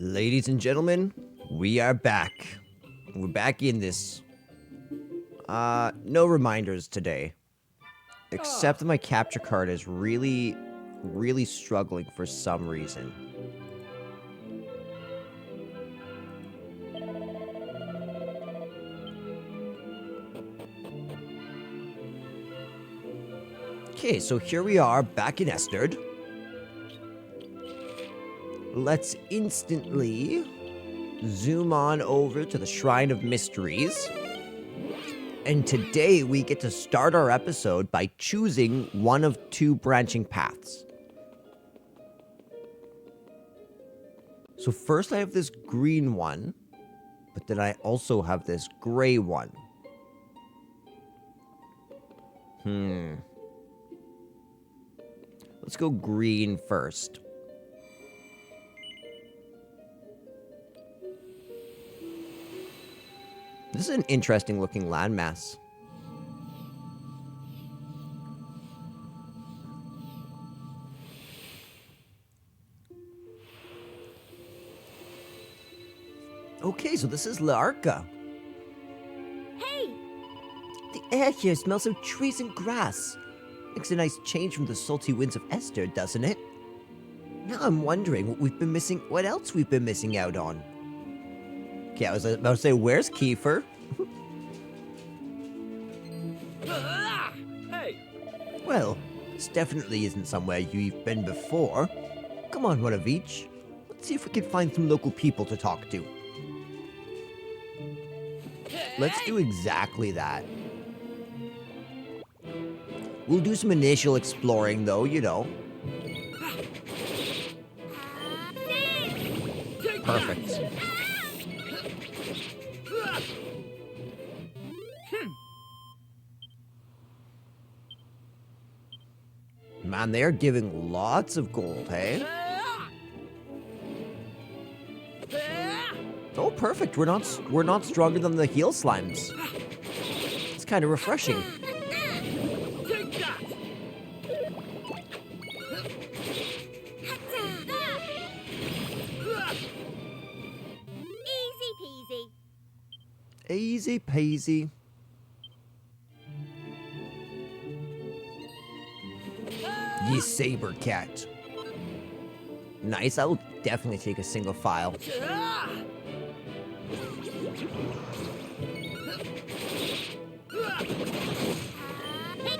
Ladies and gentlemen, we are back. We're back in this. No reminders today. Except that my capture card is really struggling for some reason. Okay, so here we are back in Esterd. Let's instantly zoom on over to the Shrine of Mysteries. And today we get to start our episode by choosing one of two branching paths. So first I have this green one, but then I also have this gray one. Let's go green first. This is an interesting looking landmass. Okay, so this is Larka. Hey! The air here smells of trees and grass. Makes a nice change from the salty winds of Esther, doesn't it? Now I'm wondering what else we've been missing out on. Okay, I was about to say, where's Kiefer? Hey! Well, this definitely isn't somewhere you've been before. Come on, one of each. Let's see if we can find some local people to talk to. Let's do exactly that. We'll do some initial exploring, though, you know. Perfect. Man, they are giving lots of gold, hey? Oh, perfect. We're not stronger than the heel slimes. It's kind of refreshing. Easy peasy. Ye saber cat. Nice, I will definitely take a single file. Here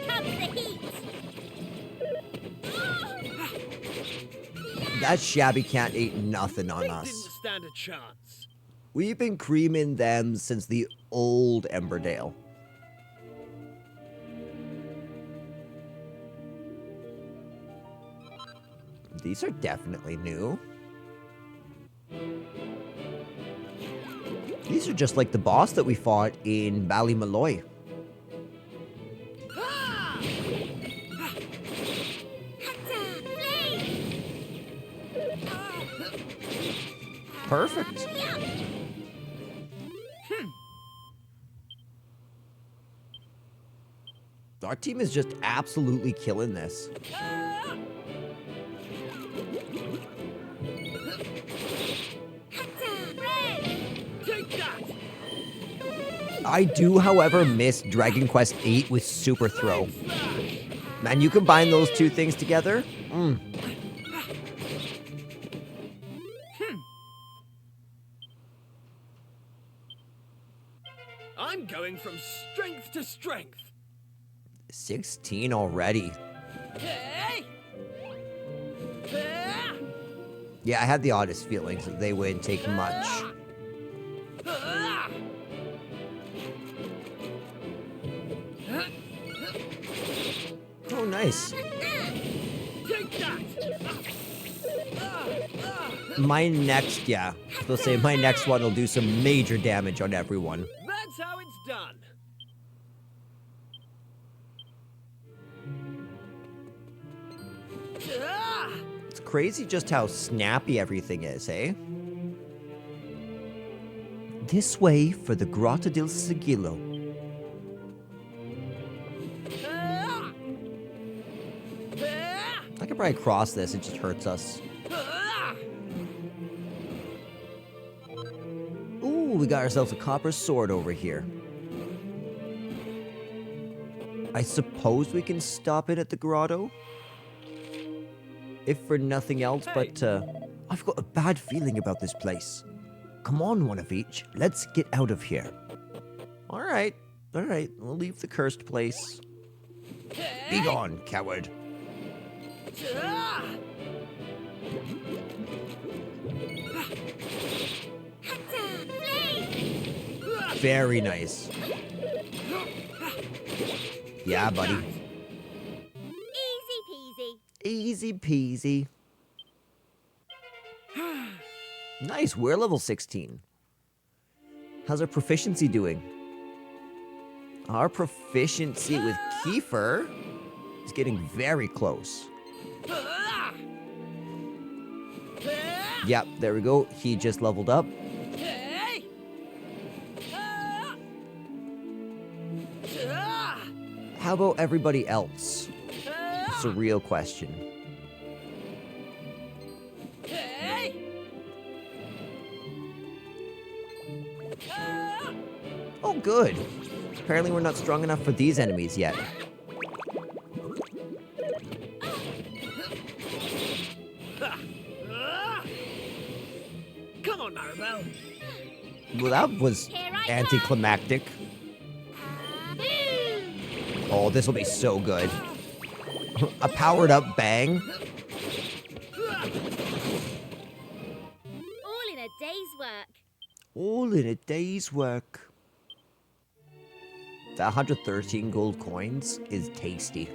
comes the heat! That shabby cat ain't nothing on Didn't us. stand a chance. We've been creaming them since the old Emberdale. These are definitely new. These are just like the boss that we fought in Ballymaloy. Perfect. Our team is just absolutely killing this. I do, however, miss Dragon Quest VIII with Super Throw. Man, you combine those two things together? I'm going from strength to strength. 16 already. Hey! Yeah, I had the oddest feelings that they wouldn't take much. Oh, nice. My next, yeah. They'll say my next one will do some major damage on everyone. That's how it's done. It's crazy just how snappy everything is, eh? This way for the Grotto del Sigillo. I could probably cross this, it just hurts us. we got ourselves a copper sword over here. I suppose we can stop it at the grotto? If for nothing else, but I've got a bad feeling about this place. Come on, one of each. Let's get out of here. Alright, alright. We'll leave the cursed place. Be gone, coward. Very nice. Yeah, buddy. Easy peasy. Easy peasy. Nice, we're level 16. How's our proficiency doing? Our proficiency with Kiefer is getting very close. Yep, there we go. He just leveled up. How about everybody else? It's a real question. Oh, good. Apparently we're not strong enough for these enemies yet. Come on, Maribel. Well, that was anticlimactic. Oh, this will be so good. A powered up bang. All in a day's work. All in a day's work. The 113 gold coins is tasty.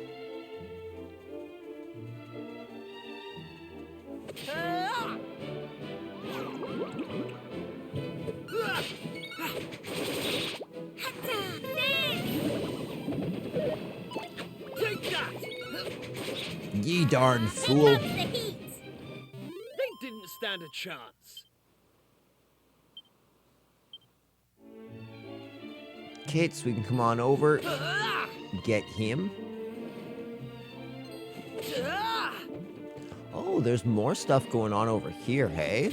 Take that! Ye darn fool. The heat. They didn't stand a chance. Kit, so we can come on over. Get him. Oh, there's more stuff going on over here, hey?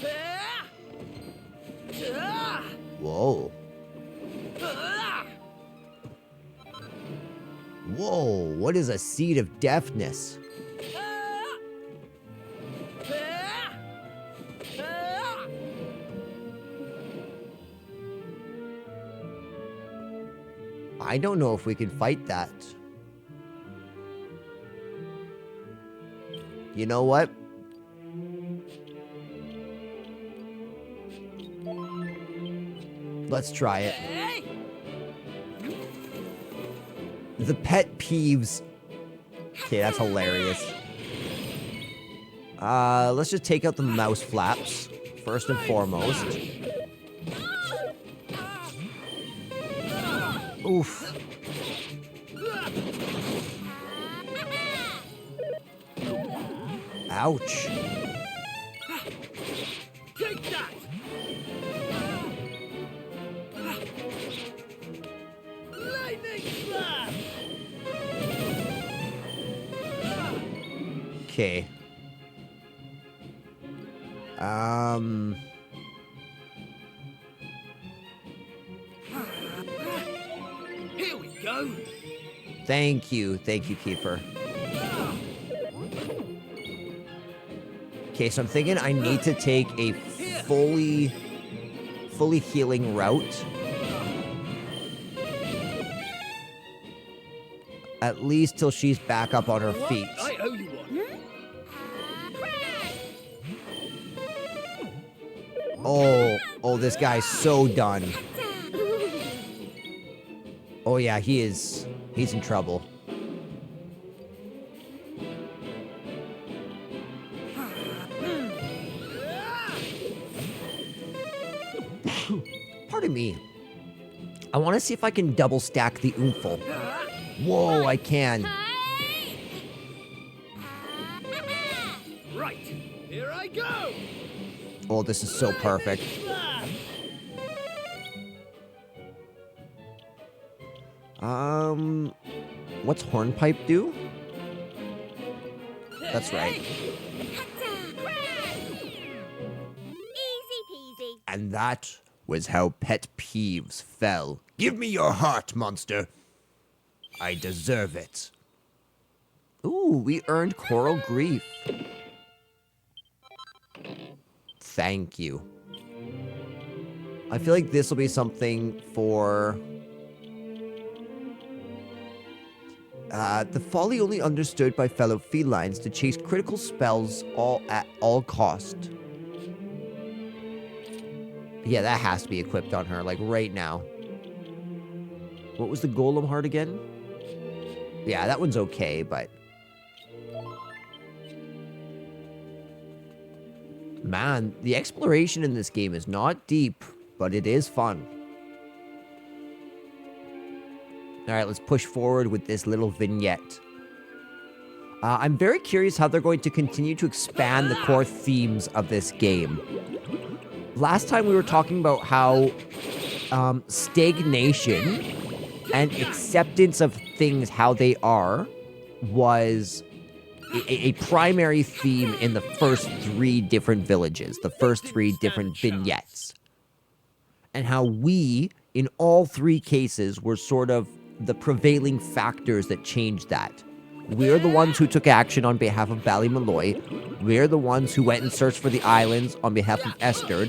Whoa. Whoa, what is a seed of deafness? I don't know if we can fight that. You know what? Let's try it. The pet peeves. Okay, that's hilarious. Let's just take out the mouse flaps, first and foremost. Oof. Ouch. Take that! Lightning slash! Okay. Here we go! Thank you, Kiefer. Okay, so I'm thinking I need to take a fully healing route. At least till she's back up on her feet. I owe you one. Oh, this guy's so done. Oh yeah, he's in trouble. Pardon me. I want to see if I can double stack the oomphal. Whoa, I can. Right, here I go! Oh, this is so perfect. Slash! What's Hornpipe do? That's right. Easy peasy. And that was how pet peeves fell. Give me your heart, monster. I deserve it. Ooh, we earned Coral Grief. Thank you. I feel like this will be something for... the folly only understood by fellow felines to chase critical spells at all cost. Yeah, that has to be equipped on her, like, right now. What was the Golem heart again? Yeah, that one's okay, but... Man, the exploration in this game is not deep, but it is fun. Alright, let's push forward with this little vignette. I'm very curious how they're going to continue to expand the core themes of this game. Last time we were talking about how stagnation and acceptance of things how they are was a primary theme in the first 3 different villages, the first 3 different vignettes. And how we, in all 3 cases, were sort of the prevailing factors that changed that. We're the ones who took action on behalf of Ballymaloy. We're the ones who went and searched for the islands on behalf of Esther.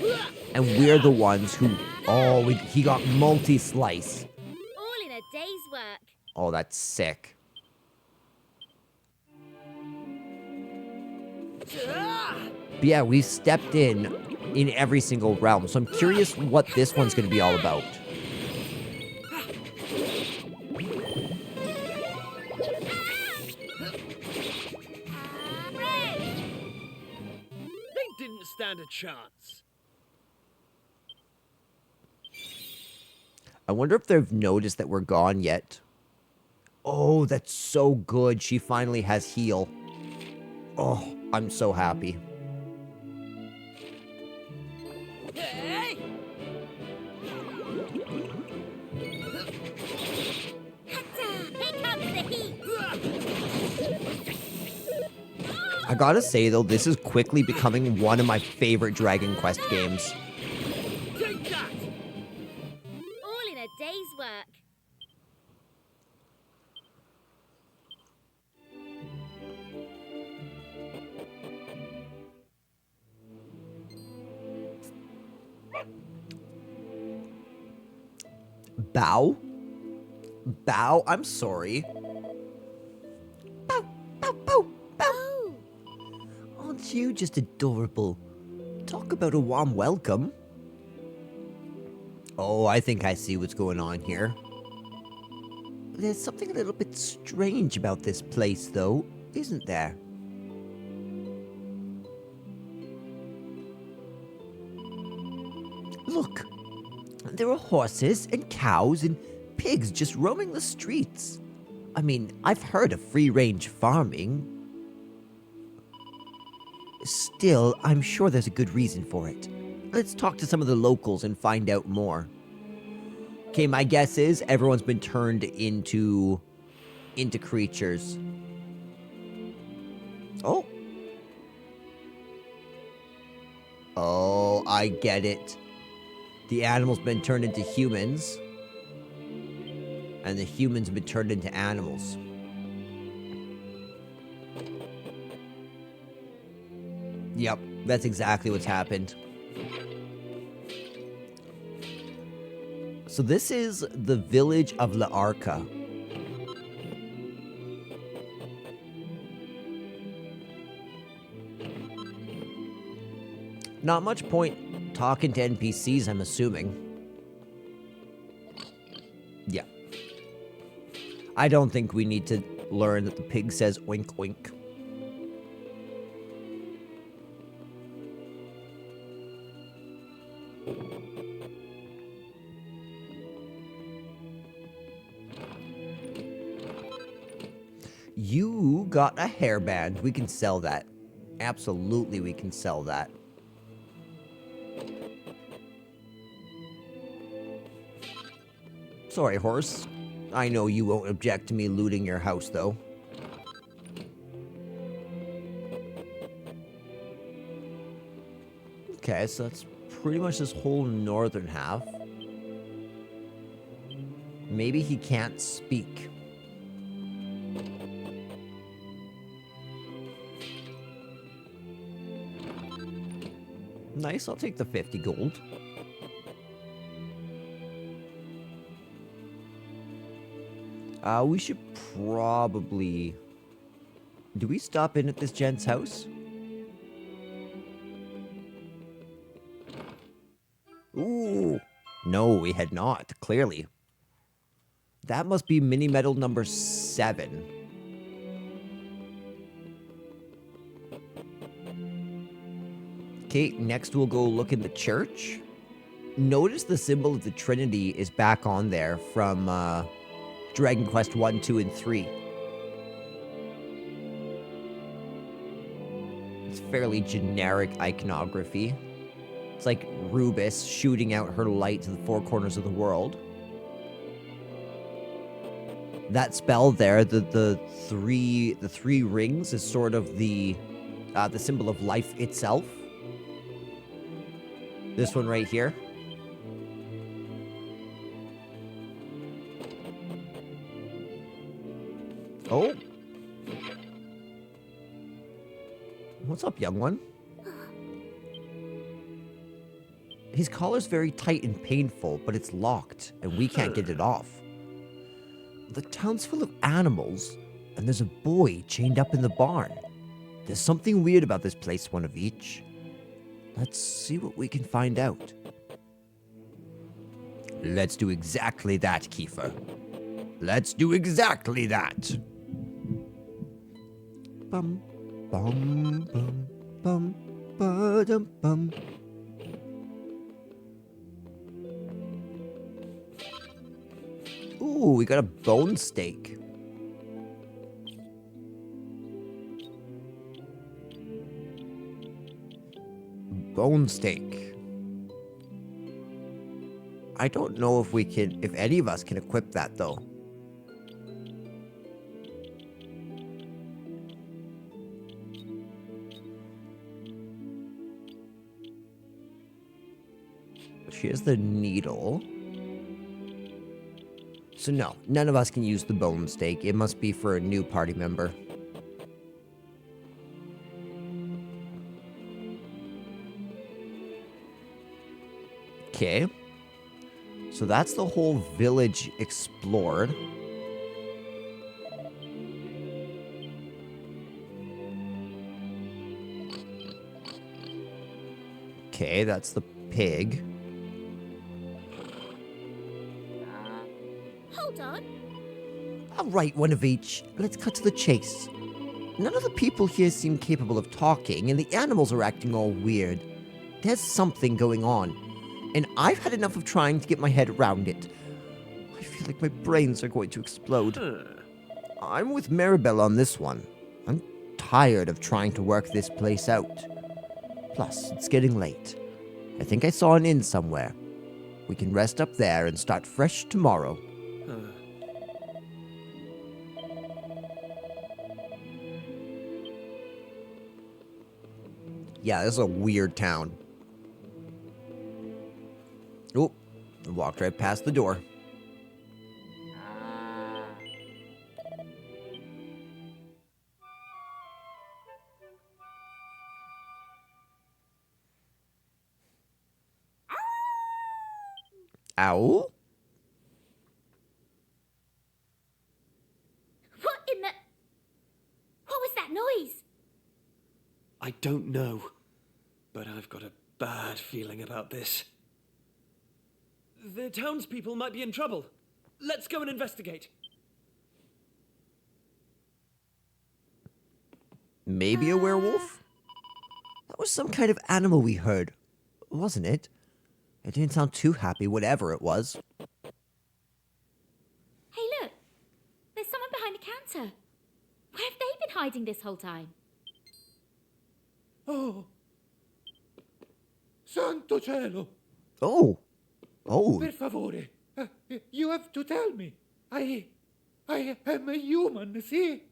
And we're the ones who... Oh, he got multi-slice. All in a day's work. Oh, that's sick. But yeah, we stepped in every single realm. So I'm curious what this one's going to be all about. They didn't stand a chance. I wonder if they've noticed that we're gone yet. Oh, that's so good. She finally has heal. Oh, I'm so happy. Hey! Here comes the heat. I gotta say, though, this is quickly becoming one of my favorite Dragon Quest games. Take that! All in a day's work. Bow? Bow? I'm sorry. Bow, bow, bow, bow. Oh, Aren't you just adorable? Talk about a warm welcome. Oh, I think I see what's going on here. There's something a little bit strange about this place, though, isn't there? Look, there are horses and cows and pigs just roaming the streets. I mean, I've heard of free-range farming. Still, I'm sure there's a good reason for it. Let's talk to some of the locals and find out more. Okay, my guess is everyone's been turned into creatures. Oh. Oh, I get it. The animal's been turned into humans. And the humans have been turned into animals. Yep, that's exactly what's happened. So this is the village of La Arca. Not much point talking to NPCs, I'm assuming. Yeah. I don't think we need to learn that the pig says oink oink. You got a hairband. We can sell that. Absolutely, we can sell that. Sorry, horse. I know you won't object to me looting your house, though. Okay, so that's pretty much this whole northern half. Maybe he can't speak. Nice, I'll take the 50 gold. We should probably... Do we stop in at this gent's house? Ooh. No, we had not, clearly. That must be mini medal number 7. Okay, next we'll go look in the church. Notice the symbol of the Trinity is back on there from Dragon Quest 1, 2, and 3. It's fairly generic iconography. It's like Rubis shooting out her light to the four corners of the world. That spell there, the three rings, is sort of the symbol of life itself. This one right here. Oh. What's up, young one? His collar's very tight and painful, but it's locked, and we can't get it off. The town's full of animals, and there's a boy chained up in the barn. There's something weird about this place, one of each. Let's see what we can find out. Let's do exactly that, Kiefer. Let's do exactly that. Bum, bum, bum, bum, ba-dum, bum. Ooh, we got a bone steak. Bone steak. I don't know if we can, if any of us can equip that though. Here's the needle. So no, none of us can use the bone steak. It must be for a new party member. Okay. So that's the whole village explored. Okay, that's the pig. Hold on. All right, one of each. Let's cut to the chase. None of the people here seem capable of talking, and the animals are acting all weird. There's something going on, and I've had enough of trying to get my head around it. I feel like my brains are going to explode. I'm with Maribel on this one. I'm tired of trying to work this place out. Plus, it's getting late. I think I saw an inn somewhere. We can rest up there and start fresh tomorrow. Yeah, this is a weird town. Oh, I walked right past the door. Ow? What in the... What was that noise? I don't know, but I've got a bad feeling about this. The townspeople might be in trouble. Let's go and investigate. Maybe a werewolf? That was some kind of animal we heard, wasn't it? It didn't sound too happy, whatever it was. Hey, look. There's someone behind the counter. Where have they been hiding this whole time? Oh. Santo cielo. Oh. Oh. Per favore. You have to tell me. I am a human, see?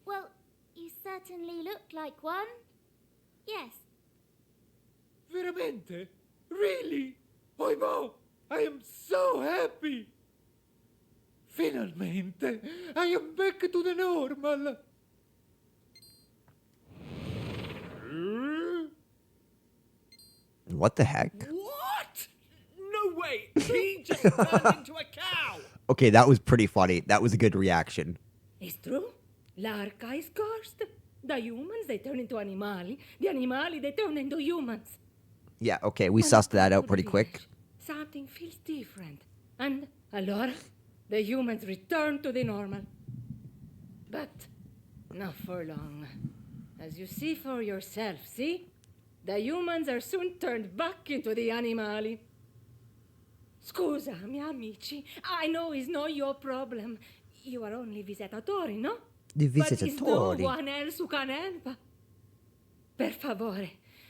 Well, you certainly look like one. Yes. Veramente? Finalmente? Really? Oibo, I am so happy. Finalmente, I am back to the normal. What the heck? What? No way! He just turned into a cow! Okay, that was pretty funny. That was a good reaction. It's true. L'arca is cursed. The humans, they turn into animali. The animali, they turn into humans. Yeah, okay, we When sussed I that go out to pretty the quick. village, something feels different. And, allora, the humans return to the normal. But not for long. As you see for yourself, see? The humans are soon turned back into the animali. Scusa, miei amici. I know it's not your problem. You are only visitatori, no? The But is no visitatori. one else who can help? Per favore,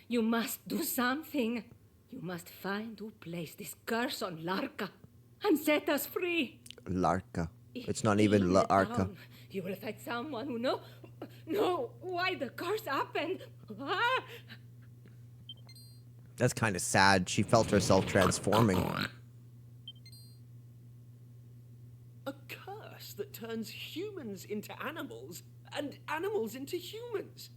you must do something. You must find who placed this curse on Larka and set us free. Larka. If It's not even in the Larka. town, you will find someone who know why the curse happened. Ah! That's kind of sad. She felt herself transforming. A curse that turns humans into animals and animals into humans.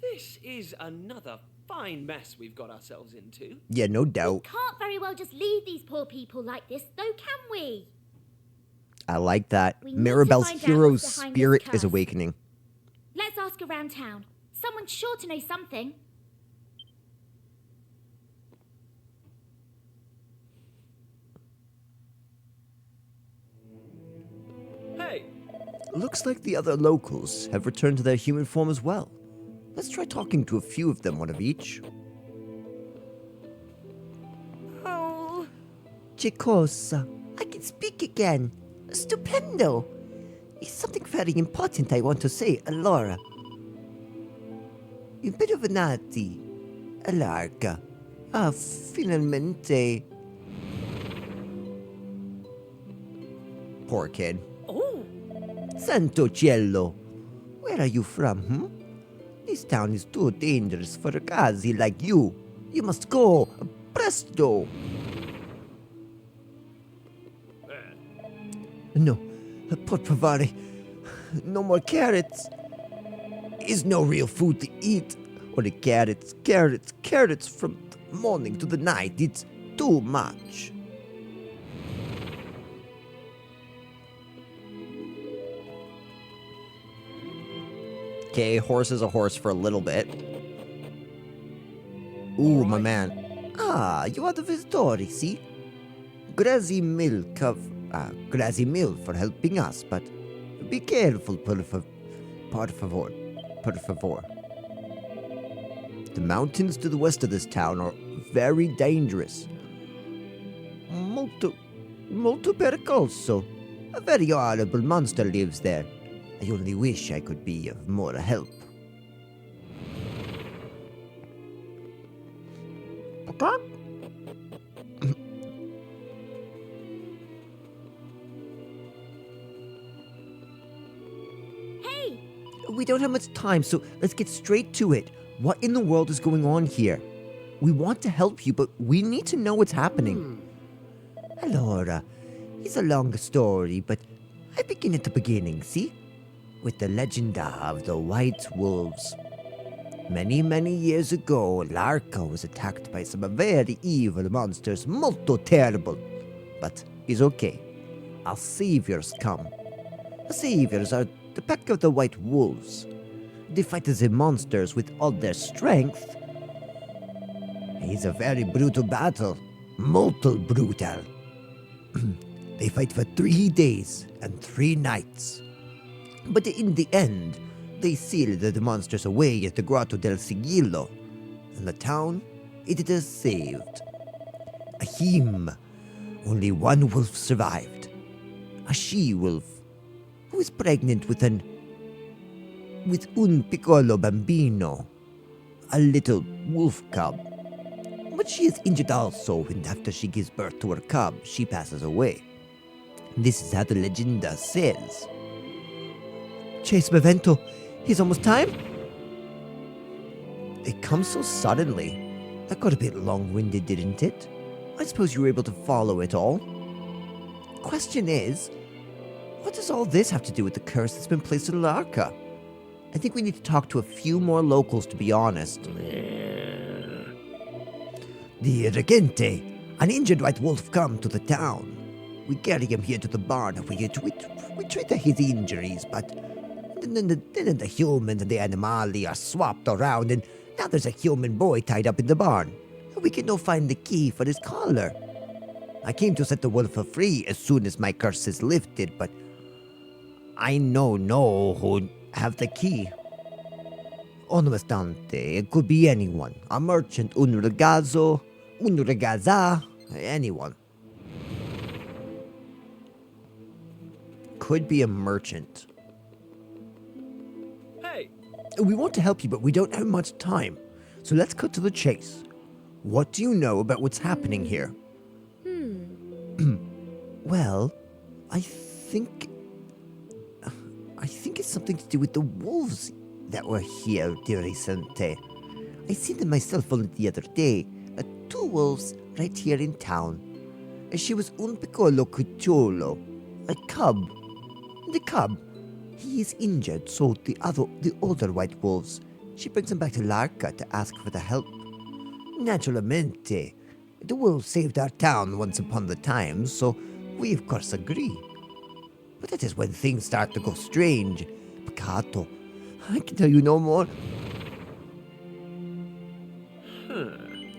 This is another fine mess we've got ourselves into. Yeah, no doubt. Can't very well just leave these poor people like this, though, can we? I like that. We need to Mirabelle's find out hero's what's behind this spirit is curse. awakening. Let's ask around town. Someone's sure to know something. Hey, Looks like the other locals have returned to their human form as well. Let's try talking to a few of them, one of each. Oh, Che cosa? I can speak again. Stupendo. It's something very important I want to say, Allora. Un bit of a nati. Larga. Ah, finalmente. Poor kid. oh, Santo cielo. Where are you from, This town is too dangerous for a gazi like you. You must go. Presto. No. Por favore. No more carrots. Is no real food to eat. Or the carrots from the morning to the night. It's too much. Okay, horse is a horse for a little bit. Ooh, my man. Ah, you are the visitori, see? Grassy milk for helping us, but be careful, por favor. The mountains to the west of this town are very dangerous. Molto pericoloso. A very horrible monster lives there. I only wish I could be of more help. Hey, We don't have much time, so let's get straight to it. What in the world is going on here? We want to help you, but we need to know what's happening. Allora, it's a long story, but I begin at the beginning, see? With the legend of the White Wolves. Many, many years ago, Larka was attacked by some very evil monsters, molto terrible. But it's okay. Our saviors come. The saviors are the pack of the White Wolves. They fight the monsters with all their strength. It's a very brutal battle. Molto brutal. They fight for 3 days and 3 nights. But in the end, they sealed the monsters away at the Grotto del Sigillo, and the town, it is saved. Ahim, only one wolf survived. A she-wolf, who is pregnant with un piccolo bambino, a little wolf cub. But she is injured also, and after she gives birth to her cub, she passes away. This is how the legend says. Chase Bevento, he's almost time? It comes so suddenly. That got a bit long-winded, didn't it? I suppose you were able to follow it all. Question is, what does all this have to do with the curse that's been placed on Larka? I think we need to talk to a few more locals, to be honest. The Regente, an injured white wolf, come to the town. We carry him here to the barn and we treat his injuries, but then the humans and the animali are swapped around, and now there's a human boy tied up in the barn. And we can no find the key for his collar. I came to set the wolf free as soon as my curse is lifted, but I know who have the key. Nonostante, it could be anyone. A merchant, un ragazzo, un ragazza, anyone. Could be a merchant. Hey, We want to help you, but we don't have much time. So let's cut to the chase. What do you know about what's happening here? Well, I think it's something to do with the wolves that were here, dear Recente. I seen them myself only the other day. 2 wolves right here in town. And she was un piccolo cucciolo, a cub. The cub, he is injured, so the older white wolves, she brings him back to Larka to ask for the help. Naturalmente, the wolves saved our town once upon the time, so we of course agree. But that is when things start to go strange. Peccato. I can tell you no more.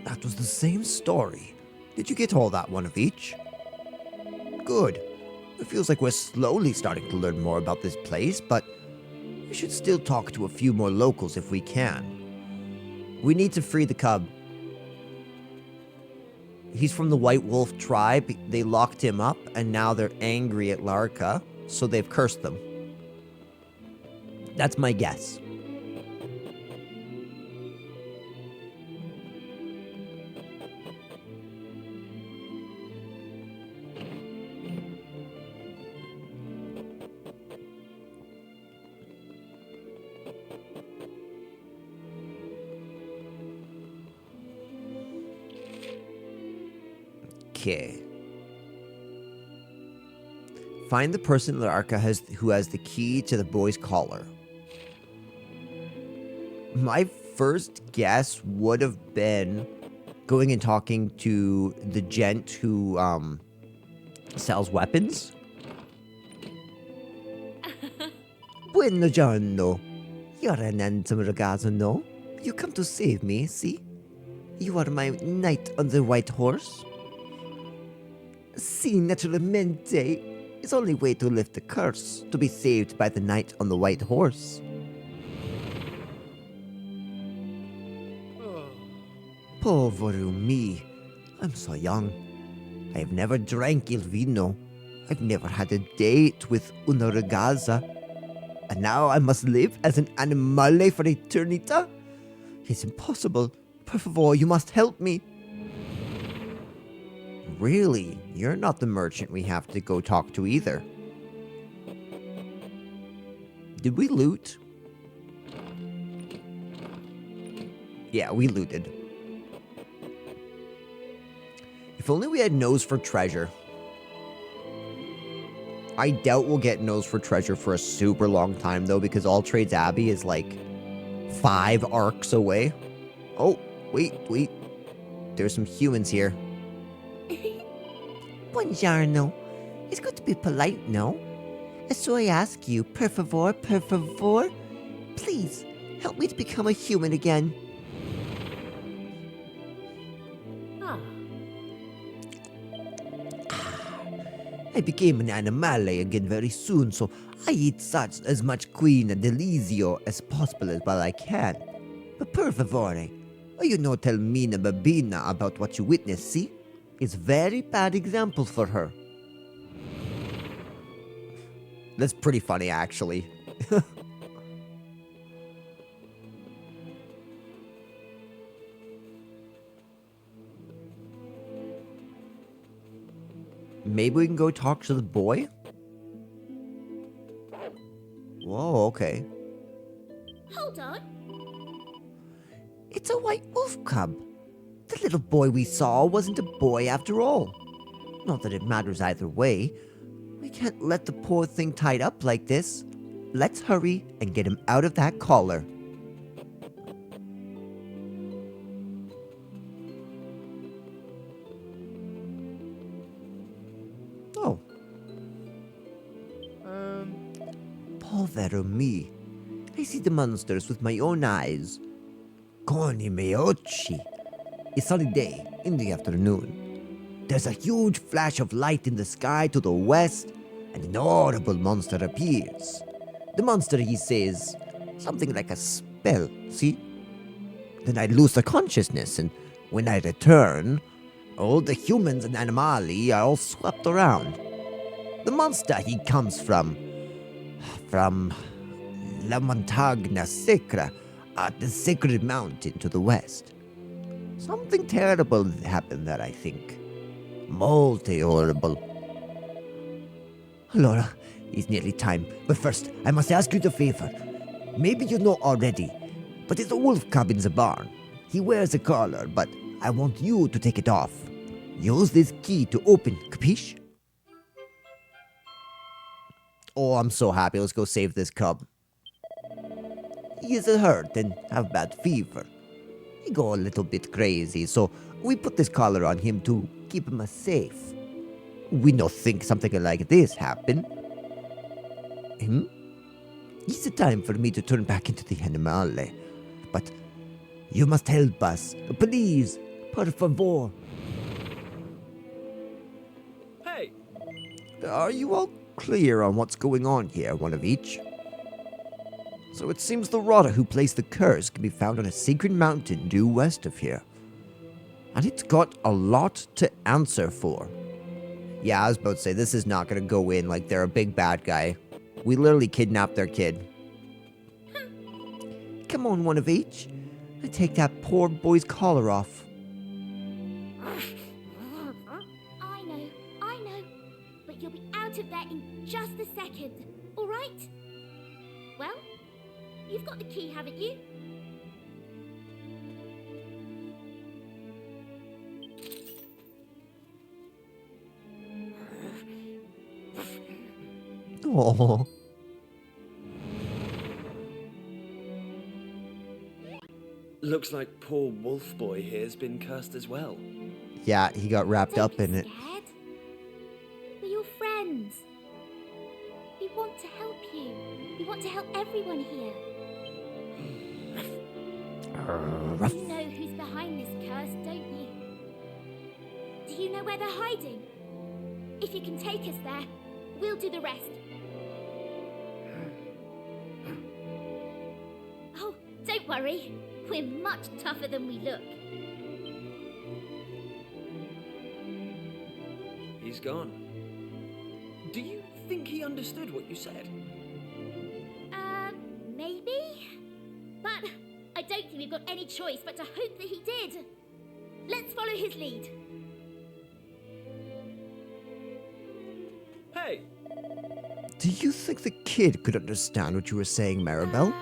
That was the same story. Did you get all that one of each? Good. It feels like we're slowly starting to learn more about this place, but we should still talk to a few more locals if we can. We need to free the cub. He's from the White Wolf tribe. They locked him up, and now they're angry at Larka, so they've cursed them. That's my guess. Okay. Find the person Larka who has the key to the boy's collar. My first guess would have been going and talking to the gent who sells weapons. Buono giorno. You're an handsome ragazzo, no? You come to save me, see? You are my knight on the white horse. Si, naturalmente. It's only way to lift the curse, to be saved by the knight on the white horse. Povero me. I'm so young. I have never drank il vino. I've never had a date with una ragazza. And now I must live as an animale for eternita? It's impossible. Per favor, you must help me. Really? You're not the merchant we have to go talk to either. Did we loot? Yeah, we looted. If only we had nose for treasure. I doubt we'll get nose for treasure for a super long time, though, because All Trades Abbey is like 5 arcs away. Oh, wait. There's some humans here. Buongiorno. It's good to be polite, no? So I ask you, per favor, please, help me to become a human again. I became an animale again very soon, so I eat as much queen and delizio as possible while I can. But per favore, you no tell Mina Babina about what you witnessed, see? It's very bad example for her. That's pretty funny, actually. Maybe we can go talk to the boy? Whoa, okay. Hold on. It's a white wolf cub. The little boy we saw wasn't a boy after all. Not that it matters either way. We can't let the poor thing tied up like this. Let's hurry and get him out of that collar. Oh. Povero me. I see the monsters with my own eyes. Con I miei occhi. A sunny day in the afternoon. There's a huge flash of light in the sky to the west, and an horrible monster appears. The monster, he says, something like a spell, see? Then I lose the consciousness, and when I return, all the humans and animali are all swept around. The monster, he comes from La Montagna Sacra, the sacred mountain to the west. Something terrible happened there, I think. Molto horrible. Allora, it's nearly time. But first, I must ask you a favor. Maybe you know already, but there's a wolf cub in the barn. He wears a collar, but I want you to take it off. Use this key to open, capiche? Oh, I'm so happy. Let's go save this cub. He is hurt and have bad fever. He go a little bit crazy, so we put this collar on him to keep him safe. We no think something like this happen. It's time for me to turn back into the animale. But you must help us. Please, por favor. Hey, Are you all clear on what's going on here, one of each? So it seems the rotter who placed the curse can be found on a sacred mountain due west of here. And it's got a lot to answer for. Yeah, I was about to say, this is not going to go in like they're a big bad guy. We literally kidnapped their kid. Come on, one of each. Take that poor boy's collar off. I know. But you'll be out of there in just a second, all right? Well, you've got the key, haven't you? Oh. looks like poor Wolf Boy here's been cursed as well. Yeah, he got wrapped Don't up be in it. scared. We're your friends. We want to help you. We want to help everyone here. You know who's behind this curse, don't you? Do you know where they're hiding? If you can take us there, we'll do the rest. Oh, don't worry. We're much tougher than we look. He's gone. Do you think he understood what you said? Maybe? But I don't think we've got any choice but to hope that he did. Let's follow his lead. Hey! Do you think the kid could understand what you were saying, Maribel?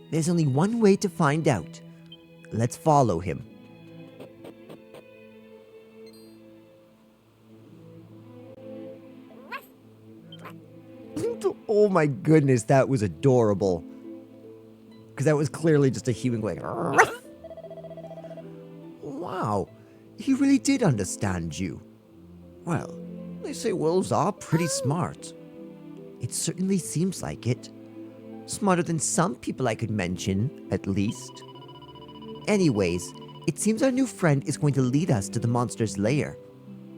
There's only one way to find out. Let's follow him. Oh my goodness, that was adorable. Because that was clearly just a human going, "Ruff." Wow, he really did understand you. Well, they say wolves are pretty smart. It certainly seems like it. Smarter than some people I could mention, at least. Anyways, it seems our new friend is going to lead us to the monster's lair.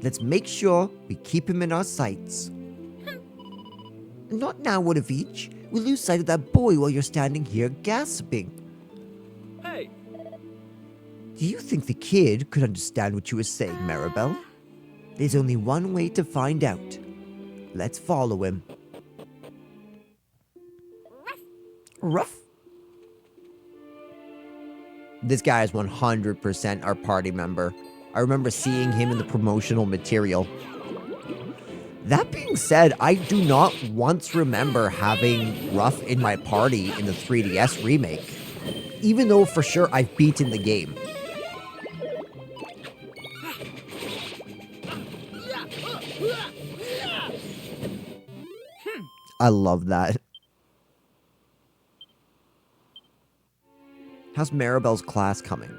Let's make sure we keep him in our sights. Not now, one of each. We'll lose sight of that boy while you're standing here gasping. Hey! Do you think the kid could understand what you were saying, Maribel? There's only one way to find out. Let's follow him. Ruff. This guy is 100% our party member. I remember seeing him in the promotional material. That being said, I do not once remember having Ruff in my party in the 3DS remake. Even though for sure I've beaten the game. I love that. How's Maribel's class coming?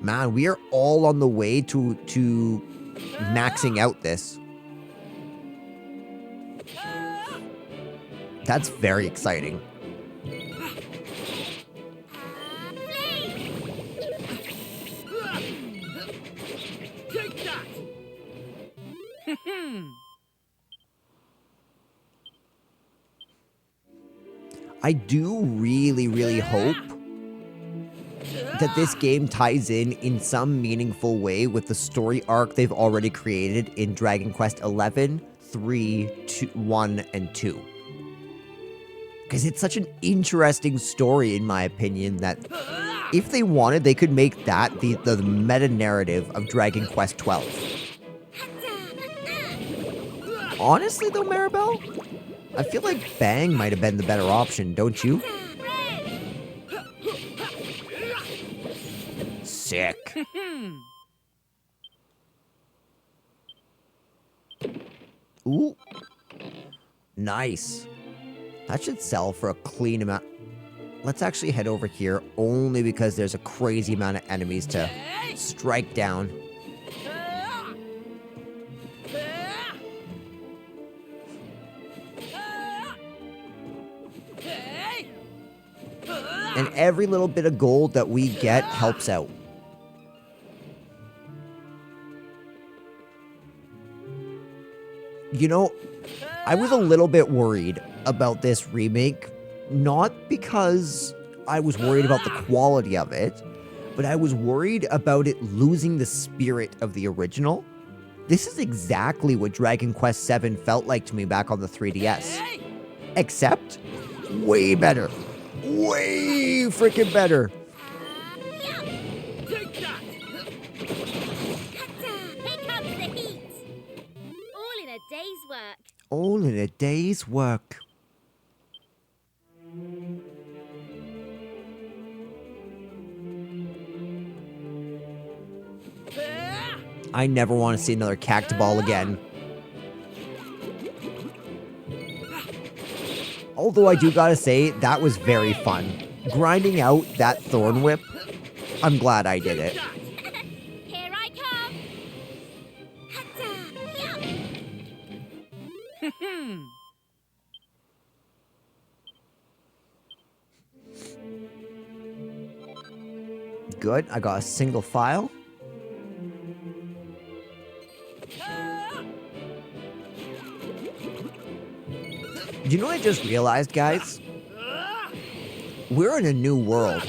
Man, we are all on the way to maxing out this. That's very exciting. Take that! I do really hope that this game ties in some meaningful way with the story arc they've already created in Dragon Quest 11, 3, 2, 1, and 2. Because it's such an interesting story, in my opinion, that if they wanted, they could make that the meta-narrative of Dragon Quest 12. Honestly, though, Maribel, I feel like Bang might have been the better option, don't you? Sick. Ooh. Nice. That should sell for a clean amount. Let's actually head over here, only because there's a crazy amount of enemies to strike down. And every little bit of gold that we get helps out. You know, I was a little bit worried about this remake, not because I was worried about the quality of it, but I was worried about it losing the spirit of the original. This is exactly what Dragon Quest VII felt like to me back on the 3DS. Except, way better. Way freaking better. Take that! Here comes the heat. All in a day's work. All in a day's work. I never want to see another Cactoball again. Although I do gotta say, that was very fun. Grinding out that Thorn Whip, I'm glad I did it. Here I come. Good, I got a single file. You know what I just realized, guys? We're in a new world.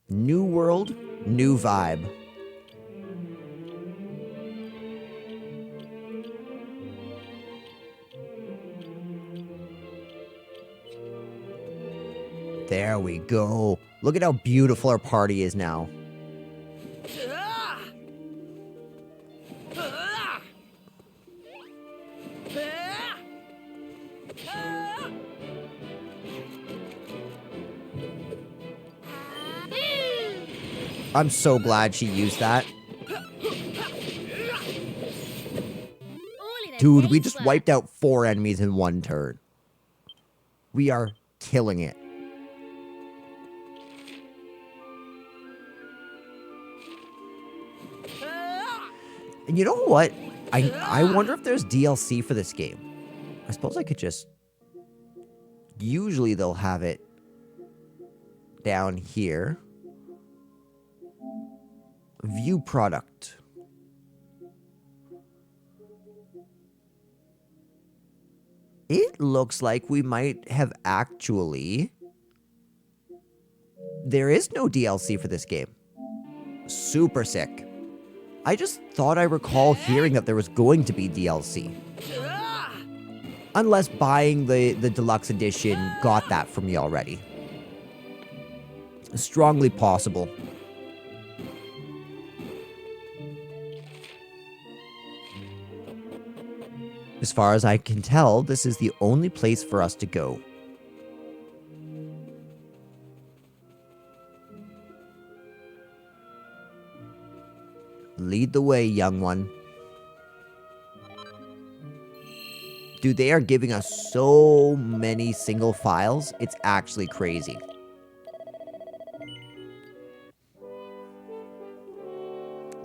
New world, new vibe. There we go. Look at how beautiful our party is now. I'm so glad she used that. Dude, we just wiped out 4 enemies in 1 turn. We are killing it. And you know what? I wonder if there's DLC for this game. I suppose I could just... Usually they'll have it down here. View product. It looks like we might have actually... There is no DLC for this game. Super sick. I just thought I recall hearing that there was going to be DLC. Unless buying the deluxe edition got that for me already. Strongly possible. As far as I can tell, this is the only place for us to go. Lead the way, young one. Dude, they are giving us so many single files. It's actually crazy.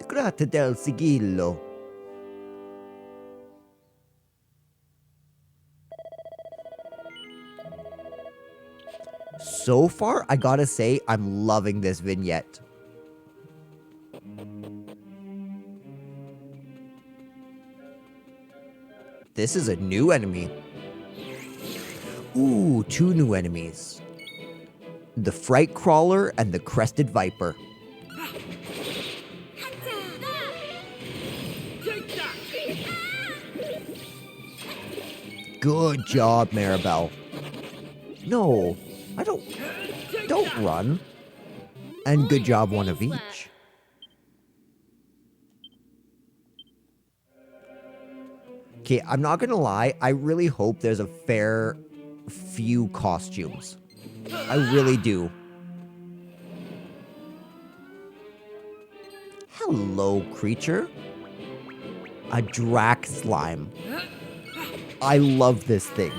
Grazie del sigillo. So far, I gotta say, I'm loving this vignette. This is a new enemy. Ooh, 2 new enemies. The Fright Crawler and the Crested Viper. Good job, Maribel. No, I don't run. And good job, one of each. Okay, I'm not gonna lie, I really hope there's a fair few costumes. I really do. Hello, creature. A Drac Slime. I love this thing.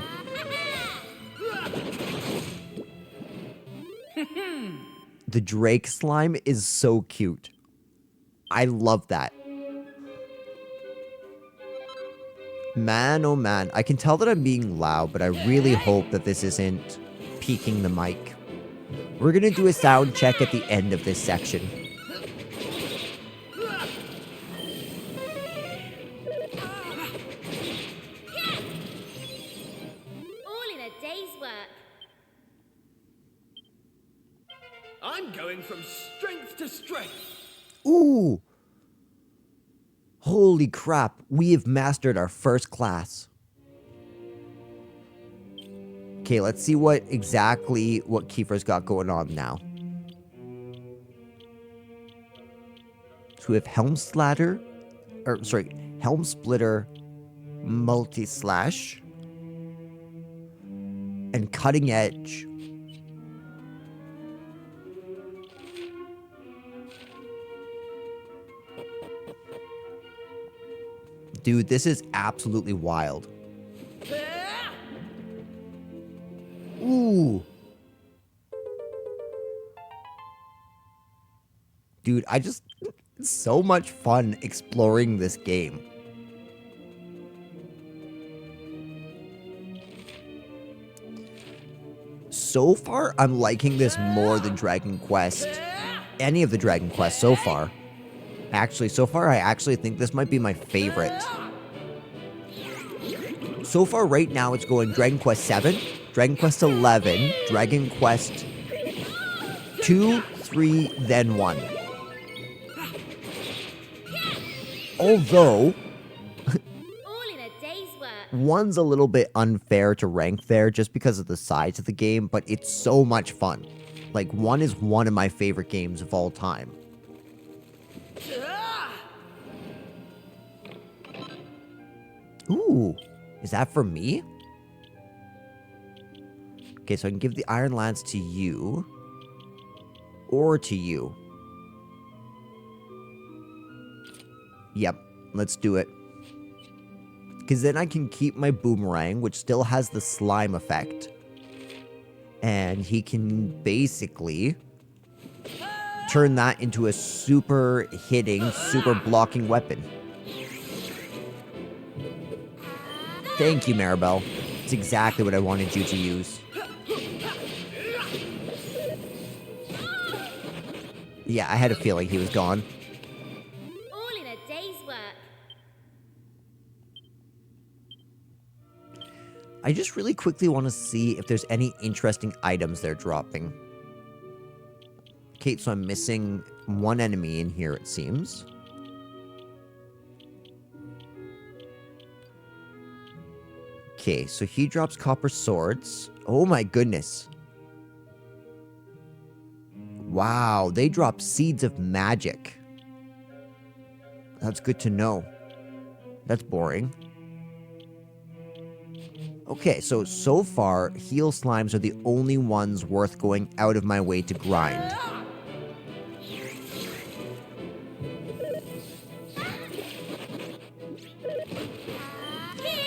The Drake Slime is so cute. I love that. Man, oh man, I can tell that I'm being loud, but I really hope that this isn't peaking the mic. We're gonna do a sound check at the end of this section. All in a day's work. I'm going from strength to strength. Ooh! Holy crap, we have mastered our first class. Okay, let's see what Kiefer's got going on now. So we have Helm Splitter, Multi-Slash, and Cutting Edge. Dude, this is absolutely wild. Ooh. Dude, it's so much fun exploring this game. So far, I'm liking this more than Dragon Quest. Any of the Dragon Quests so far. Actually, so far, I actually think this might be my favorite. So far, right now, it's going Dragon Quest 7, Dragon Quest 11, Dragon Quest 2, 3, then 1. Although, All in a day's work. one's a little bit unfair to rank there just because of the size of the game, but it's so much fun. Like, 1 is one of my favorite games of all time. Ooh, is that for me? Okay, so I can give the Iron Lance to you. Or to you. Yep, let's do it. Because then I can keep my boomerang, which still has the slime effect. And he can basically turn that into a super hitting, super blocking weapon. Thank you, Maribel. It's exactly what I wanted you to use. Yeah, I had a feeling he was gone. All in a day's work. I just really quickly want to see if there's any interesting items they're dropping. Okay, so I'm missing one enemy in here, it seems. Okay, so he drops copper swords. Oh my goodness. Wow, they drop seeds of magic. That's good to know. That's boring. Okay, so far, heal slimes are the only ones worth going out of my way to grind.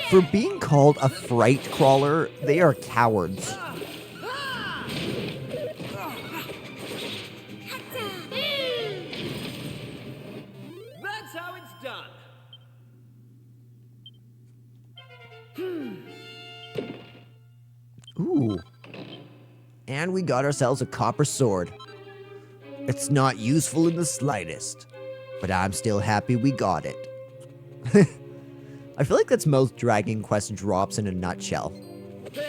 For being called a fright crawler, they are cowards. That's how it's done. Ooh. And we got ourselves a copper sword. It's not useful in the slightest, but I'm still happy we got it. I feel like that's most Dragon Quest drops in a nutshell. Here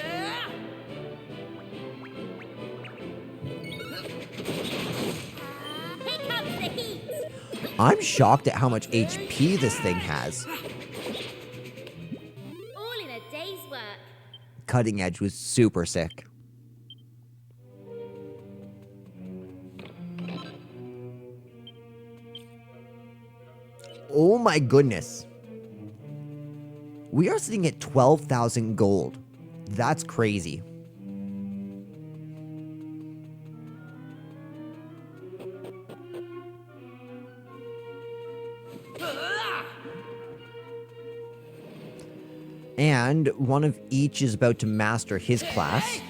comes the heat. I'm shocked at how much HP this thing has. All in a day's work. Cutting Edge was super sick. Oh my goodness. We are sitting at 12,000 gold. That's crazy. And one of each is about to master his class.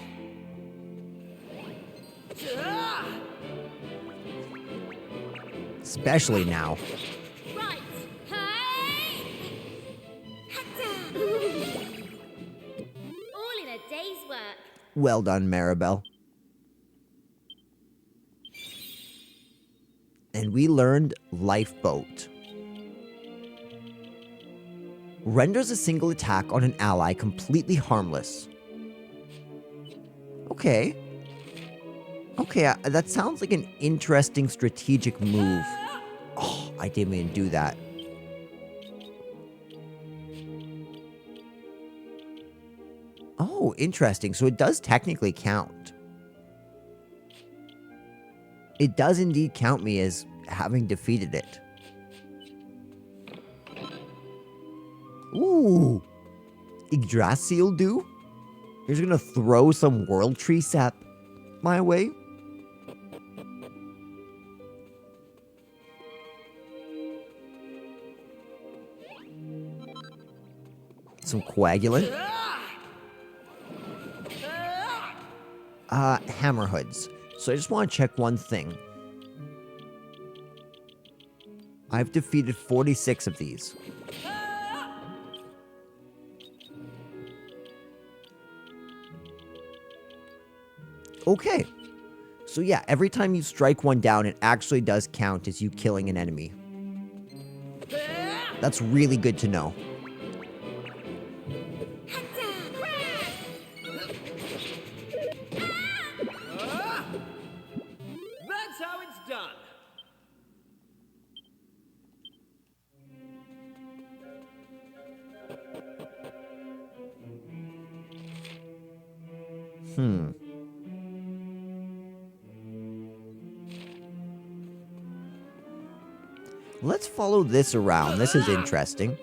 Especially now. Right. Hey! All in a day's work. Well done, Maribel. And we learned Lifeboat. Renders a single attack on an ally completely harmless. Okay. Okay, that sounds like an interesting strategic move. Oh, I didn't even do that. Oh, interesting. So it does technically count. It does indeed count me as having defeated it. Ooh. Yggdrasil do? You're just gonna throw some World Tree sap my way? Some coagulant? Hammerhoods. So I just want to check one thing. I've defeated 46 of these. Okay. So yeah, every time you strike one down, it actually does count as you killing an enemy. That's really good to know. That's how it's done. Let's follow this around. This is interesting.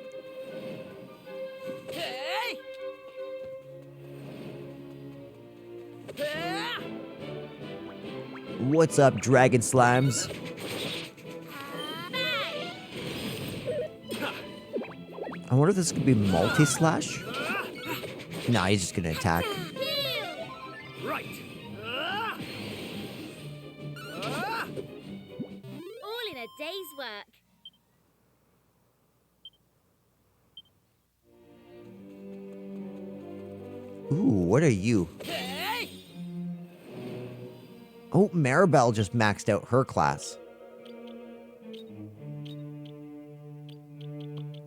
Hey! What's up, dragon slimes? I wonder if this could be multi-slash? Nah, he's just gonna attack. Right. All in a day's work. Ooh, what are you? Hey! Oh, Maribel just maxed out her class.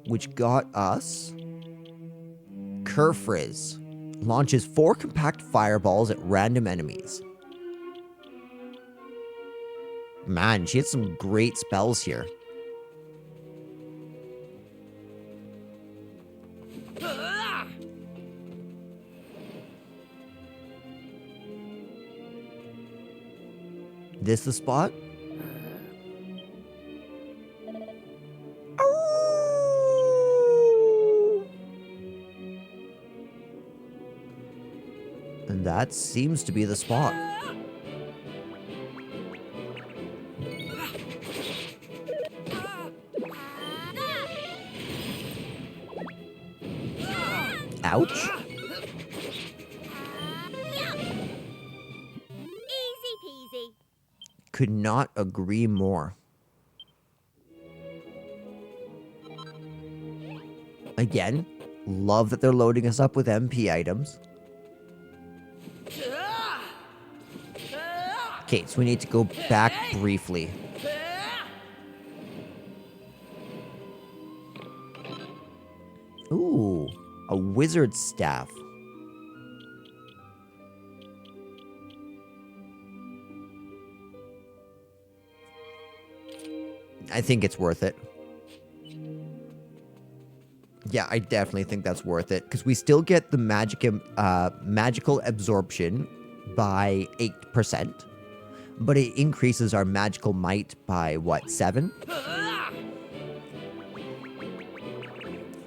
Which got us... Kerfriz. Launches 4 compact fireballs at random enemies. Man, she had some great spells here. This the spot? That seems to be the spot. Ouch. Easy peasy. Could not agree more. Again, love that they're loading us up with MP items. Okay, so we need to go back briefly. Ooh, a wizard's staff. I think it's worth it. Yeah, I definitely think that's worth it. Because we still get the magical absorption by 8%. But it increases our magical might by, what, 7?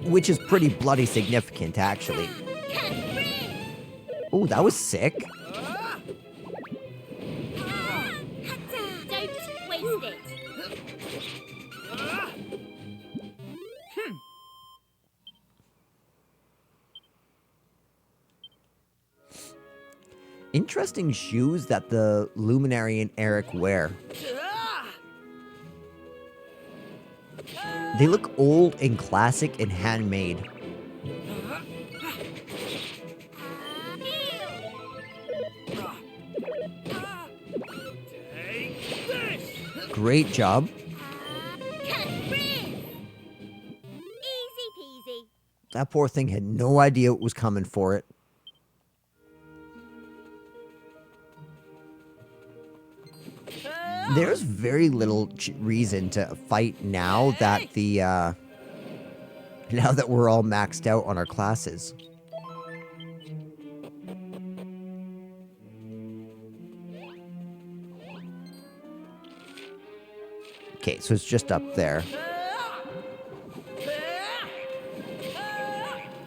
Which is pretty bloody significant, actually. Oh, that was sick. Don't waste it. Interesting shoes that the Luminary and Eric wear. They look old and classic and handmade. Great job. Easy peasy. That poor thing had no idea what was coming for it. There's very little reason to fight now that now that we're all maxed out on our classes. Okay, so it's just up there.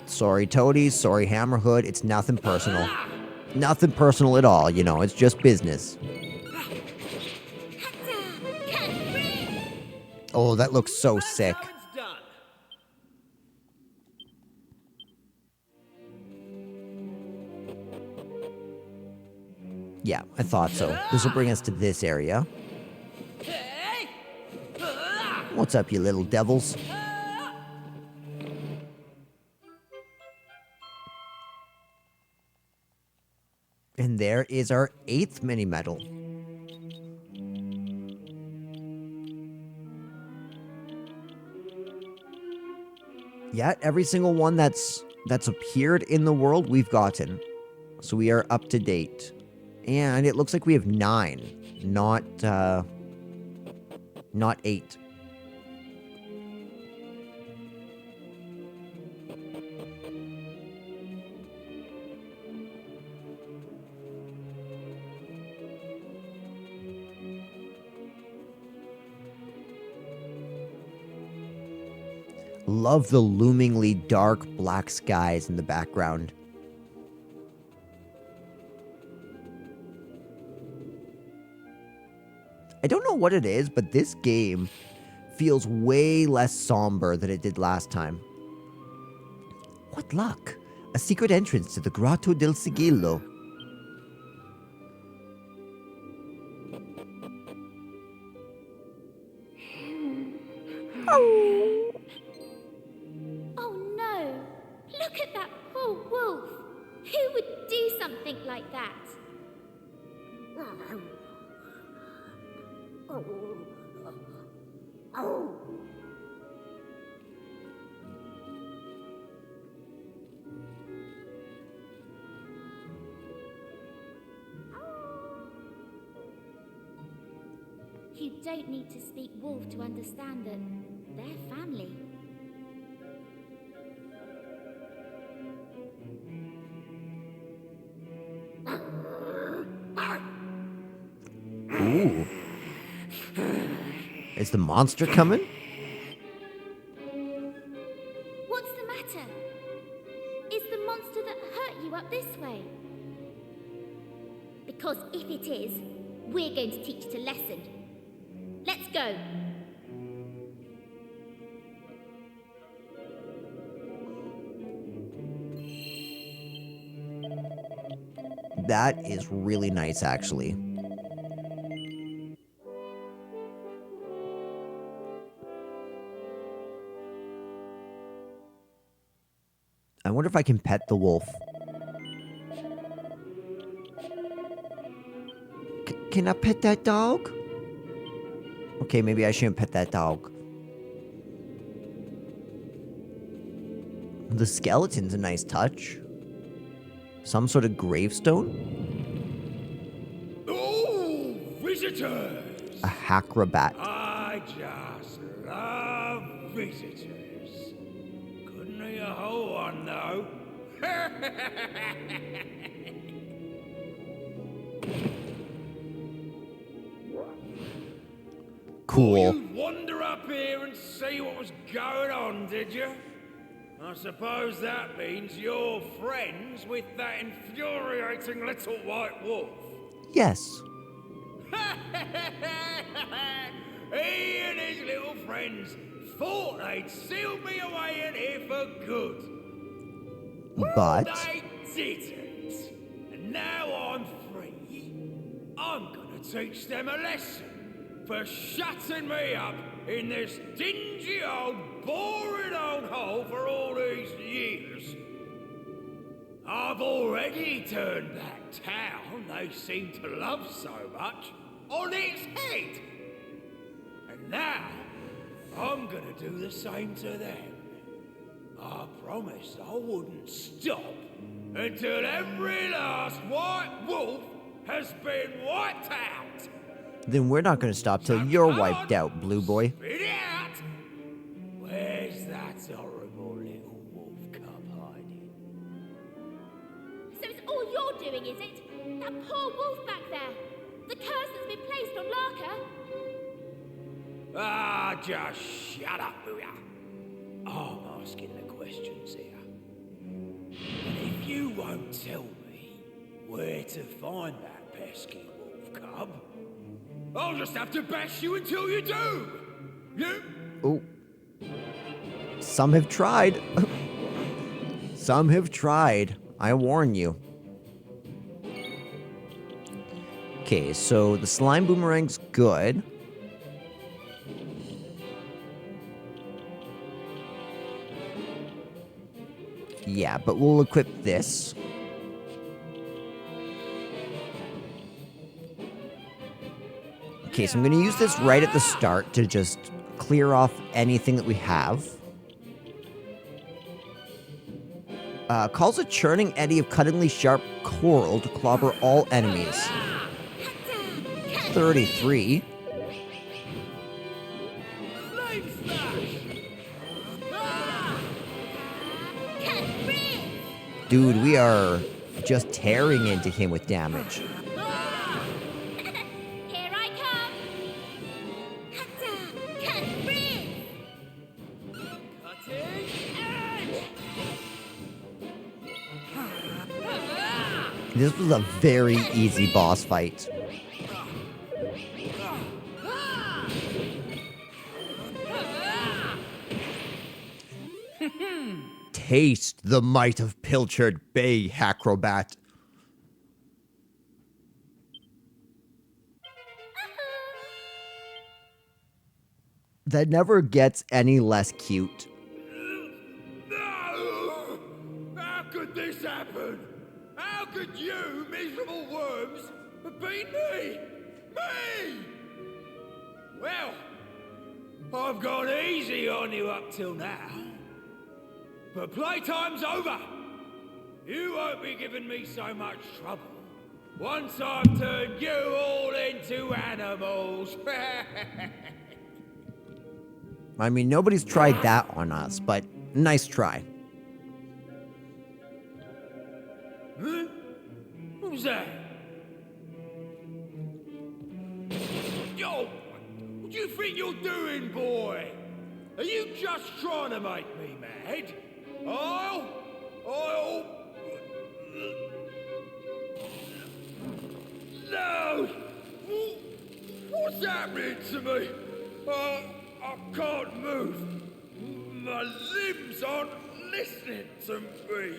Sorry, Toadies. Sorry, Hammerhood. It's nothing personal. Nothing personal at all, you know. It's just business. Oh, that looks so sick. Yeah, I thought so. This will bring us to this area. What's up, you little devils? And there is our 8th mini medal. Yeah, every single one that's appeared in the world, we've gotten. So we are up to date. And it looks like we have 9, not 8. Love the loomingly dark black skies in the background. I don't know what it is, but this game feels way less somber than it did last time. What luck! A secret entrance to the Grotto del Sigillo. Oh no! Look at that poor wolf! Who would do something like that? You don't need to speak wolf to understand that they're family. Ooh. Is the monster coming? What's the matter? Is the monster that hurt you up this way? Because if it is, we're going to teach it a lesson. Let's go. That is really nice, actually. I wonder if I can pet the wolf. Can I pet that dog? Okay, maybe I shouldn't pet that dog. The skeleton's a nice touch. Some sort of gravestone? Oh, visitors! A acrobat. I just love visitors. Couldn't eat a whole one, though. Cool. You wander up here and see what was going on, did you? I suppose that means you're friends with that infuriating little white wolf. Yes. He and his little friends thought they'd sealed me away in here for good. But They didn't. And now I'm free. I'm gonna teach them a lesson for shutting me up in this dingy old, boring old hole for all these years. I've already turned that town they seem to love so much on its head. And now, I'm gonna do the same to them. I promised I wouldn't stop until every last white wolf has been wiped out. then we're not going to stop till you're wiped out, Blue Boy. Spit it out! Where's that horrible little wolf cub hiding? So it's all you're doing, is it? That poor wolf back there. The curse that's been placed on Larka. Ah, just shut up, will ya? I'm asking the questions here. And if you won't tell me where to find that pesky wolf cub, I'll just have to bash you until you do! Yeah? Oh. Some have tried. Some have tried. I warn you. Okay, so the slime boomerang's good. Yeah, but we'll equip this. Okay, so I'm going to use this right at the start to just clear off anything that we have. Calls a churning eddy of cuttingly sharp coral to clobber all enemies. 33. Dude, we are just tearing into him with damage. Here I come. Can't breathe. This was a very easy boss fight. Taste the might of Pilchard Bay, acrobat. That never gets any less cute. No! How could this happen? How could you, miserable worms, have been me? Me! Well, I've gone easy on you up till now. But playtime's over. You won't be giving me so much trouble once I've turned you all into animals. I mean, nobody's tried that on us, but nice try. Huh? What was that? Yo, what do you think you're doing, boy? Are you just trying to make me mad? No! What's happening to me? I can't move. My limbs aren't listening to me.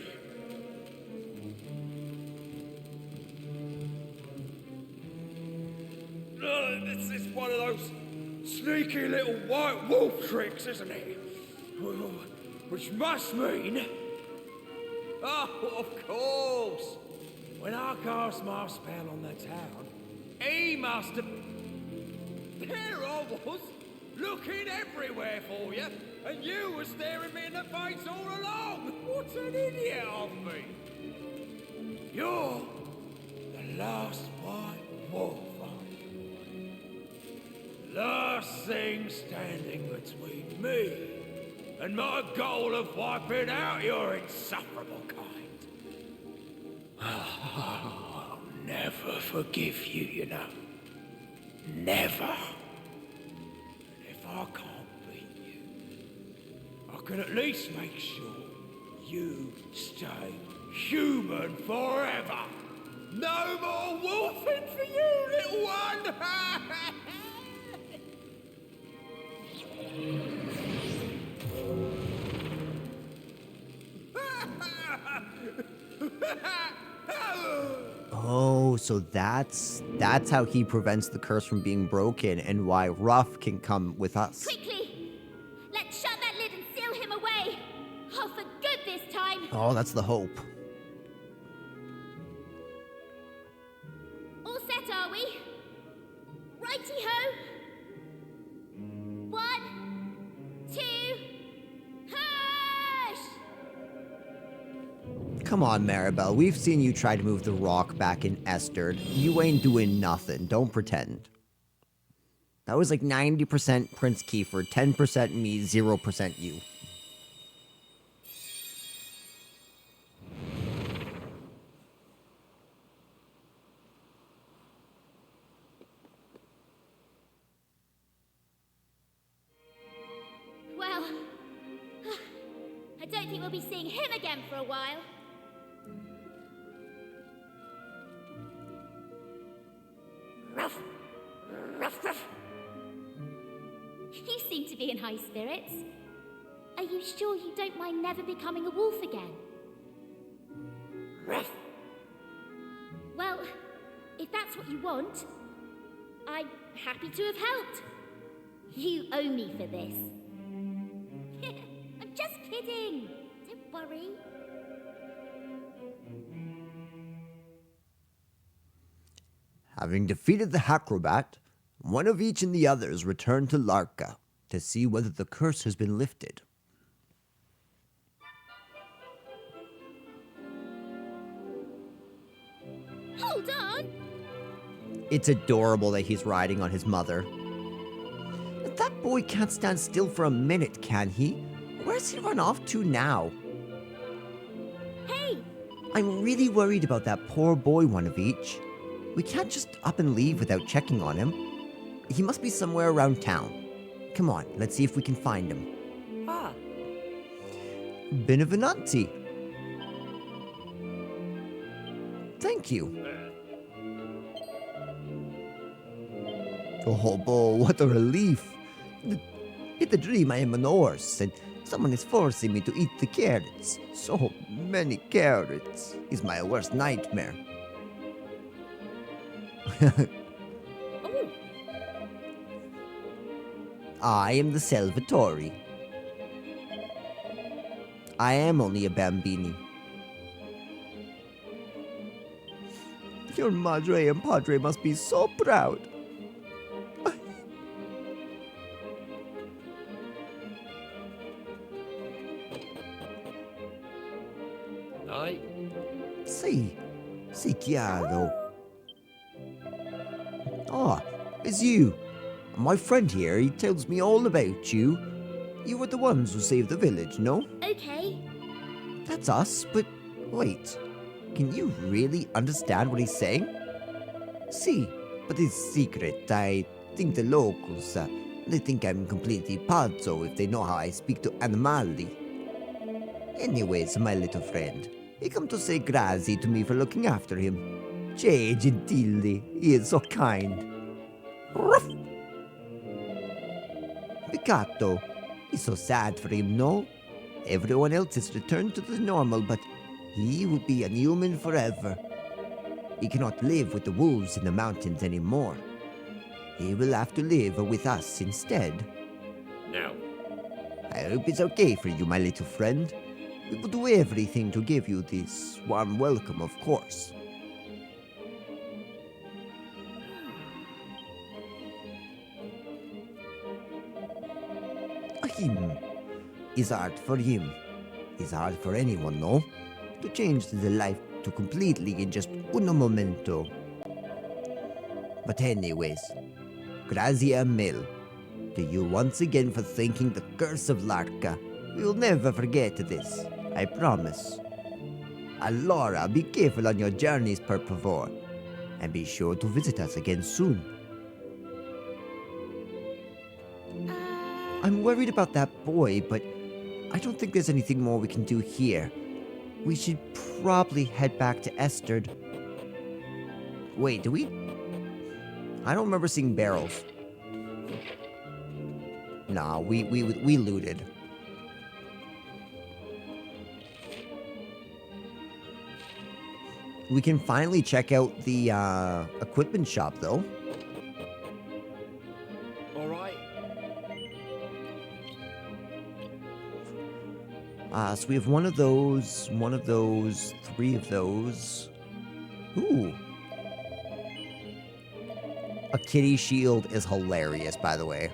This is one of those sneaky little white wolf tricks, isn't it? Which must mean... Oh, of course! When I cast my spell on the town, he must have... There I was, looking everywhere for you, and you were staring me in the face all along! What an idiot of me! You're the last white wolf, aren't you? Last thing standing between me and my goal of wiping out your insufferable kind. I'll never forgive you, you know. Never. And if I can't beat you, I can at least make sure you stay human forever. No more wolfing for you, little one! Oh, so that's how he prevents the curse from being broken and why Ruff can come with us. Quickly! Let's shut that lid and seal him away! Oh, for good this time! Oh, that's the hope. All set, are we? Righty-ho! 1, 2, hush! Come on, Maribel. We've seen you try to move the rock back in Esther. You ain't doing nothing. Don't pretend. That was like 90% Prince Kiefer, 10% me, 0% you. Well, I don't think we'll be seeing him again for a while. Ruff! Ruff, ruff! You seem to be in high spirits. Are you sure you don't mind never becoming a wolf again? Ruff! Well, if that's what you want, I'm happy to have helped. You owe me for this. I'm just kidding. Don't worry. Having defeated the Acrobat, one of each and the others returned to Larka to see whether the curse has been lifted. Hold on! It's adorable that he's riding on his mother. But that boy can't stand still for a minute, can he? Where's he run off to now? Hey! I'm really worried about that poor boy, one of each. We can't just up and leave without checking on him. He must be somewhere around town. Come on, let's see if we can find him. Ah, Benevenanti. Thank you. Oh, boy, what a relief. In the dream, I am an horse, and someone is forcing me to eat the carrots. So many carrots. It's my worst nightmare. Oh, I am the Salvatore. I am only a bambini. Your madre and padre must be so proud. I... Sì, chiaro. Ah, it's you. My friend here, he tells me all about you. You were the ones who saved the village, no? okay. That's us, but wait. Can you really understand what he's saying? See, but it's secret. I think the locals, they think I'm completely pazzo if they know how I speak to animali. Anyways, my little friend, he come to say grazie to me for looking after him. Jay Gentili, he is so kind. Ruff! Piccato, it's so sad for him, no? Everyone else has returned to the normal, but he will be inhuman forever. He cannot live with the wolves in the mountains anymore. He will have to live with us instead. No. I hope it's okay for you, my little friend. We will do everything to give you this warm welcome, of course. Him is hard for him. It's hard for anyone, no? To change the life to completely in just un momento. But anyways, grazie mille to you once again for thanking the curse of Larka. We will never forget this, I promise. Allora, be careful on your journeys, per favor, and be sure to visit us again soon. I'm worried about that boy, but I don't think there's anything more we can do here. We should probably head back to Esterd. Wait, do we? I don't remember seeing barrels. Nah, we looted. We can finally check out the equipment shop, though. All right. So we have one of those, 3 of those. Ooh. A kitty shield is hilarious, by the way.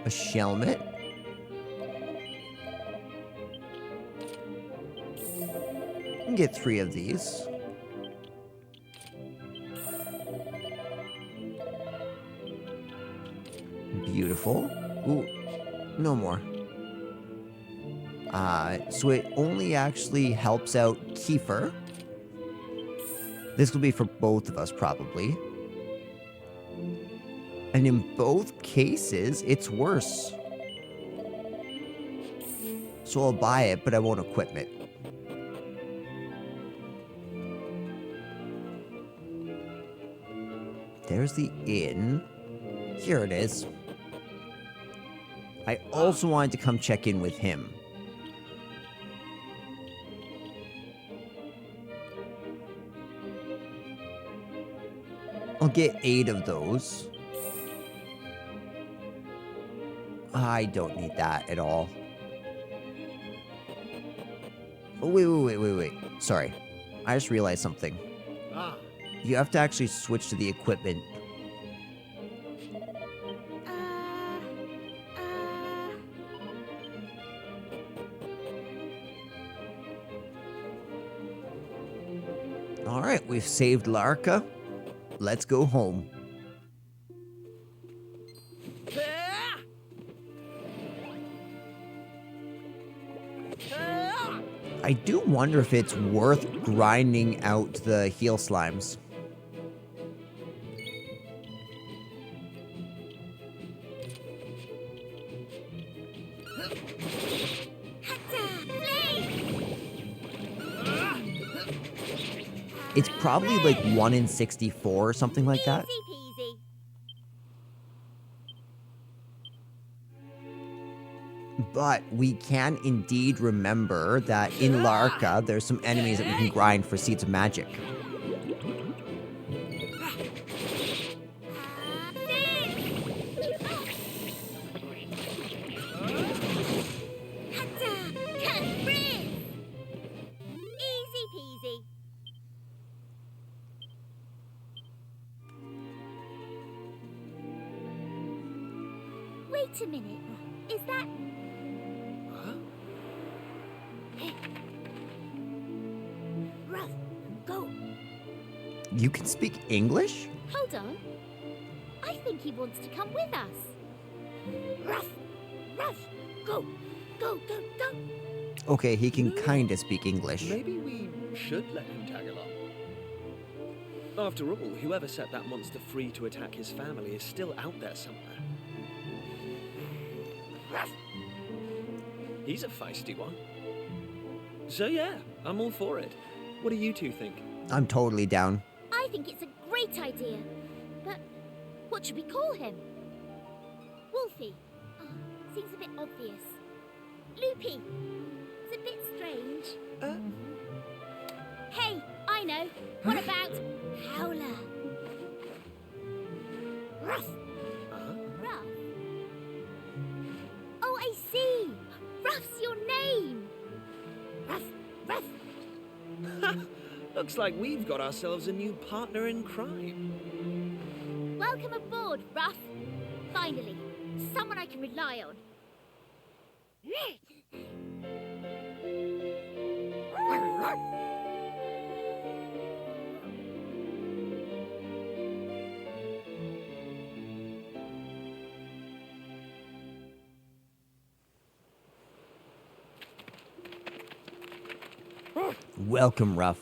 A shelmet. You can get 3 of these. Beautiful. Ooh, no more. So it only actually helps out Kiefer. This will be for both of us, probably. And in both cases, it's worse. So I'll buy it, but I won't equip it. There's the inn. Here it is. I also wanted to come check in with him. I'll get 8 of those. I don't need that at all. Oh, wait. Sorry. I just realized something. You have to actually switch to the equipment. Alright, we've saved Larka. Let's go home. I do wonder if it's worth grinding out the heal slimes. It's probably like 1 in 64 or something like that. Easy peasy. But we can indeed remember that in Larka, there's some enemies that we can grind for Seeds of Magic. Easy peasy. Wait a minute. Is that... Huh? Ruff, go. You can speak English? Hold on. I think he wants to come with us. Ruff, go. Okay, he can kinda speak English. Maybe we should let him tag along. After all, whoever set that monster free to attack his family is still out there somewhere. He's a feisty one. So yeah, I'm all for it. What do you two think? I'm totally down. I think it's a great idea. But what should we call him? Wolfie. Oh, seems a bit obvious. Loopy. It's a bit strange. Hey, I know. What about Howler? Ruff. Ruff. Oh, I see. Ruff's your name. Ruff, Ruff. Looks like we've got ourselves a new partner in crime. Welcome aboard, Ruff. Finally, someone I can rely on. Welcome, Ruff.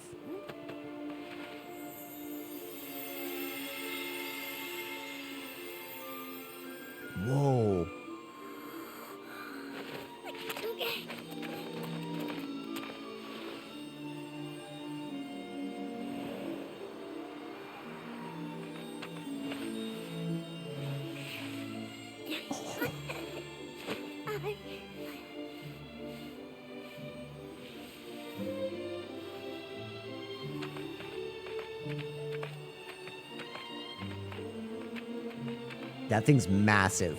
Whoa. That thing's massive.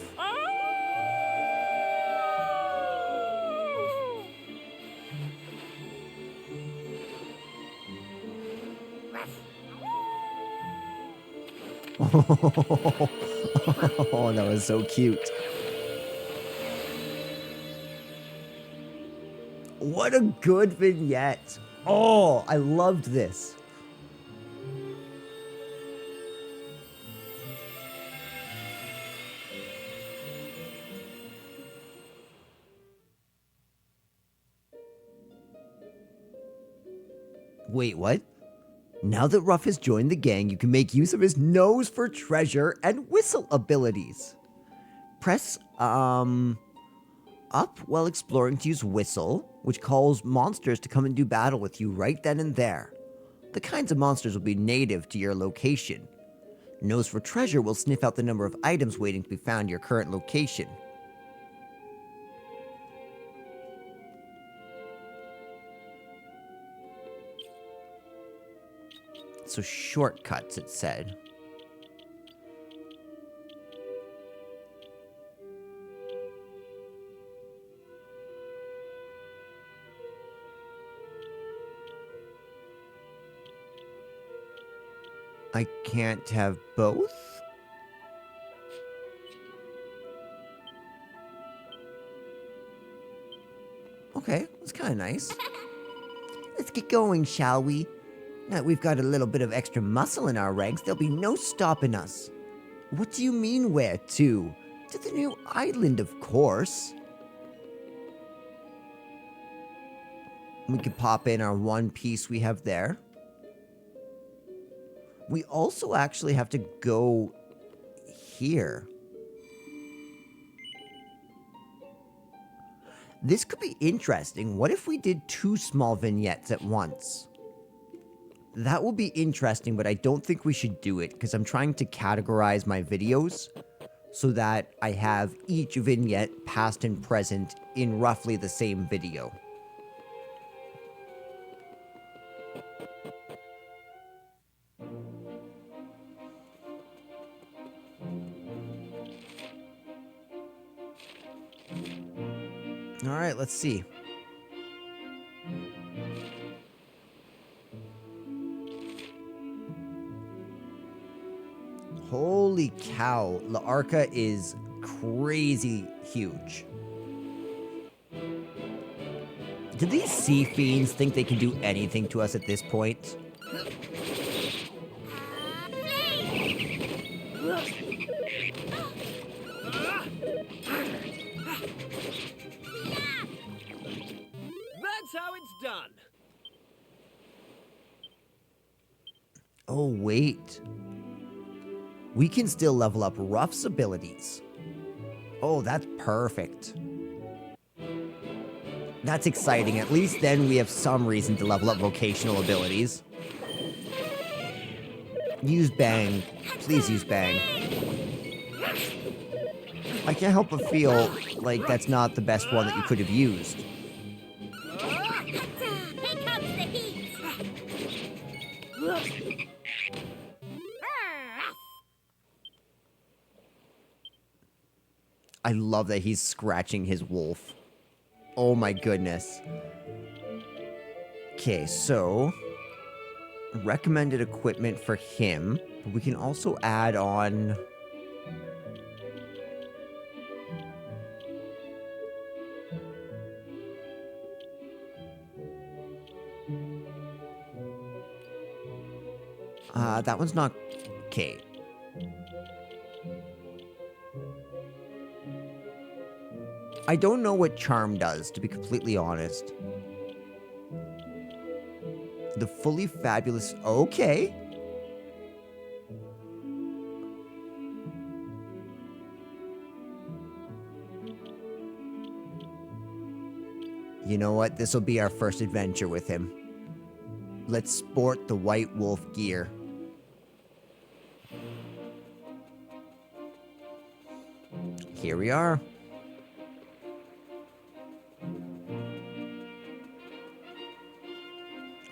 Oh, that was so cute. What a good vignette. Oh, I loved this. Wait, what? Now that Ruff has joined the gang, you can make use of his nose for treasure and whistle abilities. Press, up while exploring to use whistle, which calls monsters to come and do battle with you right then and there. The kinds of monsters will be native to your location. Nose for treasure will sniff out the number of items waiting to be found in your current location. So shortcuts, it said. I can't have both? Okay, that's kind of nice. Let's get going, shall we? Now that we've got a little bit of extra muscle in our ranks, there'll be no stopping us. What do you mean where to? To the new island, of course. We could pop in our one piece we have there. We also actually have to go here. This could be interesting. What if we did 2 small vignettes at once? That will be interesting, but I don't think we should do it because I'm trying to categorize my videos so that I have each vignette, past and present, in roughly the same video. All right, let's see. Holy cow, La Arca is crazy huge. Do these sea fiends think they can do anything to us at this point? That's how it's done. Oh, wait. We can still level up Ruff's abilities. Oh, that's perfect. That's exciting. At least then we have some reason to level up vocational abilities. Use Bang. Please use Bang. I can't help but feel like that's not the best one that you could have used. Here comes the heat. I love that he's scratching his wolf. Oh my goodness. Okay, so recommended equipment for him, but we can also add on that one's not okay. I don't know what charm does, to be completely honest. The fully fabulous. Okay. You know what? This will be our first adventure with him. Let's sport the white wolf gear. Here we are.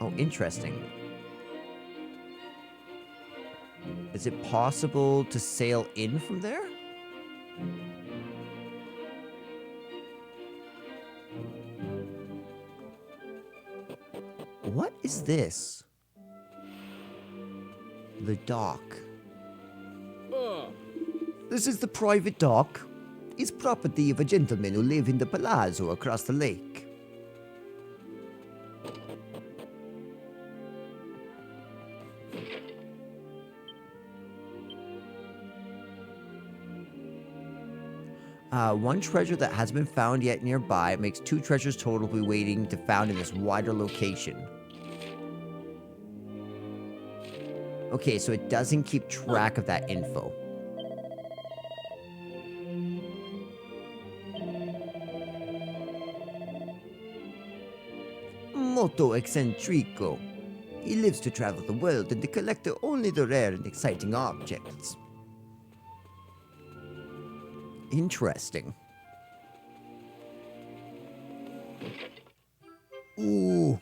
Oh, interesting. Is it possible to sail in from there? What is this? The dock. This is the private dock. It's property of a gentleman who live in the palazzo across the lake. One treasure that hasn't been found yet nearby makes 2 treasures total be waiting to found in this wider location. Okay, so it doesn't keep track of that info. Molto eccentrico. He lives to travel the world and to collect only the rare and exciting objects. Interesting. Ooh.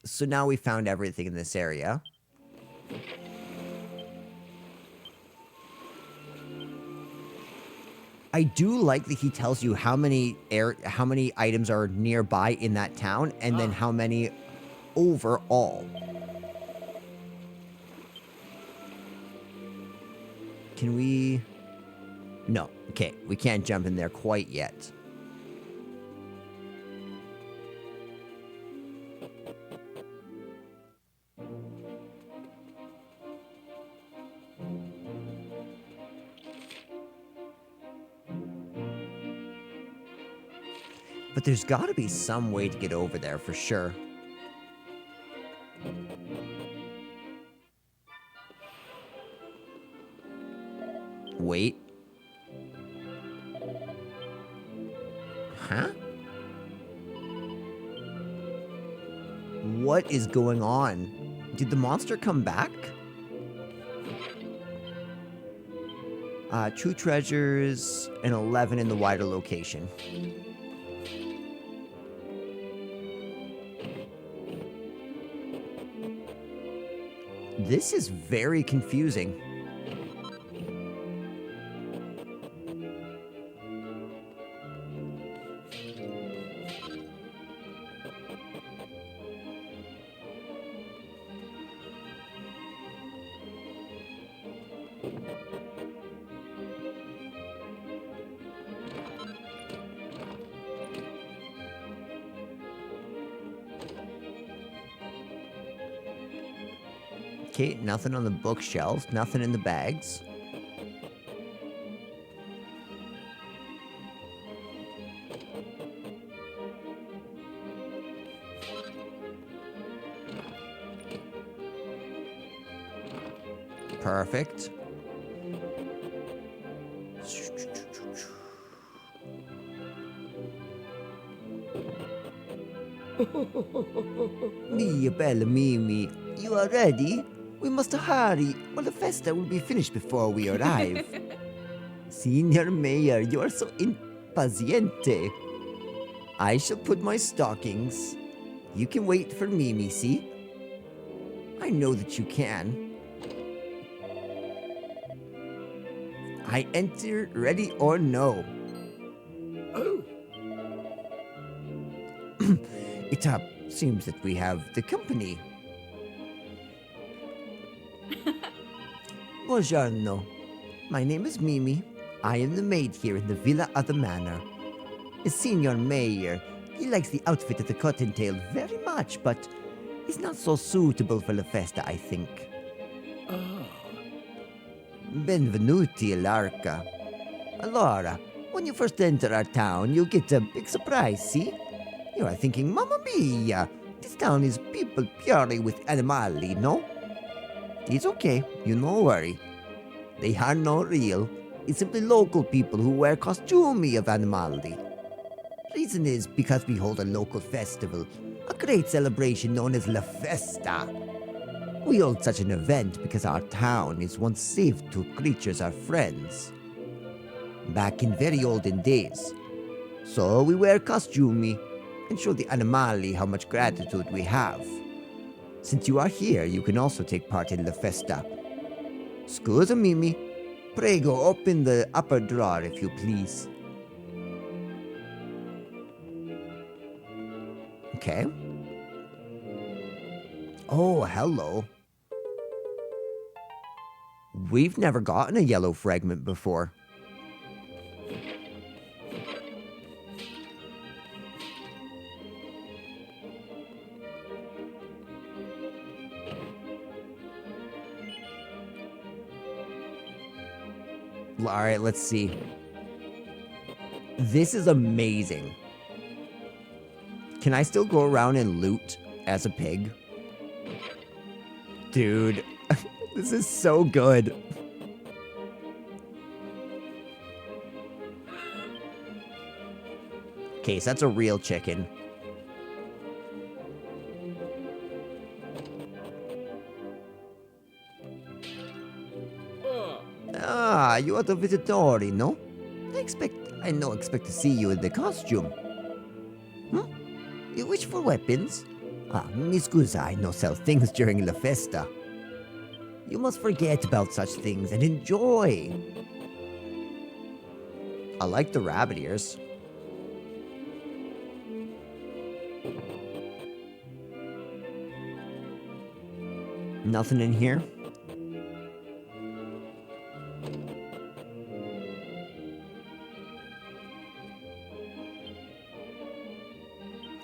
So now we found everything in this area. I do like that he tells you how many items are nearby in that town and then how many overall. Can we... No. Okay, we can't jump in there quite yet. But there's got to be some way to get over there for sure. Wait. Huh? What is going on? Did the monster come back? 2 treasures and 11 in the wider location. This is very confusing. Okay, nothing on the bookshelves, nothing in the bags. Perfect. Mia bella Mimi, you are ready? We must hurry, or the festa will be finished before we arrive. Senior Mayor, you are so impaciente. I shall put my stockings. You can wait for Mimi, see? I know that you can. I enter ready or no. Oh, It seems that we have the company. Buongiorno. My name is Mimi. I am the maid here in the Villa of the Manor. The Senior Mayor, he likes the outfit of the cottontail very much, but it's not so suitable for the festa, I think. Benvenuti all'Arca. Allora, when you first enter our town, you'll get a big surprise, see? You are thinking, Mamma Mia, this town is people purely with animali, no? It's okay, you no worry. They are not real. It's simply local people who wear costumi of animali. Reason is because we hold a local festival, a great celebration known as La Festa. We hold such an event because our town is once safe to creatures our friends. Back in very olden days. So we wear costumi and show the animali how much gratitude we have. Since you are here, you can also take part in La Festa. Scusa Mimi, prego open the upper drawer if you please. Okay. Oh, hello. We've never gotten a yellow fragment before. Alright, let's see. This is amazing. Can I still go around and loot as a pig? Dude, this is so good. Okay, so that's a real chicken. Ah, you are the visitori, no? I no expect to see you in the costume. You wish for weapons? Ah, mi scusa, I no sell things during La Festa. You must forget about such things and enjoy. I like the rabbit ears. Nothing in here?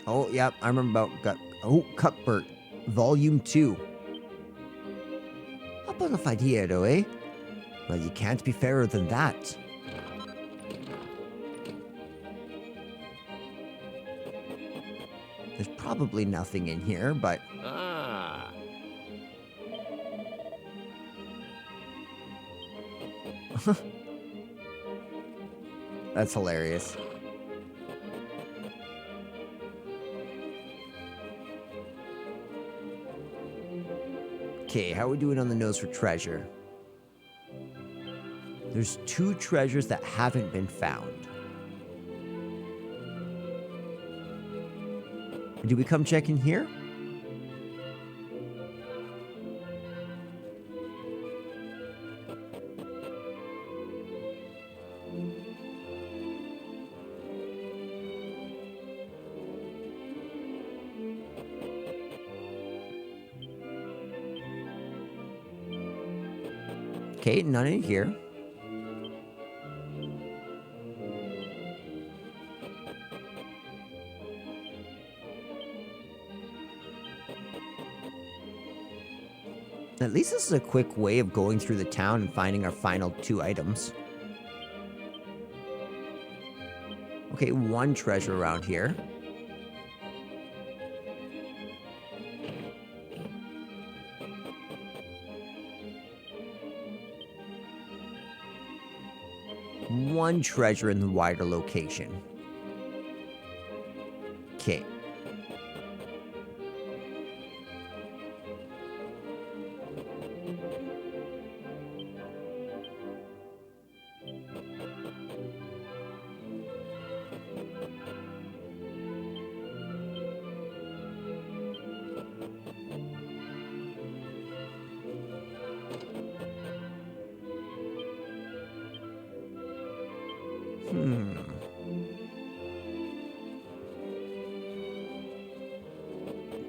Oh, yeah, I remember about Cuthbert, Volume 2. A bona fide hero, eh? Well, you can't be fairer than that. There's probably nothing in here, but... ah. That's hilarious. Okay, how are we doing on the nose for treasure? There's 2 treasures that haven't been found. Do we come check in here? Okay, none in here. At least this is a quick way of going through the town and finding our final 2 items. Okay, 1 treasure around here. One treasure in the wider location. Okay.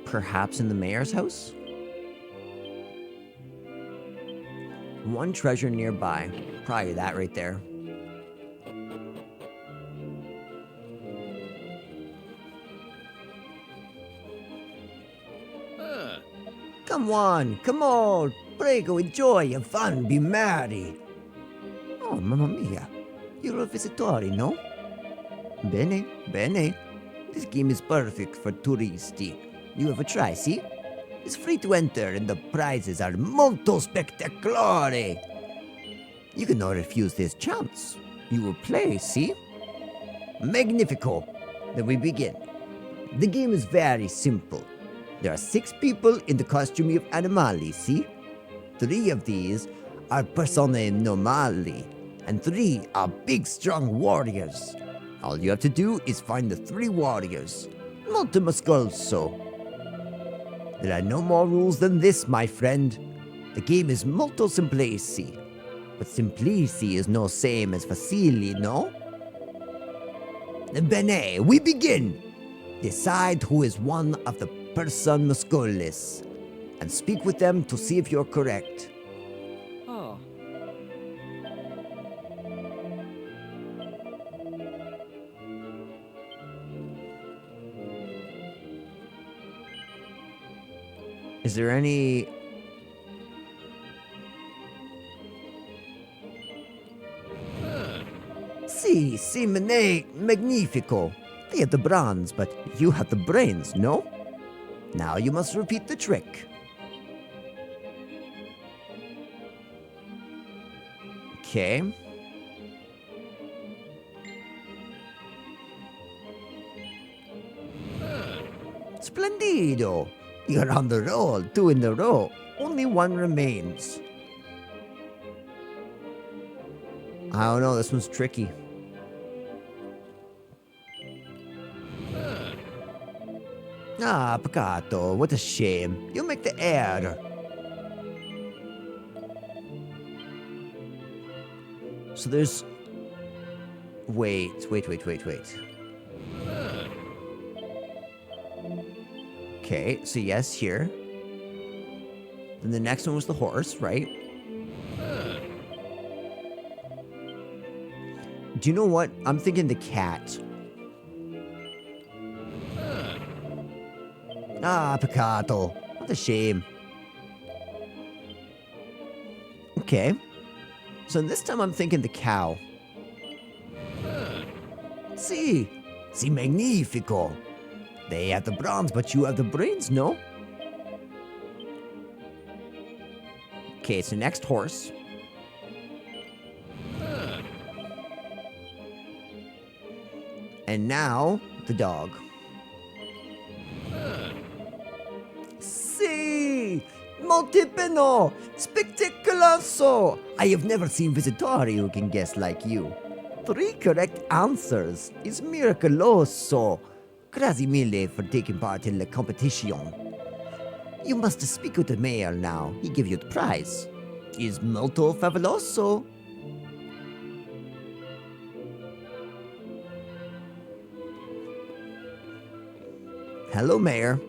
Perhaps in the mayor's house? One treasure nearby. Probably that right there. Come on, prego, enjoy, have fun, be merry. Oh, mamma mia, you're a visitor, no? Bene, bene. This game is perfect for turisti. You ever try, see? It's free to enter and the prizes are molto spectacolari. You cannot refuse this chance. You will play, see? Magnifico. Then we begin. The game is very simple. There are 6 people in the costume of animali, see? 3 of these are personae normali, and 3 are big, strong warriors. All you have to do is find the 3 warriors. Molto muscoso. There are no more rules than this, my friend. The game is molto semplici. But simplici is no same as facili, no? Bene, we begin. Decide who is one of the person musculis, and speak with them to see if you're correct. Oh. Is there any... Si, magnifico. I have the bronze, but you have the brains, no? Now you must repeat the trick. Okay. Splendido! You're on the roll, 2 in a row. Only 1 remains. I don't know, this one's tricky. Ah, peccato, what a shame. You make the error. So there's... Wait. Okay, so yes, here. Then the next one was the horse, right? Do you know what? I'm thinking the cat. Ah, peccato. What a shame. Okay. So this time I'm thinking the cow. Si magnifico. They have the bronze, but you have the brains, no? Okay, so next horse. And now, the dog. Si! Moltipeno! Spectaculoso! I have never seen visitori who can guess like you. 3 correct answers is miracoloso. Grazie mille for taking part in the competition. You must speak with the mayor now. He give you the prize. Is molto favoloso. Hello, Mayor.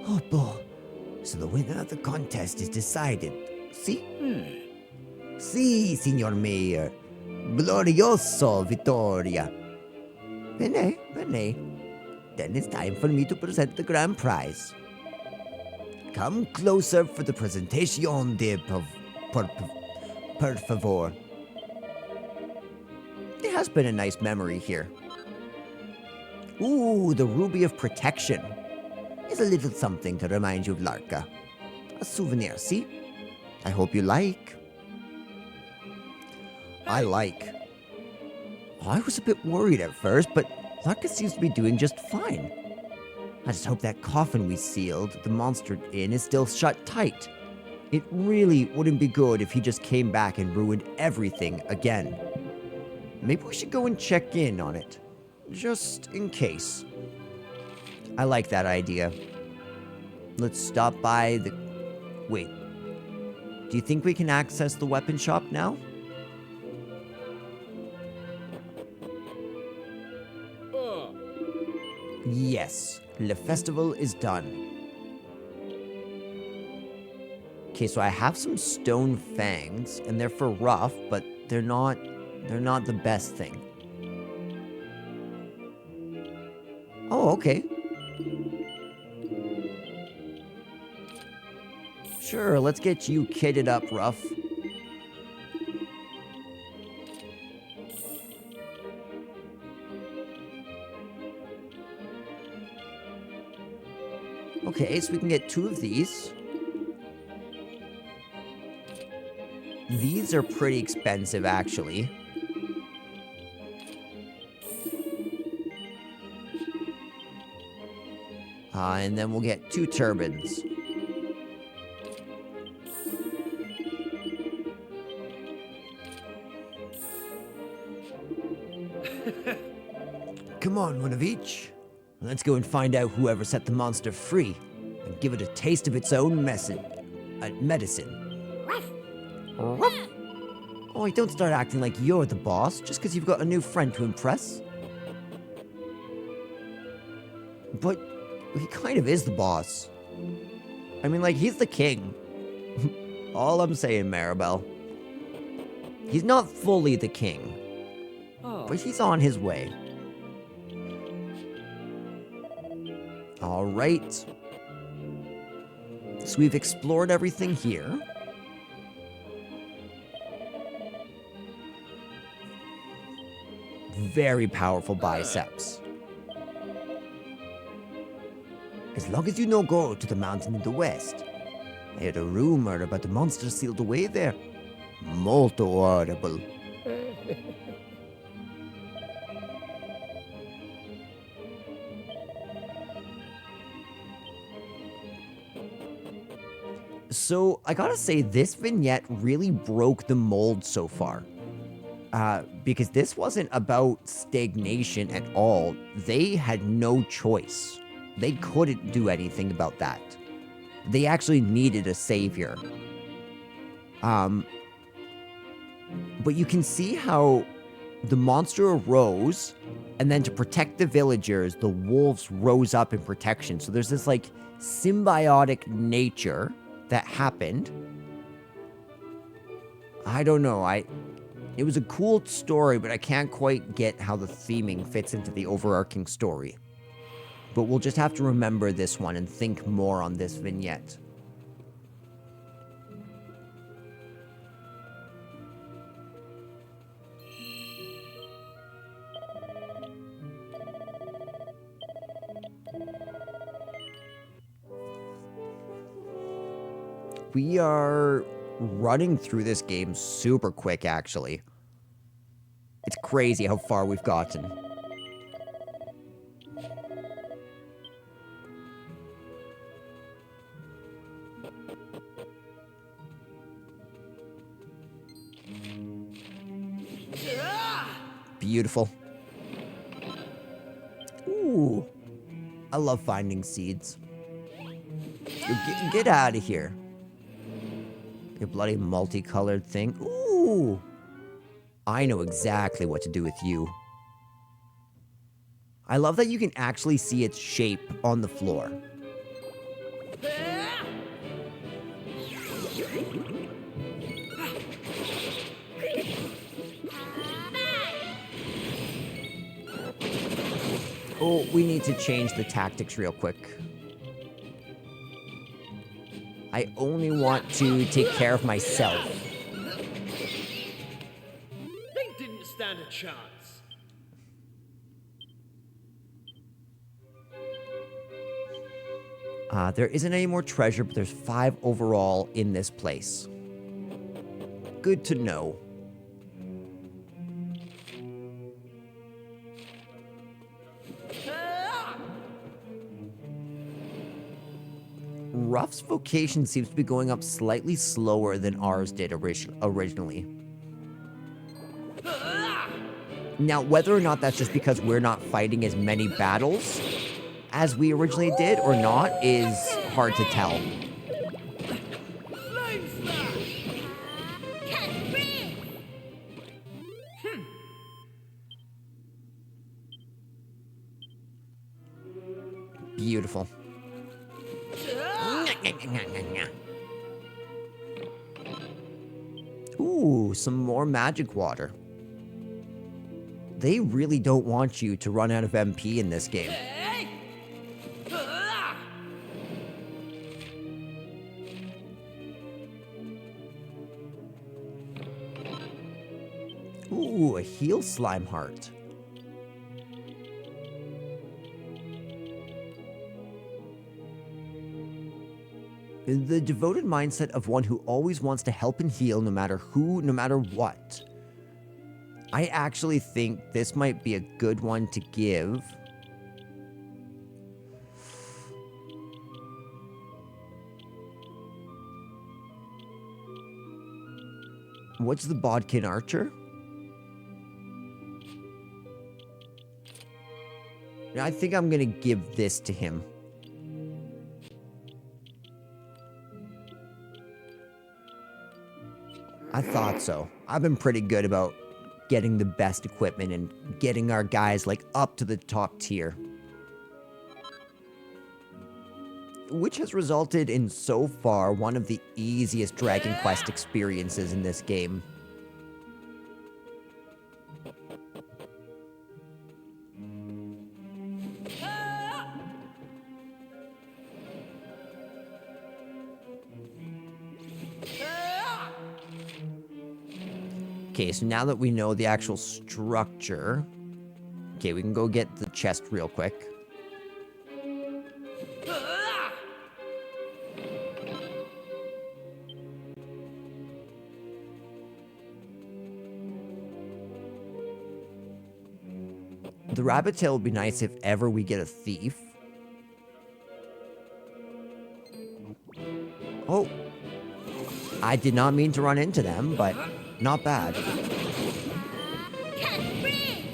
Oh, boy. So the winner of the contest is decided. See? Si, Signor Mayor. Glorioso Vittoria. Bene. Then it's time for me to present the grand prize. Come closer for the presentation de per favor. It has been a nice memory here. Ooh, the Ruby of Protection. Is a little something to remind you of Larka. A souvenir, see? I hope you like. I like. I was a bit worried at first, but Larka seems to be doing just fine. I just hope that coffin we sealed the monster in is still shut tight. It really wouldn't be good if he just came back and ruined everything again. Maybe we should go and check in on it. Just in case. I like that idea. Let's stop by the... Wait. Do Do you think we can access the weapon shop now? Yes, the festival is done. Okay, so I have some stone fangs, and they're for rough, but they're not the best thing. Oh, okay. Sure, let's get you kitted up, Ruff. Okay, so we can get 2 of these. These are pretty expensive, actually. And then we'll get 2 turbans. Come on, one of each. Let's go and find out whoever set the monster free and give it a taste of its own medicine. Ruff. Oh, don't start acting like you're the boss just because you've got a new friend to impress. But he kind of is the boss. I mean, like, he's the king. All I'm saying, Maribel. He's not fully the king, but he's on his way. All right. So we've explored everything here. Very powerful biceps. As long as you no go to the mountain in the west. I heard a rumor about the monster sealed away there. Molto horrible. So, I gotta say, this vignette really broke the mold so far. Because this wasn't about stagnation at all. They had no choice. They couldn't do anything about that. They actually needed a savior. But you can see how the monster arose, and then to protect the villagers, the wolves rose up in protection. So there's this, like, symbiotic nature that happened. I don't know, it was a cool story, but I can't quite get how the theming fits into the overarching story. But we'll just have to remember this one and think more on this vignette. We are running through this game super quick, actually. It's crazy how far we've gotten. Beautiful. Ooh. I love finding seeds. Get out of here. You bloody multicolored thing. Ooh. I know exactly what to do with you. I love that you can actually see its shape on the floor. Oh, we need to change the tactics real quick. I only want to take care of myself. They didn't stand a chance. There isn't any more treasure, but there's 5 overall in this place. Good to know. Ruff's vocation seems to be going up slightly slower than ours did originally. Now, whether or not that's just because we're not fighting as many battles as we originally did or not is hard to tell. Flame slash! Beautiful. Ooh, some more magic water. They really don't want you to run out of MP in this game. Ooh, a heal slime heart. The devoted mindset of one who always wants to help and heal no matter who, no matter what. I actually think this might be a good one to give. What's the Bodkin Archer? I think I'm gonna give this to him. I thought so. I've been pretty good about getting the best equipment and getting our guys like up to the top tier. Which has resulted in so far one of the easiest Dragon Quest experiences in this game. Okay, so now that we know the actual structure, okay, we can go get the chest real quick. The rabbit tail would be nice if ever we get a thief. Oh, I did not mean to run into them, but not bad. Can't breathe!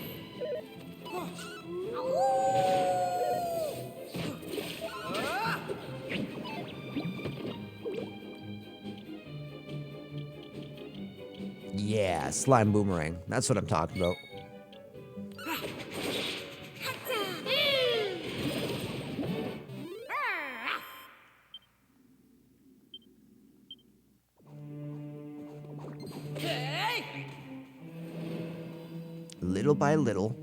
Yeah, slime boomerang. That's what I'm talking about. Little by little.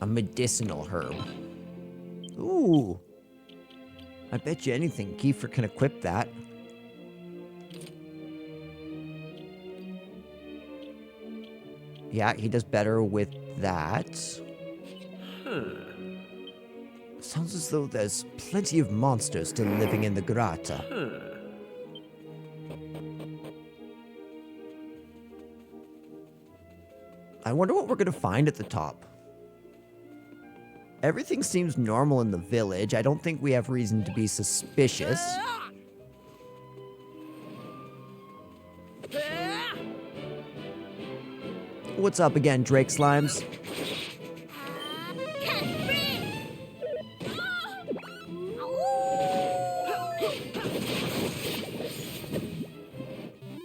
A medicinal herb. Ooh. I bet you anything Kiefer can equip that. Yeah, he does better with that. Sounds as though there's plenty of monsters still living in the grotto. I wonder what we're gonna find at the top. Everything seems normal in the village. I don't think we have reason to be suspicious. What's up again, Drake Slimes? Can't breathe!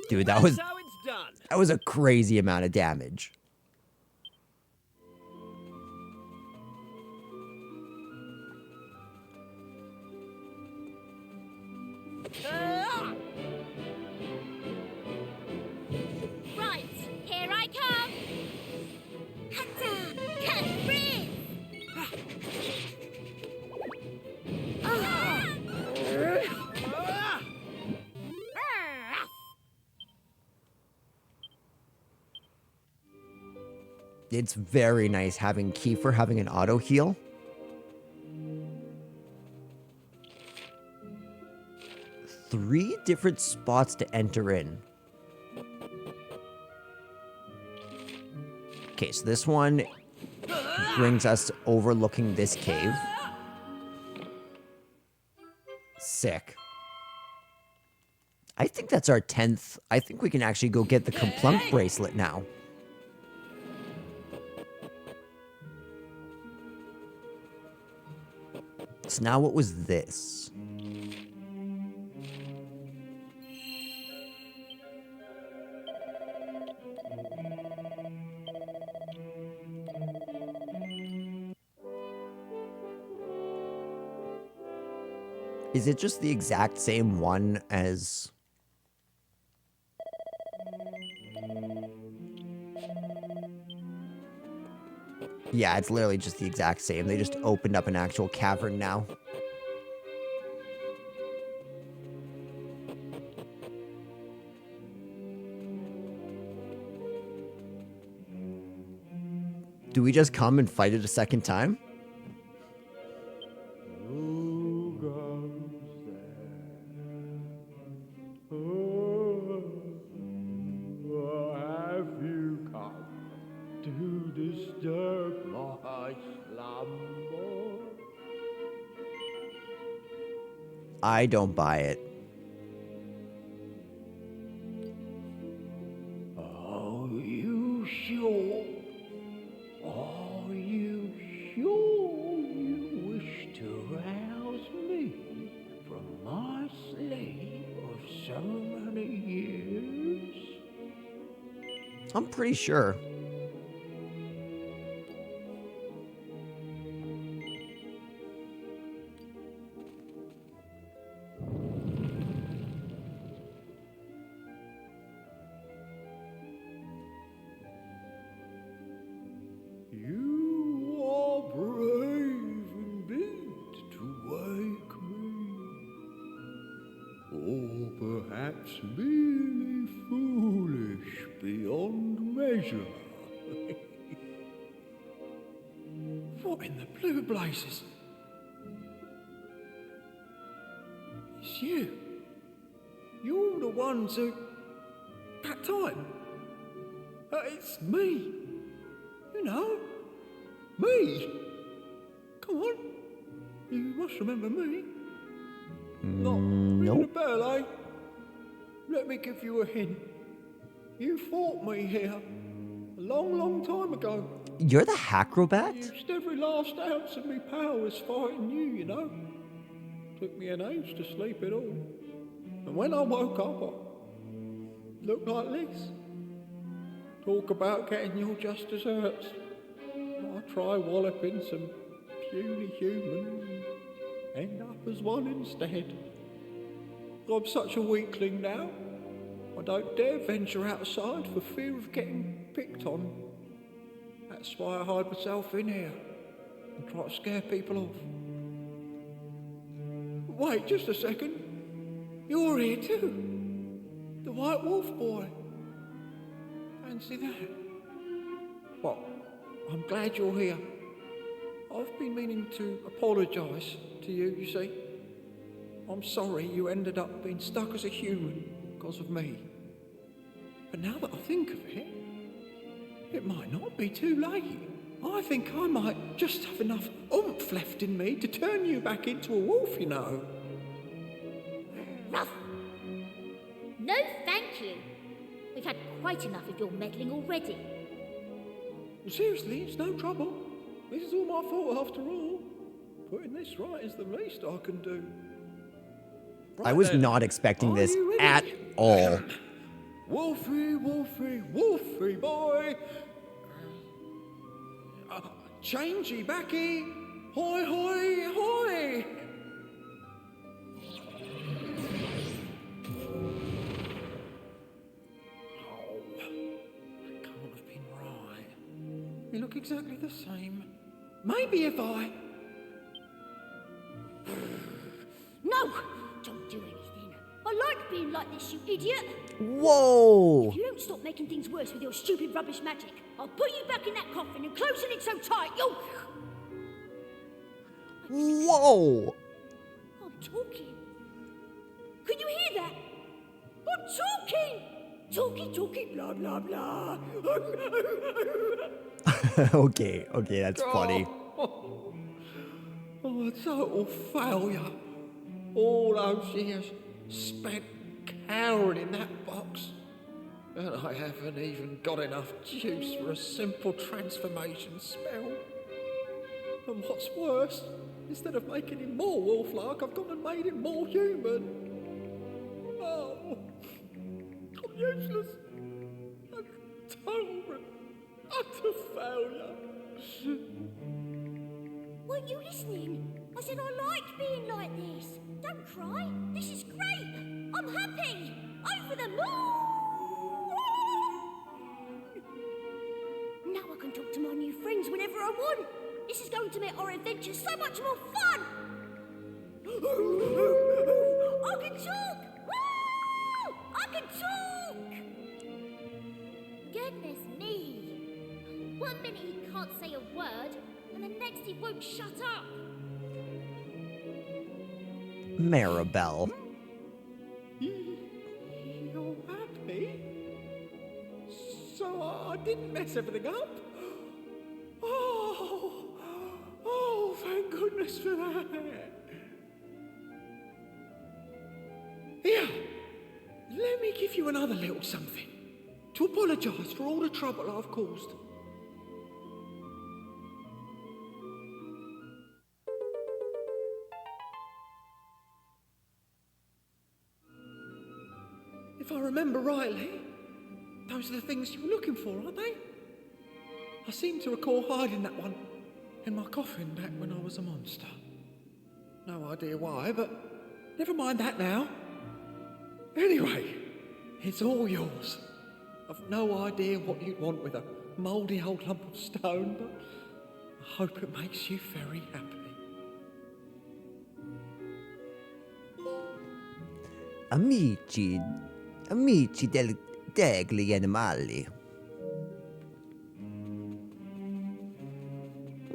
Dude, That's how it's done. that was a crazy amount of damage. Right, here I come! Can't breathe! It's very nice having Kiefer having an auto heal. Three different spots to enter in. Okay, so this one brings us overlooking this cave. Sick. I think that's our 10th. I think we can actually go get the Complunk bracelet now. So now what was this? Is it just the exact same one as... Yeah, it's literally just the exact same. They just opened up an actual cavern now. Do we just come and fight it a second time? Who goes there? Oh, have you come to disturb my slumber? I don't buy it. Are you sure? Are you sure you wish to rouse me from my sleep of so many years? I'm pretty sure. You are brave indeed to wake me, or perhaps merely foolish beyond measure. What in the blue blazes? It's you. You're the ones who... That time. It's me. You know, me. Come on. You must remember me. Not ringing Nope. the bell, eh? Let me give you a hint. You fought me here a long, long time ago. You're the Hackrobat? Used every last ounce of me powers fighting you know. Took me an age to sleep it all. And when I woke up, I looked like this. Talk about getting your just desserts. I try walloping some puny human and end up as one instead. I'm such a weakling now. I don't dare venture outside for fear of getting picked on. That's why I hide myself in here and try to scare people off. Wait just a second. You're here too. The White Wolf boy. Fancy that. Well, I'm glad you're here. I've been meaning to apologise to you, you see. I'm sorry you ended up being stuck as a human because of me. But now that I think of it, it might not be too late. I think I might just have enough oomph left in me to turn you back into a wolf, you know. Ruff! No, thank you. We've had quite enough of your meddling already. Seriously, it's no trouble. This is all my fault after all. Putting this right is the least I can do. I was then. not expecting Are this you ready? at all. Wolfie, Wolfie, Wolfie boy. Changey backy. Hoi, hoi, hoi. Oh, that can't have been right. You look exactly the same. Maybe if I... No! Don't do anything. I like being like this, you idiot. Whoa! If you don't stop making things worse with your stupid rubbish magic, I'll put you back in that coffin and closing it so tight you'll... Whoa! I'm talking. Can you hear that? I'm talking! Talky, blah, blah, blah. Okay, that's funny. Oh, a total failure. All those years spent cowering in that box. And I haven't even got enough juice for a simple transformation spell. And what's worse, instead of making him more wolf-like, I've gone and made him more human. Oh, I'm useless. A total and utter failure. Weren't you listening? I said I liked being like this. Don't cry. This is great. I'm happy. Over the moon. Now I can talk to my new friends whenever I want. This is going to make our adventure so much more fun. I can talk. Woo! I can talk. Goodness me. 1 minute he can't say a word, and the next he won't shut up. Maribel. You're happy? So I didn't mess everything up? Oh, thank goodness for that. Here, let me give you another little something to apologise for all the trouble I've caused. If I remember rightly, those are the things you were looking for, aren't they? I seem to recall hiding that one in my coffin back when I was a monster. No idea why, but never mind that now. Anyway, it's all yours. I've no idea what you'd want with a mouldy old lump of stone, but I hope it makes you very happy. Amici degli animali.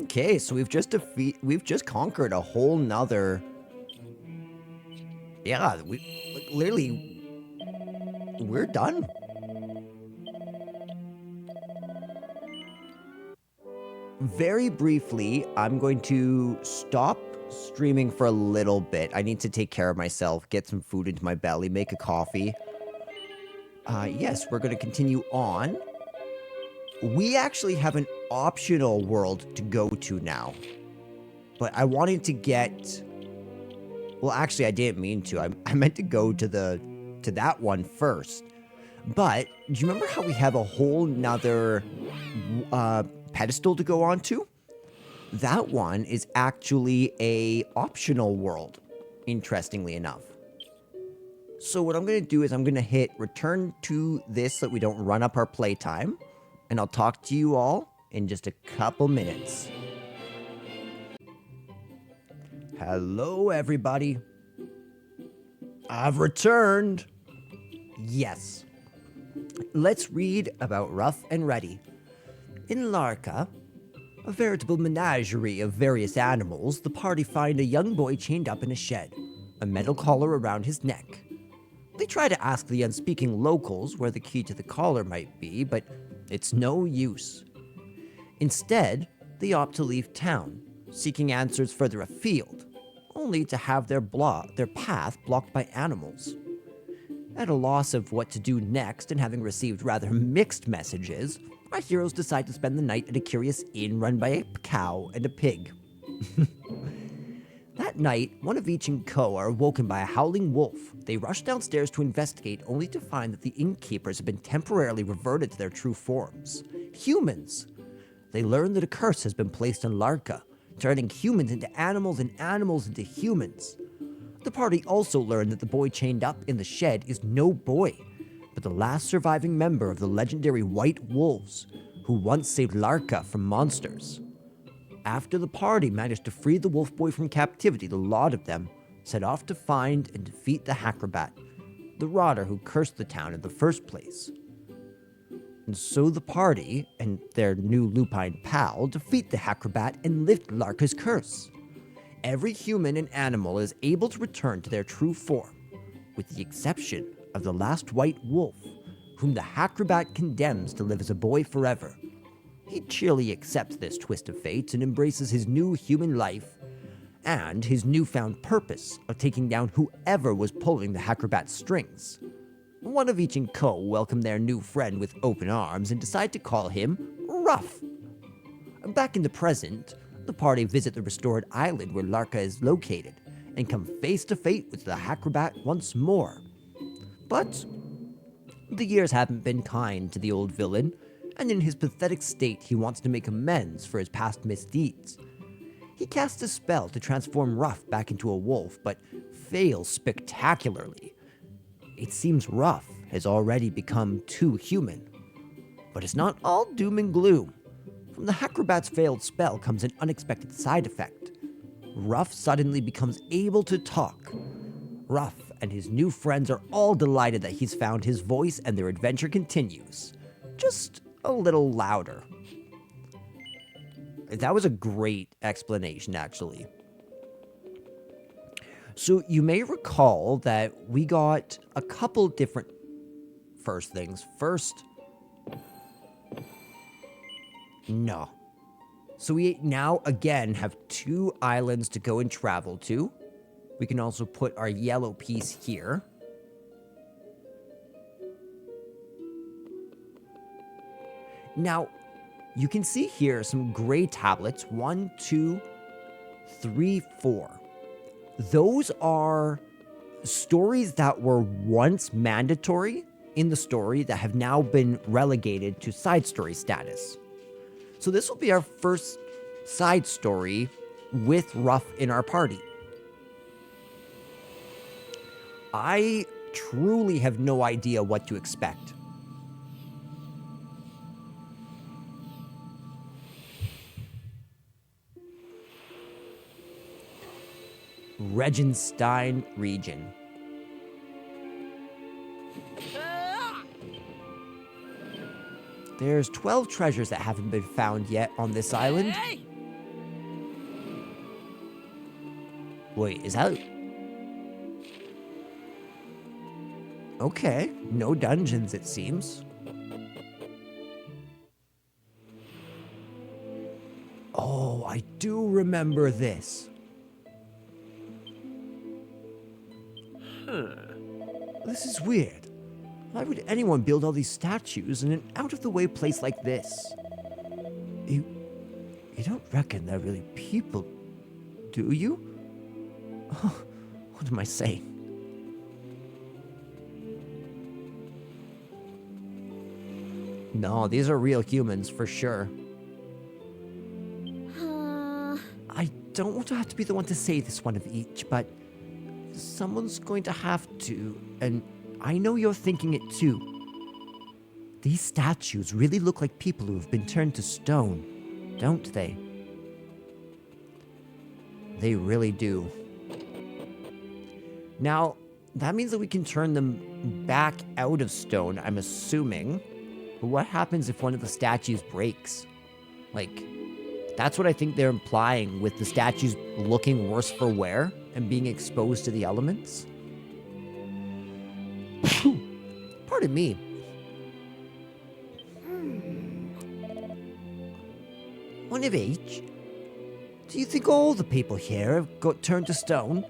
Okay, so we've just conquered a whole nother. Yeah, we're done. Very briefly, I'm going to stop streaming for a little bit. I need to take care of myself, get some food into my belly, make a coffee. Yes, we're going to continue on. We actually have an optional world to go to now. But I wanted to get... Well, actually, I didn't mean to. I meant to go to that one first. But, do you remember how we have a whole nother pedestal to go on to? That one is actually a optional world, interestingly enough. So what I'm going to do is I'm going to hit return to this so that we don't run up our playtime. And I'll talk to you all in just a couple minutes. Hello, everybody. I've returned. Yes. Let's read about Rough and Ready. In Larka, a veritable menagerie of various animals, the party find a young boy chained up in a shed, a metal collar around his neck. They try to ask the unspeaking locals where the key to the collar might be, but it's no use. Instead, they opt to leave town, seeking answers further afield, only to have their path blocked by animals. At a loss of what to do next and having received rather mixed messages, our heroes decide to spend the night at a curious inn run by a cow and a pig. That night, one of each and co are awoken by a howling wolf. They rush downstairs to investigate, only to find that the innkeepers have been temporarily reverted to their true forms. Humans! They learn that a curse has been placed on Larka, turning humans into animals and animals into humans. The party also learned that the boy chained up in the shed is no boy, but the last surviving member of the legendary White Wolves, who once saved Larka from monsters. After the party managed to free the wolf boy from captivity, the lot of them set off to find and defeat the Hacrobat, the rotter who cursed the town in the first place. And so the party and their new lupine pal defeat the Hacrobat and lift Larka's curse. Every human and animal is able to return to their true form, with the exception of the last white wolf, whom the Hacrobat condemns to live as a boy forever. He cheerily accepts this twist of fate and embraces his new human life and his newfound purpose of taking down whoever was pulling the Hacrobat's strings. One of each and co welcome their new friend with open arms and decide to call him Rough. Back in the present, the party visit the restored island where Larka is located and come face to face with the Hacrobat once more. But the years haven't been kind to the old villain, and in his pathetic state he wants to make amends for his past misdeeds. He casts a spell to transform Rough back into a wolf, but fail spectacularly. It seems Ruff has already become too human. But it's not all doom and gloom. From the acrobat's failed spell comes an unexpected side effect. Ruff suddenly becomes able to talk. Ruff and his new friends are all delighted that he's found his voice and their adventure continues. Just a little louder. That was a great explanation, actually. So you may recall that we got a couple different first things. First, no. So we now again have 2 islands to go and travel to. We can also put our yellow piece here. Now, you can see here some gray tablets. 1, 2, 3, 4. Those are stories that were once mandatory in the story that have now been relegated to side story status. So this will be our first side story with Ruff in our party. I truly have no idea what to expect. Regenstein region. There's 12 treasures that haven't been found yet on this island. Wait, is that... Okay, no dungeons it seems. Oh, I do remember this. This is weird. Why would anyone build all these statues in an out-of-the-way place like this? You don't reckon they're really people, do you? What am I saying? No, these are real humans for sure. I don't want to have to be the one to say this one of each, but someone's going to have to, and I know you're thinking it too. These statues really look like people who have been turned to stone, don't they? They really do. Now, that means that we can turn them back out of stone, I'm assuming. But what happens if one of the statues breaks? Like, that's what I think they're implying with the statues looking worse for wear and being exposed to the elements. Pardon me. One of each? Do you think all the people here have got turned to stone?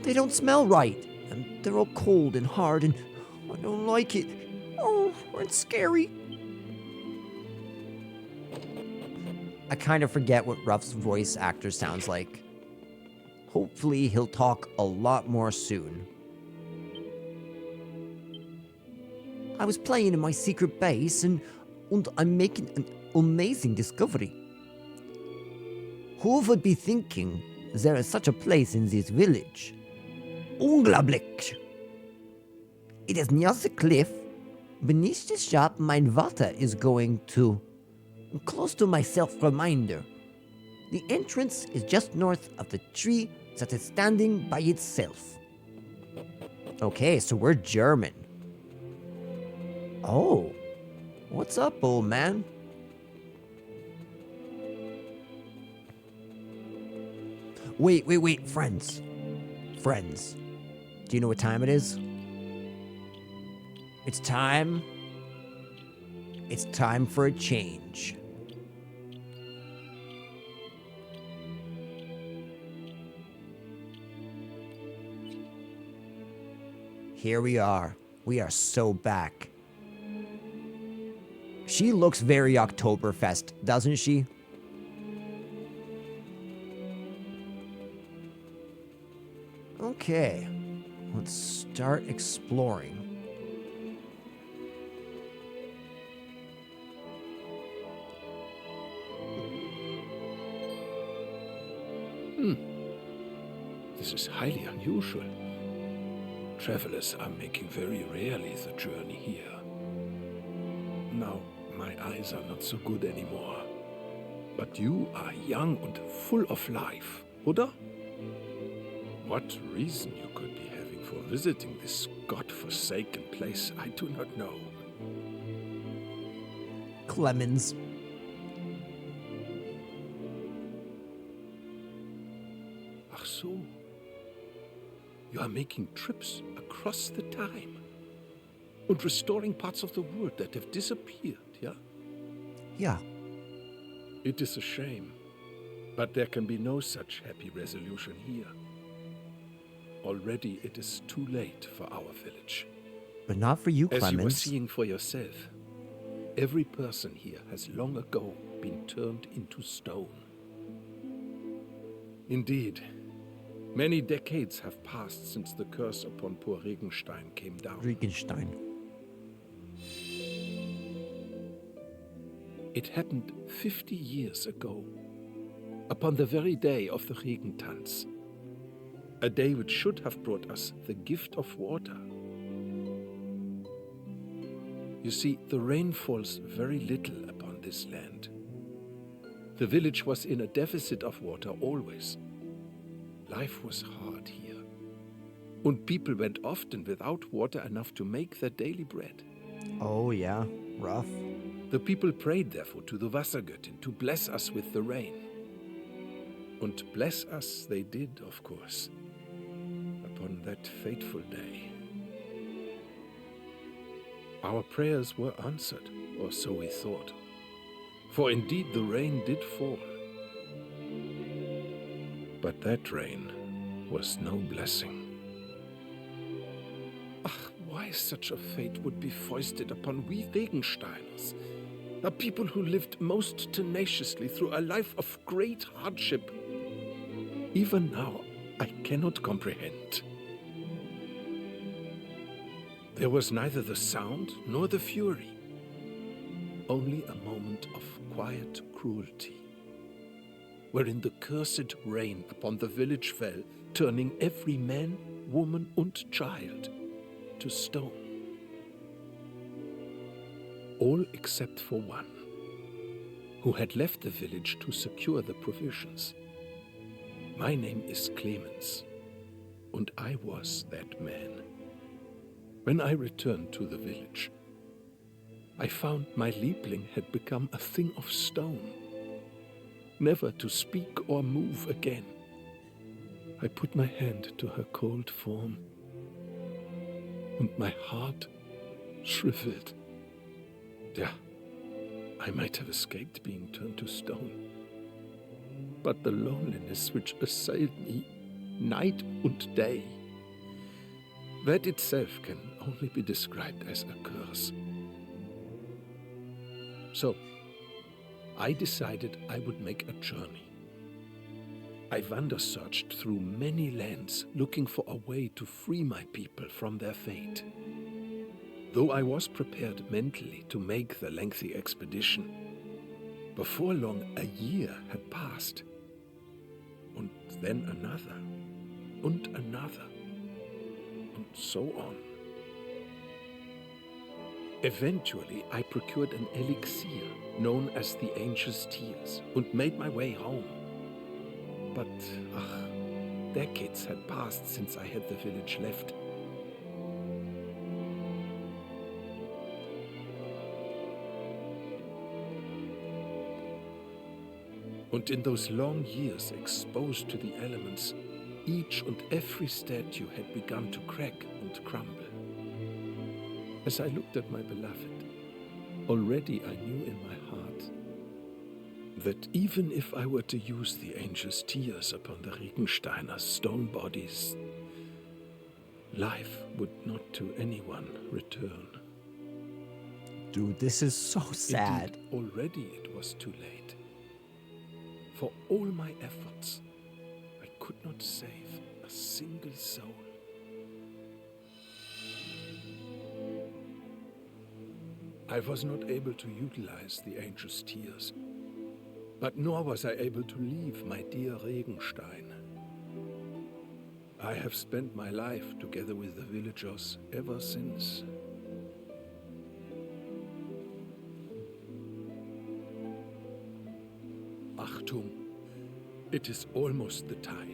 They don't smell right, and they're all cold and hard, and I don't like it. Oh, it's scary. I kind of forget what Ruff's voice actor sounds like. Hopefully he'll talk a lot more soon. I was playing in my secret base and I'm making an amazing discovery. Who would be thinking there is such a place in this village? Unglaublich! It is near the cliff. Beneath the shop, my water is going to... Close to my self-reminder. The entrance is just north of the tree that is standing by itself. Okay, so we're German. Oh, what's up, old man? Wait, friends. Friends, do you know what time it is? It's time for a change. Here we are. We are so back. She looks very Oktoberfest, doesn't she? Okay, let's start exploring. This is highly unusual. Travelers are making very rarely the journey here. Now, my eyes are not so good anymore. But you are young and full of life, oder? What reason you could be having for visiting this god-forsaken place, I do not know. Clemens. Ach so. You are making trips across the time and restoring parts of the world that have disappeared, yeah? Yeah. It is a shame, but there can be no such happy resolution here. Already it is too late for our village. But not for you, As you are Clemens. seeing for yourself, every person here has long ago been turned into stone. Indeed, many decades have passed since the curse upon poor Regenstein came down. Regenstein. It happened 50 years ago, upon the very day of the Regentanz, a day which should have brought us the gift of water. You see, the rain falls very little upon this land. The village was in a deficit of water always. Life was hard here, and people went often without water enough to make their daily bread. Oh, yeah. Rough. The people prayed therefore to the Wassergöttin to bless us with the rain. And bless us they did, of course, upon that fateful day. Our prayers were answered, or so we thought, for indeed the rain did fall. But that rain was no blessing. Ach, why such a fate would be foisted upon we Regensteiners, a people who lived most tenaciously through a life of great hardship. Even now, I cannot comprehend. There was neither the sound nor the fury, only a moment of quiet cruelty, wherein the cursed rain upon the village fell, turning every man, woman, and child to stone. All except for one, who had left the village to secure the provisions. My name is Clemens, and I was that man. When I returned to the village, I found my Liebling had become a thing of stone, never to speak or move again. I put my hand to her cold form, and my heart shriveled. Yeah, I might have escaped being turned to stone. But the loneliness which assailed me night and day, that itself can only be described as a curse. So, I decided I would make a journey. I wander-searched through many lands looking for a way to free my people from their fate. Though I was prepared mentally to make the lengthy expedition, before long a year had passed, and then another, and another, and so on. Eventually, I procured an elixir known as the Angel's Tears and made my way home. But, decades had passed since I had the village left. And in those long years exposed to the elements, each and every statue had begun to crack and crumble. As I looked at my beloved, already I knew in my heart that even if I were to use the Angel's Tears upon the Regensteiner stone bodies, life would not to anyone return. Dude, this is so sad. Indeed, already it was too late. For all my efforts, I could not save a single soul. I was not able to utilize the Angel's Tears, but nor was I able to leave my dear Regenstein. I have spent my life together with the villagers ever since. Achtung, it is almost the time.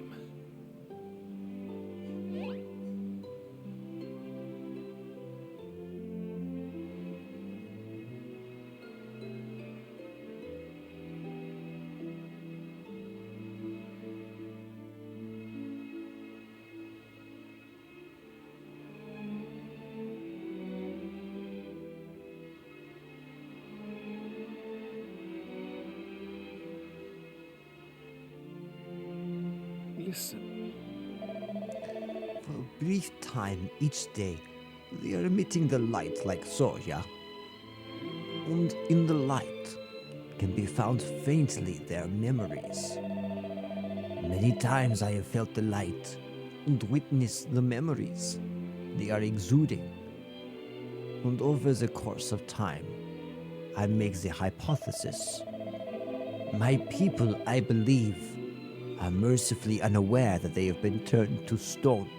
Listen. For a brief time each day, they are emitting the light like so, yeah? And in the light can be found faintly their memories. Many times I have felt the light and witnessed the memories they are exuding. And over the course of time, I make the hypothesis. My people, I believe, are mercifully unaware that they have been turned to stone,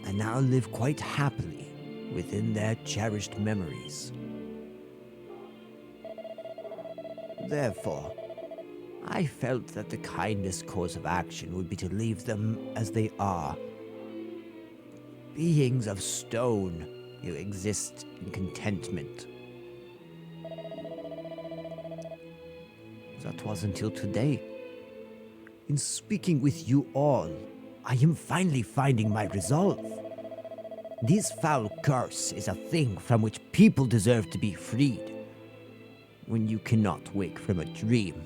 and now live quite happily within their cherished memories. Therefore, I felt that the kindest course of action would be to leave them as they are. Beings of stone who exist in contentment. That was until today. In speaking with you all, I am finally finding my resolve. This foul curse is a thing from which people deserve to be freed. When you cannot wake from a dream,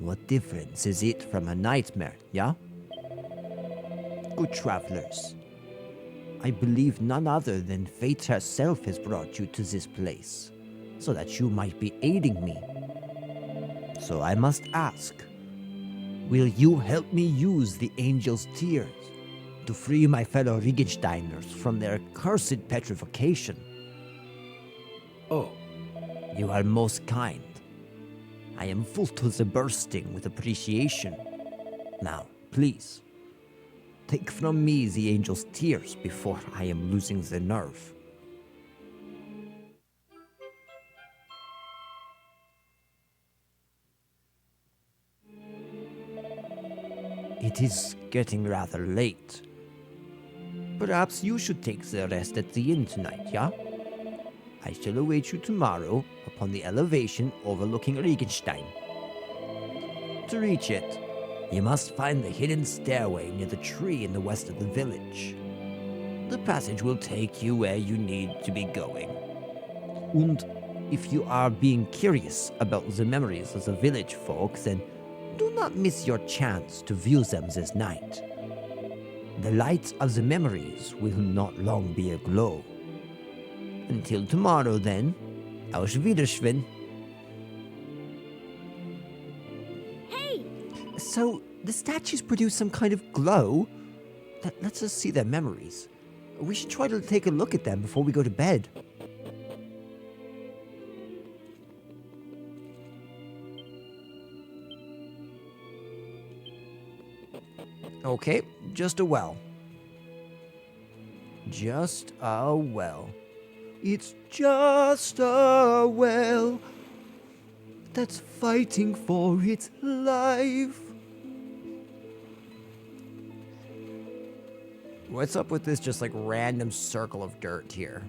what difference is it from a nightmare, yeah? Good travelers, I believe none other than fate herself has brought you to this place, so that you might be aiding me. So I must ask, will you help me use the angel's tears to free my fellow Reimagineders from their cursed petrification? Oh, You are most kind. I am full to the bursting with appreciation. Now, please, take from me the angel's tears before I am losing the nerve. It is getting rather late. Perhaps you should take the rest at the inn tonight, yeah? I shall await you tomorrow upon the elevation overlooking Regenstein. To reach it, you must find the hidden stairway near the tree in the west of the village. The passage will take you where you need to be going. And if you are being curious about the memories of the village folk, then do not miss your chance to view them this night. The light of the memories will not long be aglow. Until tomorrow, then. Auf Wiedersehen. Hey! So, the statues produce some kind of glow that lets us see their memories. We should try to take a look at them before we go to bed. Okay, just a well. Just a well. It's just a well that's fighting for its life. What's up with this just like random circle of dirt here?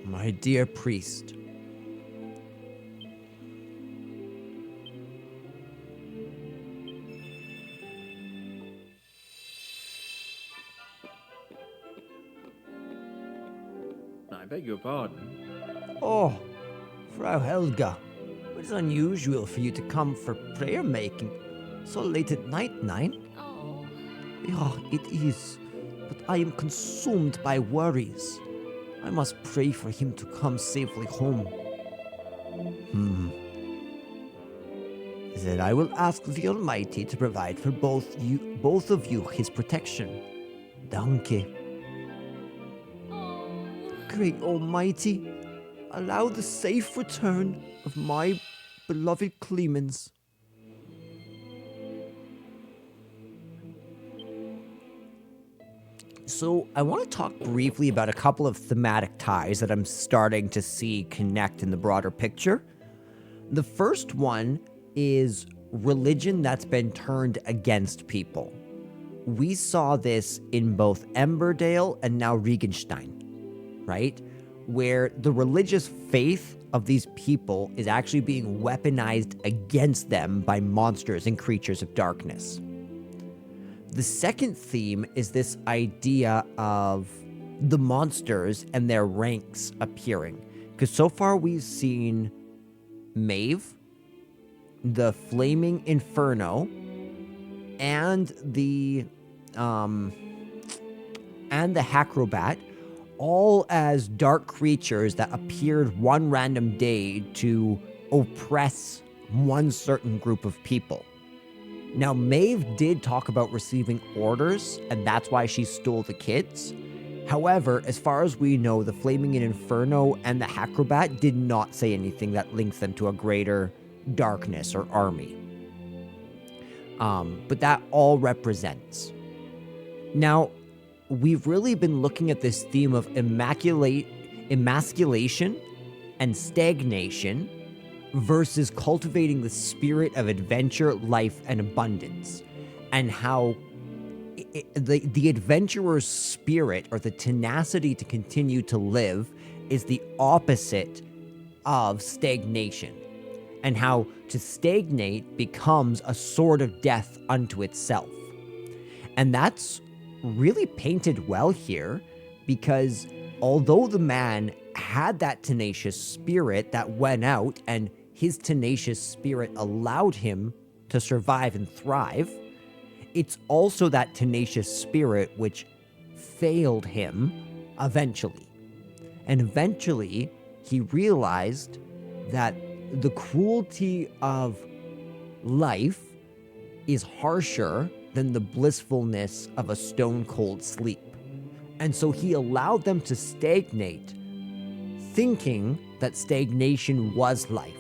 My dear priest. I beg your pardon. Oh, Frau Helga, it is unusual for you to come for prayer making so late at night, Nine. Oh, Yeah, it is, but I am consumed by worries. I must pray for him to come safely home. Then I will ask the Almighty to provide for both of you his protection. Danke. Great Almighty, allow the safe return of my beloved Clemens. So I want to talk briefly about a couple of thematic ties that I'm starting to see connect in the broader picture. The first one is religion that's been turned against people. We saw this in both Emberdale and now Regenstein, right? Where the religious faith of these people is actually being weaponized against them by monsters and creatures of darkness. The second theme is this idea of the monsters and their ranks appearing. Because so far we've seen Maeve, the Flaming Inferno, and the Acrobat, all as dark creatures that appeared one random day to oppress one certain group of people. Now, Maeve did talk about receiving orders, and that's why she stole the kids. However, as far as we know, the Flaming Inferno and the Acrobat did not say anything that links them to a greater darkness or army. But that all represents. Now, we've really been looking at this theme of emasculation and stagnation versus cultivating the spirit of adventure, life, and abundance, and how the adventurer's spirit, or the tenacity to continue to live, is the opposite of stagnation, and how to stagnate becomes a sword of death unto itself. And that's really painted well here, because although the man had that tenacious spirit that went out, and his tenacious spirit allowed him to survive and thrive, it's also that tenacious spirit which failed him eventually. And eventually, he realized that the cruelty of life is harsher than the blissfulness of a stone-cold sleep. And so he allowed them to stagnate, thinking that stagnation was life.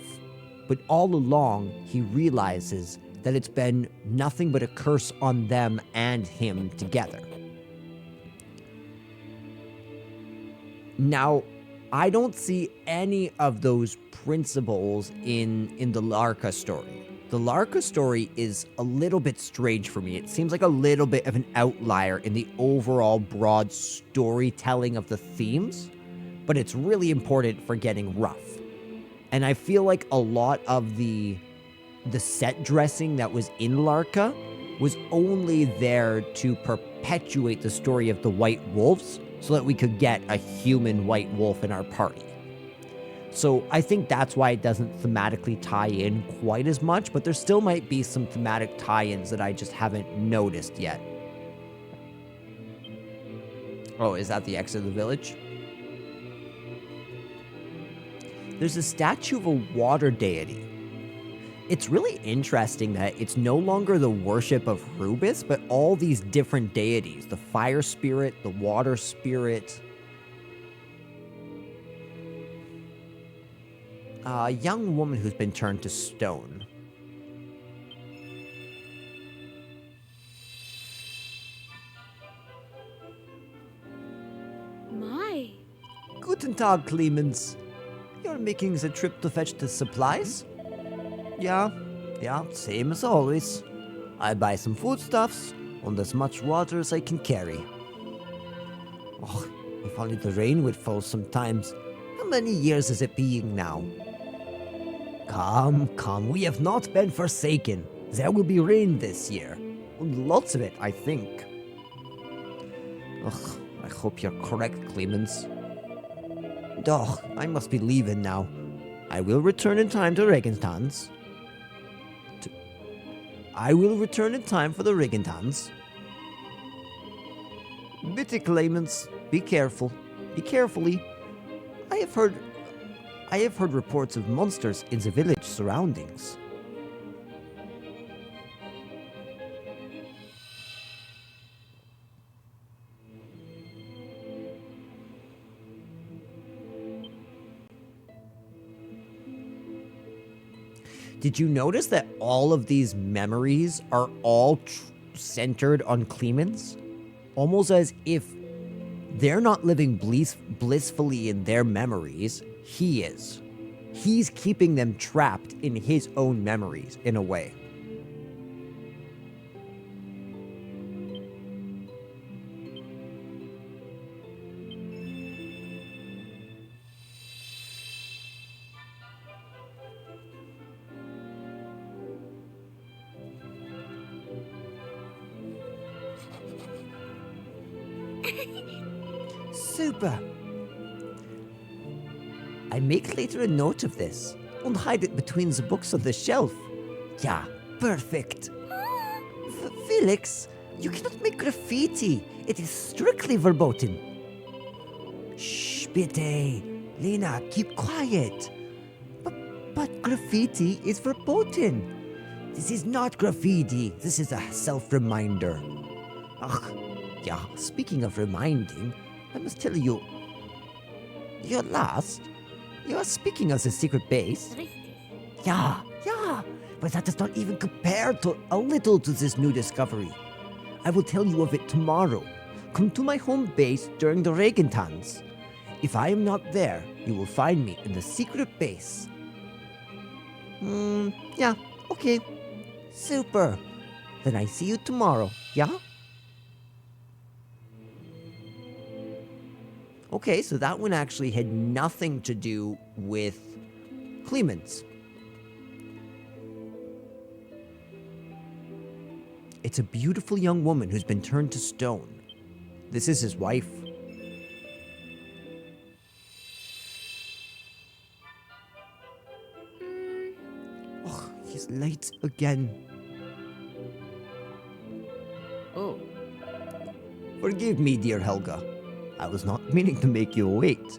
But all along, he realizes that it's been nothing but a curse on them and him together. Now, I don't see any of those principles in the Larka story. The Larka story is a little bit strange for me. It seems like a little bit of an outlier in the overall broad storytelling of the themes, but it's really important for getting rough. And I feel like a lot of the set dressing that was in Larka was only there to perpetuate the story of the White Wolves so that we could get a human White Wolf in our party. So I think that's why it doesn't thematically tie in quite as much, but there still might be some thematic tie-ins that I just haven't noticed yet. Oh, is that the exit of the village? There's a statue of a water deity. It's really interesting that it's no longer the worship of Rubis, but all these different deities. The fire spirit, the water spirit. A young woman who's been turned to stone. My. Guten Tag, Clemens. You're making the trip to fetch the supplies? Yeah, same as always. I buy some foodstuffs and as much water as I can carry. Oh, if only the rain would fall sometimes. How many years is it being now? Come, we have not been forsaken. There will be rain this year. Lots of it, I think. Ugh, I hope you're correct, Clemens. Ugh, I must be leaving now. I will return in time to Regentanz. I will return in time for the Regentans. Bitte, Clemens, be careful. Be carefully. I have heard reports of monsters in the village surroundings. Did you notice that all of these memories are all centered on Clemens? Almost as if they're not living blissfully in their memories. He is. He's keeping them trapped in his own memories, in a way. Super. I make later a note of this and hide it between the books on the shelf. Yeah, perfect. Felix, you cannot make graffiti. It is strictly verboten. Shh, bitte. Lena, keep quiet. But graffiti is verboten. This is not graffiti. This is a self-reminder. Ugh. Yeah, speaking of reminding, I must tell you, you're lost. You are speaking of the secret base. Yeah, but that does not even compare to a little to this new discovery. I will tell you of it tomorrow. Come to my home base during the Regentans. If I am not there, you will find me in the secret base. Yeah, okay. Super. Then I see you tomorrow, yeah? Okay, so that one actually had nothing to do with Clemens. It's a beautiful young woman who's been turned to stone. This is his wife. Oh, he's late again. Oh. Forgive me, dear Helga. I was not meaning to make you wait.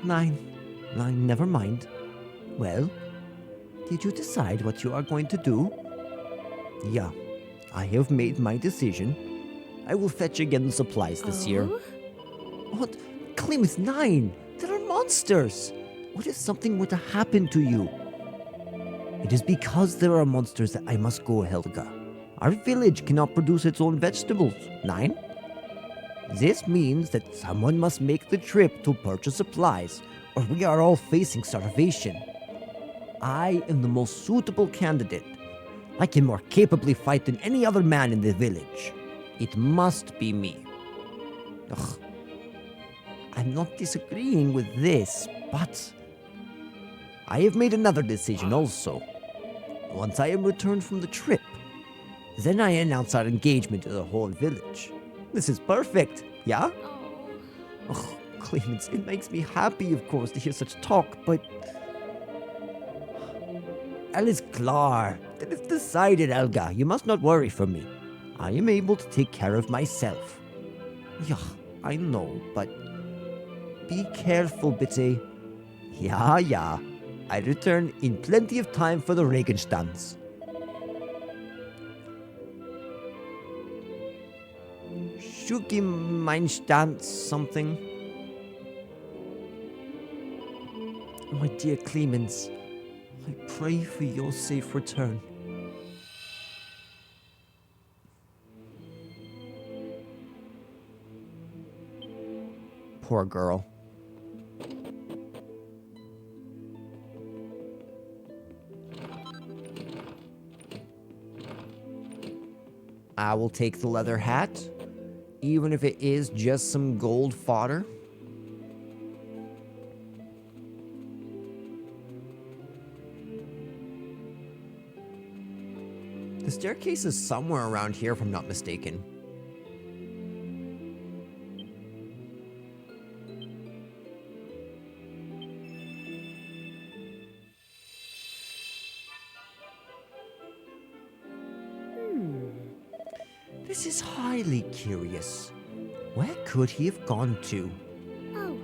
Nine, never mind. Well, did you decide what you are going to do? Yeah, I have made my decision. I will fetch again the supplies this year. What? Clemens 9! There are monsters! What if something were to happen to you? It is because there are monsters that I must go, Helga. Our village cannot produce its own vegetables. 9? This means that someone must make the trip to purchase supplies, or we are all facing starvation. I am the most suitable candidate. I can more capably fight than any other man in the village. It must be me. Ugh. I'm not disagreeing with this, but I have made another decision also. Once I am returned from the trip, then I announce our engagement to the whole village. This is perfect, yeah? Oh, Clemens, it makes me happy, of course, to hear such talk, but... Alles klar. That is decided, Helga. You must not worry for me. I am able to take care of myself. Yeah, I know, but... Be careful, bitte. Yeah. I return in plenty of time for the Regenstands. Schuki mein Stand something. My dear Clemens, I pray for your safe return. Poor girl. I will take the leather hat, even if it is just some gold fodder. The staircase is somewhere around here, if I'm not mistaken. This is highly curious. Where could he have gone to? Oh,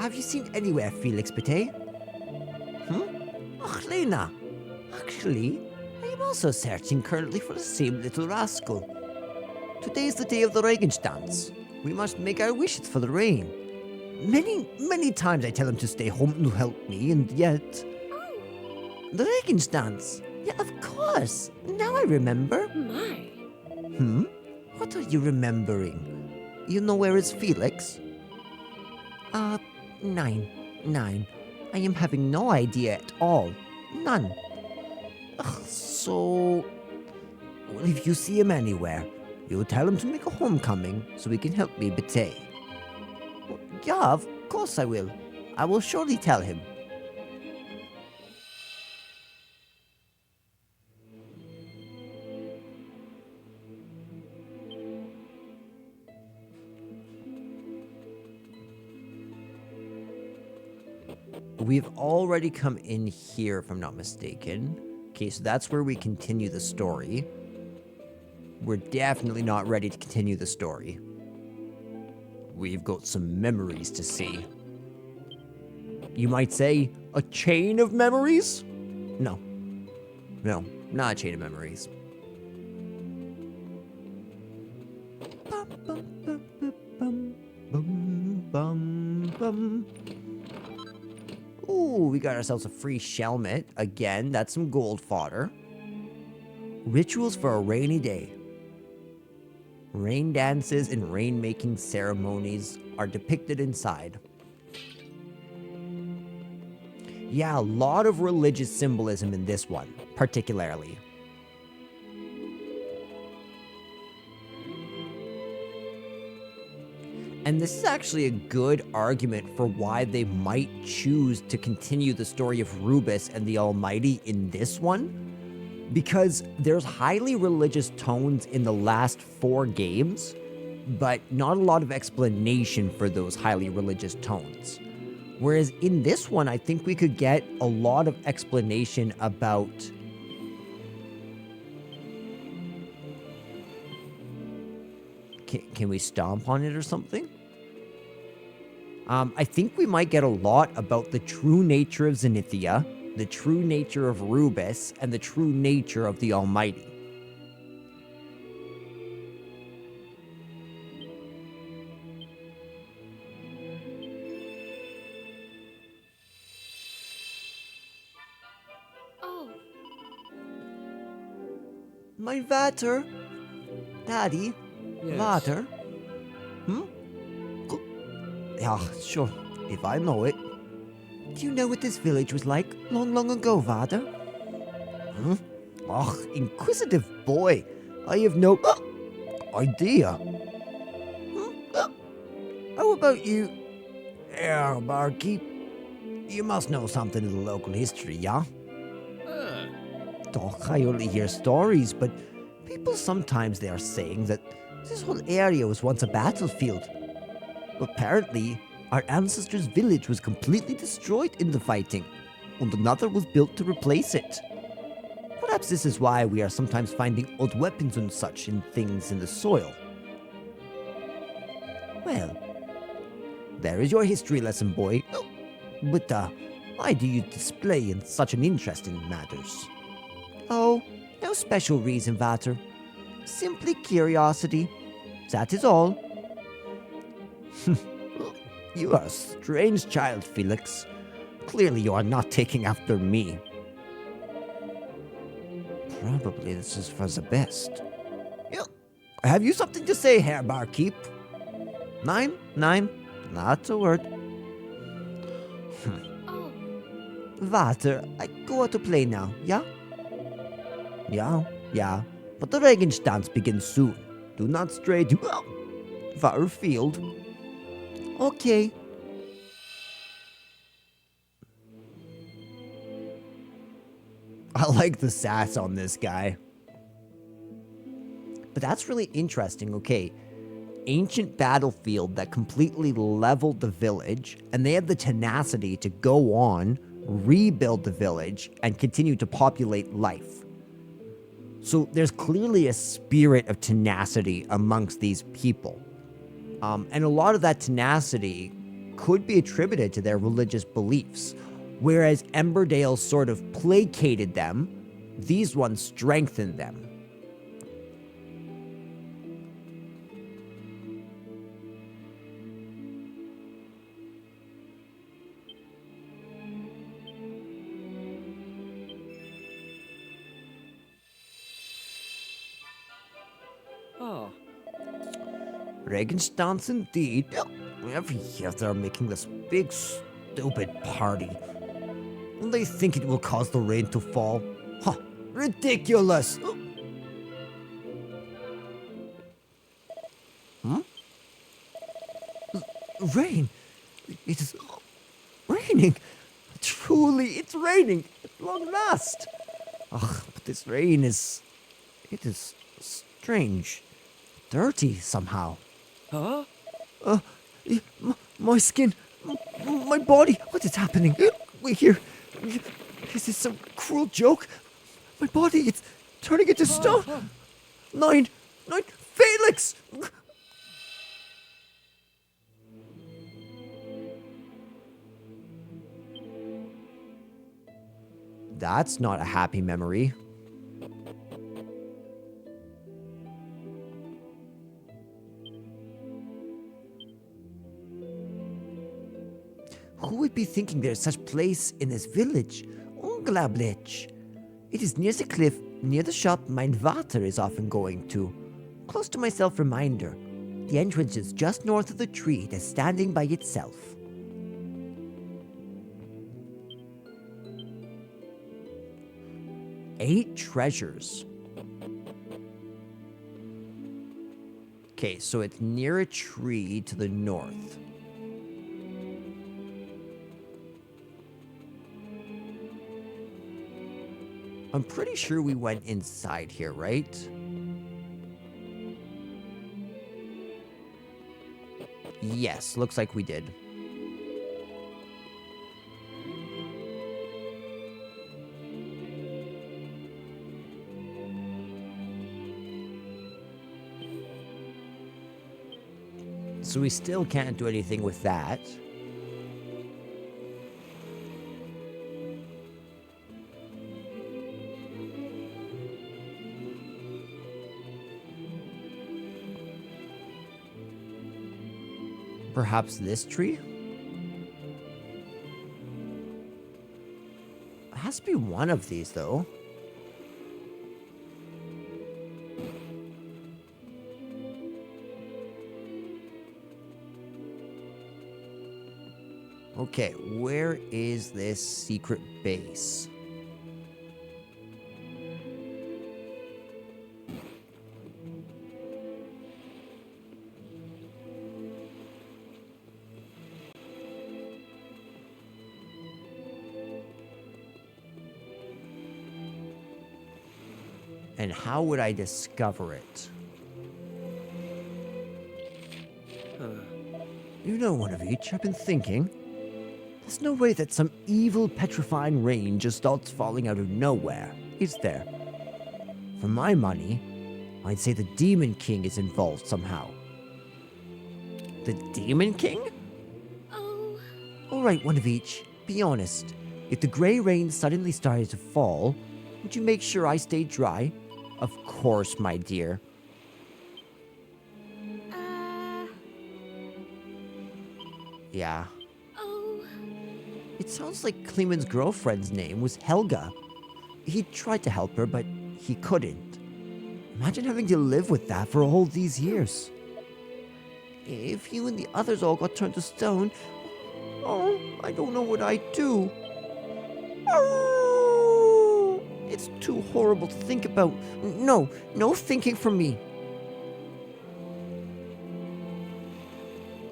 Have you seen anywhere, Felix Bitte? Ach, Lena. Actually, I am also searching currently for the same little rascal. Today is the day of the Regenstands. We must make our wishes for the rain. Many times I tell him to stay home to help me, and yet... The Regenstands. Yeah, of course. Now I remember. My. What are you remembering? You know where is Felix? 9. I am having no idea at all. None. So... Well, if you see him anywhere, you tell him to make a homecoming so he can help me betray. Yeah, of course I will. I will surely tell him. We've already come in here, if I'm not mistaken. Okay, so that's where we continue the story. We're definitely not ready to continue the story. We've got some memories to see. You might say, a chain of memories? No. No, not a chain of memories. Bum, bum, bum, bum, bum, bum, bum. Ooh, we got ourselves a free shelmet. Again, that's some gold fodder. Rituals for a rainy day. Rain dances and rain-making ceremonies are depicted inside. Yeah, a lot of religious symbolism in this one, particularly. And this is actually a good argument for why they might choose to continue the story of Rubus and the Almighty in this one. Because there's highly religious tones in the last 4 games, but not a lot of explanation for those highly religious tones. Whereas in this one, I think we could get a lot of explanation about... Can we stomp on it or something? I think we might get a lot about the true nature of Zenithia, the true nature of Rubus, and the true nature of the Almighty. Oh, My Vater? Daddy? Yes. Vater? Yeah, sure, if I know it. Do you know what this village was like long, long ago, Vater? Oh, inquisitive boy. I have no idea. How about you, barkeep? You must know something of the local history, yeah? Doc, I only hear stories, but people sometimes they are saying that this whole area was once a battlefield. Apparently, our ancestors' village was completely destroyed in the fighting, and another was built to replace it. Perhaps this is why we are sometimes finding old weapons and such in things in the soil. Well, there is your history lesson, boy. But, why do you display in such an interest in matters? Oh, no special reason, Vater. Simply curiosity. That is all. You are a strange child, Felix. Clearly you are not taking after me. Probably this is for the best. Have you something to say, Herr Barkeep? 9, not a word. oh, Vater, I go out to play now, yeah? Yeah, but the Regenstanz begins soon. Do not stray to far field. Okay. I like the sass on this guy. But that's really interesting, okay. Ancient battlefield that completely leveled the village, and they had the tenacity to go on, rebuild the village, and continue to populate life. So there's clearly a spirit of tenacity amongst these people. And a lot of that tenacity could be attributed to their religious beliefs. Whereas Emberdale sort of placated them, these ones strengthened them. Regenstans indeed. Every year they're making this big, stupid party. And they think it will cause the rain to fall. Huh, ridiculous! Hmm? Rain? It is raining! Truly, it's raining! At long last! Ugh, but this rain is... It is strange. Dirty, somehow. Huh? My skin, my body, what is happening? Wait here. Is this some cruel joke? My body, it's turning into stone. Nine, Felix! That's not a happy memory. Who would be thinking there's such place in this village? Unglaublich. It is near the cliff, near the shop mein Vater is often going to. Close to my self-reminder. The entrance is just north of the tree that's standing by itself. Eight treasures. Okay, so it's near a tree to the north. I'm pretty sure we went inside here, right? Yes, looks like we did. So we still can't do anything with that. Perhaps this tree? It has to be one of these, though. Okay, where is this secret base? And how would I discover it? You know, one of each, I've been thinking. There's no way that some evil petrifying rain just starts falling out of nowhere, is there? For my money, I'd say the Demon King is involved somehow. The Demon King? Oh, Alright, one of each. Be honest. If the grey rain suddenly started to fall, would you make sure I stayed dry? Of course, my dear. Yeah. oh, It sounds like Kleeman's girlfriend's name was Helga. He tried to help her, but he couldn't. Imagine having to live with that for all these years. If you and the others all got turned to stone, oh, I don't know what I'd do. Oh, it's too horrible to think about. No thinking from me.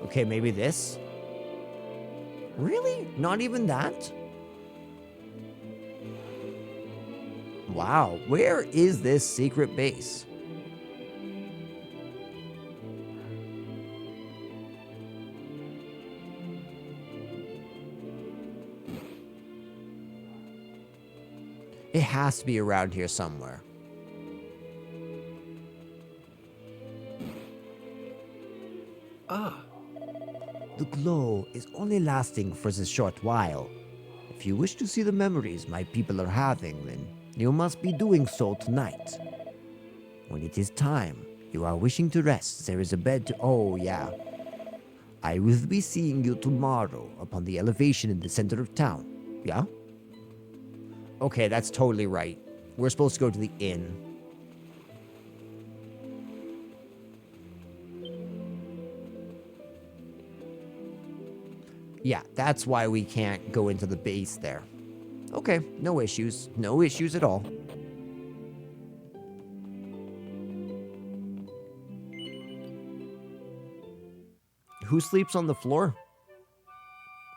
Okay, maybe this? Really? Not even that? Wow, where is this secret base? It has to be around here somewhere. Ah, The glow is only lasting for this short while. If you wish to see the memories my people are having, then you must be doing so tonight. When it is time, you are wishing to rest, there is a bed to... Oh, yeah. I will be seeing you tomorrow upon the elevation in the center of town. Yeah? Okay, that's totally right. We're supposed to go to the inn. Yeah, that's why we can't go into the base there. Okay, no issues. No issues at all. Who sleeps on the floor?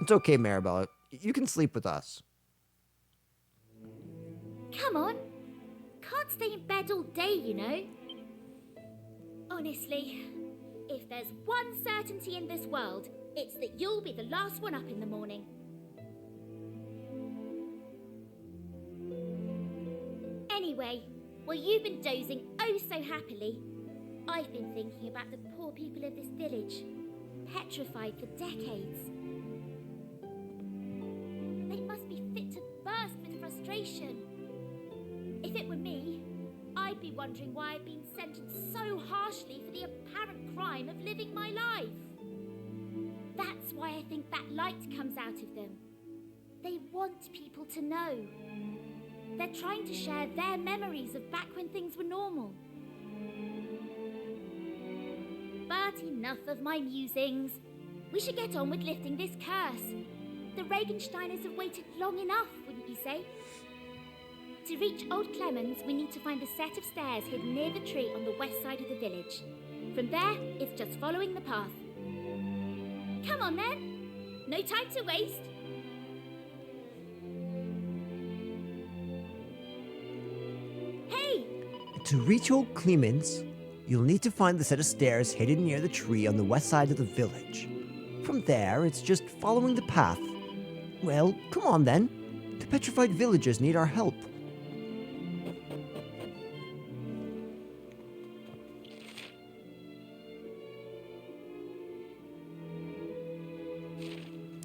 It's okay, Maribel. You can sleep with us. Come on. Can't stay in bed all day, you know. Honestly, if there's one certainty in this world, it's that you'll be the last one up in the morning. Anyway, while you've been dozing oh so happily, I've been thinking about the poor people of this village, petrified for decades. They must be fit to burst with frustration. If it were me, I'd be wondering why I've been sentenced so harshly for the apparent crime of living my life. That's why I think that light comes out of them. They want people to know. They're trying to share their memories of back when things were normal. But enough of my musings. We should get on with lifting this curse. The Regensteiners have waited long enough, wouldn't you say? To reach Old Clemens, we need to find a set of stairs hidden near the tree on the west side of the village. From there, it's just following the path. Come on then! No time to waste! Hey! To reach Old Clemens, you'll need to find the set of stairs hidden near the tree on the west side of the village. From there, it's just following the path. Well, come on then. The petrified villagers need our help.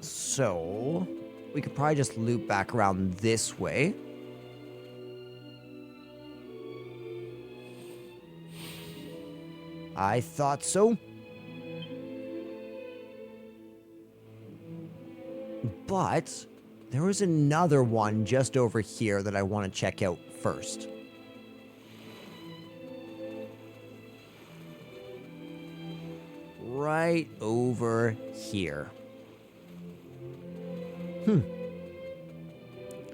So, we could probably just loop back around this way. I thought so. But there was another one just over here that I want to check out first. Right over here.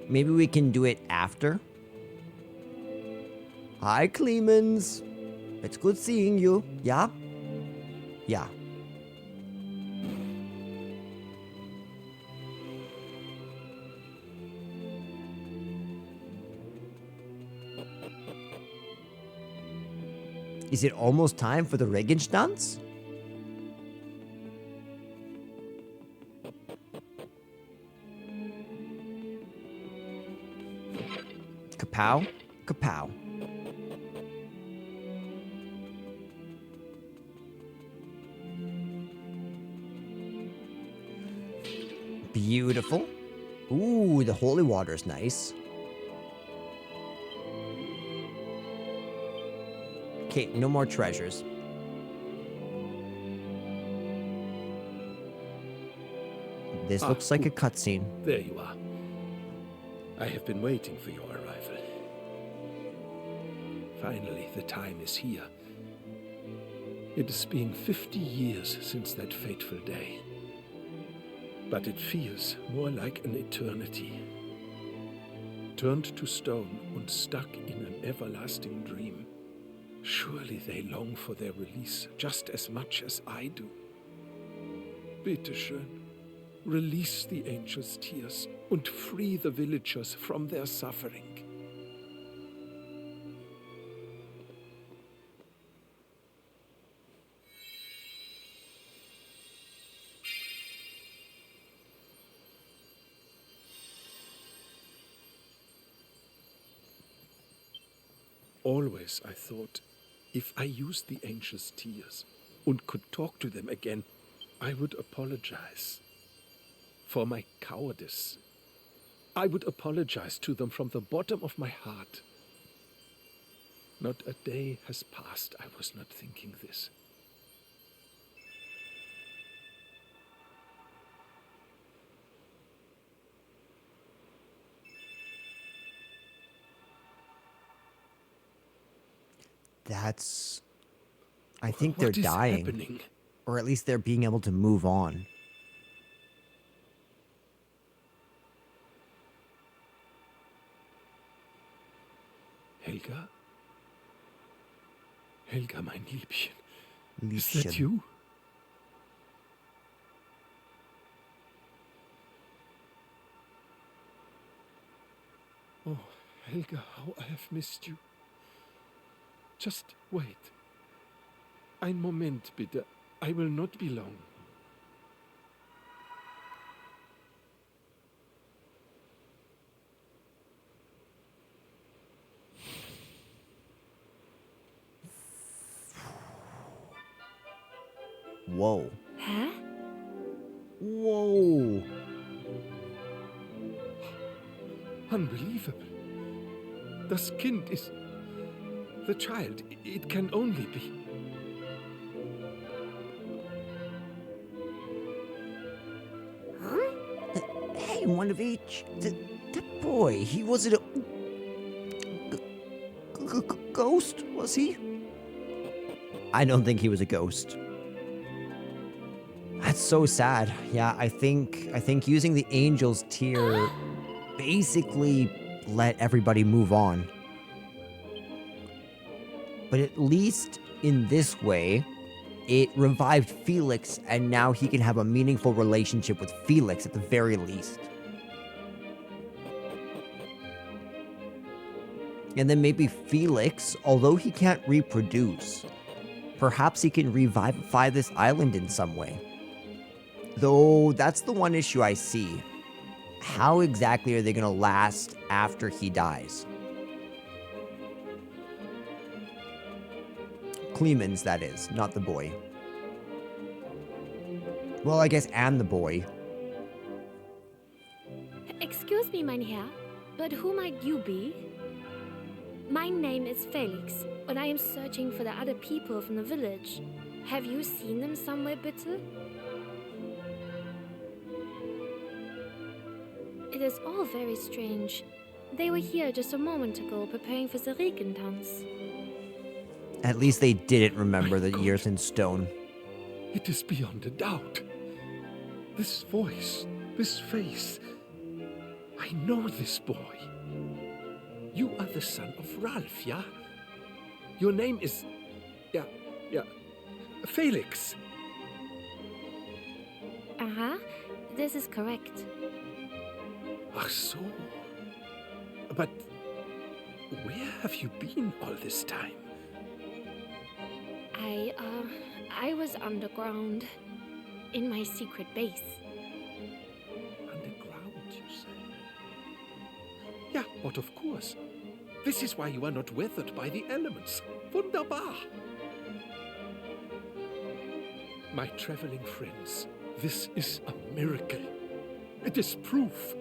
Maybe we can do it after. Hi, Clemens. It's good seeing you. Yeah? Yeah. Is it almost time for the Regenstanz? Kapow, kapow. Beautiful. Ooh, the holy water's nice. Okay, no more treasures. This looks like a cutscene. There you are. I have been waiting for your arrival. Finally, the time is here. It has been 50 years since that fateful day. But it feels more like an eternity. Turned to stone and stuck in an everlasting dream. Surely they long for their release just as much as I do. Bitte schön. Release the angel's tears and free the villagers from their suffering. Always I thought, if I used the angel's tears and could talk to them again, I would apologize for my cowardice. I would apologize to them from the bottom of my heart. Not a day has passed I was not thinking this. That's... I think What they're is dying. happening? Or at least they're being able to move on. Helga? Helga, mein Liebchen. Is that Liebchen. you? Oh, Helga, how I have missed you. Just wait. Ein Moment, bitte. I will not be long. Whoa. Huh? Whoa. Unbelievable. Das Kind is... The child. It can only be... Hey, one of each. That boy, he wasn't a ghost, was he? I don't think he was a ghost. That's so sad. Yeah, I think using the angel's tear basically let everybody move on. But at least in this way, it revived Felix, and now he can have a meaningful relationship with Felix at the very least. And then maybe Felix, although he can't reproduce, perhaps he can revivify this island in some way. Though that's the one issue I see. How exactly are they going to last after he dies? Clemens, that is, not the boy. Well, I guess, and the boy. Excuse me, mein Herr, but who might you be? My name is Felix, and I am searching for the other people from the village. Have you seen them somewhere, bitte? It is all very strange. They were here just a moment ago preparing for the Regentanz. At least they didn't remember the years in stone. It is beyond a doubt. This voice, this face. I know this boy. You are the son of Ralph, yeah? Your name is... Yeah. Felix. Aha, this is correct. Ach so. But where have you been all this time? I was underground. In my secret base. Underground, you say? Yeah, but of course. This is why you are not weathered by the elements. Wunderbar! My traveling friends, this is a miracle. It is proof.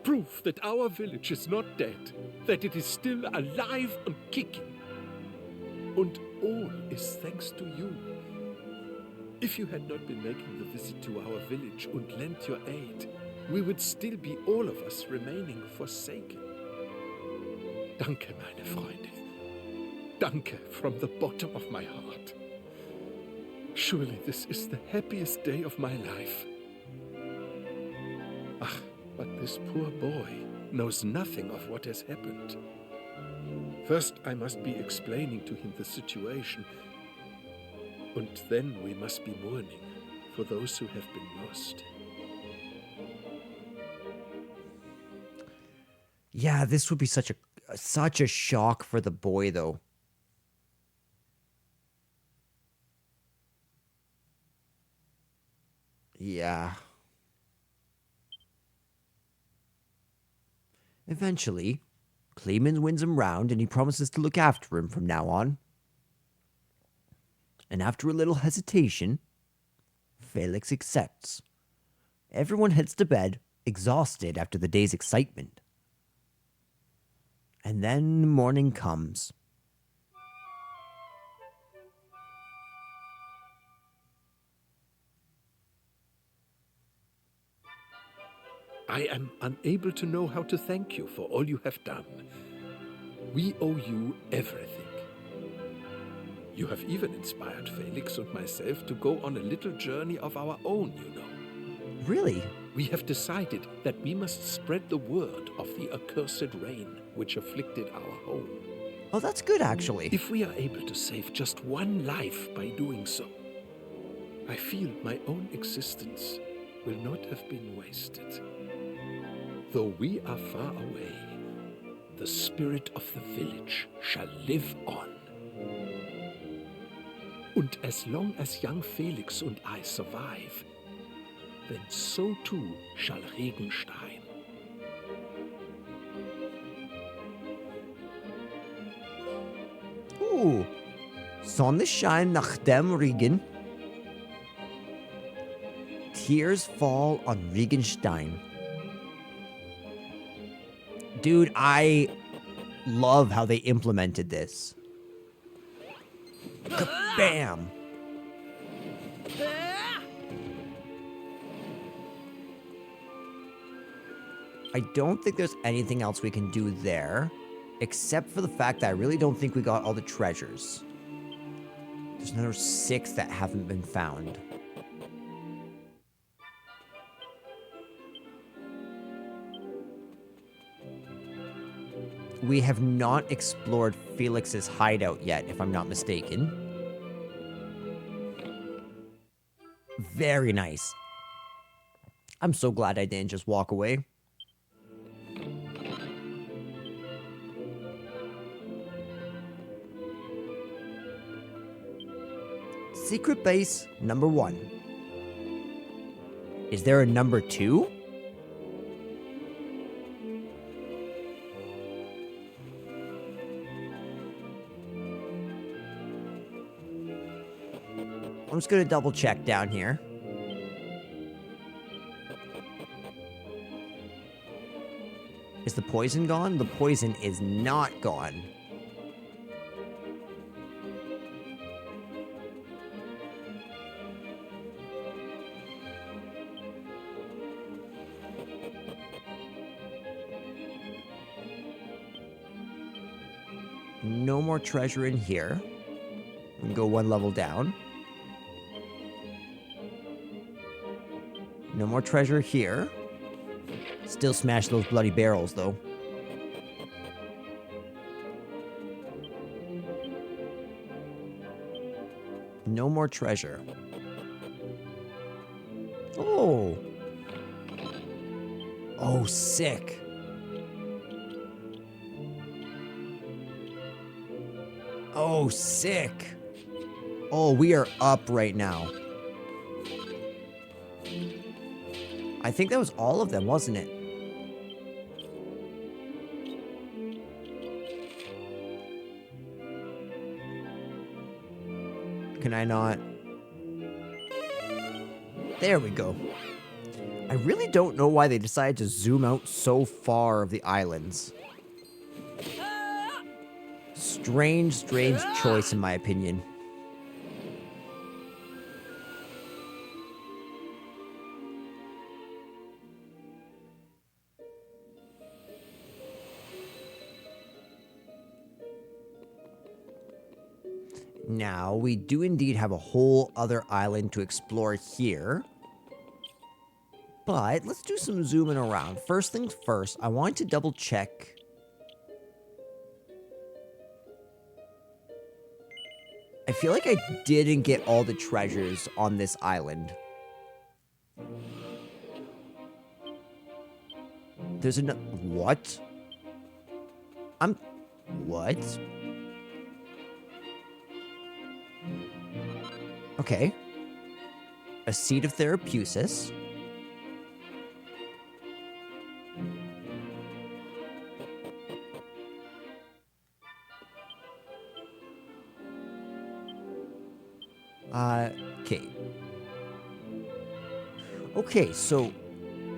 Proof that our village is not dead. That it is still alive and kicking. And all is thanks to you. If you had not been making the visit to our village and lent your aid, we would still be all of us remaining forsaken. Danke, meine Freunde. Danke from the bottom of my heart. Surely this is the happiest day of my life. Ach, but this poor boy knows nothing of what has happened. First, I must be explaining to him the situation, and then we must be mourning for those who have been lost. Yeah, this would be such a shock for the boy, though. Yeah. Eventually, Clemens wins him round, and he promises to look after him from now on. And after a little hesitation, Felix accepts. Everyone heads to bed, exhausted after the day's excitement. And then morning comes. I am unable to know how to thank you for all you have done. We owe you everything. You have even inspired Felix and myself to go on a little journey of our own, you know. Really? We have decided that we must spread the word of the accursed rain which afflicted our home. Oh, that's good, actually. If we are able to save just one life by doing so, I feel my own existence will not have been wasted. Though we are far away, the spirit of the village shall live on. Und as long as young Felix und I survive, then so too shall Regenstein. Ooh. Sonnenschein nach dem Regen. Tears fall on Regenstein. Dude, I love how they implemented this. Bam! I don't think there's anything else we can do there, except for the fact that I really don't think we got all the treasures. There's another 6 that haven't been found. We have not explored Felix's hideout yet, if I'm not mistaken. Very nice. I'm so glad I didn't just walk away. Secret base number 1. Is there a number 2? I'm just gonna double check down here. Is the poison gone? The poison is not gone. No more treasure in here. We can go 1 level down. No more treasure here. Still smash those bloody barrels, though. No more treasure. Oh. Oh, sick. Oh, sick. Oh, we are up right now. I think that was all of them, wasn't it? Can I not? There we go. I really don't know why they decided to zoom out so far of the islands. Strange choice in my opinion. Now, we do indeed have a whole other island to explore here. But let's do some zooming around. First things first, I want to double check. I feel like I didn't get all the treasures on this island. There's a... What? What? Okay. A seed of Therapusis. Okay. Okay, so...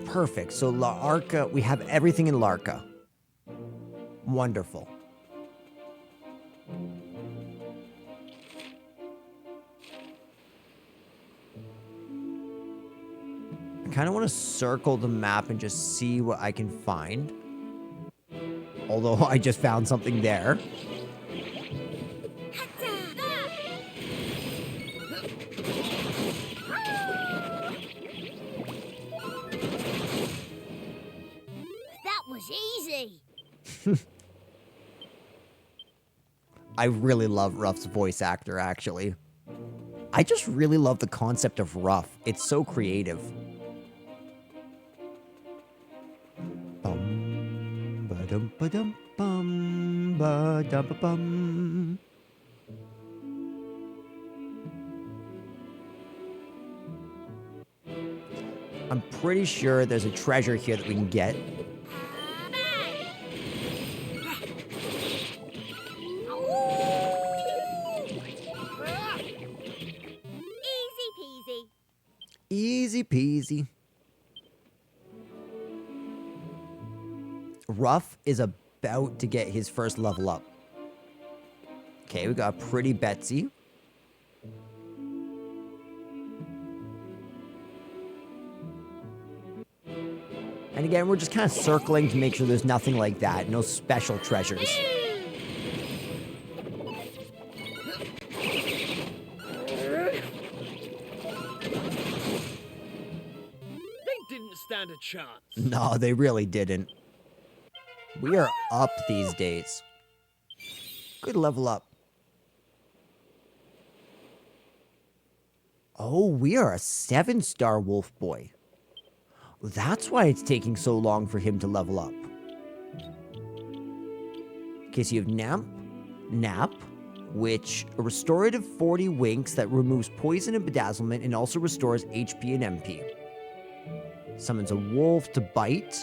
Perfect. So La Arca, we have everything in Larca. Wonderful. I kind of want to circle the map and just see what I can find. Although I just found something there. That was easy. I really love Ruff's voice actor, actually. I just really love the concept of Ruff. It's so creative. Bum, ba-dum, ba-dum, bum, ba-dum, ba-bum. I'm pretty sure there's a treasure here that we can get. Easy peasy. Easy peasy. Ruff is about to get his first level up. Okay, we got Pretty Betsy. And again, we're just kind of circling to make sure there's nothing like that. No special treasures. They didn't stand a chance. No, they really didn't. We are up these days. Good level up. Oh, we are a 7-star wolf boy. That's why it's taking so long for him to level up. Okay, so you have Nap, which a restorative 40 winks that removes poison and bedazzlement and also restores HP and MP. Summons a wolf to bite.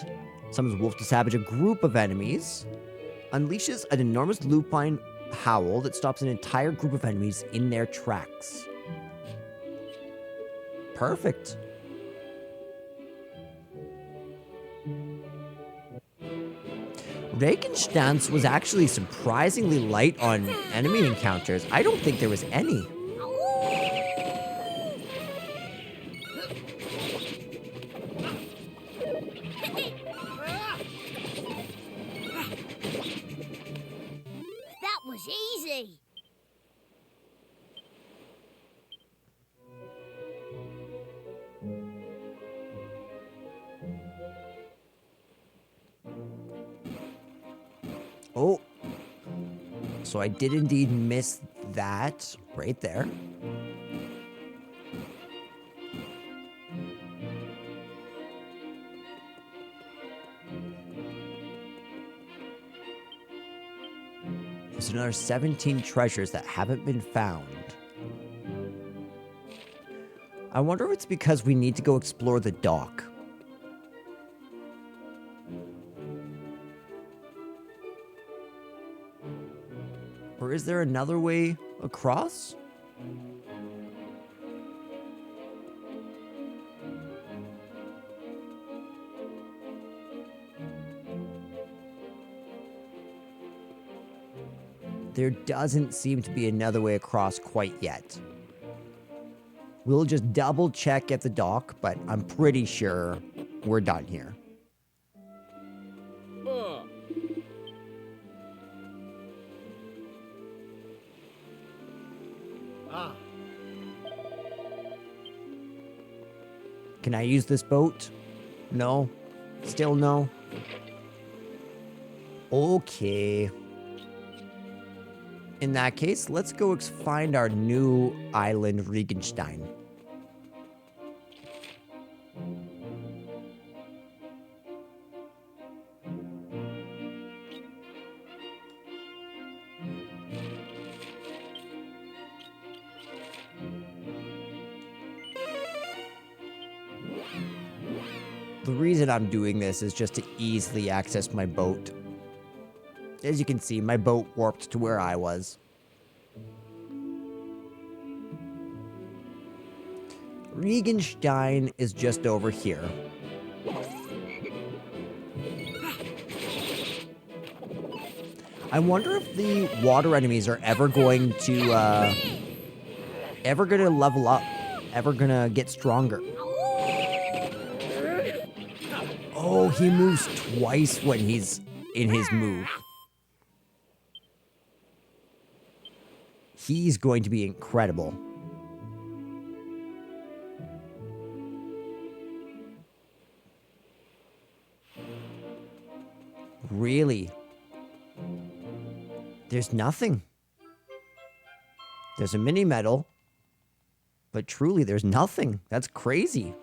Summons a wolf to savage a group of enemies. Unleashes an enormous lupine howl that stops an entire group of enemies in their tracks. Perfect. Reimagined was actually surprisingly light on enemy encounters. I don't think there was any. That was easy. Oh. So I did indeed miss that right there. There's another 17 treasures that haven't been found. I wonder if it's because we need to go explore the dock. Or is there another way across? There doesn't seem to be another way across quite yet. We'll just double check at the dock, but I'm pretty sure we're done here. Can I use this boat? No? Still no? Okay. In that case, let's go find our new island, Reimagined. The reason I'm doing this is just to easily access my boat. As you can see, my boat warped to where I was. Reimagined is just over here. I wonder if the water enemies are ever going to level up, ever gonna get stronger. Oh, he moves twice when he's in his move. He's going to be incredible. Really? There's nothing. There's a mini medal. But truly, there's nothing. That's crazy.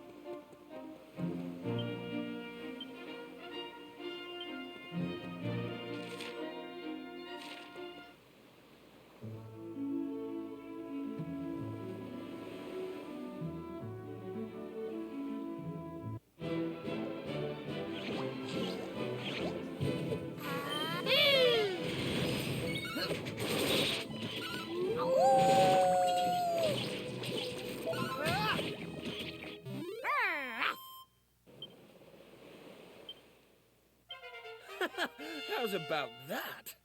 How's about that?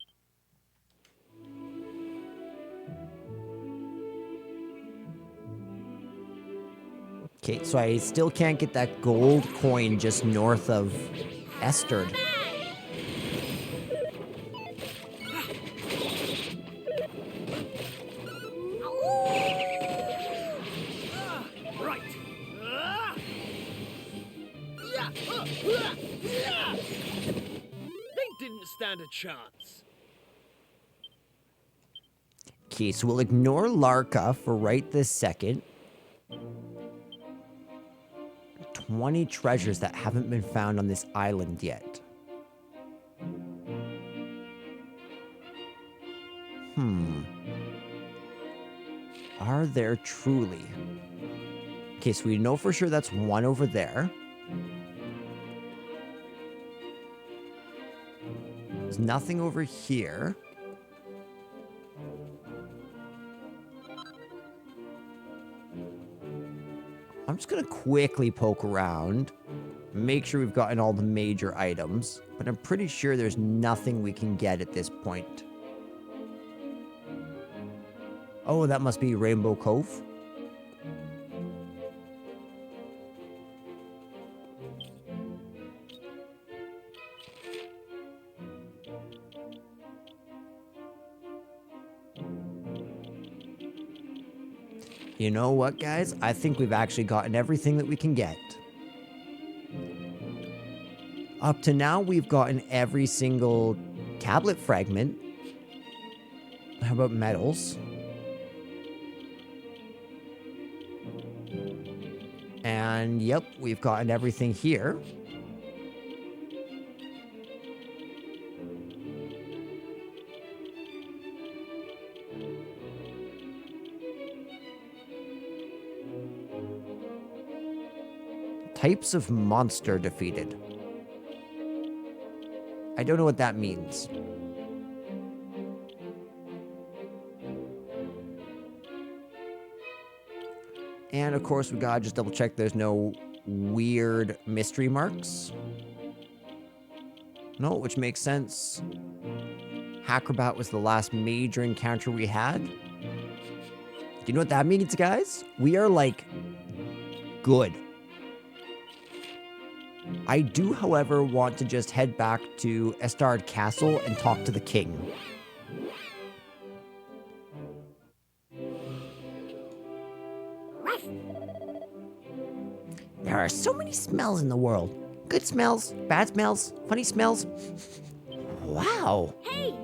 Okay, so I still can't get that gold coin just north of Esterd. Right. They didn't stand a chance. Okay, so we'll ignore Larka for right this second. 20 treasures that haven't been found on this island yet. Are there truly? Okay, so we know for sure that's one over there. There's nothing over here. I'm just gonna quickly poke around, make sure we've gotten all the major items, but I'm pretty sure there's nothing we can get at this point. Oh, that must be Rainbow Cove. You know what, guys? I think we've actually gotten everything that we can get. Up to now, we've gotten every single tablet fragment. How about medals? And yep, we've gotten everything here. Types of monster defeated. I don't know what that means. And of course, we gotta just double check there's no weird mystery marks. No, which makes sense. Acrobat was the last major encounter we had. Do you know what that means, guys? We are like good. I do, however, want to just head back to Estard Castle and talk to the king. There are so many smells in the world. Good smells, bad smells, funny smells. Wow. Hey!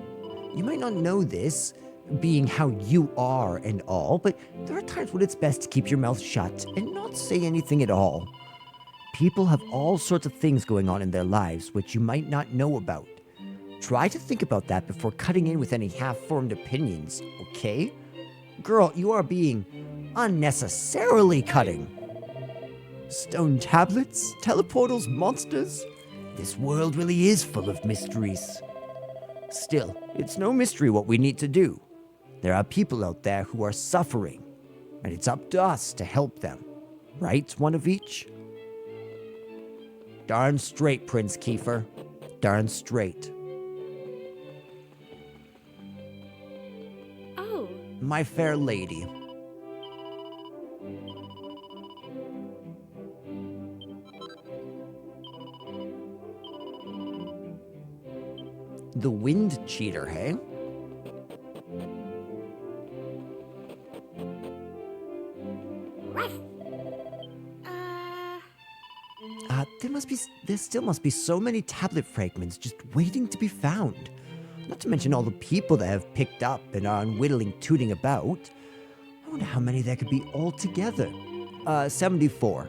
You might not know this, being how you are and all, but there are times when it's best to keep your mouth shut and not say anything at all. People have all sorts of things going on in their lives which you might not know about. Try to think about that before cutting in with any half-formed opinions, okay? Girl, you are being unnecessarily cutting. Stone tablets, teleportals, monsters. This world really is full of mysteries. Still, it's no mystery what we need to do. There are people out there who are suffering, and it's up to us to help them. Right, one of each? Darn straight, Prince Kiefer. Darn straight. Oh, My fair lady. The wind cheater, hey? There still must be so many tablet fragments just waiting to be found. Not to mention all the people that have picked up and are unwittingly tooting about. I wonder how many there could be altogether. 74.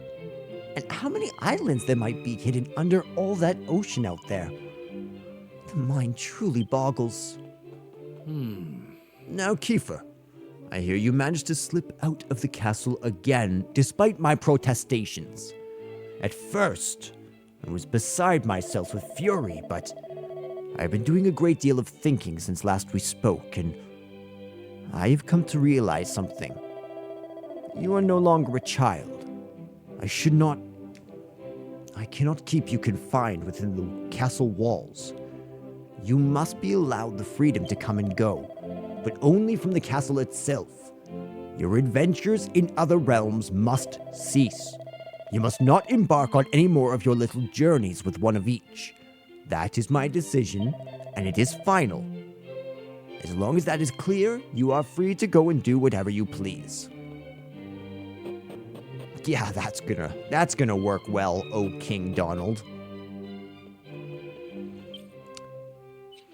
And how many islands there might be hidden under all that ocean out there. The mind truly boggles. Now, Kiefer, I hear you managed to slip out of the castle again, despite my protestations. At first, I was beside myself with fury, but I've been doing a great deal of thinking since last we spoke, and I have come to realize something. You are no longer a child. I cannot keep you confined within the castle walls. You must be allowed the freedom to come and go, but only from the castle itself. Your adventures in other realms must cease. You must not embark on any more of your little journeys with one of each. That is my decision, and it is final. As long as that is clear, you are free to go and do whatever you please. Yeah, that's gonna work well, O King Donald.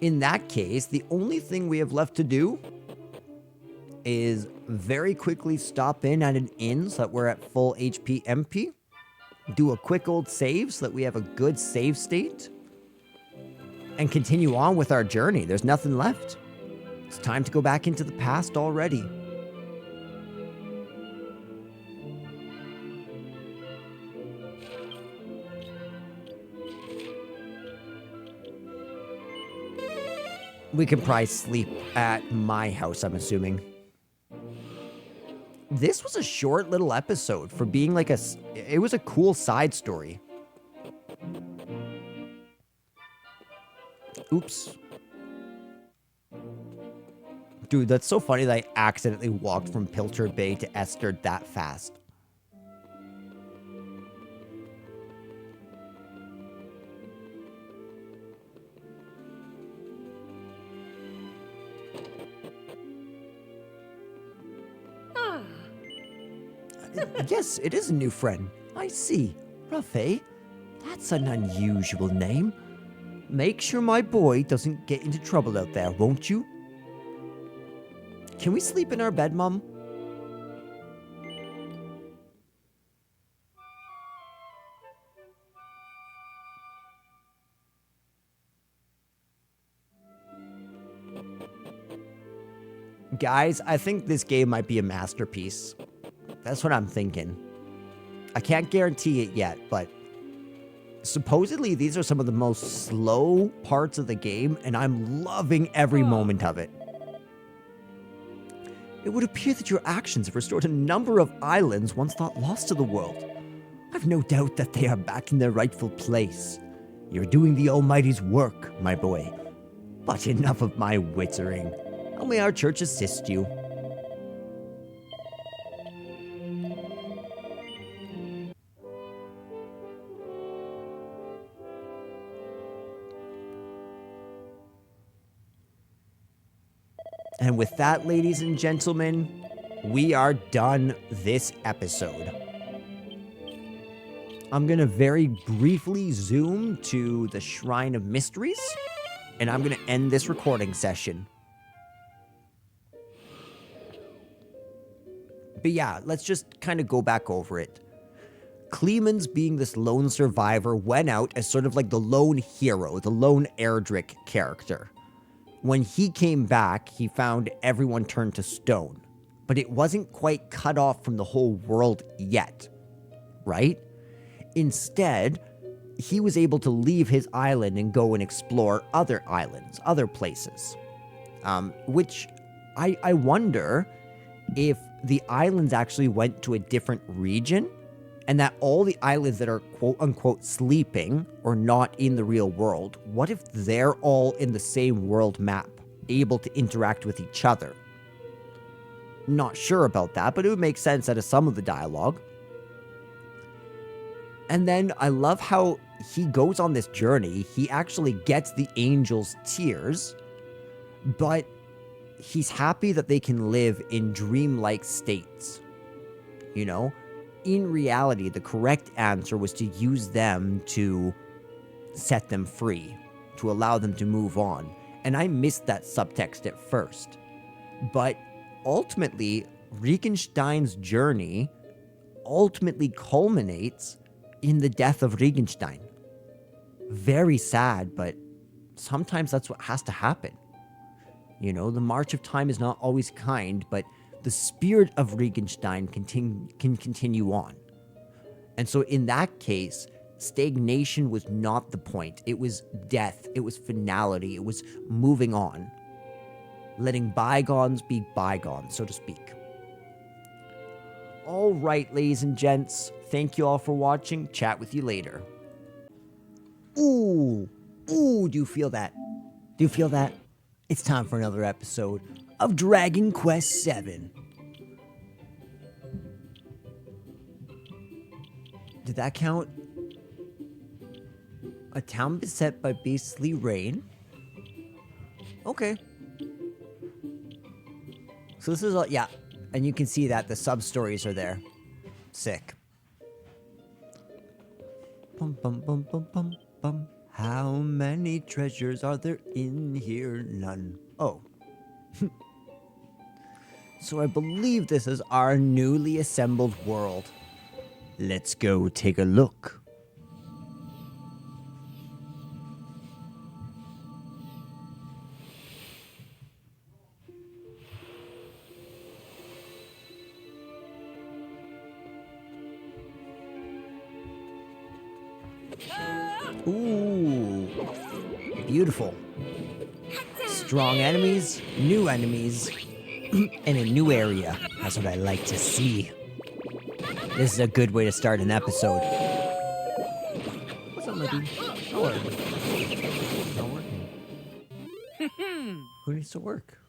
In that case, the only thing we have left to do is very quickly stop in at an inn so that we're at full HP MP. Do a quick old save so that we have a good save state. And continue on with our journey. There's nothing left. It's time to go back into the past already. We can probably sleep at my house, I'm assuming. This was a short little episode for being like it was a cool side story. Oops. Dude, that's so funny that I accidentally walked from Pilchard Bay to Esther that fast. Yes, it is a new friend. I see. Ruffy, that's an unusual name. Make sure my boy doesn't get into trouble out there, won't you? Can we sleep in our bed, Mum? Guys, I think this game might be a masterpiece. That's what I'm thinking. I can't guarantee it yet, but supposedly these are some of the most slow parts of the game, and I'm loving every moment of it. It would appear that your actions have restored a number of islands once thought lost to the world. I've no doubt that they are back in their rightful place. You're doing the Almighty's work, my boy. But enough of my wittering. How may our church assist you? And with that, ladies and gentlemen, we are done this episode. I'm going to very briefly zoom to the Shrine of Mysteries, and I'm going to end this recording session. But yeah, let's just kind of go back over it. Clemens, being this lone survivor, went out as sort of like the lone hero, the lone Erdrick character. When he came back, he found everyone turned to stone. But it wasn't quite cut off from the whole world yet, right? Instead, he was able to leave his island and go and explore other islands, other places. Which I wonder if the islands actually went to a different region, and that all the islands that are quote-unquote sleeping or not in the real world, what if they're all in the same world map, able to interact with each other? Not sure about that, but it would make sense out of some of the dialogue. And then I love how he goes on this journey. He actually gets the angel's tears, but he's happy that they can live in dreamlike states. You know? In reality, the correct answer was to use them to set them free, to allow them to move on. And I missed that subtext at first. But ultimately, Regenstein's journey ultimately culminates in the death of Regenstein. Very sad, but sometimes that's what has to happen. You know, the march of time is not always kind, but the spirit of Regenstein can continue on. And so in that case, stagnation was not the point. It was death. It was finality. It was moving on. Letting bygones be bygones, so to speak. All right, ladies and gents. Thank you all for watching. Chat with you later. Ooh, do you feel that? Do you feel that? It's time for another episode of Dragon Quest VII. Did that count? A town beset by beastly rain? Okay. So this is all, yeah. And you can see that the sub-stories are there. Sick. Bum, bum, bum, bum, bum, bum. How many treasures are there in here? None. Oh. So I believe this is our newly assembled world. Let's go take a look. Ooh, beautiful. Strong enemies, new enemies, and a new area. That's what I like to see. This is a good way to start an episode. What's up, my dude? Not working. Not working. Who needs to work?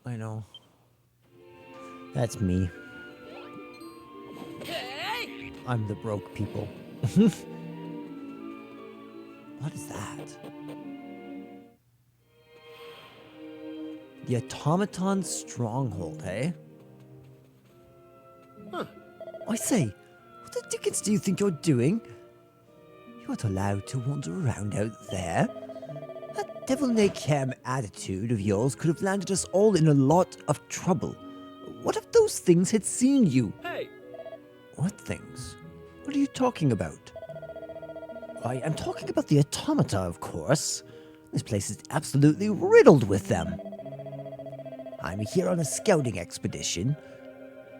I know. That's me. I'm the broke people. What is that? The Automaton Stronghold, eh? Huh. I say, what the dickens do you think you're doing? You aren't allowed to wander around out there. That devil-may-care attitude of yours could have landed us all in a lot of trouble. What if those things had seen you? Hey! What things? What are you talking about? Why, I'm talking about the automata, of course. This place is absolutely riddled with them. I'm here on a scouting expedition,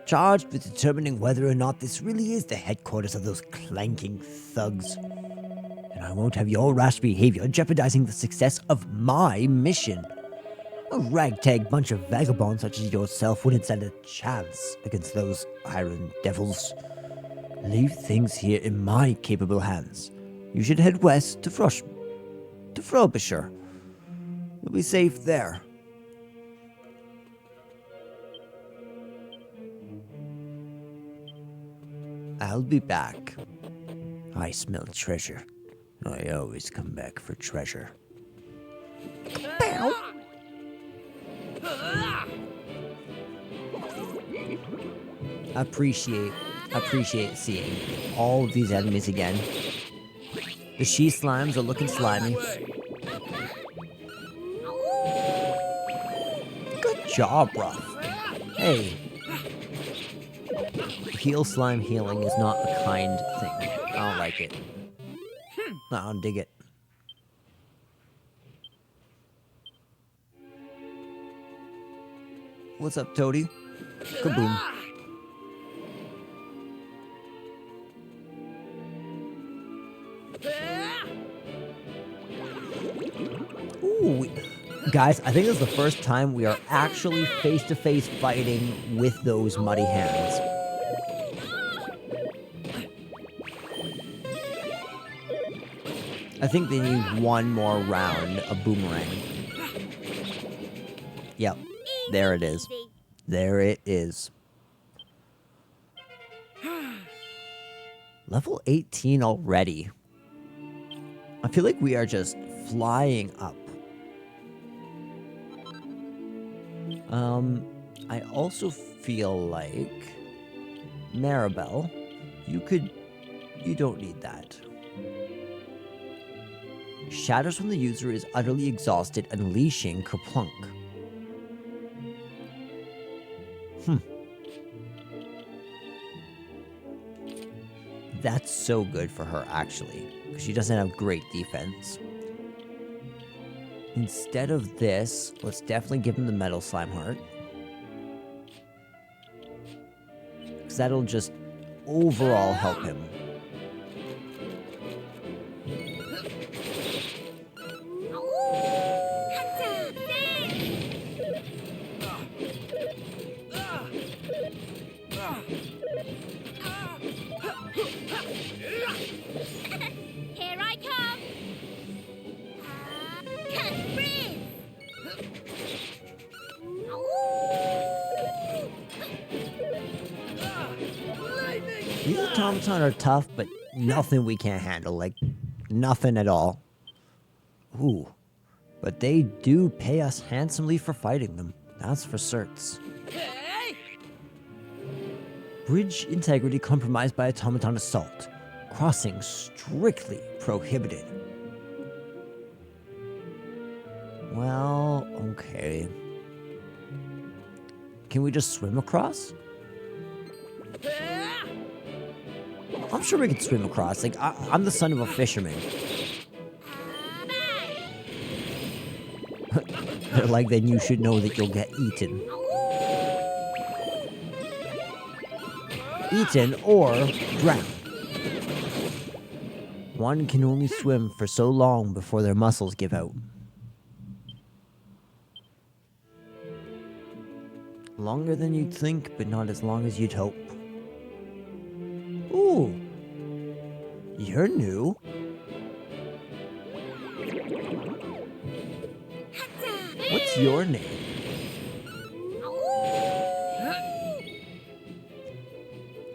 charged with determining whether or not this really is the headquarters of those clanking thugs. And I won't have your rash behavior jeopardizing the success of my mission. A ragtag bunch of vagabonds such as yourself wouldn't stand a chance against those iron devils. Leave things here in my capable hands. You should head west to Frobisher. You'll be safe there. I'll be back. I smell treasure. I always come back for treasure. Bow. Appreciate seeing all of these enemies again. The she slimes are looking slimy. Good job, Ruff. Hey. Heal slime healing is not a kind thing. I don't like it. I don't dig it. What's up, Toady? Kaboom. Ooh, guys, I think this is the first time we are actually face-to-face fighting with those muddy hands. I think they need one more round of boomerang. Yep, there it is. There it is. Level 18 already. I feel like we are just flying up. I also feel like Maribel, you don't need that. Shatters from the user is utterly exhausted, unleashing Kerplunk. That's so good for her, actually, because she doesn't have great defense. Instead of this, let's definitely give him the metal slime heart. Because that'll just overall help him. Here I come! Cut breeze! These automaton are tough, but nothing we can't handle. Like, nothing at all. Ooh. But they do pay us handsomely for fighting them. That's for certs. Bridge integrity compromised by automaton assault. Crossing strictly prohibited. Well, okay. Can we just swim across? I'm sure we can swim across. Like, I'm the son of a fisherman. Like, then you should know that you'll get eaten. Eaten or drowned. One can only swim for so long before their muscles give out. Longer than you'd think, but not as long as you'd hope. Ooh. You're new. What's your name?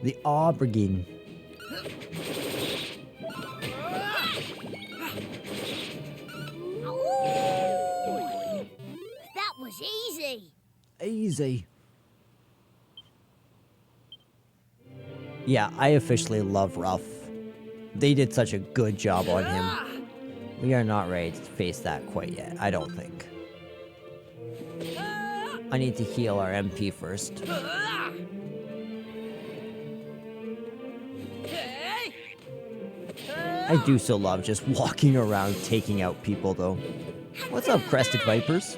The Aubergine. That was easy. Easy. Yeah, I officially love Ruff. They did such a good job on him. We are not ready to face that quite yet, I don't think. I need to heal our MP first. I do so love just walking around taking out people, though. What's up, Crested Vipers?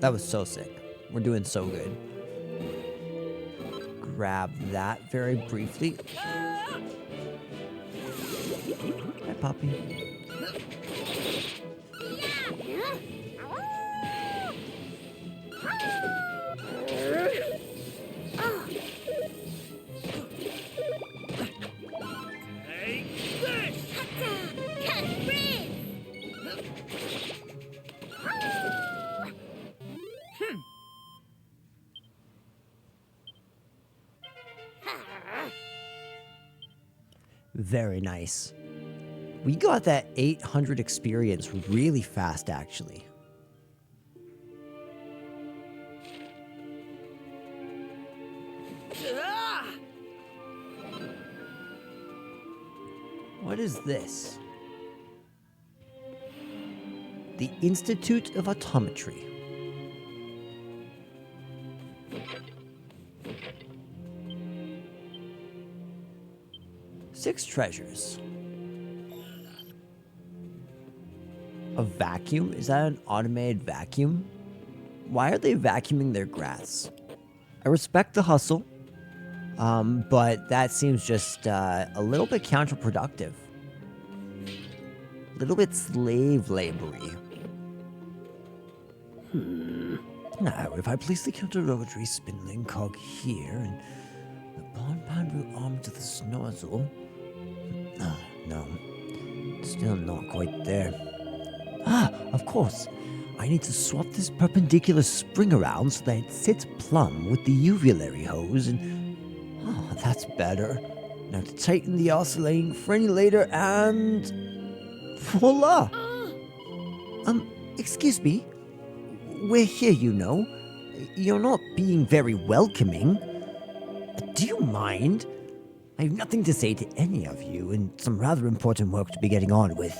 That was so sick. We're doing so good. Grab that very briefly. Hi, puppy. Very nice. We got that 800 experience really fast, actually. What is this? The Institute of Autometry. Six treasures. A vacuum? Is that an automated vacuum? Why are they vacuuming their grass? I respect the hustle, but that seems just a little bit counterproductive. A little bit slave labory. Now, if I place the counter-rotary spindling cog here and the bond pad will arm to the nozzle. No. Still not quite there. Ah, of course. I need to swap this perpendicular spring around so that it sits plumb with the uvulary hose and... Ah, that's better. Now to tighten the oscillating frenulator and... Voila! Excuse me? We're here, you know. You're not being very welcoming. Do you mind? I have nothing to say to any of you, and some rather important work to be getting on with.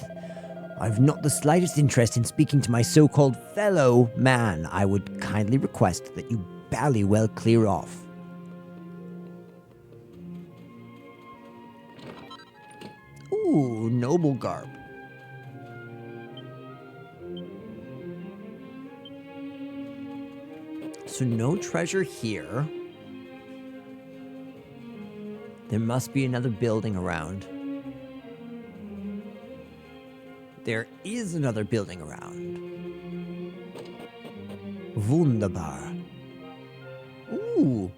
I've not the slightest interest in speaking to my so-called fellow man. I would kindly request that you bally well clear off. Ooh, noble garb. So no treasure here. There must be another building around. There is another building around. Wunderbar. Ooh.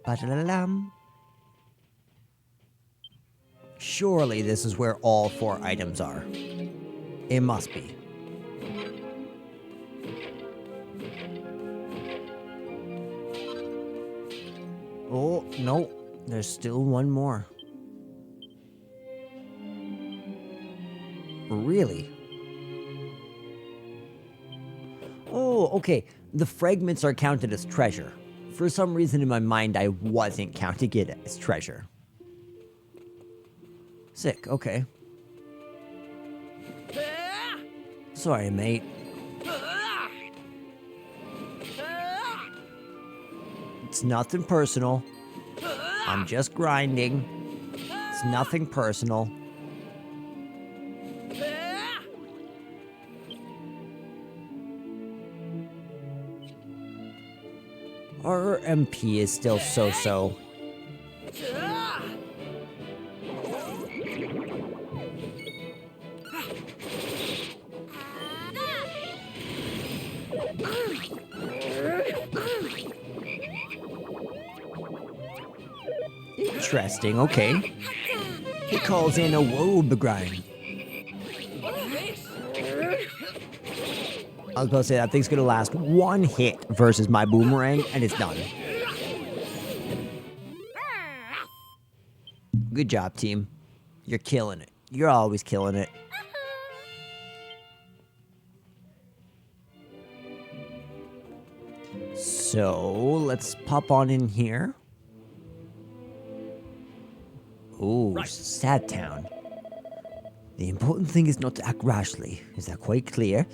Ba-da-da-lam. Surely this is where all 4 items are. It must be. Oh, no. There's still one more. Really? Oh, okay. The fragments are counted as treasure. For some reason in my mind, I wasn't counting it as treasure. Sick, okay. Sorry, mate. It's nothing personal. I'm just grinding. It's nothing personal. Our MP is still so-so. Interesting, okay. He calls in a Woebegrind. I was about to say that thing's gonna last 1 hit versus my boomerang, and it's done. Good job, team. You're killing it. You're always killing it. So, let's pop on in here. Ooh, right. Sad town. The important thing is not to act rashly. Is that quite clear?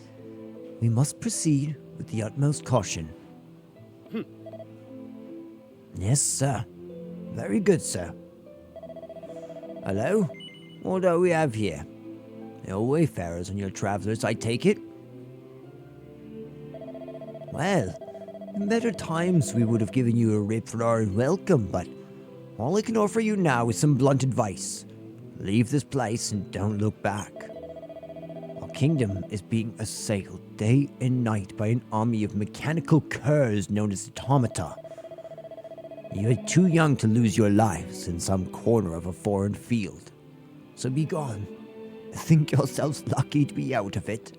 We must proceed with the utmost caution. Yes, sir. Very good, sir. Hello? What do we have here? No wayfarers on your travelers, I take it? Well, in better times we would have given you a rip for our welcome, but all I can offer you now is some blunt advice. Leave this place and don't look back. Our kingdom is being assailed day and night by an army of mechanical curs known as automata. You are too young to lose your lives in some corner of a foreign field. So be gone. Think yourselves lucky to be out of it.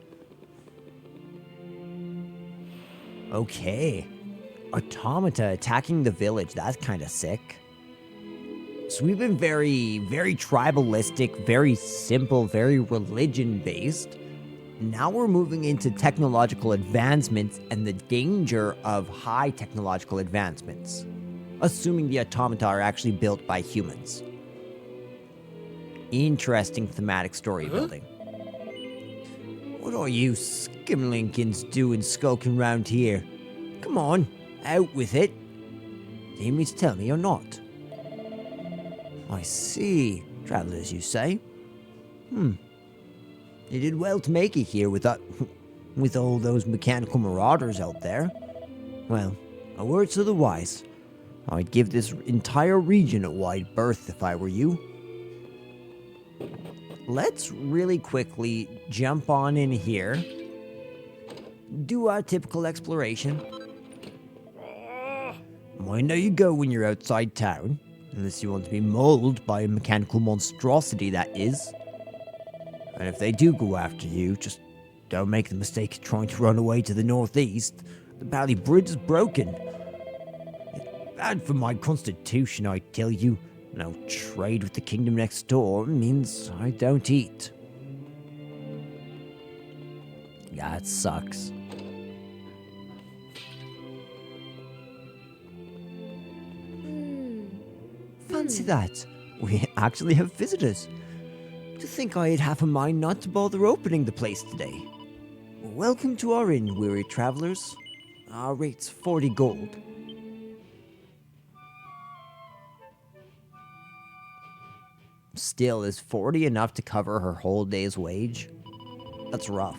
Okay. Automata attacking the village, that's kind of sick. So we've been very, very tribalistic, very simple, very religion-based. Now we're moving into technological advancements and the danger of high technological advancements. Assuming the automata are actually built by humans. Interesting thematic story building. What are you skimlinkins doing skulking round here? Come on, out with it. Do you mean to tell me or not? I see. Travelers, you say? You did well to make it here with all those mechanical marauders out there. Well, a word to the wise. I'd give this entire region a wide berth if I were you. Let's really quickly jump on in here. Do our typical exploration. Mind how you go when you're outside town. Unless you want to be mauled by a mechanical monstrosity, that is. And if they do go after you, just don't make the mistake of trying to run away to the northeast. The Bally Bridge is broken. It's bad for my constitution, I tell you. No trade with the kingdom next door means I don't eat. That sucks. Fancy that. We actually have visitors. To think I had half a mind not to bother opening the place today. Welcome to our inn, weary travelers. Our rate's 40 gold. Still, is 40 enough to cover her whole day's wage? That's rough.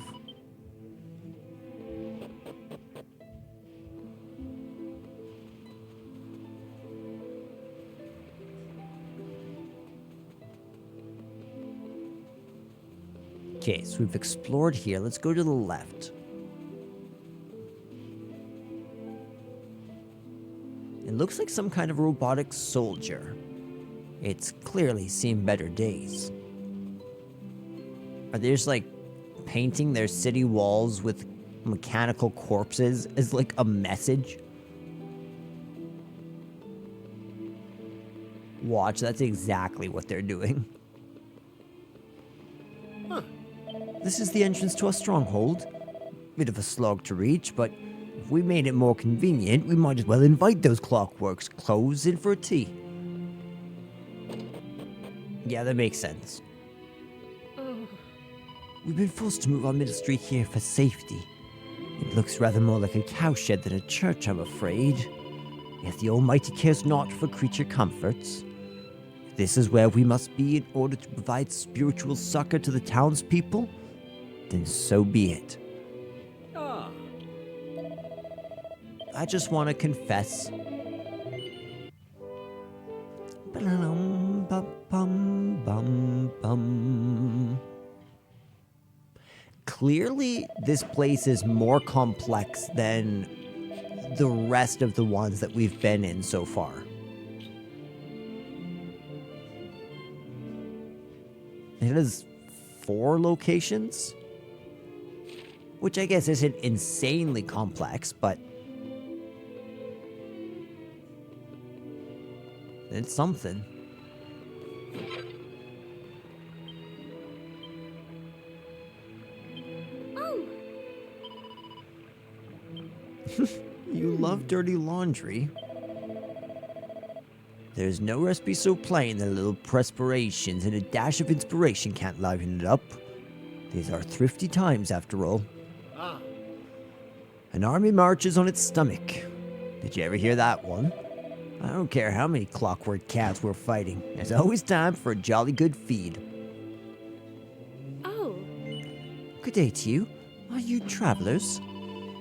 Okay, so we've explored here. Let's go to the left. It looks like some kind of robotic soldier. It's clearly seen better days. Are they just like painting their city walls with mechanical corpses as like a message? Watch, that's exactly what they're doing. Huh. This is the entrance to our stronghold. Bit of a slog to reach, but if we made it more convenient, we might as well invite those Clockworks clothes in for a tea. Yeah, that makes sense. We've been forced to move our ministry here for safety. It looks rather more like a cowshed than a church, I'm afraid. Yet the Almighty cares not for creature comforts. If this is where we must be in order to provide spiritual succor to the townspeople, then so be it. I just want to confess. Clearly, this place is more complex than the rest of the ones that we've been in so far. It has 4 locations, which I guess isn't insanely complex, but it's something. Oh! You love dirty laundry. There's no recipe so plain that a little perspirations and a dash of inspiration can't liven it up. These are thrifty times, after all. An army marches on its stomach. Did you ever hear that one? I don't care how many clockwork cats we're fighting. There's always time for a jolly good feed. Oh, Good day to you. Are you travelers?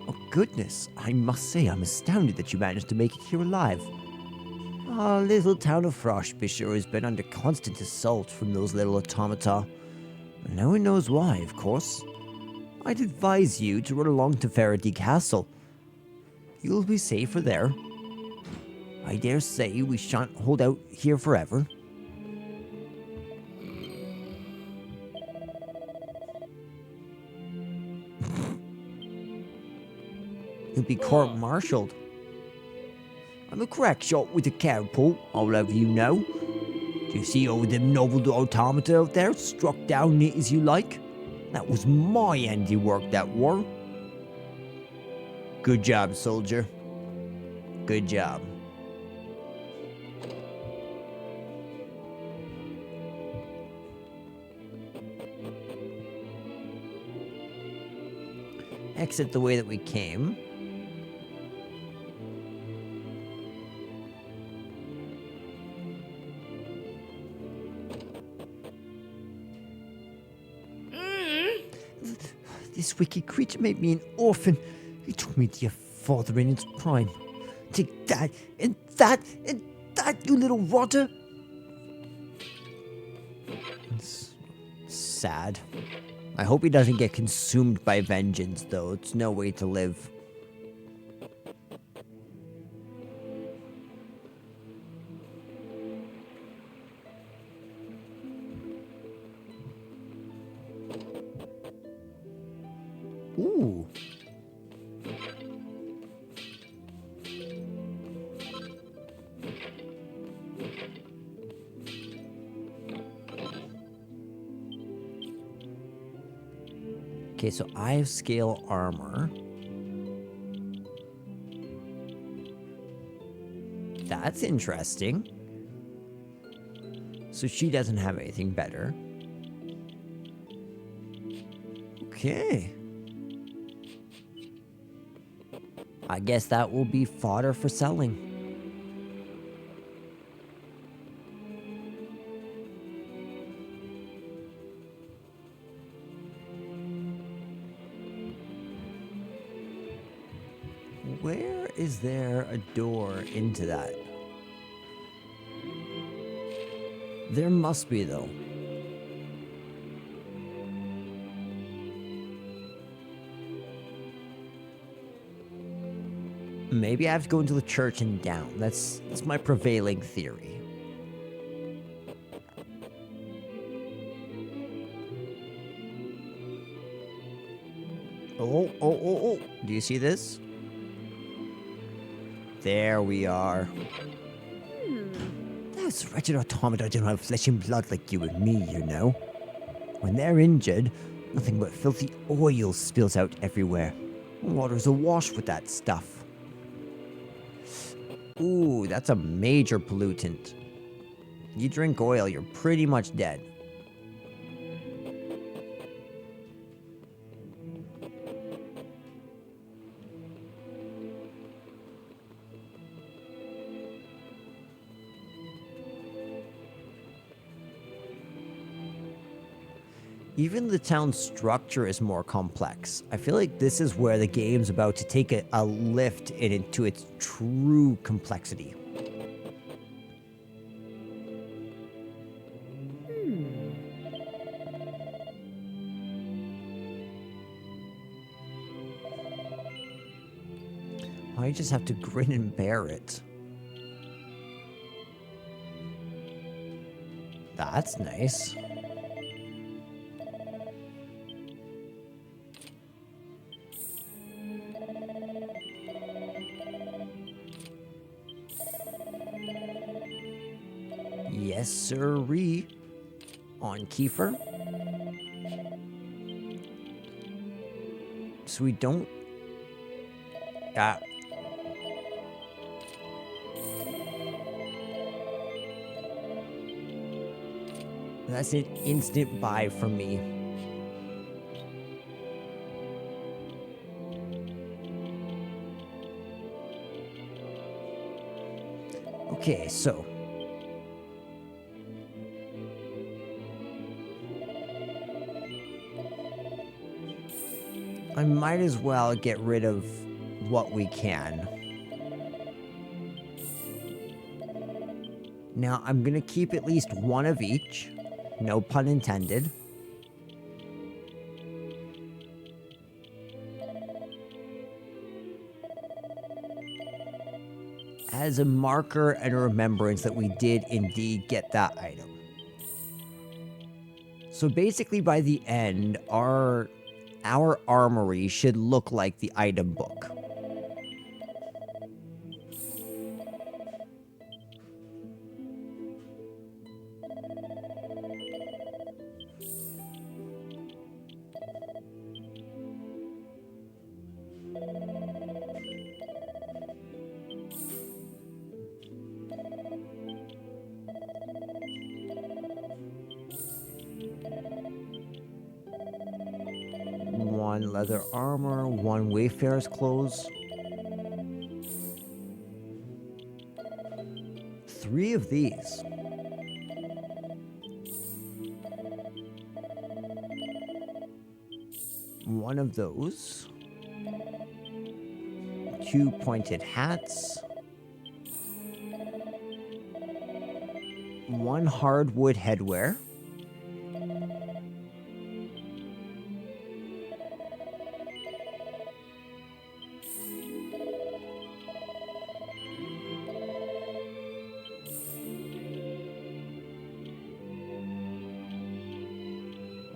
Oh goodness, I must say I'm astounded that you managed to make it here alive. Our little town of Frostbisher has been under constant assault from those little automata. No one knows why, of course. I'd advise you to run along to Faraday Castle. You'll be safer there. I dare say we shan't hold out here forever. You'll be court-martialed. I'm a crack shot with a catapult, I'll have you know. Do you see all them noble automata out there, struck down neat as you like? That was my handiwork, that war. Good job, soldier. Good job. Exit the way that we came. This wicked creature made me an orphan. He took me to your father in its prime. Take that, and that, and that, you little rotter! It's sad. I hope he doesn't get consumed by vengeance, though. It's no way to live. Ooh. Okay, so I have scale armor. That's interesting. So she doesn't have anything better. Okay. I guess that will be fodder for selling. Where is there a door into that? There must be, though. Maybe I have to go into the church and down. That's my prevailing theory. Oh. Do you see this? There we are. Those wretched automata don't have flesh and blood like you and me, you know. When they're injured, nothing but filthy oil spills out everywhere. Water's awash with that stuff. Ooh, that's a major pollutant. You drink oil, you're pretty much dead. Even the town's structure is more complex. I feel like this is where the game's about to take a lift into its true complexity. I just have to grin and bear it. That's nice. Yes, sirree. On Kiefer. So we don't... That's an instant buy from me. Okay, so... I might as well get rid of what we can. Now, I'm gonna keep at least one of each. No pun intended. As a marker and a remembrance that we did indeed get that item. So basically by the end, our armory should look like the item book. One leather armor, one wayfarer's clothes. 3 of these. One of those. 2 pointed hats. 1 hardwood headwear.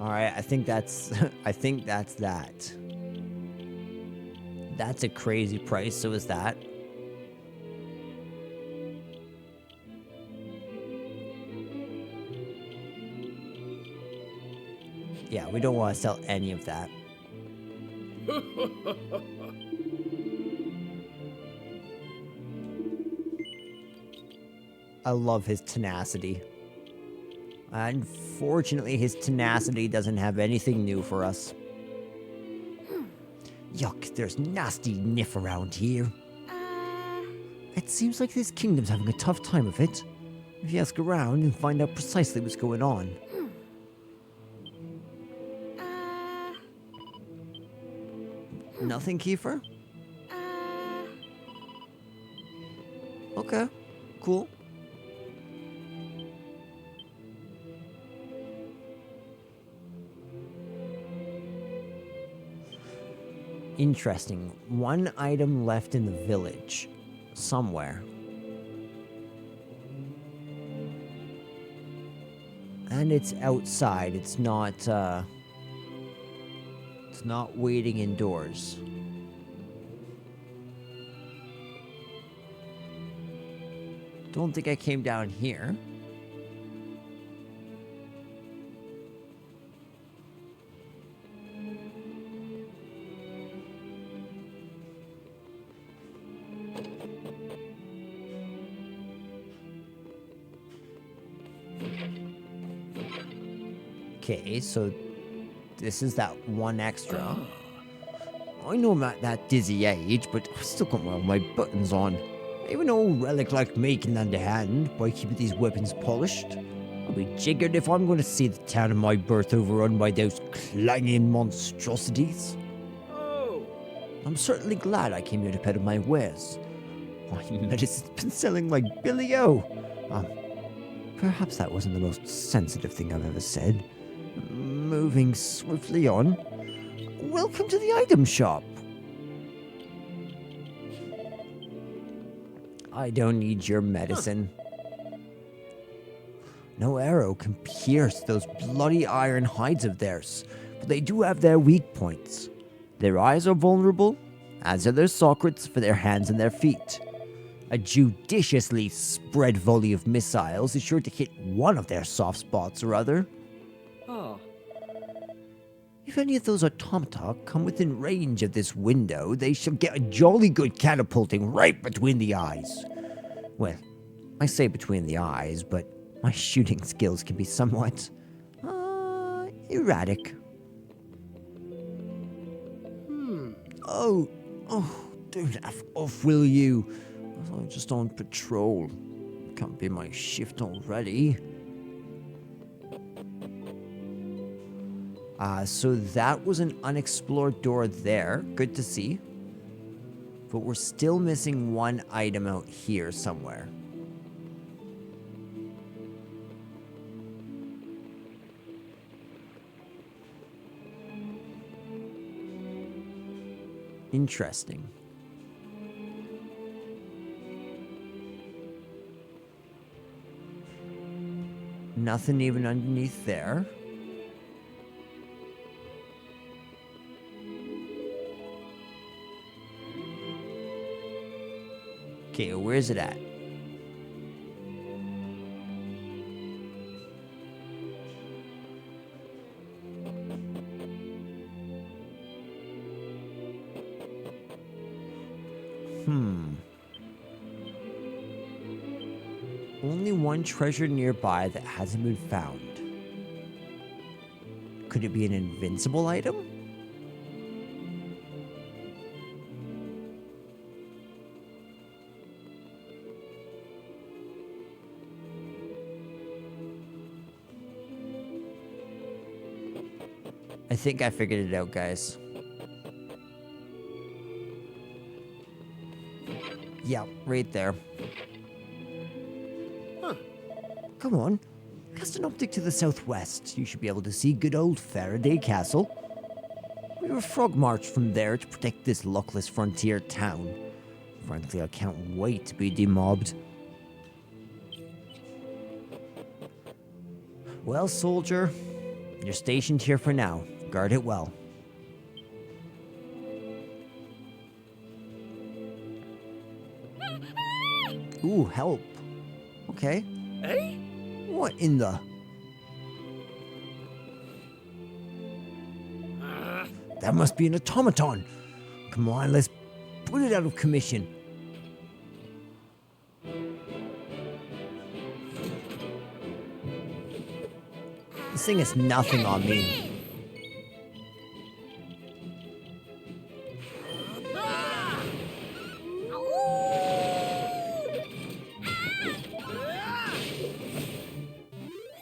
Alright, I think that's that. That's a crazy price, so is that. Yeah, we don't want to sell any of that. I love his tenacity. Unfortunately, his tenacity doesn't have anything new for us. Yuck, there's nasty niff around here. It seems like this kingdom's having a tough time of it. If you ask around and find out precisely what's going on. Nothing, Kiefer? Okay, cool. Interesting. One item left in the village. Somewhere. And it's outside. It's not waiting indoors. Don't think I came down here. Okay, so this is that one extra. I know I'm at that dizzy age, but I've still got all my buttons on. Even an old relic like me can lend a hand by keeping these weapons polished. I'll be jiggered if I'm going to see the town of my birth overrun by those clanging monstrosities. Oh, I'm certainly glad I came here to peddle my wares. My medicine's been selling like Billy O. Perhaps that wasn't the most sensitive thing I've ever said. Moving swiftly on. Welcome to the item shop. I don't need your medicine. No arrow can pierce those bloody iron hides of theirs, but they do have their weak points. Their eyes are vulnerable, as are their sockets for their hands and their feet. A judiciously spread volley of missiles is sure to hit one of their soft spots or other. oh. If any of those automata come within range of this window, they shall get a jolly good catapulting right between the eyes. Well, I say between the eyes, but my shooting skills can be somewhat, erratic. Oh, don't F off, will you? I'm just on patrol. Can't be my shift already. So that was an unexplored door there. Good to see. But we're still missing one item out here somewhere. Interesting. Nothing even underneath there. Okay, where is it at? Only one treasure nearby that hasn't been found. Could it be an invincible item? I think I figured it out, guys. Yeah, right there. Huh. Come on. Cast an optic to the southwest. You should be able to see good old Faraday Castle. We were frog marched from there to protect this luckless frontier town. Frankly, I can't wait to be demobbed. Well, soldier, you're stationed here for now. Guard it well. Ooh, help. Okay. Eh? What in the... That must be an automaton. Come on, let's put it out of commission. This thing has nothing on me.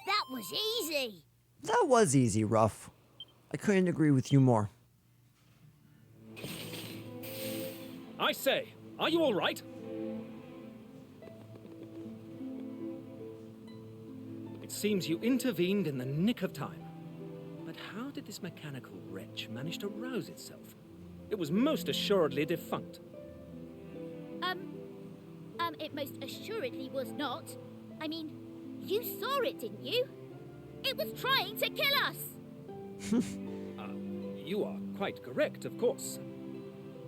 That was easy. That was easy, Ruff. I couldn't agree with you more. I say, are you all right? It seems you intervened in the nick of time. But how did this mechanical wretch manage to rouse itself? It was most assuredly defunct. It most assuredly was not. I mean, you saw it, didn't you? It was trying to kill us! You are quite correct, of course.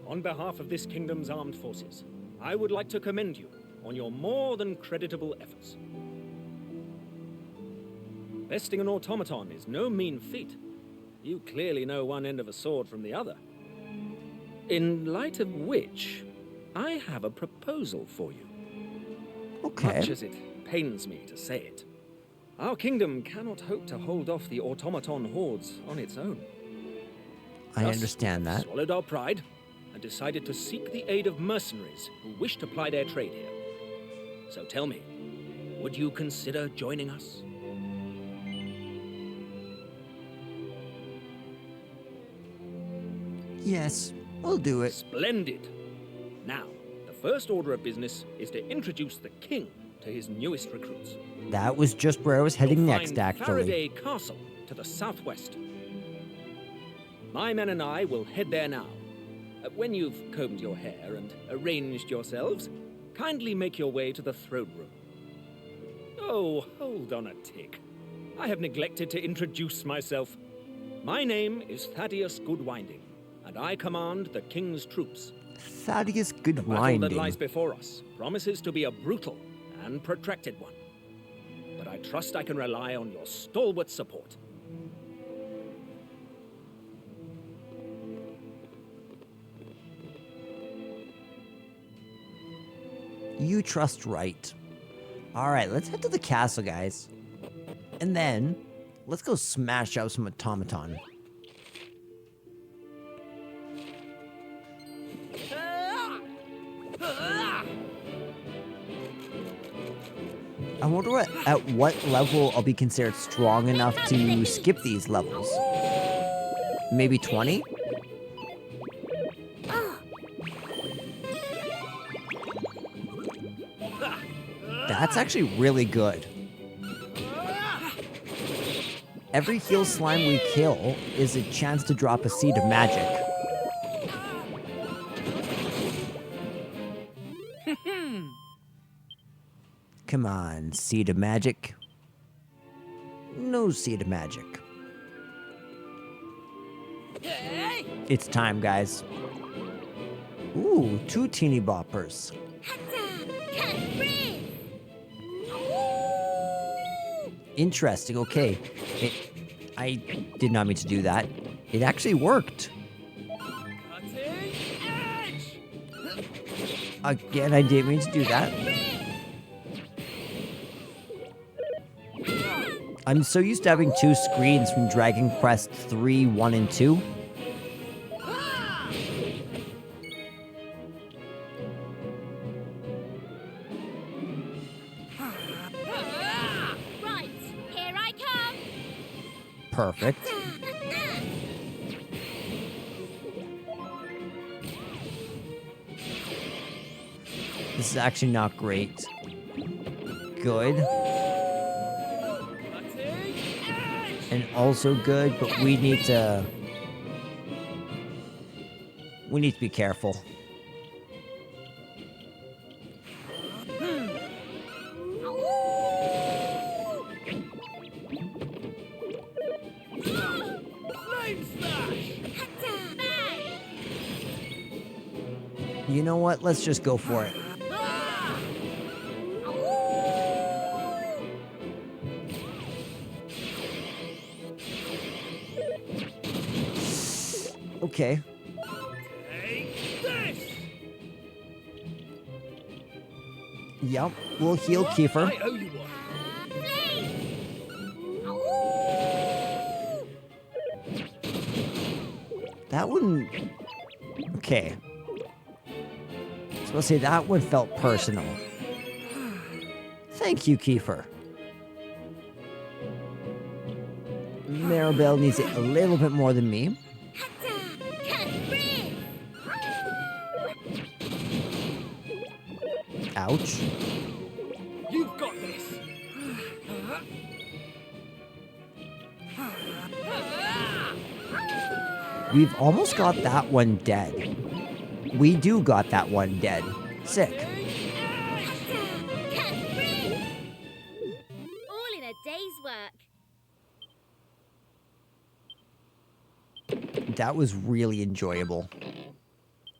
On behalf of this kingdom's armed forces, I would like to commend you on your more than creditable efforts. Besting an automaton is no mean feat. You clearly know one end of a sword from the other. In light of which, I have a proposal for you. Okay. Much as it pains me to say it, our kingdom cannot hope to hold off the automaton hordes on its own. I Thus, understand that. Swallowed our pride and decided to seek the aid of mercenaries who wish to ply their trade here. So tell me, would you consider joining us? Yes, we'll do it. Splendid. Now, the first order of business is to introduce the king to his newest recruits. That was just where I was heading You'll next, find actually. Faraday Castle to the southwest. My men and I will head there now. When you've combed your hair and arranged yourselves, kindly make your way to the throne room. Oh, hold on a tick. I have neglected to introduce myself. My name is Thaddeus Goodwinding, and I command the king's troops. Thaddeus The battle that lies Goodwinding. before us promises to be a brutal and protracted one. But I trust I can rely on your stalwart support. You trust right. Alright, let's head to the castle, guys. And then, let's go smash out some automaton. I wonder at what level I'll be considered strong enough to skip these levels. Maybe 20? That's actually really good. Every heal slime we kill is a chance to drop a seed of magic. Come on, seed of magic. No seed of magic. It's time, guys. Ooh, 2 teeny boppers. Can't breathe! Interesting, okay. I did not mean to do that. It actually worked. Cutting edge! Again, I didn't mean to do that. I'm so used to having 2 screens from Dragon Quest 3, 1, and 2. Right, here I come! Perfect. This is actually not great. Good. Cutting edge! And also good, but we need to be careful. Flame slash! You know what? Let's just go for it. Okay. Take this! Yep, we'll heal What? Kiefer. I owe you one. That one... Okay. So I'll say that one felt personal. Thank you, Kiefer. Maribel needs it a little bit more than me. Ouch. You've got this. We've almost got that one dead. We do got that one dead. Sick. All in a day's work. That was really enjoyable.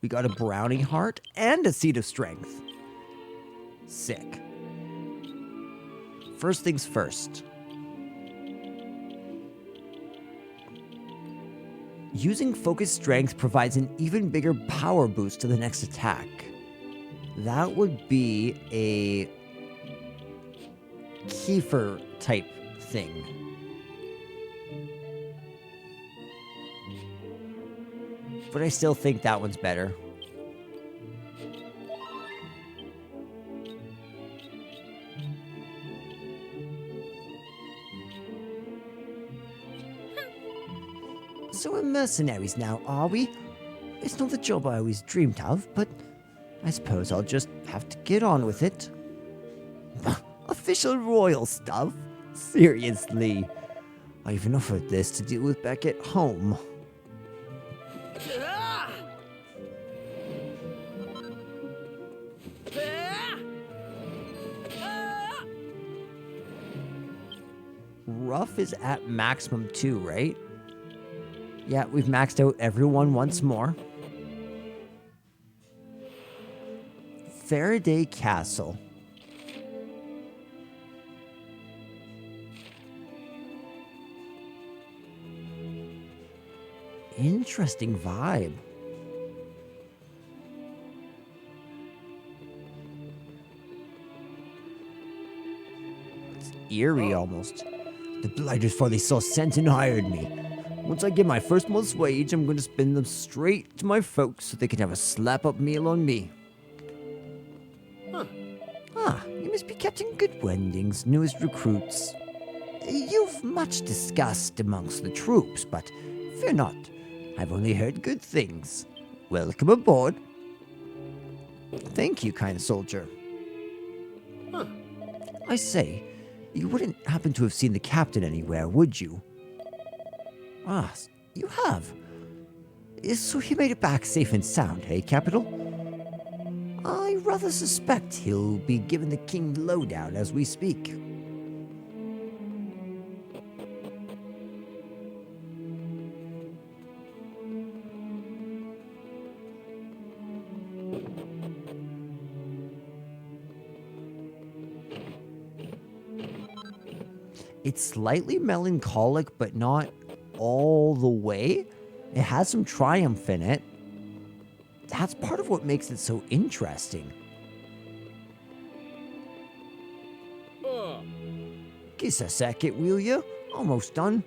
We got a brownie heart and a seed of strength. Sick. First things first. Using focused strength provides an even bigger power boost to the next attack. That would be a Kiefer type thing. But I still think that one's better. So we're mercenaries now, are we? It's not the job I always dreamed of, but I suppose I'll just have to get on with it. Official royal stuff? Seriously. I've enough of this to deal with back at home. Rough is at maximum 2, right? Yeah, we've maxed out everyone once more. Faraday Castle. Interesting vibe. It's eerie almost. The blighters finally saw sense and hired me. Once I get my first month's wage, I'm going to spend them straight to my folks so they can have a slap-up meal on me. Huh. Ah, you must be Captain Goodwending's newest recruits. You've much discussed amongst the troops, but fear not. I've only heard good things. Welcome aboard. Thank you, kind soldier. Huh. I say, you wouldn't happen to have seen the captain anywhere, would you? Ah, you have. So he made it back safe and sound, hey, Capital? I rather suspect he'll be giving the king the lowdown as we speak. It's slightly melancholic, but not all the way. It has some triumph in it. That's part of what makes it so interesting. Give us a second, will you? Almost done.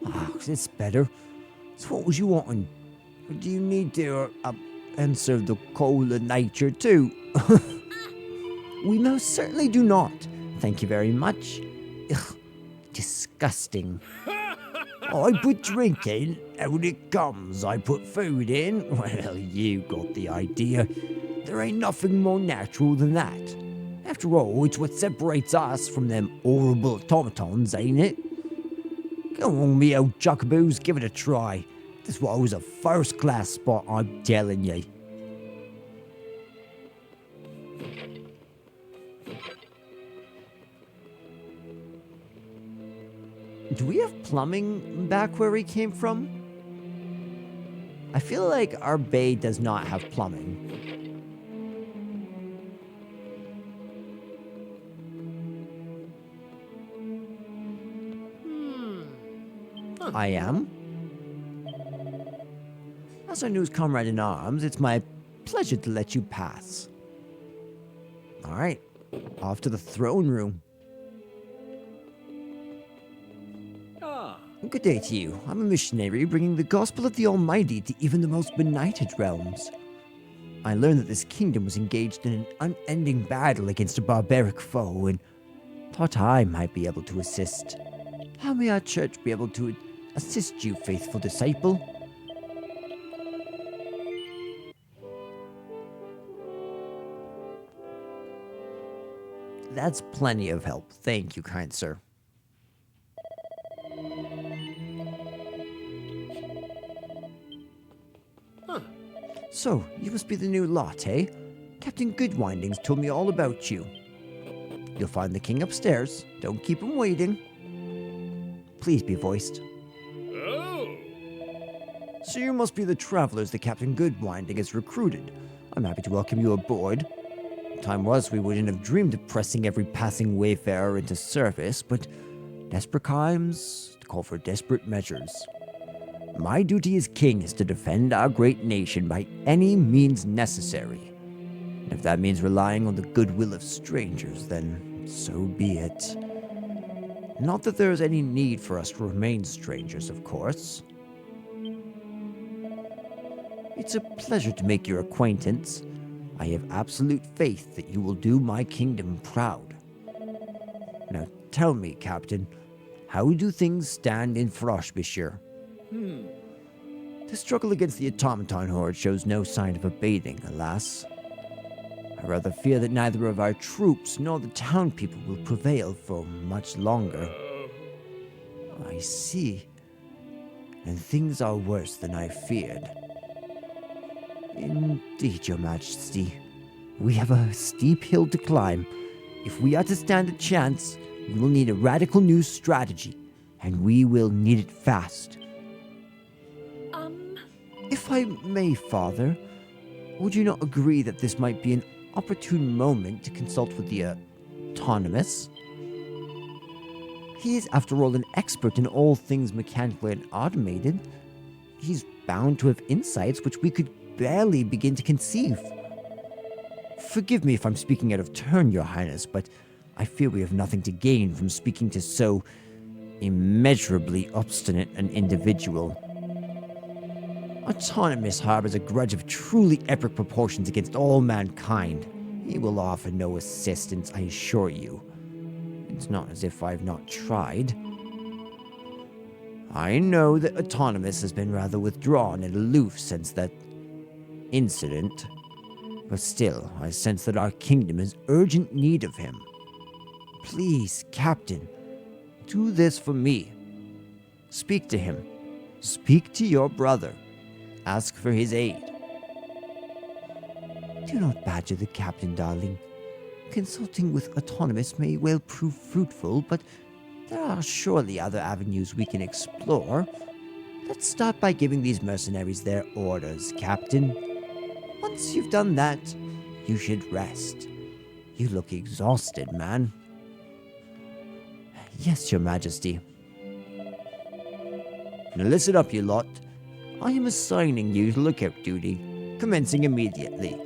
Ah, it's better. So what was you wanting? Do you need to answer the call of nature too? We most certainly do not. Thank you very much. Ugh, disgusting. I put drink in, and when it comes, I put food in. Well, you got the idea. There ain't nothing more natural than that. After all, it's what separates us from them horrible automatons, ain't it? Go on, me old jackaboos, give it a try. This was a first-class spot, I'm telling you. Do we have plumbing back where we came from? I feel like our bay does not have plumbing. I am? As our newest comrade in arms, it's my pleasure to let you pass. All right, off to the throne room. Ah, Good day to you. I'm a missionary bringing the gospel of the Almighty to even the most benighted realms. I learned that this kingdom was engaged in an unending battle against a barbaric foe and thought I might be able to assist. How may our church be able to assist you, faithful disciple? That's plenty of help. Thank you, kind sir. Huh. So, you must be the new lot, eh? Captain Goodwindings told me all about you. You'll find the king upstairs. Don't keep him waiting. Please be voiced. Oh! So you must be the travelers that Captain Goodwinding has recruited. I'm happy to welcome you aboard. Time was we wouldn't have dreamed of pressing every passing wayfarer into service, but desperate times call for desperate measures. My duty as king is to defend our great nation by any means necessary. And if that means relying on the goodwill of strangers, then so be it. Not that there is any need for us to remain strangers, of course. It's a pleasure to make your acquaintance. I have absolute faith that you will do my kingdom proud. Now tell me, Captain, how do things stand in Frostbishire? The struggle against the automaton horde shows no sign of abating, alas. I rather fear that neither of our troops nor the town people will prevail for much longer. I see. And things are worse than I feared. Indeed, Your Majesty. We have a steep hill to climb. If we are to stand a chance, we will need a radical new strategy, and we will need it fast. If I may, Father, would you not agree that this might be an opportune moment to consult with the autonomous? He is, after all, an expert in all things mechanical and automated. He's bound to have insights which we could barely begin to conceive. Forgive me if I'm speaking out of turn, Your Highness, but I fear we have nothing to gain from speaking to so immeasurably obstinate an individual. Autonomous harbors a grudge of truly epic proportions against all mankind. He will offer no assistance, I assure you. It's not as if I've not tried. I know that Autonomous has been rather withdrawn and aloof since that incident, but still, I sense that our kingdom has urgent need of him. Please, Captain, do this for me. Speak to him. Speak to your brother. Ask for his aid. Do not badger the captain, darling. Consulting with Autonomous may well prove fruitful, but there are surely other avenues we can explore. Let's start by giving these mercenaries their orders, Captain. Once you've done that, you should rest. You look exhausted, man. Yes, Your Majesty. Now listen up, you lot. I am assigning you to lookout duty, commencing immediately.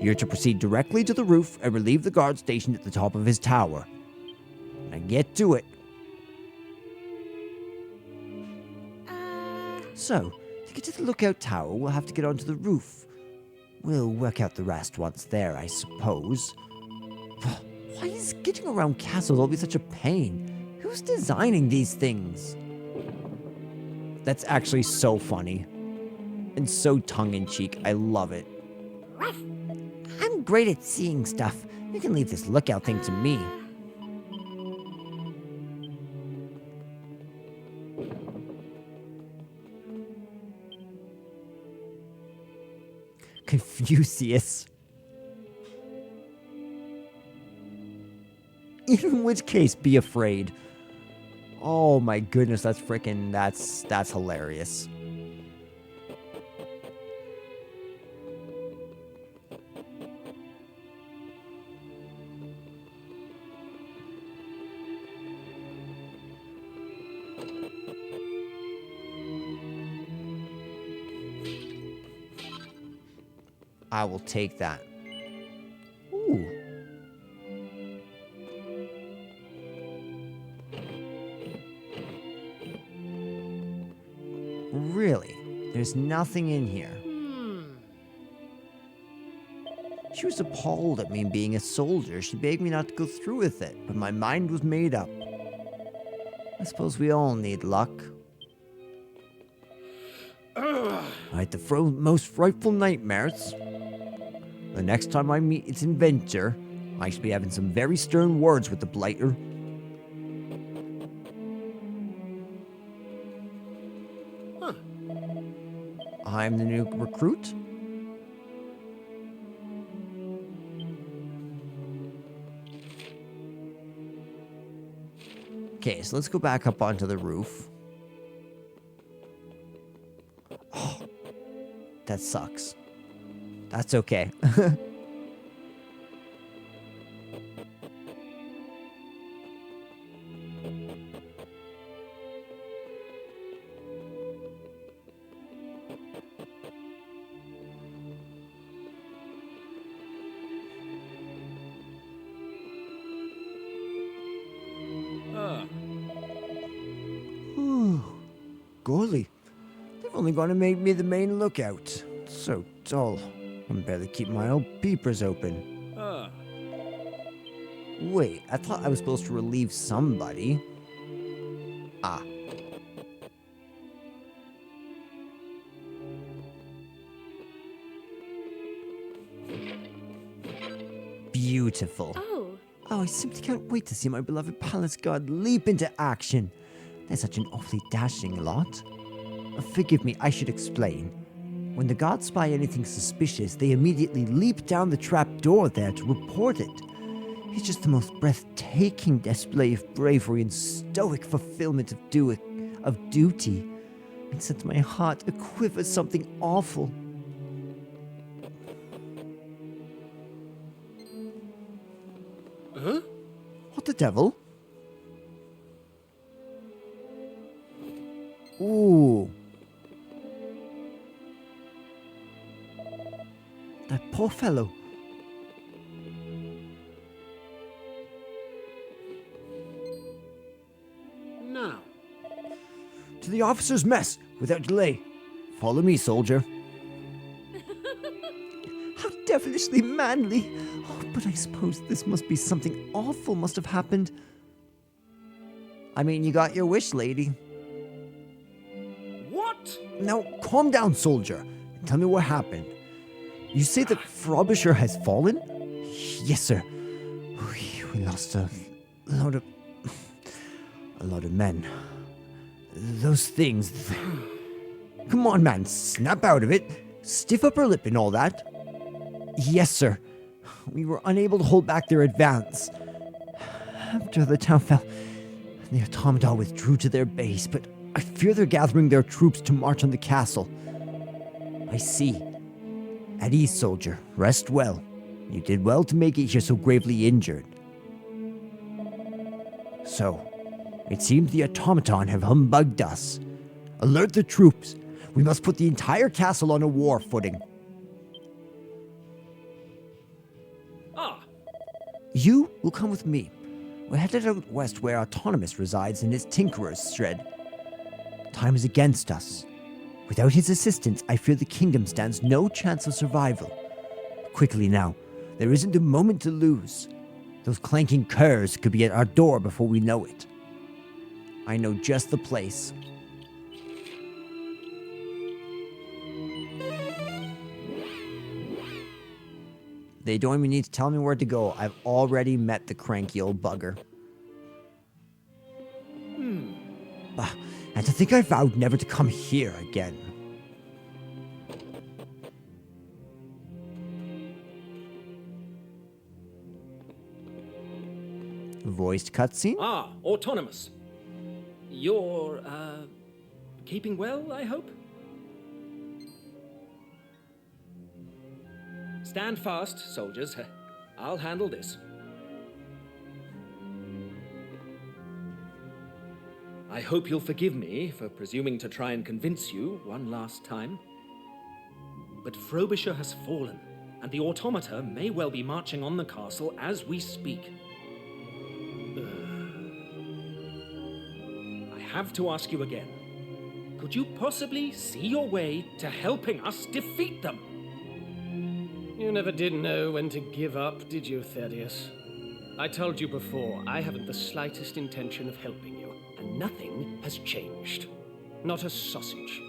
You're to proceed directly to the roof and relieve the guard stationed at the top of his tower. Now get to it. So, to get to the lookout tower, we'll have to get onto the roof. We'll work out the rest once there, I suppose. Why is getting around castles always such a pain? Who's designing these things? That's actually so funny. And so tongue-in-cheek. I love it. I'm great at seeing stuff. You can leave this lookout thing to me. Confucius. In which case, be afraid. Oh my goodness, that's hilarious. I will take that. Ooh. Really? There's nothing in here. She was appalled at me being a soldier. She begged me not to go through with it, but my mind was made up. I suppose we all need luck. I had the most frightful nightmares. The next time I meet its inventor, I should be having some very stern words with the blighter. Huh. I'm the new recruit? Okay, so let's go back up onto the roof. Oh, that sucks. That's okay. Golly, they've only gonna make me the main lookout. So dull. I can barely keep my old peepers open. Wait, I thought I was supposed to relieve somebody. Ah. Beautiful. Oh, I simply can't wait to see my beloved palace guard leap into action. They're such an awfully dashing lot. Forgive me, I should explain. When the guards spy anything suspicious, they immediately leap down the trap door there to report it. It's just the most breathtaking display of bravery and stoic fulfillment of duty. It sets my heart a-quiver something awful. Huh? What the devil? Ooh. That poor fellow. Now. To the officer's mess, without delay. Follow me, soldier. How devilishly manly. Oh, but I suppose this must be something awful must have happened. I mean, you got your wish, lady. What? Now, calm down, soldier, and tell me what happened. You say that Frobisher has fallen? Yes, sir. We lost a lot of men. Those things. Come on, man, snap out of it. Stiff upper lip and all that. Yes, sir. We were unable to hold back their advance. After the town fell, the automaton withdrew to their base, but I fear they're gathering their troops to march on the castle. I see. At ease, soldier. Rest well. You did well to make it here so gravely injured. So, it seems the automaton have humbugged us. Alert the troops. We must put the entire castle on a war footing. You will come with me. We're headed out west where Autonomous resides in his tinkerer's shred. Time is against us. Without his assistance, I fear the kingdom stands no chance of survival. Quickly now. There isn't a moment to lose. Those clanking curs could be at our door before we know it. I know just the place. They don't even need to tell me where to go. I've already met the cranky old bugger. And to think I vowed never to come here again. Voiced cutscene? Ah, Autonomous. You're, keeping well, I hope? Stand fast, soldiers. I'll handle this. I hope you'll forgive me for presuming to try and convince you one last time. But Frobisher has fallen, and the automata may well be marching on the castle as we speak. I have to ask you again. Could you possibly see your way to helping us defeat them? You never did know when to give up, did you, Thaddeus? I told you before, I haven't the slightest intention of helping you, and nothing has changed. Not a sausage.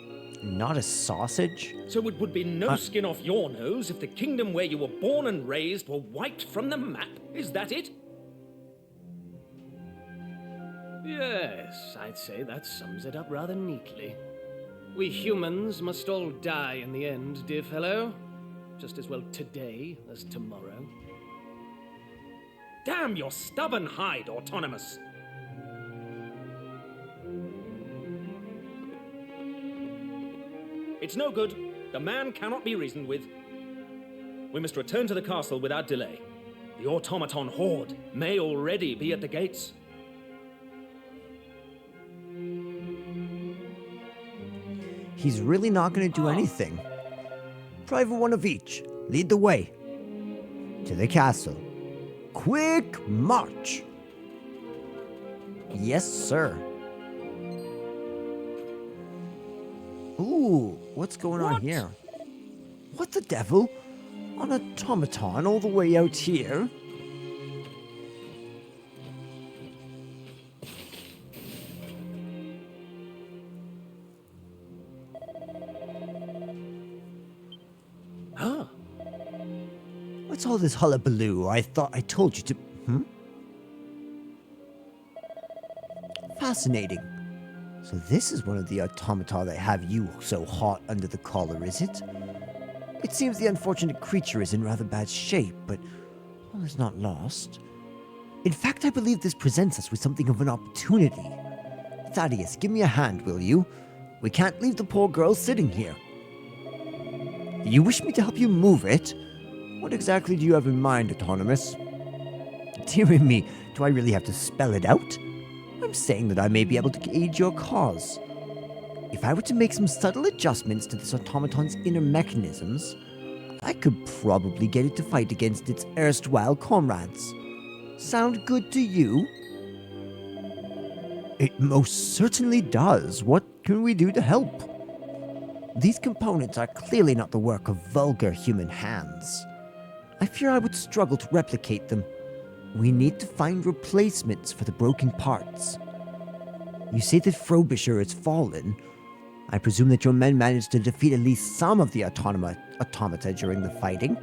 Not a sausage? So it would be no skin off your nose if the kingdom where you were born and raised were wiped from the map? Is that it? Yes, I'd say that sums it up rather neatly. We humans must all die in the end, dear fellow. Just as well today as tomorrow. Damn your stubborn hide, Autonomous! It's no good. The man cannot be reasoned with. We must return to the castle without delay. The automaton horde may already be at the gates. He's really not going to do anything. Private one of each, lead the way. To the castle. Quick march! Yes, sir. Ooh, what's going on here? What the devil? An automaton all the way out here? Ah. What's all this hullabaloo? I thought I told you to... Fascinating. So this is one of the automata that have you so hot under the collar, is it? It seems the unfortunate creature is in rather bad shape, but all is not lost. In fact, I believe this presents us with something of an opportunity. Thaddeus, give me a hand, will you? We can't leave the poor girl sitting here. You wish me to help you move it? What exactly do you have in mind, Autonomous? Dear me, do I really have to spell it out? I'm saying that I may be able to aid your cause. If I were to make some subtle adjustments to this automaton's inner mechanisms, I could probably get it to fight against its erstwhile comrades. Sound good to you? It most certainly does. What can we do to help? These components are clearly not the work of vulgar human hands. I fear I would struggle to replicate them. We need to find replacements for the broken parts. You say that Frobisher has fallen. I presume that your men managed to defeat at least some of the automata during the fighting.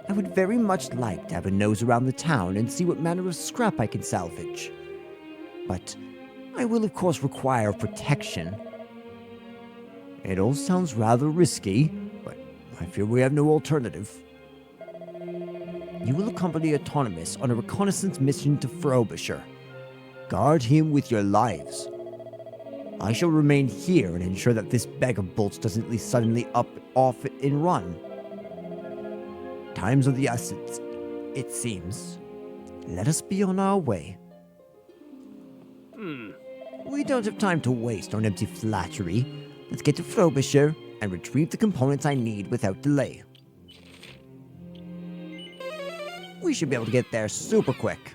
I would very much like to have a nose around the town and see what manner of scrap I can salvage. But I will of course require protection. It all sounds rather risky, but I fear we have no alternative. You will accompany Autonomous on a reconnaissance mission to Frobisher. Guard him with your lives. I shall remain here and ensure that this bag of bolts doesn't leave suddenly off and run. Time's of the essence, it seems. Let us be on our way. We don't have time to waste on empty flattery. Let's get to Frobisher and retrieve the components I need without delay. We should be able to get there super quick.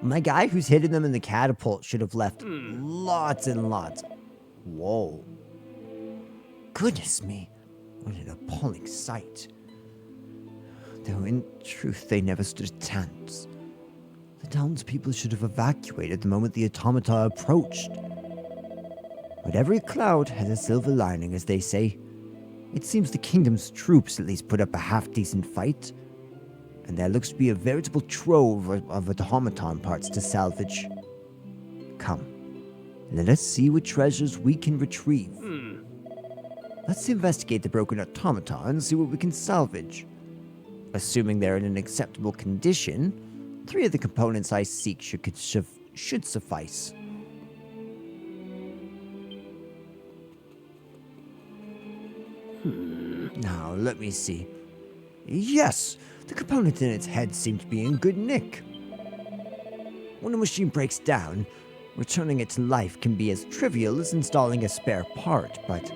My guy who's hidden them in the catapult should have left lots and lots. Whoa. Goodness me. What an appalling sight. Though in truth they never stood a chance. The townspeople should have evacuated the moment the automata approached. But every cloud has a silver lining, as they say. It seems the kingdom's troops at least put up a half-decent fight. And there looks to be a veritable trove of automaton parts to salvage. Come, let us see what treasures we can retrieve. Let's investigate the broken automaton and see what we can salvage. Assuming they're in an acceptable condition, 3 of the components I seek should suffice. Now, let me see. Yes, the components in its head seem to be in good nick. When a machine breaks down, Returning it to life can be as trivial as installing a spare part, but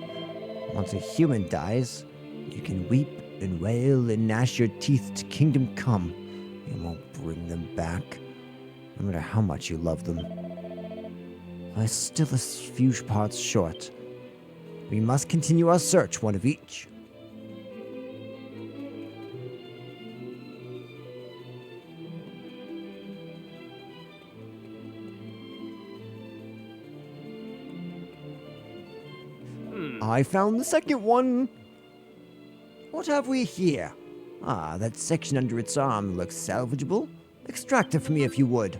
once a human dies, you can weep and wail and gnash your teeth to kingdom come. You won't bring them back, no matter how much you love them. We're still a few parts short. We must continue our search, one of each. I found the second one. What have we here? Ah, that section under its arm looks salvageable. Extract it for me if you would.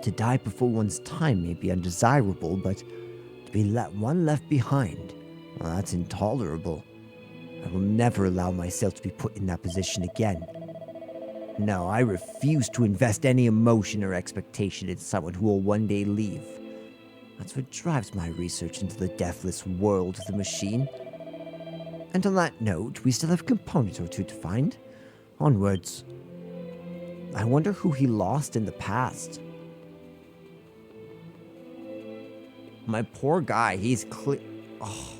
To die before one's time may be undesirable, but to be one left behind, well, that's intolerable. I will never allow myself to be put in that position again. No, I refuse to invest any emotion or expectation in someone who will one day leave. That's what drives my research into the deathless world of the machine. And on that note, we still have a component or two to find. Onwards. I wonder who he lost in the past. My poor guy, he's oh.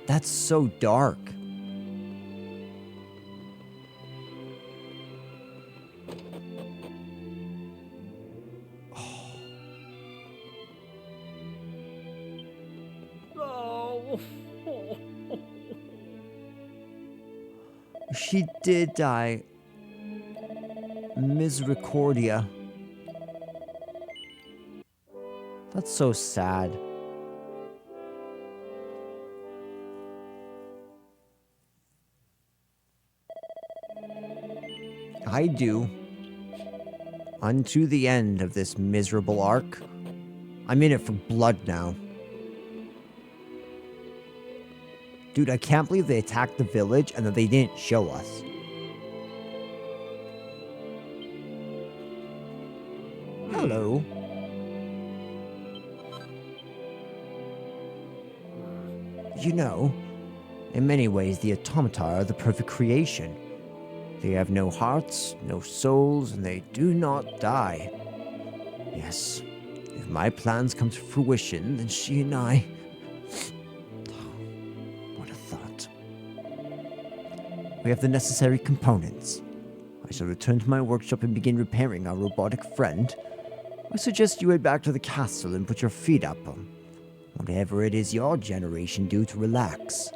That's so dark. She did die. Misericordia. That's so sad. I do. Unto the end of this miserable arc. I'm in it for blood now. Dude, I can't believe they attacked the village and that they didn't show us. Hello. You know, in many ways the automata are the perfect creation. They have no hearts, no souls, and they do not die. Yes, if my plans come to fruition, then she and I... We have the necessary components. I shall return to my workshop and begin repairing our robotic friend. I suggest you head back to the castle and put your feet up. Whatever it is your generation do to relax.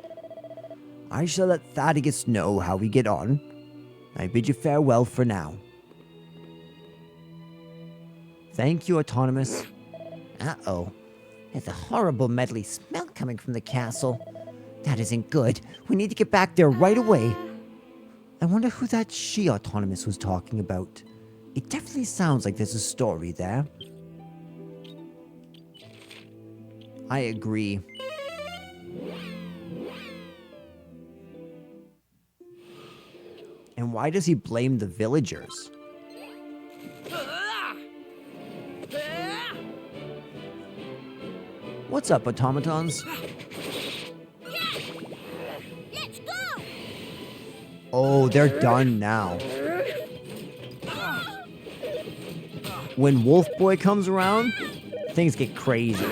I shall let Thaddeus know how we get on. I bid you farewell for now. Thank you, Autonomous. Uh-oh. There's a horrible medley smell coming from the castle. That isn't good. We need to get back there right away. I wonder who that she Autonomous was talking about. It definitely sounds like there's a story there. I agree. And why does he blame the villagers? What's up, automatons? Let's go! Oh, they're done now. When Wolf Boy comes around, things get crazy.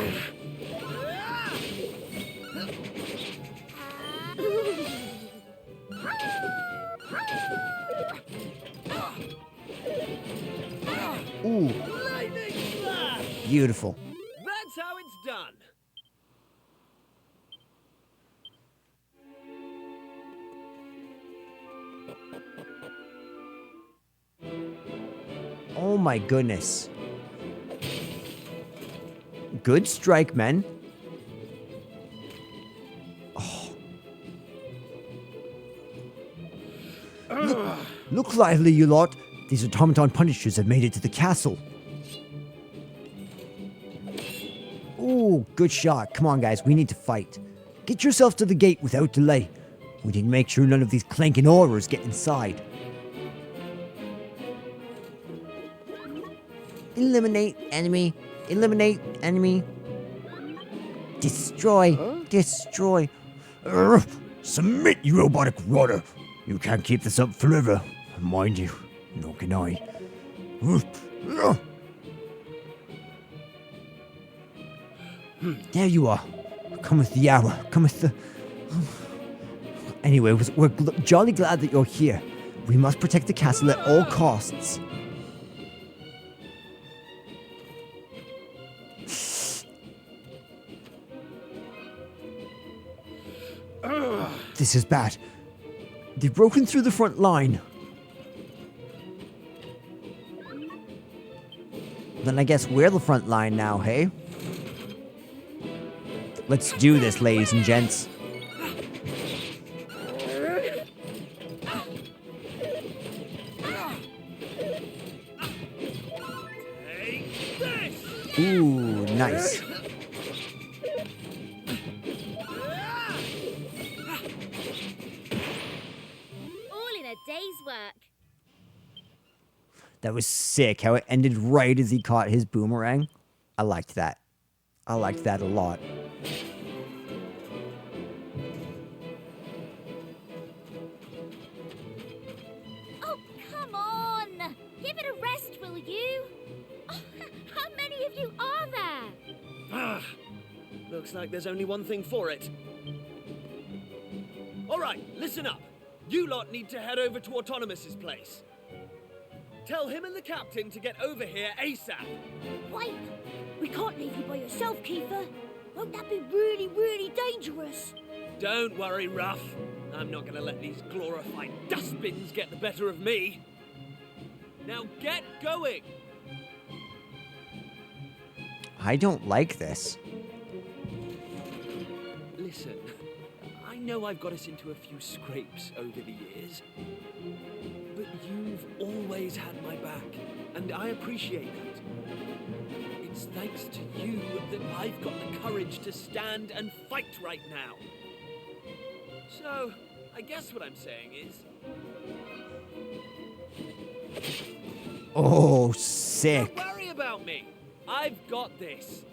Ooh. Beautiful. That's how it's done. Oh my goodness. Good strike, men. Oh. Look lively, you lot. These automaton punishers have made it to the castle. Ooh, good shot. Come on, guys. We need to fight. Get yourself to the gate without delay. We need to make sure none of these clanking horrors get inside. Eliminate enemy. Eliminate enemy. Destroy. Destroy. Submit, you robotic rotter. You can't keep this up forever. Mind you, nor can I. There you are. Come with the hour. Come with the... Anyway, we're jolly glad that you're here. We must protect the castle at all costs. This is bad. They've broken through the front line. Then I guess we're the front line now, hey? Let's do this, ladies and gents. Ooh, nice. All in a day's work. That was sick, how it ended right as he caught his boomerang. I liked that. I liked that a lot. Oh, come on! Give it a rest, will you? Oh, how many of you are there? Ah, looks like there's only one thing for it. All right, listen up. You lot need to head over to Autonomous's place. Tell him and the captain to get over here ASAP. Wait! We can't leave you by yourself, Kiefer. Won't that be really, really dangerous? Don't worry, Ruff. I'm not going to let these glorified dustbins get the better of me. Now get going! I don't like this. Listen, I know I've got us into a few scrapes over the years, but you've always had my back, and I appreciate that. It's thanks to you that I've got the courage to stand and fight right now. So, I guess what I'm saying is... Oh, sick. Don't worry about me. I've got this.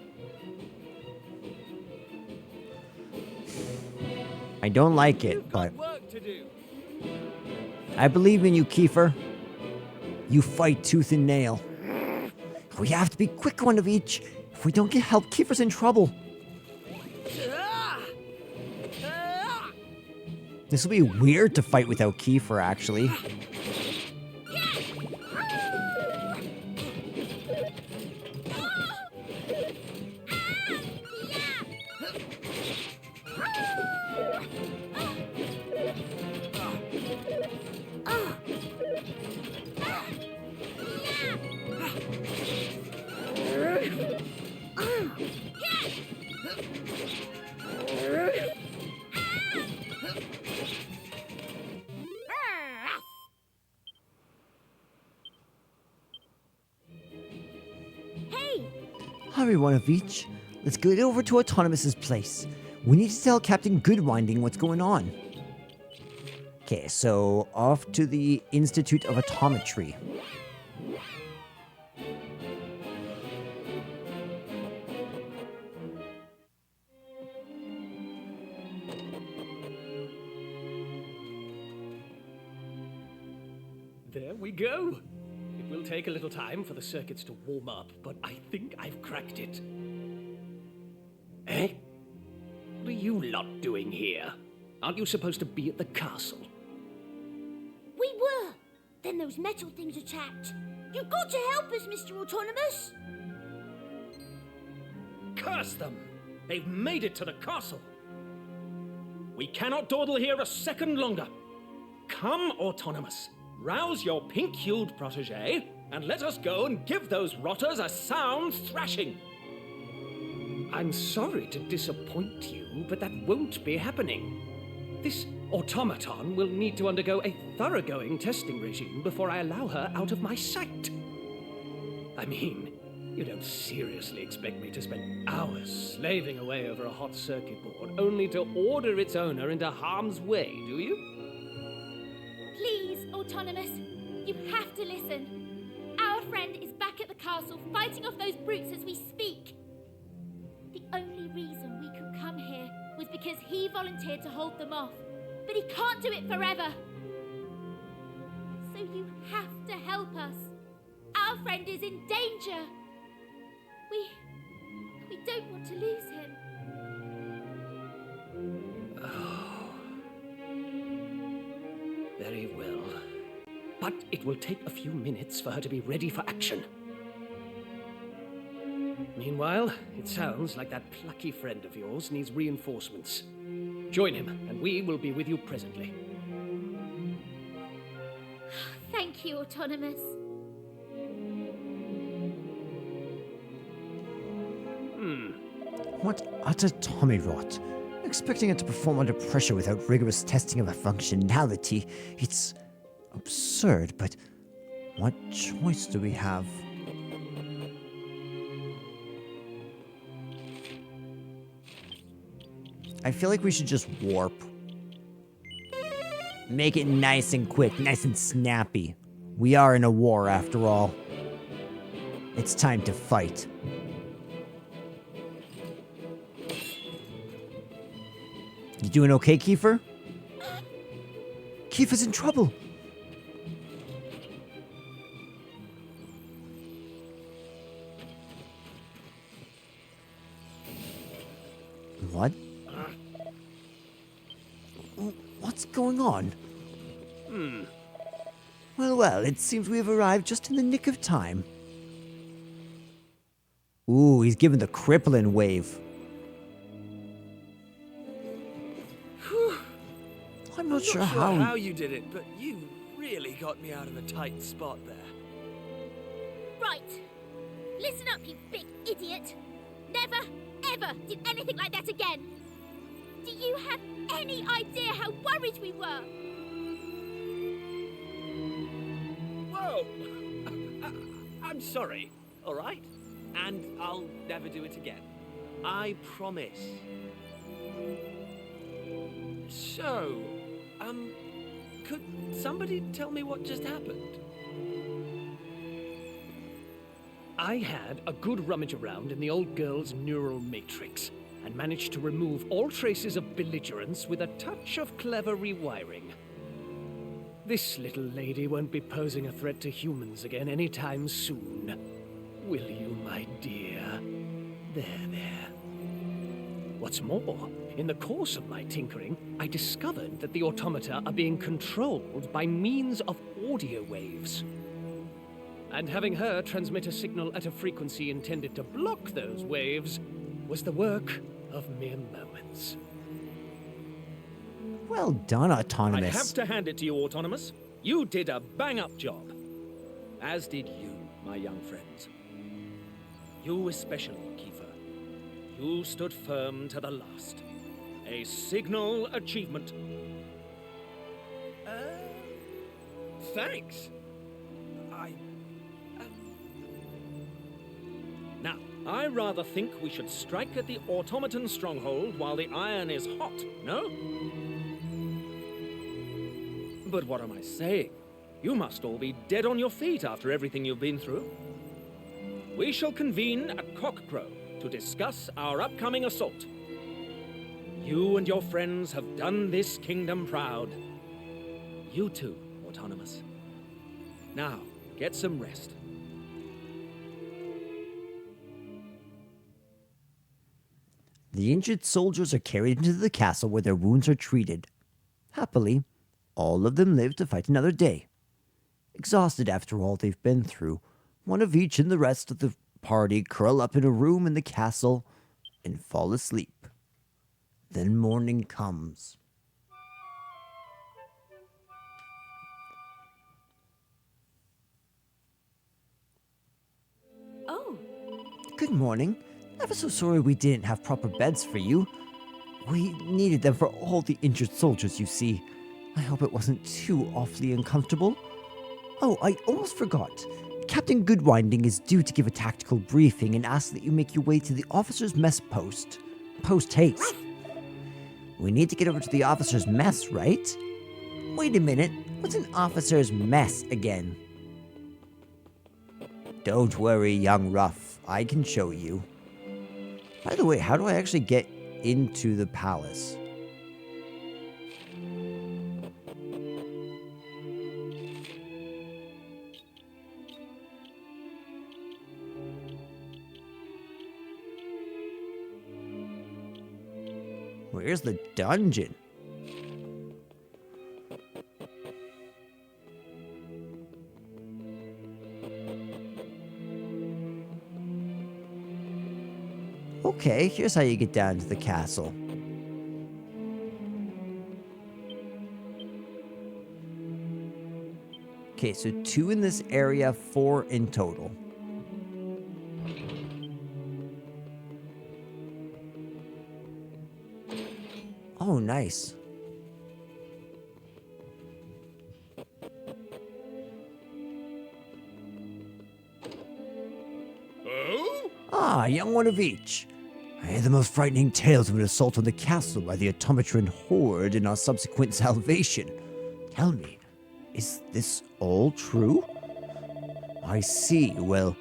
I don't like it, You've but... got work to do. I believe in you, Kiefer. You fight tooth and nail. We have to be quick, one of each. If we don't get help, Kiefer's in trouble. This will be weird to fight without Kiefer, actually. Hurry, one of each. Let's get over to Autonomous's place. We need to tell Captain Goodwinding what's going on. Okay, so off to the Institute of Autometry. There we go. It will take a little time for the circuits to warm up, but I think I've cracked it. Eh? What are you lot doing here? Aren't you supposed to be at the castle? We were. Then those metal things attacked. You've got to help us, Mr. Autonomous. Curse them! They've made it to the castle. We cannot dawdle here a second longer. Come, Autonomous. Rouse your pink-hued protégé, and let us go and give those rotters a sound thrashing. I'm sorry to disappoint you, but that won't be happening. This automaton will need to undergo a thoroughgoing testing regime before I allow her out of my sight. I mean, you don't seriously expect me to spend hours slaving away over a hot circuit board only to order its owner into harm's way, do you? Please, Autonomous, you have to listen. Our friend is back at the castle fighting off those brutes as we speak. The only reason we could come here was because he volunteered to hold them off, but he can't do it forever. So you have to help us. Our friend is in danger. We don't want to lose him. Oh. Very well. But it will take a few minutes for her to be ready for action. Meanwhile, it sounds like that plucky friend of yours needs reinforcements. Join him, and we will be with you presently. Thank you, Autonomous. What utter tommy rot. Expecting it to perform under pressure without rigorous testing of a functionality. It's absurd, but what choice do we have? I feel like we should just warp. Make it nice and quick, nice and snappy. We are in a war after all. It's time to fight. You doing okay, Kiefer? Kiefer's in trouble. What? What's going on? Well, it seems we have arrived just in the nick of time. Ooh, he's given the crippling wave. I'm not sure how you did it, but you really got me out of a tight spot there. Right. Listen up, you big idiot. Never, ever do anything like that again. Do you have any idea how worried we were? Whoa! I'm sorry, all right? And I'll never do it again. I promise. So, could somebody tell me what just happened? I had a good rummage around in the old girl's neural matrix and managed to remove all traces of belligerence with a touch of clever rewiring. This little lady won't be posing a threat to humans again anytime soon. Will you, my dear? There. What's more, in the course of my tinkering, I discovered that the automata are being controlled by means of audio waves. And having her transmit a signal at a frequency intended to block those waves was the work of mere moments. Well done, Autonomous. I have to hand it to you, Autonomous. You did a bang-up job. As did you, my young friends. You especially, Kiefer. You stood firm to the last. A signal achievement. Thanks. Now, I rather think we should strike at the automaton stronghold while the iron is hot, no? But what am I saying? You must all be dead on your feet after everything you've been through. We shall convene at cockcrow to discuss our upcoming assault. You and your friends have done this kingdom proud. You too, Autonomous. Now, get some rest. The injured soldiers are carried into the castle where their wounds are treated. Happily, all of them live to fight another day. Exhausted after all they've been through, one of each and the rest of the party curl up in a room in the castle and fall asleep. Then morning comes. Oh. Good morning. Ever so sorry we didn't have proper beds for you. We needed them for all the injured soldiers, you see. I hope it wasn't too awfully uncomfortable. Oh, I almost forgot. Captain Goodwinding is due to give a tactical briefing and ask that you make your way to the officer's mess post. Post haste. We need to get over to the officer's mess, right? Wait a minute. What's an officer's mess again? Don't worry, young rough. I can show you. By the way, how do I actually get into the palace? Where's the dungeon? Okay, here's how you get down to the castle. Okay, so 2 in this area, 4 in total. Oh, nice. Oh? Ah, young one of each. I hear the most frightening tales of an assault on the castle by the automatron horde and our subsequent salvation. Tell me, is this all true? I see. Well,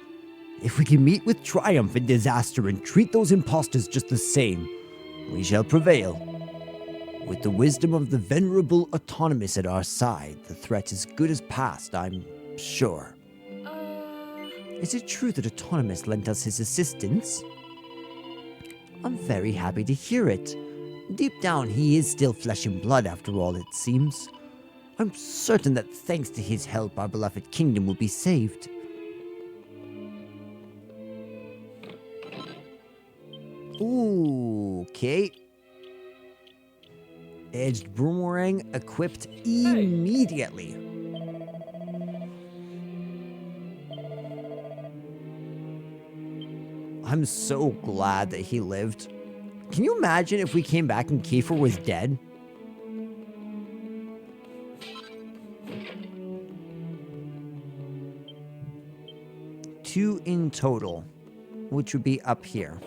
if we can meet with triumph in disaster and treat those impostors just the same, we shall prevail. With the wisdom of the venerable Autonomous at our side, the threat is good as past, I'm sure. Is it true that Autonomous lent us his assistance? I'm very happy to hear it. Deep down, he is still flesh and blood after all, it seems. I'm certain that thanks to his help, our beloved kingdom will be saved. Ooh, okay. Edged boomerang equipped immediately. I'm so glad that he lived. Can you imagine if we came back and Kiefer was dead? Two in total, which would be up here.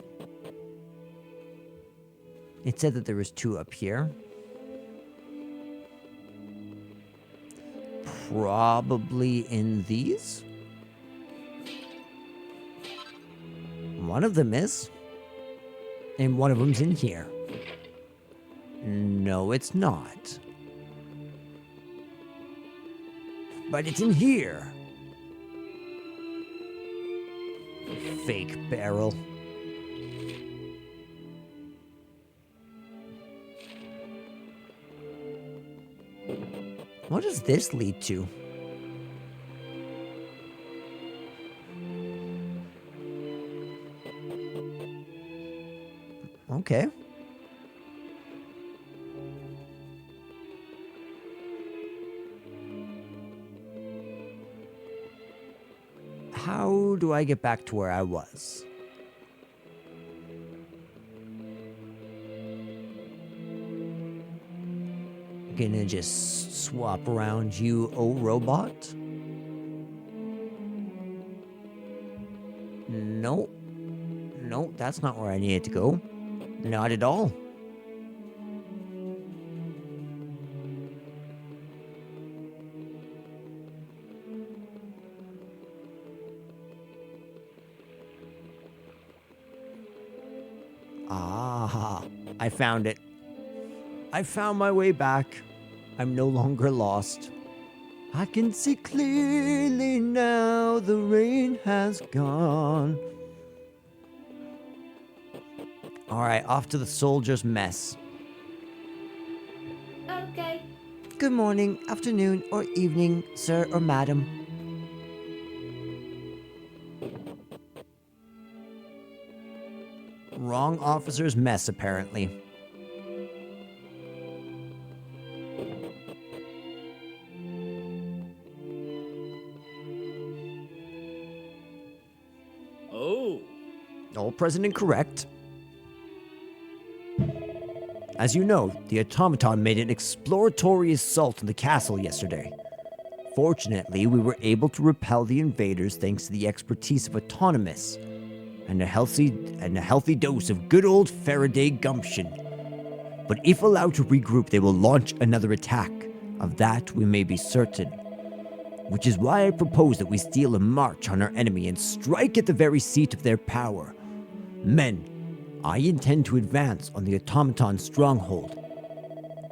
It said that there was 2 up here. Probably in these. One of them is. And one of them's in here. No, it's not. But it's in here. Fake barrel. What does this lead to? Okay. How do I get back to where I was? Gonna just swap around you, oh robot? Nope. Nope, that's not where I needed to go. Not at all. Ah, I found it. I found my way back. I'm no longer lost. I can see clearly now the rain has gone. Alright, off to the soldier's mess. Okay. Good morning, afternoon, or evening, sir or madam. Wrong officer's mess, apparently. Oh. All present and correct. As you know, the automaton made an exploratory assault on the castle yesterday. Fortunately, we were able to repel the invaders thanks to the expertise of Autonomous and a healthy dose of good old Faraday gumption. But if allowed to regroup, they will launch another attack. Of that we may be certain. Which is why I propose that we steal a march on our enemy and strike at the very seat of their power. Men, I intend to advance on the automaton stronghold.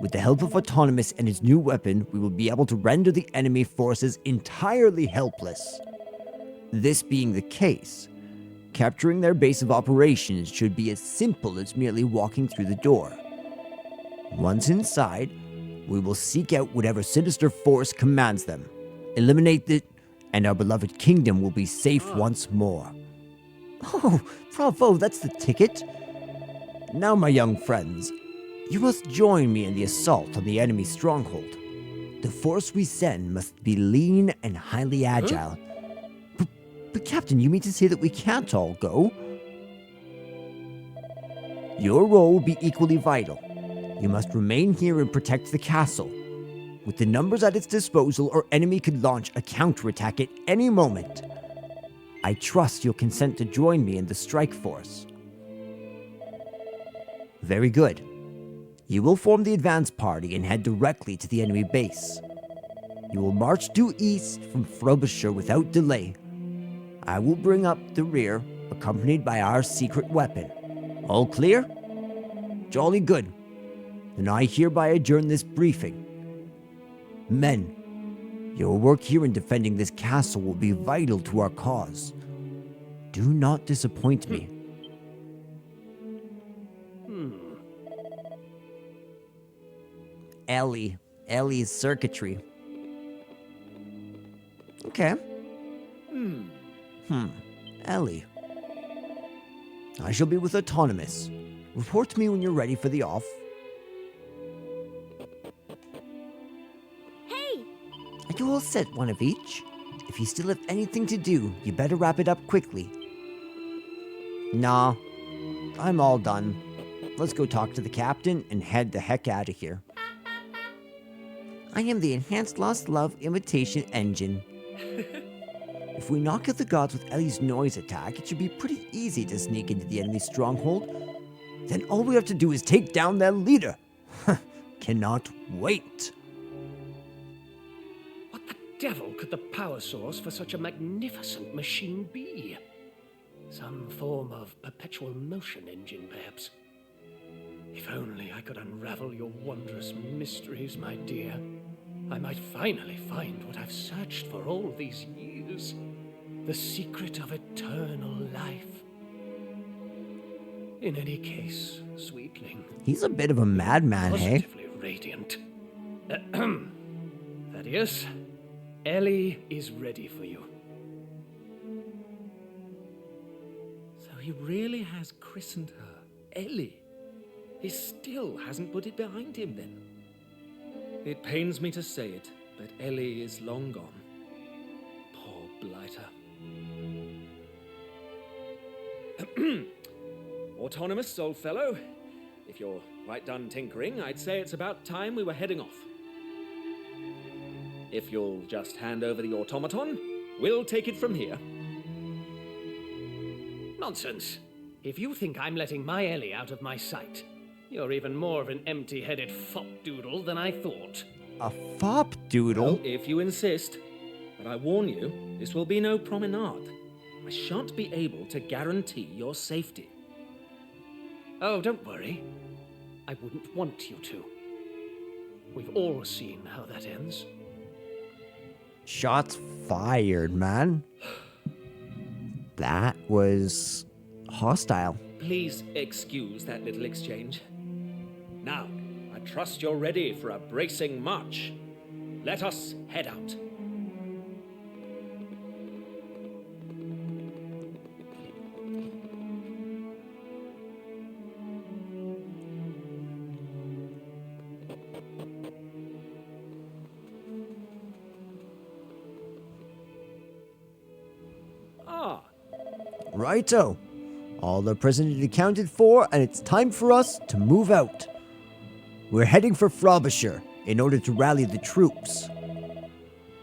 With the help of Autonomous and his new weapon, we will be able to render the enemy forces entirely helpless. This being the case, capturing their base of operations should be as simple as merely walking through the door. Once inside, we will seek out whatever sinister force commands them, eliminate it, and our beloved kingdom will be safe once more. Oh, bravo, that's the ticket. Now, my young friends, you must join me in the assault on the enemy stronghold. The force we send must be lean and highly agile. But Captain, you mean to say that we can't all go? Your role will be equally vital. You must remain here and protect the castle. With the numbers at its disposal, our enemy could launch a counterattack at any moment. I trust you'll consent to join me in the strike force. Very good. You will form the advance party and head directly to the enemy base. You will march due east from Frobisher without delay. I will bring up the rear, accompanied by our secret weapon. All clear? Jolly good. Then I hereby adjourn this briefing. Men, your work here in defending this castle will be vital to our cause. Do not disappoint me. Ellie's circuitry. Okay. Ellie. I shall be with Autonomous. Report to me when you're ready for the off. Hey! Are you all set, one of each? If you still have anything to do, you better wrap it up quickly. Nah, I'm all done. Let's go talk to the captain and head the heck out of here. I am the Enhanced Lost Love Imitation Engine. If we knock out the gods with Ellie's noise attack, it should be pretty easy to sneak into the enemy stronghold. Then all we have to do is take down their leader. Cannot wait. What the devil could the power source for such a magnificent machine be? Some form of perpetual motion engine, perhaps. If only I could unravel your wondrous mysteries, my dear. I might finally find what I've searched for all these years. The secret of eternal life. In any case, sweetling. He's a bit of a madman, hey? Positively radiant. Thaddeus, Ellie is ready for you. So he really has christened her Ellie. He still hasn't put it behind him, then. It pains me to say it, but Ellie is long gone. Poor blighter. Autonomous, old fellow. If you're quite done tinkering, I'd say it's about time we were heading off. If you'll just hand over the automaton, we'll take it from here. Nonsense. If you think I'm letting my Ellie out of my sight, you're even more of an empty-headed fop-doodle than I thought. A fop-doodle? Well, if you insist. But I warn you, this will be no promenade. I shan't be able to guarantee your safety. Oh, don't worry. I wouldn't want you to. We've all seen how that ends. Shots fired, man. That was hostile. Please excuse that little exchange. Now, I trust you're ready for a bracing march. Let us head out. Righto. All the prisoners accounted for, and it's time for us to move out. We're heading for Frobisher in order to rally the troops.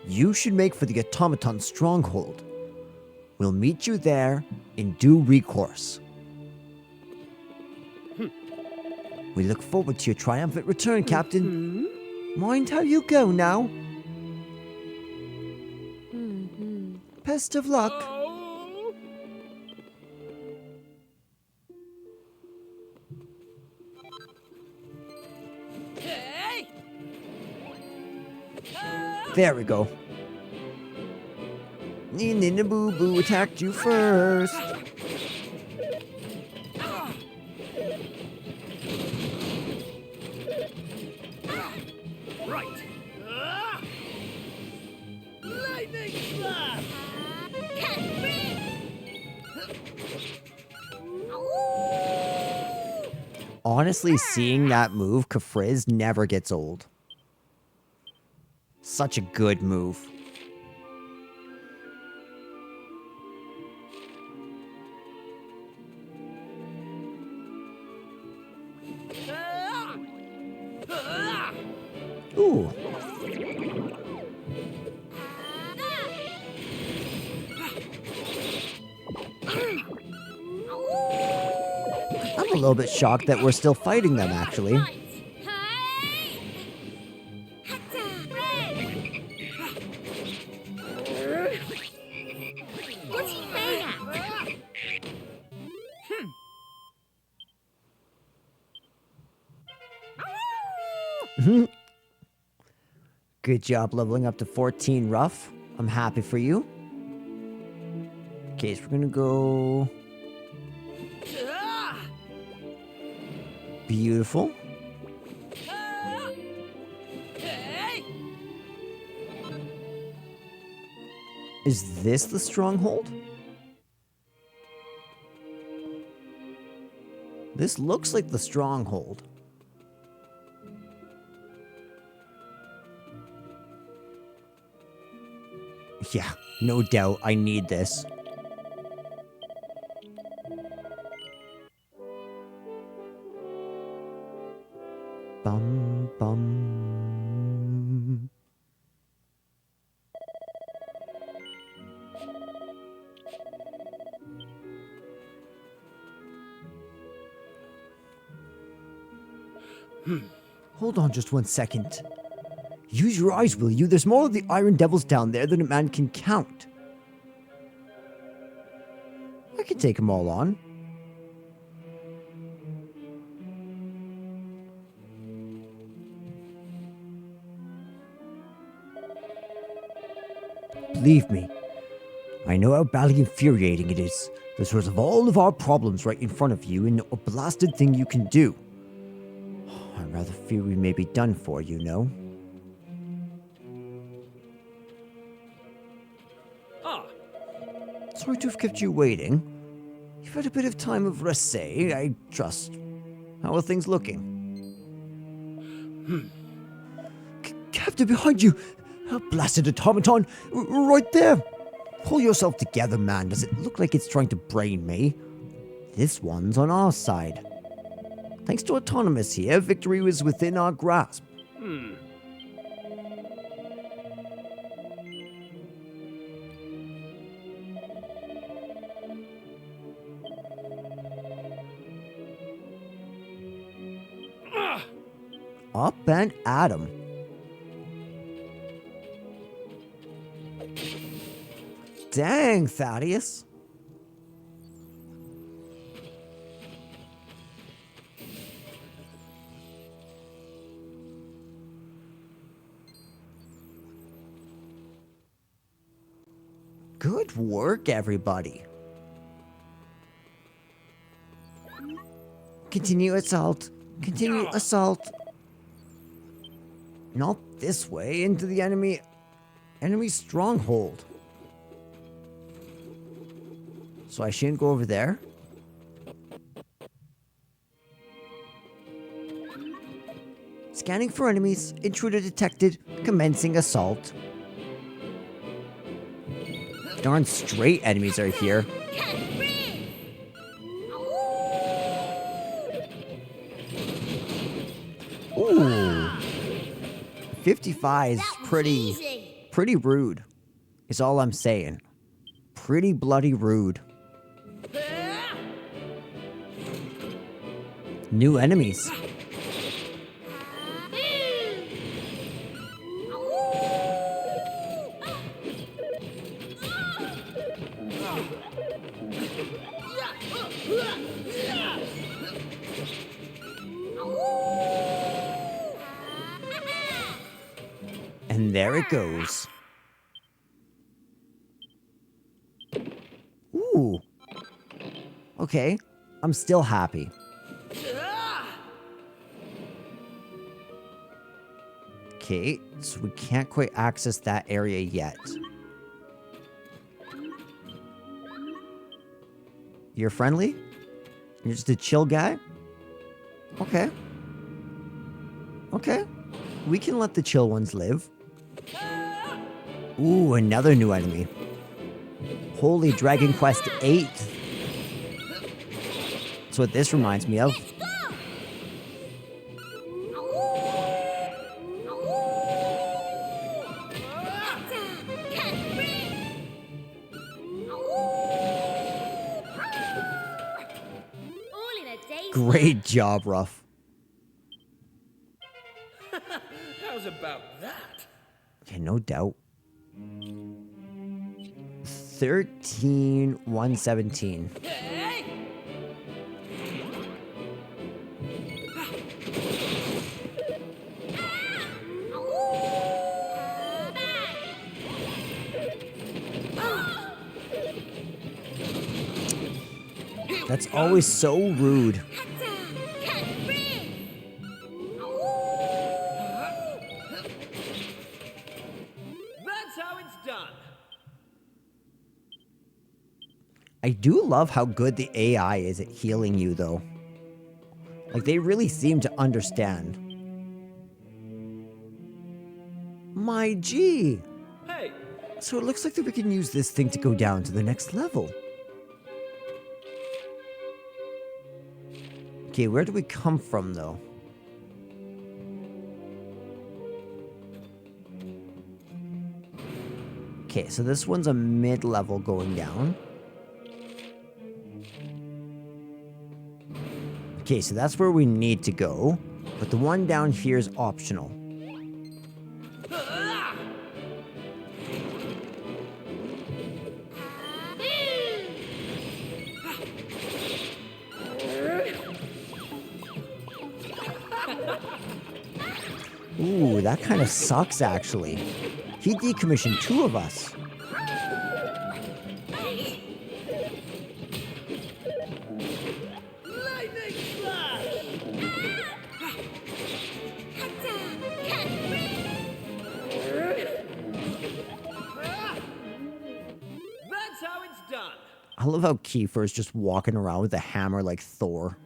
You should make for the automaton stronghold. We'll meet you there in due recourse. We look forward to your triumphant return, Captain. Mind how you go now. Best of luck. There we go. Nina Boo Boo attacked you first. Right. Lightning slap! Cat free! Honestly, seeing that move, Kafriz, never gets old. Such a good move. Ooh. I'm a little bit shocked that we're still fighting them, actually. What's he playing at? Good job leveling up to 14 rough. I'm happy for you. Okay, so we're gonna go... Beautiful. Is this the stronghold? This looks like the stronghold. Yeah, no doubt I need this. Bum, bum. Hold on just 1 second. Use your eyes, will you? There's more of the Iron Devils down there than a man can count. I can take them all on. Believe me, I know how badly infuriating it is. The source of all of our problems right in front of you and not a blasted thing you can do. I rather fear we may be done for, you know. Sorry to have kept you waiting. You've had a bit of time of rest, I trust. How are things looking? Captain, behind you! A blasted automaton! Right there! Pull yourself together, man. Does it look like it's trying to brain me? This one's on our side. Thanks to Autonomous here, victory was within our grasp. Up and at 'em. Dang, Thaddeus. Good work, everybody. Continue assault. Continue assault. Not this way, into the enemy stronghold. So I shouldn't go over there? Scanning for enemies. Intruder detected. Commencing assault. Darn straight enemies are here. Ooh. 55 is pretty rude. Is all I'm saying. Pretty bloody rude. New enemies. And there it goes. Ooh. Okay, I'm still happy. Okay, so we can't quite access that area yet. You're friendly? You're just a chill guy? Okay. Okay. We can let the chill ones live. Ooh, another new enemy. Holy Dragon Quest 8. That's what this reminds me of. Great job, Ruff. How's about that? Okay, no doubt. 13,117. That's always so rude. That's how it's done. I do love how good the AI is at healing you, though. Like, they really seem to understand. My G! Hey, So it looks like that we can use this thing to go down to the next level. Okay, where do we come from, though? Okay, so this one's a mid-level going down. Okay, so that's where we need to go. But the one down here is optional. Ooh, that kind of sucks, actually. He decommissioned 2 of us. that's how it's done. I love how Kiefer is just walking around with a hammer like Thor.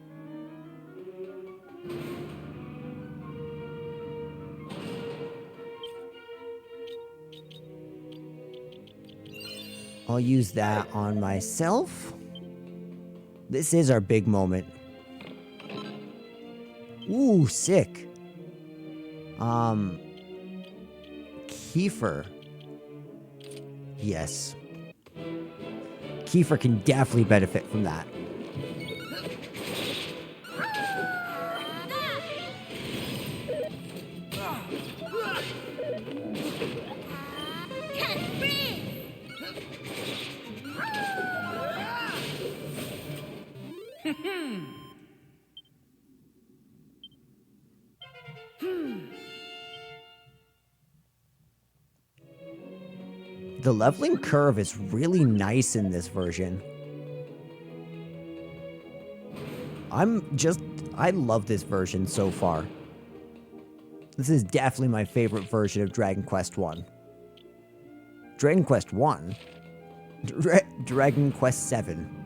I'll use that on myself. This is our big moment. Ooh, sick. Kiefer. Yes. Kiefer can definitely benefit from that. The leveling curve is really nice in this version. I love this version so far. This is definitely my favorite version of Dragon Quest 1. Dragon Quest 1? Dragon Quest 7.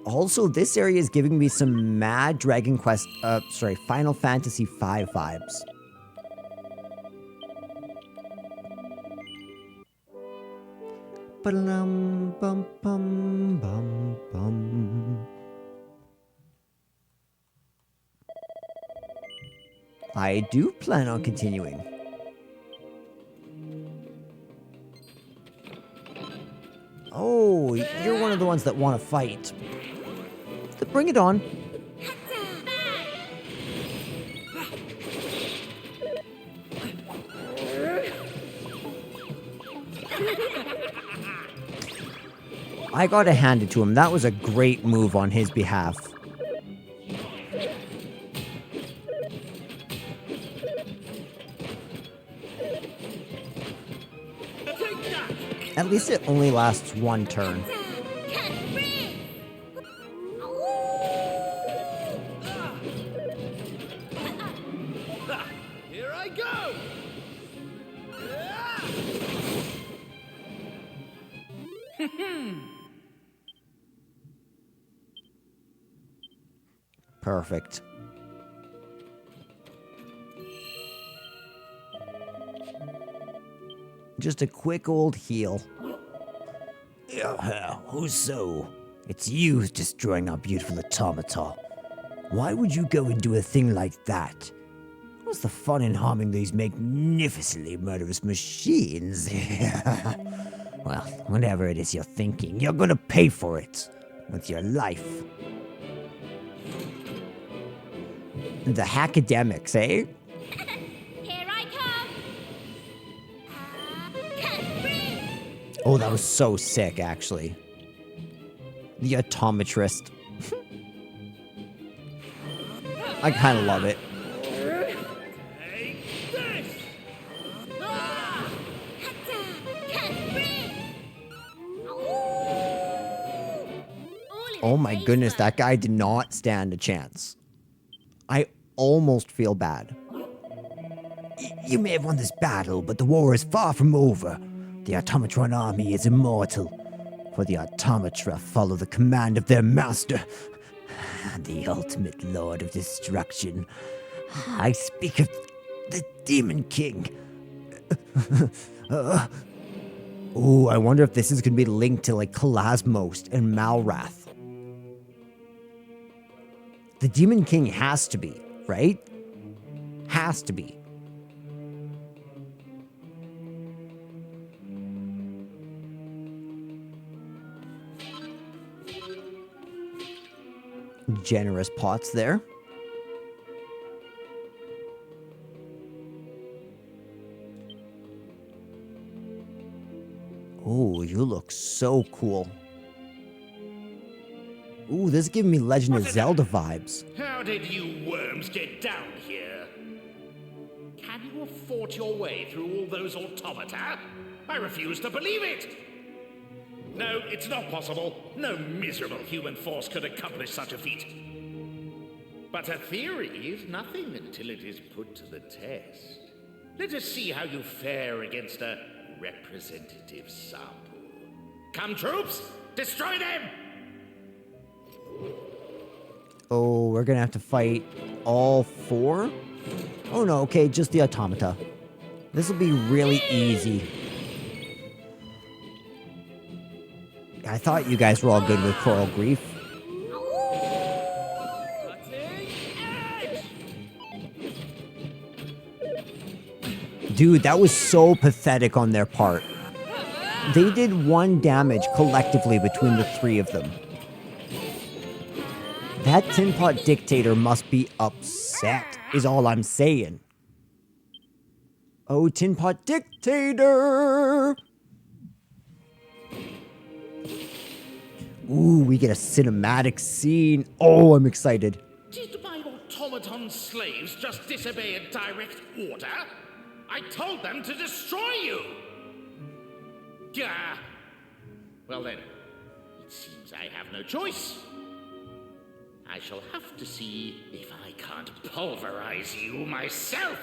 Also, this area is giving me some mad Final Fantasy V vibes. Ba-dum, bum, bum, bum, bum. I do plan on continuing. Oh, you're one of the ones that want to fight. Bring it on. I gotta hand it to him. That was a great move on his behalf. At least it only lasts one turn. Perfect. Just a quick old heal. Who's so? It's you who's destroying our beautiful automata. Why would you go and do a thing like that? What's the fun in harming these magnificently murderous machines? Well, whatever it is you're thinking, you're gonna pay for it. With your life. The hackademics, eh? Here I come! Oh, that was so sick, actually. The automatrist. I kind of love it. Oh my goodness, that guy did not stand a chance. I almost feel bad. You may have won this battle, but the war is far from over. The Automatron army is immortal, for the Automata follow the command of their master, the ultimate lord of destruction. I speak of the Demon King. Oh, I wonder if this is going to be linked to, like, Kalasmos and Malrath. The Demon King has to be, right? Has to be. Generous pots there. Oh, you look so cool. Ooh, this is giving me Legend of Zelda vibes. How did you worms get down here? Can you have fought your way through all those automata? I refuse to believe it! No, it's not possible. No miserable human force could accomplish such a feat. But a theory is nothing until it is put to the test. Let us see how you fare against a representative sample. Come, troops! Destroy them! Oh, we're gonna have to fight all four? Oh no, okay, just the automata. This will be really easy. I thought you guys were all good with Coral Grief. Dude, that was so pathetic on their part. They did 1 damage collectively between the 3 of them. That Tin Pot Dictator must be upset, is all I'm saying. Oh, Tin Pot Dictator! Ooh, we get a cinematic scene. Oh, I'm excited. Did my automaton slaves just disobey a direct order? I told them to destroy you! Gah! Well then, it seems I have no choice. I shall have to see if I can't pulverize you myself.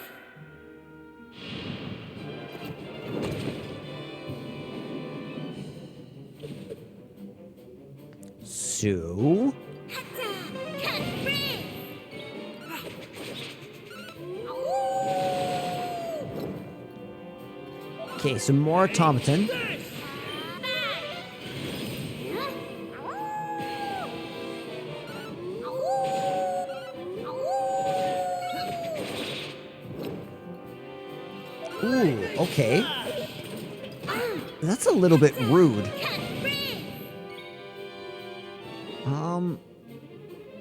So... okay, some more automaton. Ooh, okay. That's a little bit rude.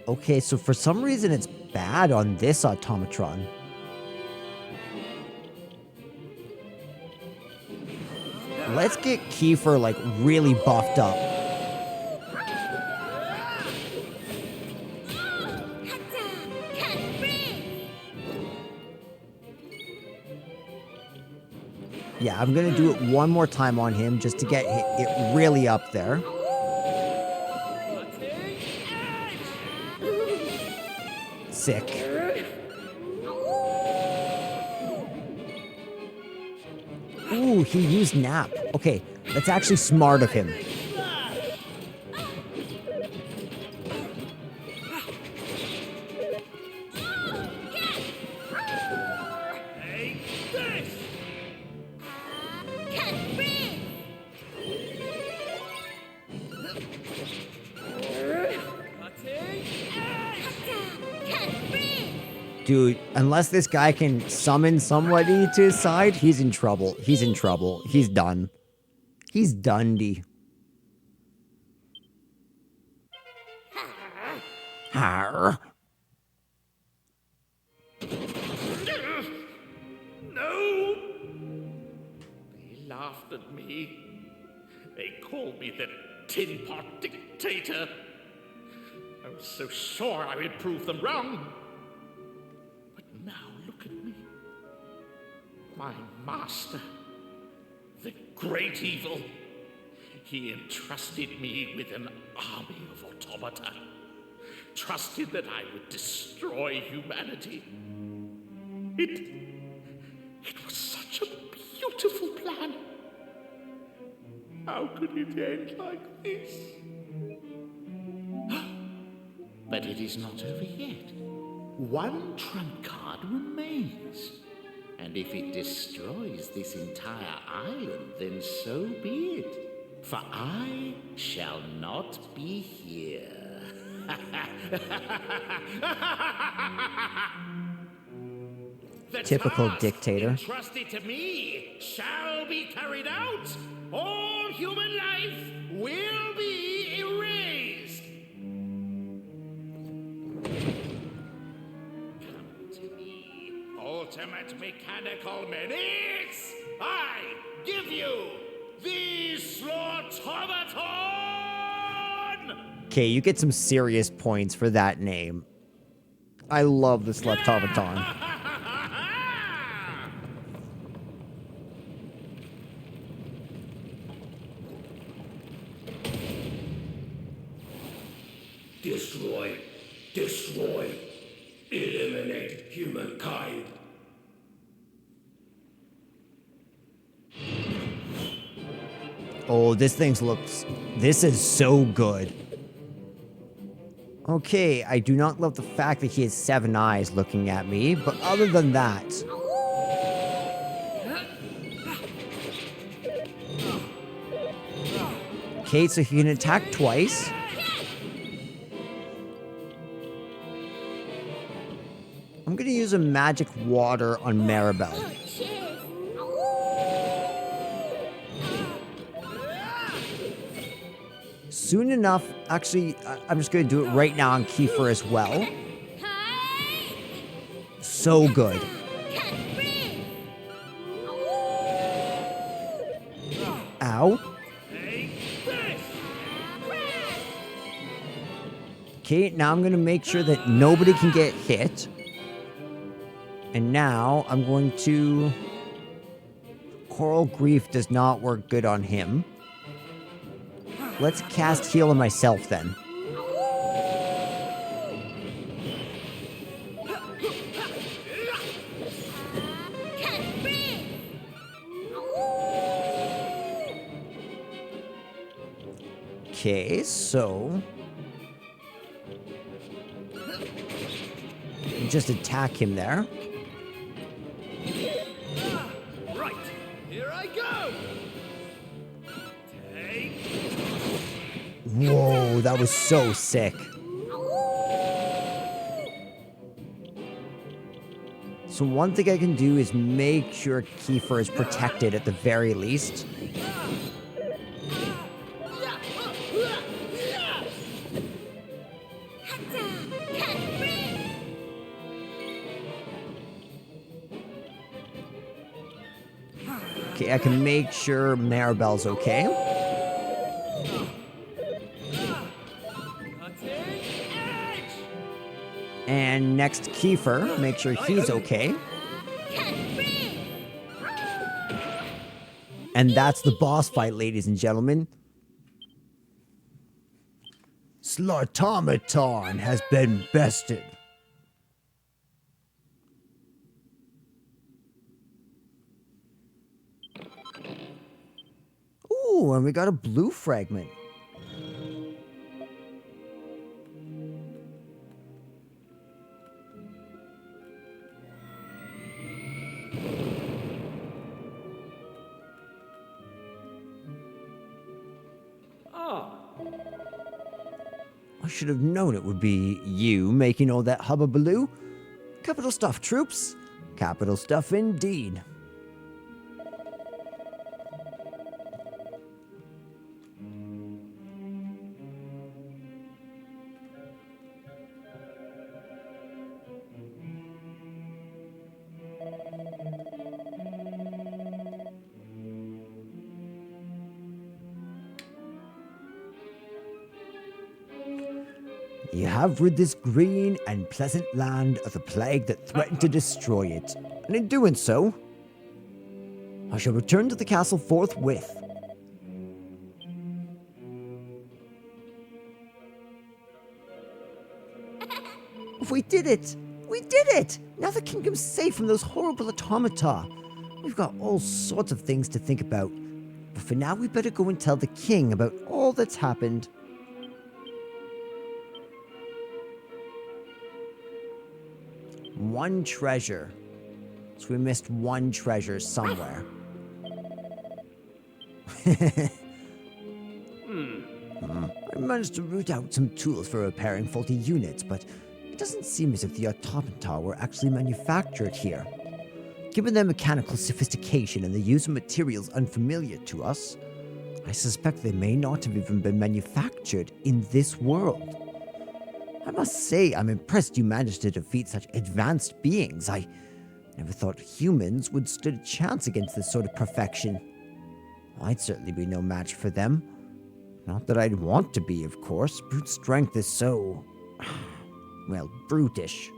Okay, so for some reason it's bad on this automatron. Let's get Kiefer, like, really buffed up. Yeah, I'm gonna do it one more time on him just to get it really up there. Sick. Ooh, he used nap. Okay, that's actually smart of him. Dude, unless this guy can summon somebody to his side, he's in trouble. He's in trouble. He's done. He's Dundee. Arr. No! They laughed at me. They called me the Tin Pot Dictator. I was so sure I would prove them wrong. But now look at me. My master, the great evil. He entrusted me with an army of automata. Trusted that I would destroy humanity. It was such a beautiful plan. How could it end like this? But it is not over yet. One trump card remains. And if it destroys this entire island, then so be it. For I shall not be here. The Typical task dictator. entrusted to me shall be carried out. All human life will be erased. Come to me, ultimate mechanical menace. I give you the Slaughtomaton! Okay, you get some serious points for that name. I love the Slaughtomaton. Destroy. Destroy. Eliminate humankind. Oh, this is so good. Okay, I do not love the fact that he has 7 eyes looking at me, but other than that... Okay, so he can attack twice. I'm gonna use a magic water on Maribel. Soon enough, actually, I'm just gonna do it right now on Kiefer as well. So good. Ow. Okay, now I'm gonna make sure that nobody can get hit. And now I'm going to... Coral Grief does not work good on him. Let's cast Heal on myself then. Okay, so... just attack him there. Right, here I go. Take. Whoa, that was so sick. So one thing I can do is make sure Kiefer is protected at the very least. Okay, I can make sure Maribel's okay. And next, Kiefer, make sure he's okay. And that's the boss fight, ladies and gentlemen. Slaughtomaton has been bested. Ooh, and we got a blue fragment. I should have known it would be you making all that hubbubaloo. Capital stuff, troops. Capital stuff indeed. You have rid this green and pleasant land of the plague that threatened to destroy it, and in doing so, I shall return to the castle forthwith. We did it! We did it! Now the kingdom's safe from those horrible automata. We've got all sorts of things to think about, but for now we better go and tell the king about all that's happened. One treasure. So we missed one treasure somewhere. I managed to root out some tools for repairing faulty units, but it doesn't seem as if the automata were actually manufactured here. Given their mechanical sophistication and the use of materials unfamiliar to us, I suspect they may not have even been manufactured in this world. I must say, I'm impressed you managed to defeat such advanced beings. I never thought humans would stand a chance against this sort of perfection. I'd certainly be no match for them. Not that I'd want to be, of course. Brute strength is so... well, brutish.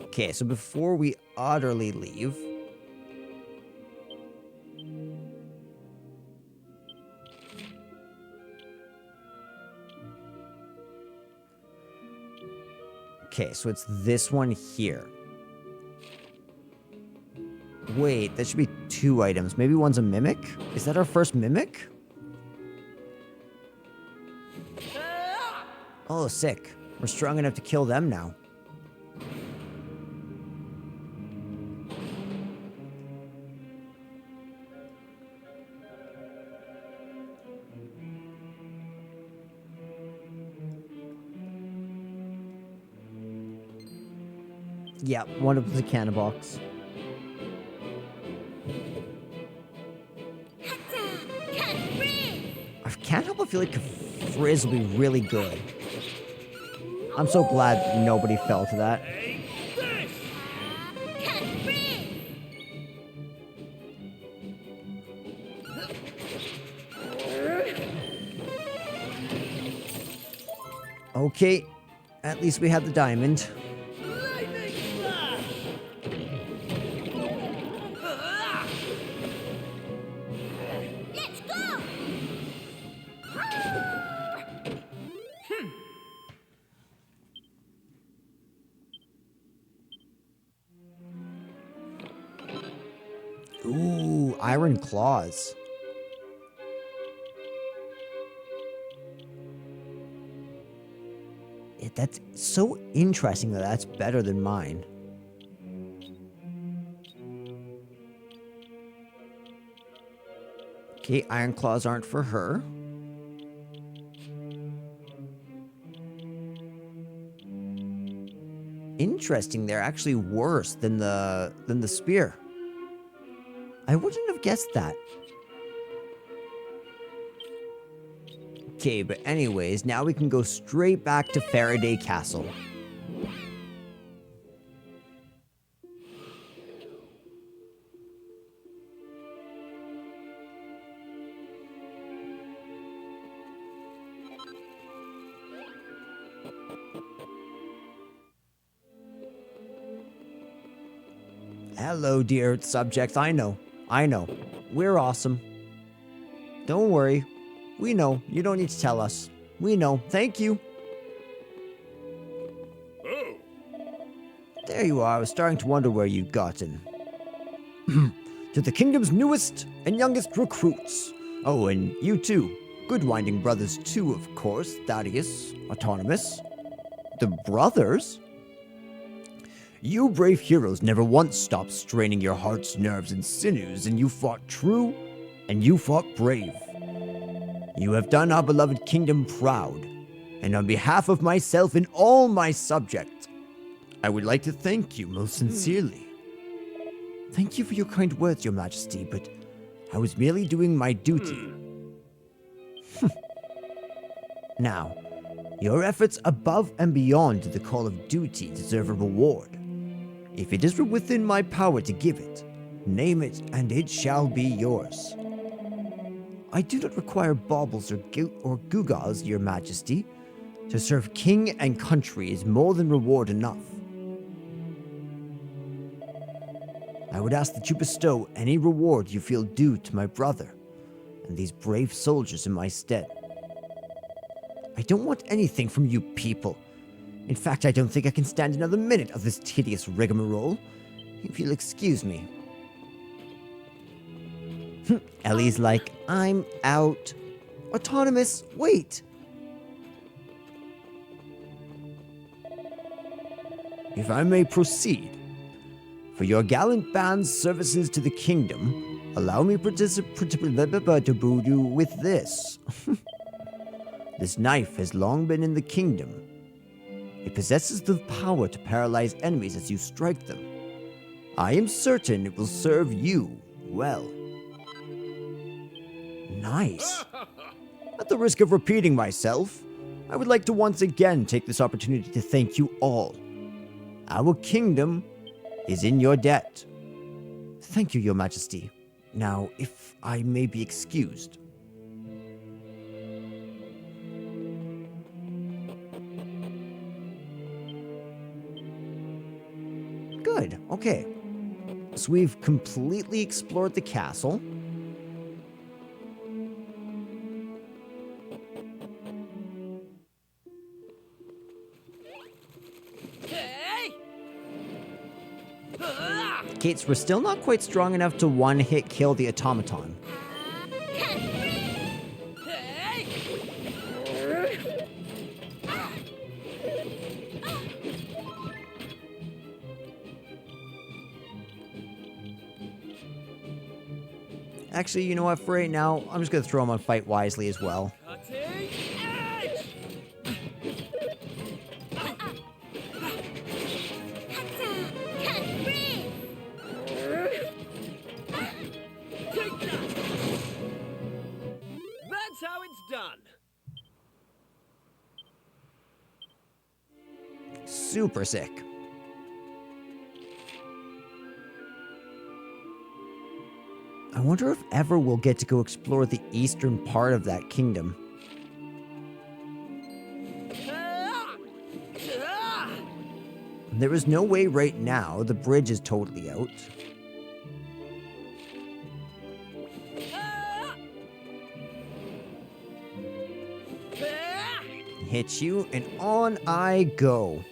Okay, so before we utterly leave... Okay, so it's this one here. Wait, that should be 2 items. Maybe one's a mimic? Is that our first mimic? Oh, sick. We're strong enough to kill them now. Yeah, one of them's a cannon box. I can't help but feel like Frizz will be really good. I'm so glad nobody fell to that. Okay, at least we had the diamond. Ooh, iron claws. That's so interesting that that's better than mine. Okay, iron claws aren't for her. Interesting, they're actually worse than the spear. I wouldn't have guessed that. Okay, but anyways, now we can go straight back to Faraday Castle. Hello, dear subjects. I know. We're awesome. Don't worry. We know. You don't need to tell us. We know. Thank you. Oh. There you are. I was starting to wonder where you'd gotten. To the kingdom's newest and youngest recruits. Oh, and you too. Good Winding Brothers too, of course. Thaddeus, Autonomous. The brothers? You brave heroes never once stopped straining your heart's nerves and sinews, and you fought true, and you fought brave. You have done our beloved kingdom proud, And on behalf of myself and all my subjects, I would like to thank you most sincerely. Thank you for your kind words, Your Majesty, but I was merely doing my duty. Now, your efforts above and beyond the call of duty deserve a reward. If it is within my power to give it, name it and it shall be yours. I do not require baubles or gewgaws, Your Majesty. To serve king and country is more than reward enough. I would ask that you bestow any reward you feel due to my brother and these brave soldiers in my stead. I don't want anything from you people. In fact, I don't think I can stand another minute of this tedious rigmarole, if you'll excuse me. Ellie's like, I'm out. Autonomous, wait. If I may proceed, for your gallant band's services to the kingdom, allow me participate with this. This knife has long been in the kingdom. It possesses the power to paralyze enemies as you strike them. I am certain it will serve you well. Nice. At the risk of repeating myself, I would like to once again take this opportunity to thank you all. Our kingdom is in your debt. Thank you, Your Majesty. Now, if I may be excused. Good, okay. So we've completely explored the castle. Kates, we're still not quite strong enough to one-hit kill the automaton. Actually, you know what? For right now, I'm just going to throw him on Fight Wisely as well. That's how it's done. Super sick. I wonder if ever we'll get to go explore the eastern part of that kingdom. There is no way right now. The bridge is totally out. Hit you, and on I go.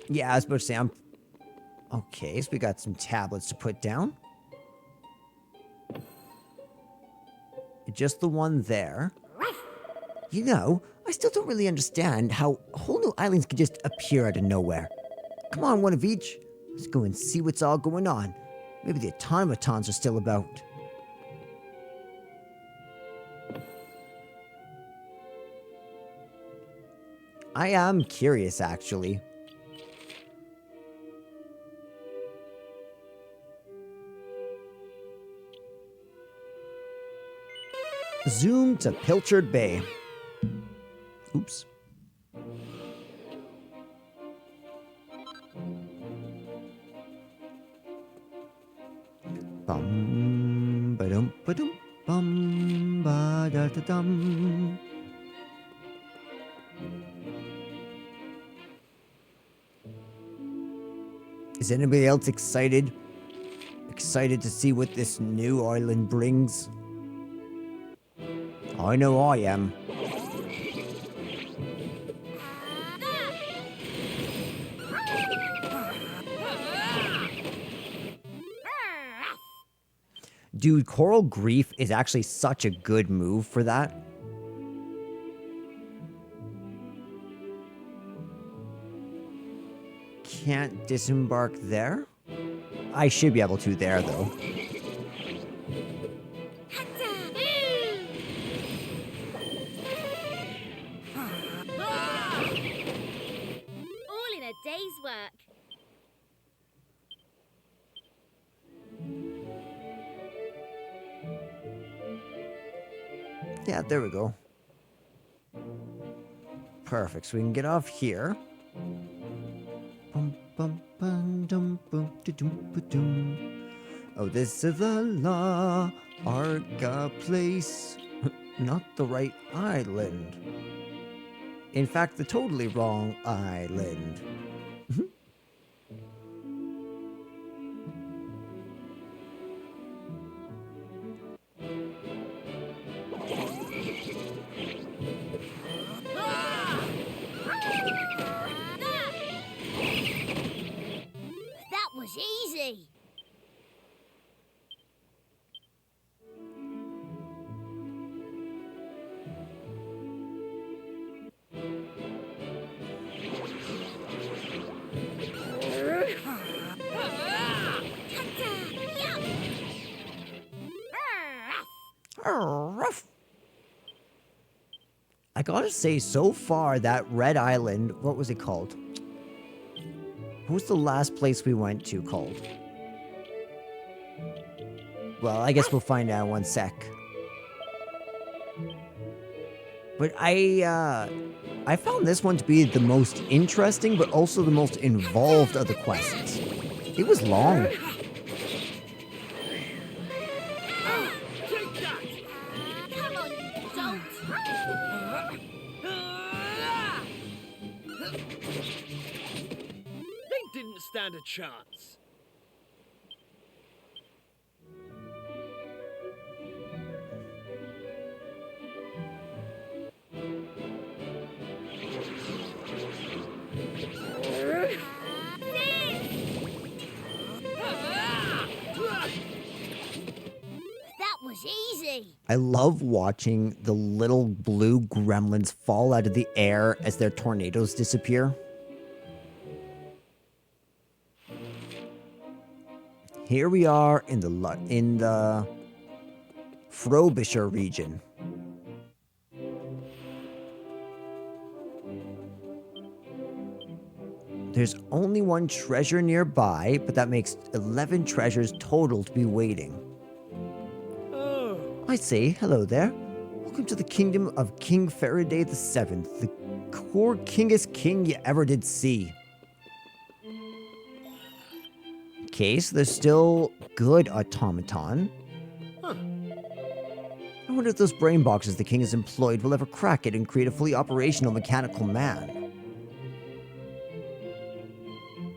Yeah, I was about to say, okay, so we got some tablets to put down. Just the one there. You know, I still don't really understand how whole new islands can just appear out of nowhere. Come on, one of each. Let's go and see what's all going on. Maybe the automatons are still about. I am curious, actually. Zoom to Pilchard Bay. Oops. Bum ba dum bum ba da da dum. Is anybody else excited? Excited to see what this new island brings? I know I am. Dude, Coral Grief is actually such a good move for that. can't disembark there? I should be able to there, though. All in a day's work. Yeah, there we go. Perfect. So we can get off here. Bum, bum, bum, dum, bum, da-dum, ba-dum. Oh, this is the La Arca place. Not the right island. In fact, the totally wrong island. That was easy. I gotta say, so far, that red island, what was it called? What was the last place we went to called? Well, I guess we'll find out in one sec. But I found this one to be the most interesting, but also the most involved of the quests. It was long. Come on, you dolt. They didn't stand a chance. That was easy. I love watching the little blue gremlins fall out of the air as their tornadoes disappear. Here we are in the Frobisher region. There's only one treasure nearby, but that makes 11 treasures total to be waiting. I say, hello there. Welcome to the kingdom of King Faraday VII, the core kingest king you ever did see. Okay, so there's still good automaton. I wonder if those brain boxes the king has employed will ever crack it and create a fully operational mechanical man.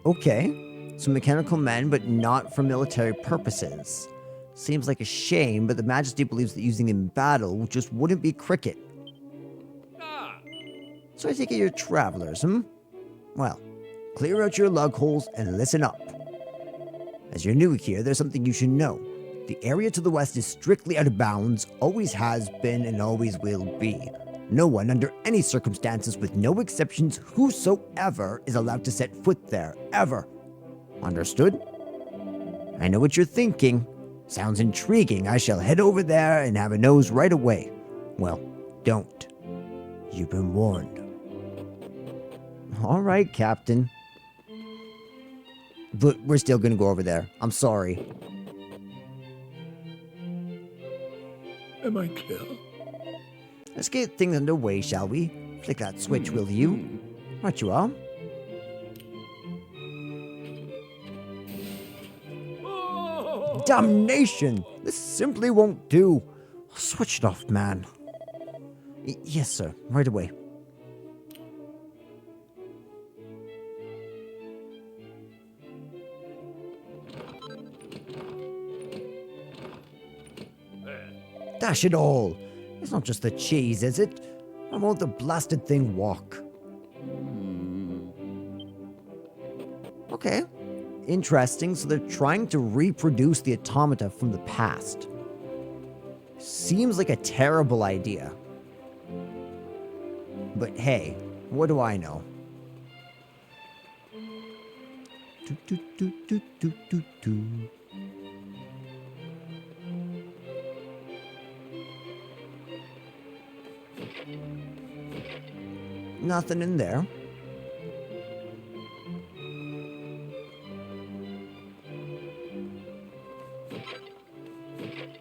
Okay, so mechanical men, but not for military purposes. Seems like a shame, but the Majesty believes that using them in battle just wouldn't be cricket. So I take it you're travelers, Well, clear out your lug holes and listen up. As you're new here, there's something you should know. The area to the west is strictly out of bounds, always has been and always will be. No one, under any circumstances, with no exceptions whosoever, is allowed to set foot there, ever. Understood? I know what you're thinking. Sounds intriguing. I shall head over there and have a nose right away. Well, don't. You've been warned. All right, Captain. But we're still gonna go over there. I'm sorry. Am I clear? Let's get things underway, shall we? Flick that switch, will you? Right you are. Damnation! This simply won't do. Switch it off, man. Yes, sir. Right away. Dash it all! It's not just the cheese, is it? I won't the blasted thing walk. Okay. Interesting, so they're trying to reproduce the automata from the past. Seems like a terrible idea. But hey, what do I know? Do, do, do, do, do, do, do. Nothing in there.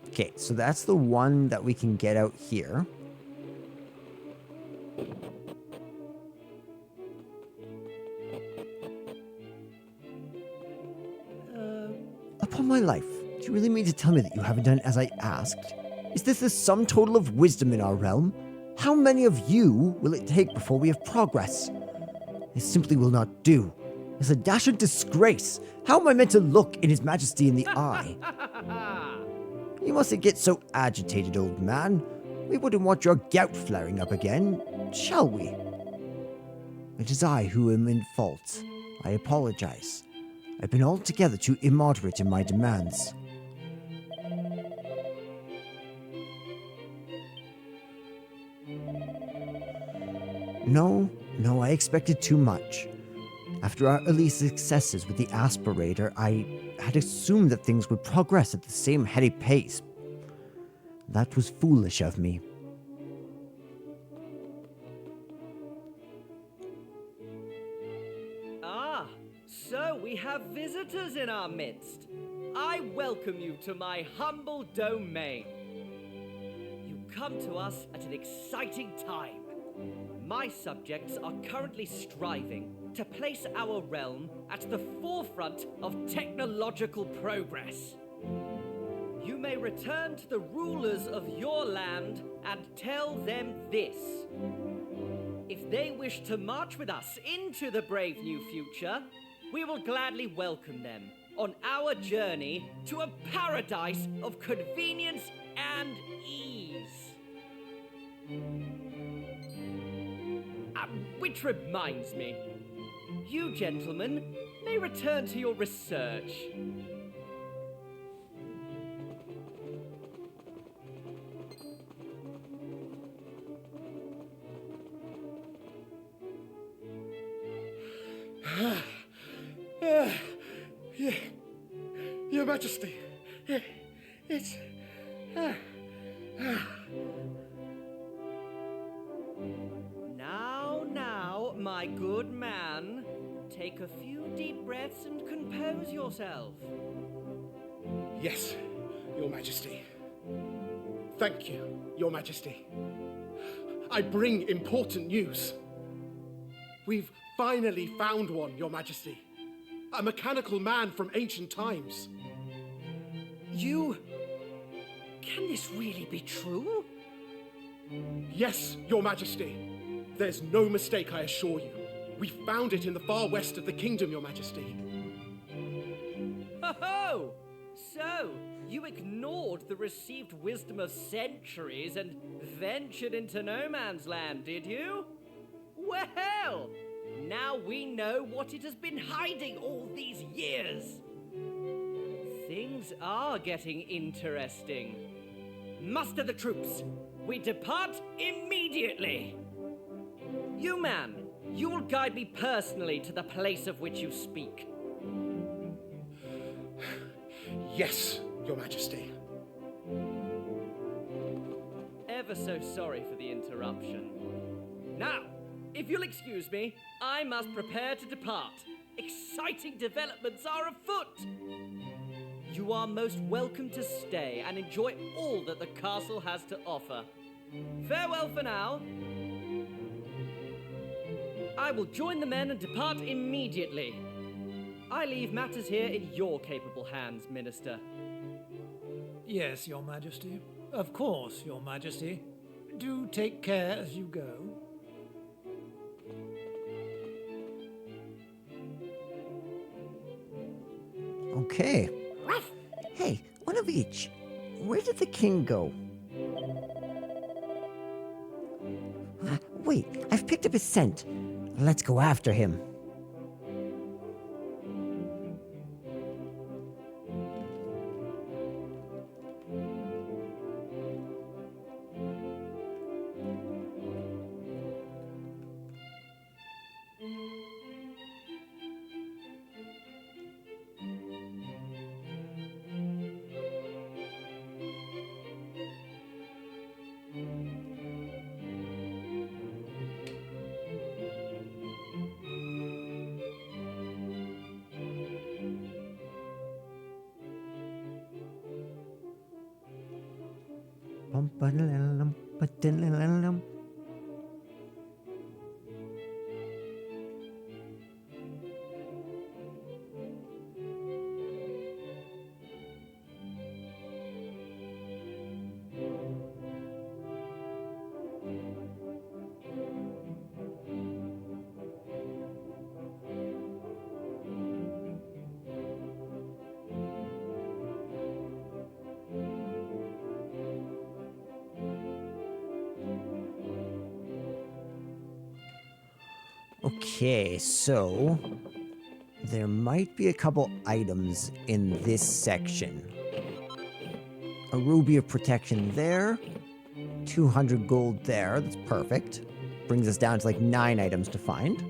Okay, so that's the one that we can get out here. Upon my life, do you really mean to tell me that you haven't done as I asked? Is this the sum total of wisdom in our realm? How many of you will it take before we have progress? This simply will not do. It's a dash of disgrace. How am I meant to look in His Majesty in the eye? You mustn't get so agitated, old man. We wouldn't want your gout flaring up again, shall we? It is I who am in fault. I apologize. I've been altogether too immoderate in my demands. No, I expected too much. After our early successes with the aspirator, I had assumed that things would progress at the same heady pace. That was foolish of me. Ah, so we have visitors in our midst. I welcome you to my humble domain. You come to us at an exciting time. My subjects are currently striving to place our realm at the forefront of technological progress. You may return to the rulers of your land and tell them this. If they wish to march with us into the brave new future, we will gladly welcome them on our journey to a paradise of convenience and ease. Which reminds me, you gentlemen may return to your research. Your Majesty, it's... Now, my good man, take a few deep breaths and compose yourself. Yes, Your Majesty. Thank you, Your Majesty. I bring important news. We've finally found one, Your Majesty. A mechanical man from ancient times. Can this really be true? Yes, Your Majesty. There's no mistake, I assure you. We found it in the far west of the kingdom, Your Majesty. Ho-ho! So, you ignored the received wisdom of centuries and ventured into no man's land, did you? Well, now we know what it has been hiding all these years. Things are getting interesting. Muster the troops. We depart immediately. You, man, you will guide me personally to the place of which you speak. Yes, Your Majesty. Ever so sorry for the interruption. Now, if you'll excuse me, I must prepare to depart. Exciting developments are afoot. You are most welcome to stay and enjoy all that the castle has to offer. Farewell for now. I will join the men and depart immediately. I leave matters here in your capable hands, Minister. Yes, Your Majesty. Of course, Your Majesty. Do take care as you go. Okay. Hey, one of each. Where did the king go? Wait, I've picked up his scent. Let's go after him. Okay, so there might be a couple items in this section. A ruby of protection there, 200 gold there, that's perfect. Brings us down to like 9 items to find.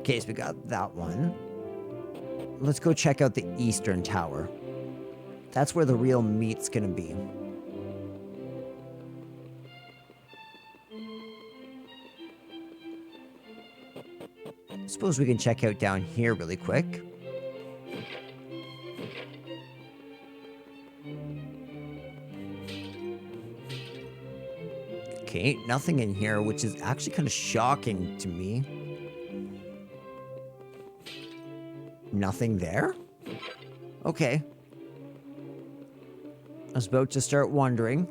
Okay, so we got that one. Let's go check out the Eastern Tower. That's where the real meat's gonna be. Suppose we can check out down here really quick. Okay, nothing in here, which is actually kind of shocking to me. Nothing there? Okay. I was about to start wondering.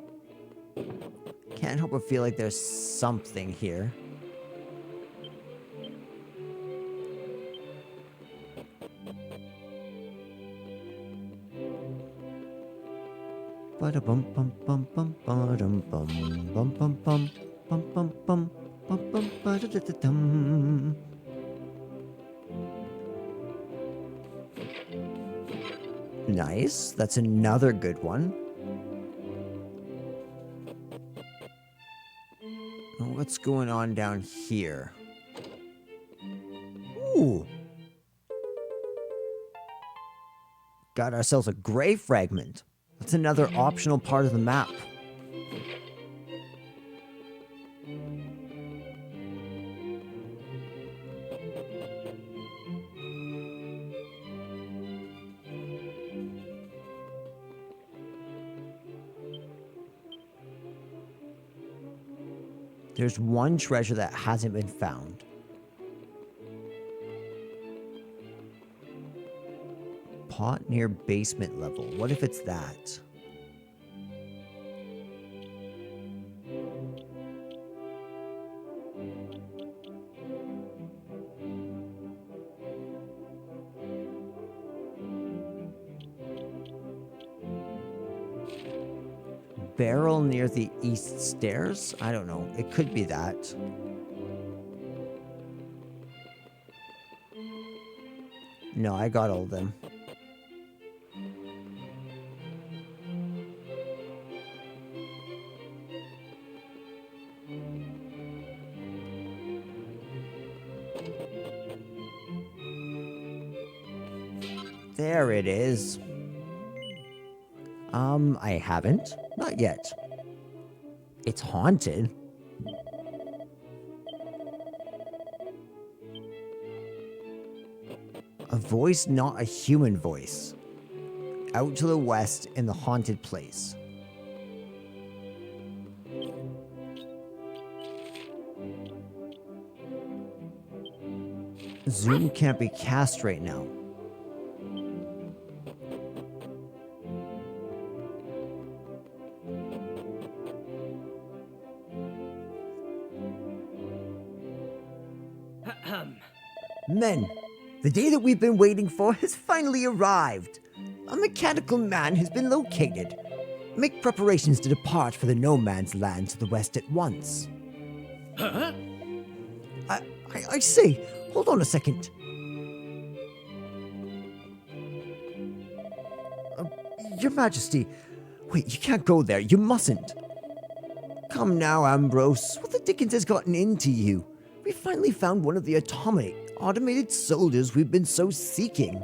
Can't help but feel like there's something here. Nice. That's another good one. What's going on down here? Ooh. Got ourselves a gray fragment. That's another optional part of the map. There's one treasure that hasn't been found. Pot near basement level. What if it's that? Barrel near the east stairs? I don't know. It could be that. No, I got all of them. There it is. I haven't. Not yet. It's haunted. A voice, not a human voice. Out to the west in the haunted place. Zoom can't be cast right now. Men, the day that we've been waiting for has finally arrived. A mechanical man has been located. Make preparations to depart for the no man's land to the west at once. Huh? I say, hold on a second. Your Majesty. Wait, you can't go there. You mustn't. Come now, Ambrose. What the dickens has gotten into you? We finally found one of the automated soldiers we've been so seeking.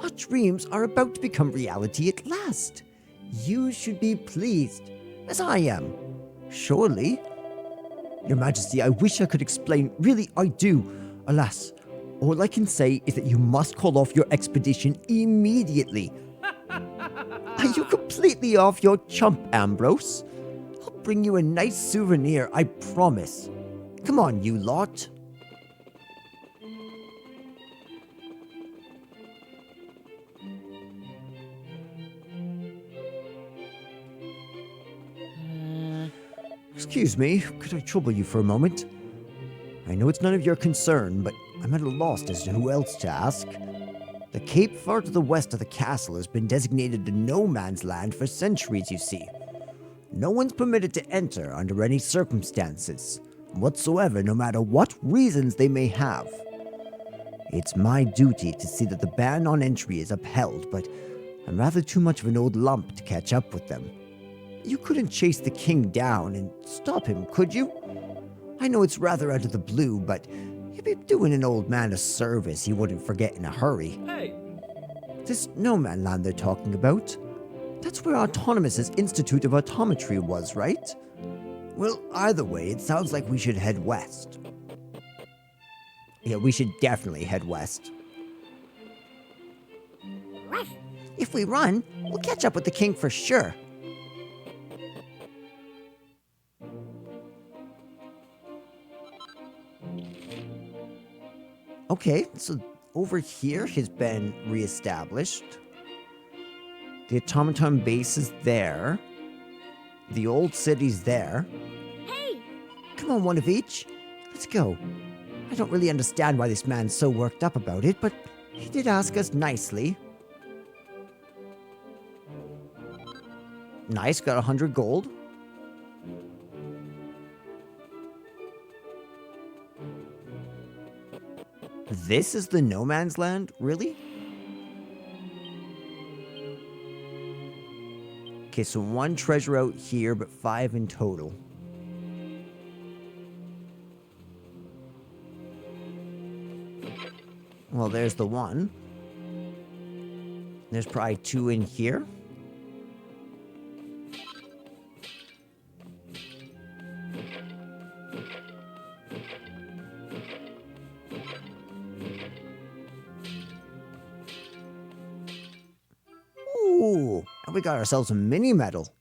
Our dreams are about to become reality at last. You should be pleased, as I am. Surely. Your Majesty, I wish I could explain. Really, I do. Alas, all I can say is that you must call off your expedition immediately. Are you completely off your chump, Ambrose? I'll bring you a nice souvenir, I promise. Come on, you lot. Excuse me, could I trouble you for a moment? I know it's none of your concern, but I'm at a loss as to who else to ask. The cape far to the west of the castle has been designated a no-man's land for centuries, you see. No one's permitted to enter under any circumstances, whatsoever, no matter what reasons they may have. It's my duty to see that the ban on entry is upheld, but I'm rather too much of an old lump to catch up with them. You couldn't chase the king down and stop him, could you? I know it's rather out of the blue, but you'd be doing an old man a service he wouldn't forget in a hurry. Hey! This no-man land they're talking about, that's where Autonomous's Institute of Autometry was, right? Well, either way, it sounds like we should head west. Yeah, we should definitely head west. If we run, we'll catch up with the king for sure. Okay, so over here has been reestablished. The automaton base is there. The old city's there. Hey! Come on, one of each. Let's go. I don't really understand why this man's so worked up about it, but he did ask us nicely. Nice, got 100 gold. This is the no man's land? Really? Okay, so 1 treasure out here, but 5 in total. Well, there's the 1. There's probably 2 in here. Ooh, and we got ourselves a mini medal.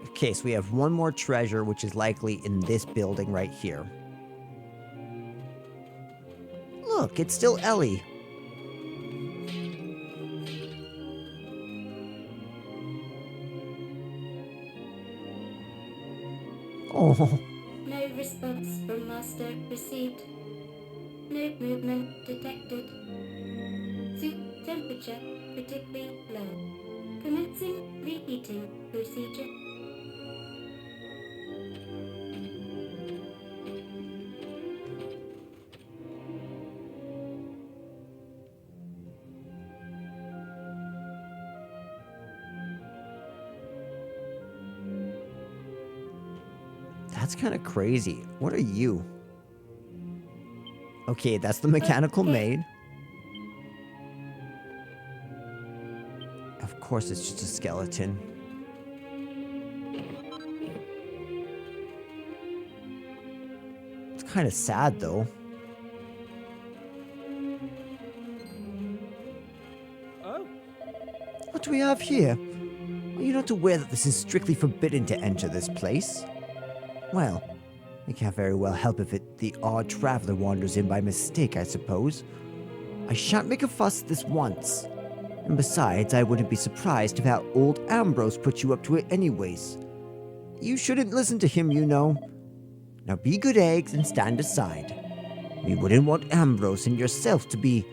Okay, so we have 1 more treasure, which is likely in this building right here. Look, it's still Ellie. Oh. No response from master received. No movement detected. Suit temperature critically low. Commencing reheating procedure. That's kind of crazy. What are you? Okay, that's the mechanical maid. Of course, it's just a skeleton. It's kind of sad, though. Oh? What do we have here? Are you not aware that this is strictly forbidden to enter this place? Well, we can't very well help if the odd traveler wanders in by mistake, I suppose. I shan't make a fuss this once. And besides, I wouldn't be surprised if how old Ambrose put you up to it anyways. You shouldn't listen to him, you know. Now be good eggs and stand aside. We wouldn't want Ambrose and yourself to be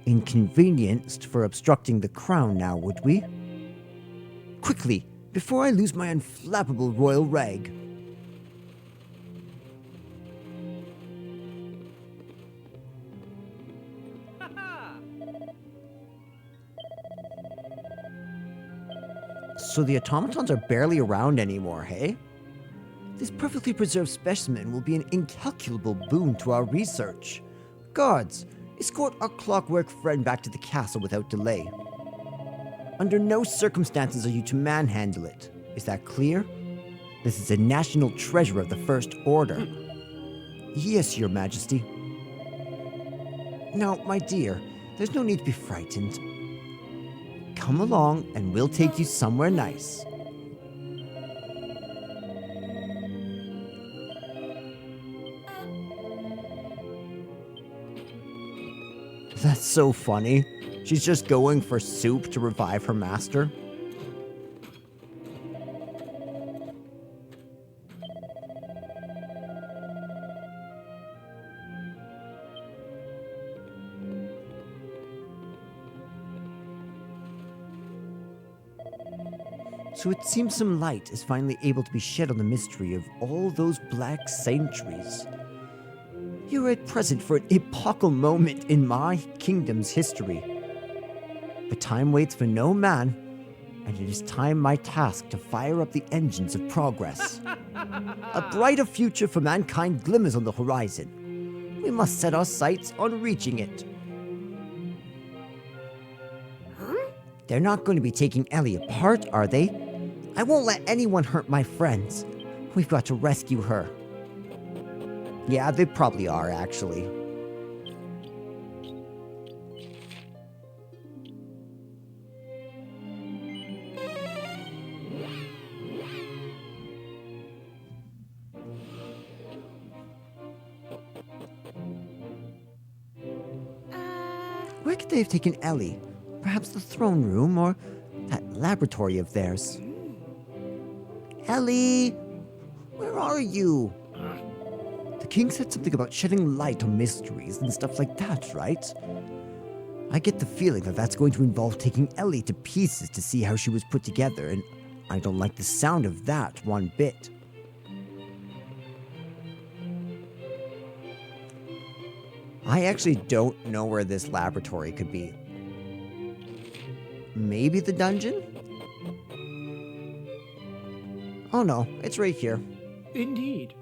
inconvenienced for obstructing the crown now, would we? Quickly, before I lose my unflappable royal rag. So the automatons are barely around anymore, hey? This perfectly preserved specimen will be an incalculable boon to our research. Guards, escort our clockwork friend back to the castle without delay. Under no circumstances are you to manhandle it. Is that clear? This is a national treasure of the First Order. Yes, Your Majesty. Now, my dear, there's no need to be frightened. Come along and we'll take you somewhere nice. That's so funny. She's just going for soup to revive her master. So it seems some light is finally able to be shed on the mystery of all those black centuries. You're at present for an epochal moment in my kingdom's history. But time waits for no man, and it is time my task to fire up the engines of progress. A brighter future for mankind glimmers on the horizon. We must set our sights on reaching it. They're not going to be taking Ellie apart, are they? I won't let anyone hurt my friends. We've got to rescue her. Yeah, they probably are, actually. Where could they have taken Ellie? Perhaps the throne room or that laboratory of theirs. Ellie! Where are you? The king said something about shedding light on mysteries and stuff like that, right? I get the feeling that that's going to involve taking Ellie to pieces to see how she was put together, and I don't like the sound of that one bit. I actually don't know where this laboratory could be. Maybe the dungeon? Oh no, it's right here. Indeed.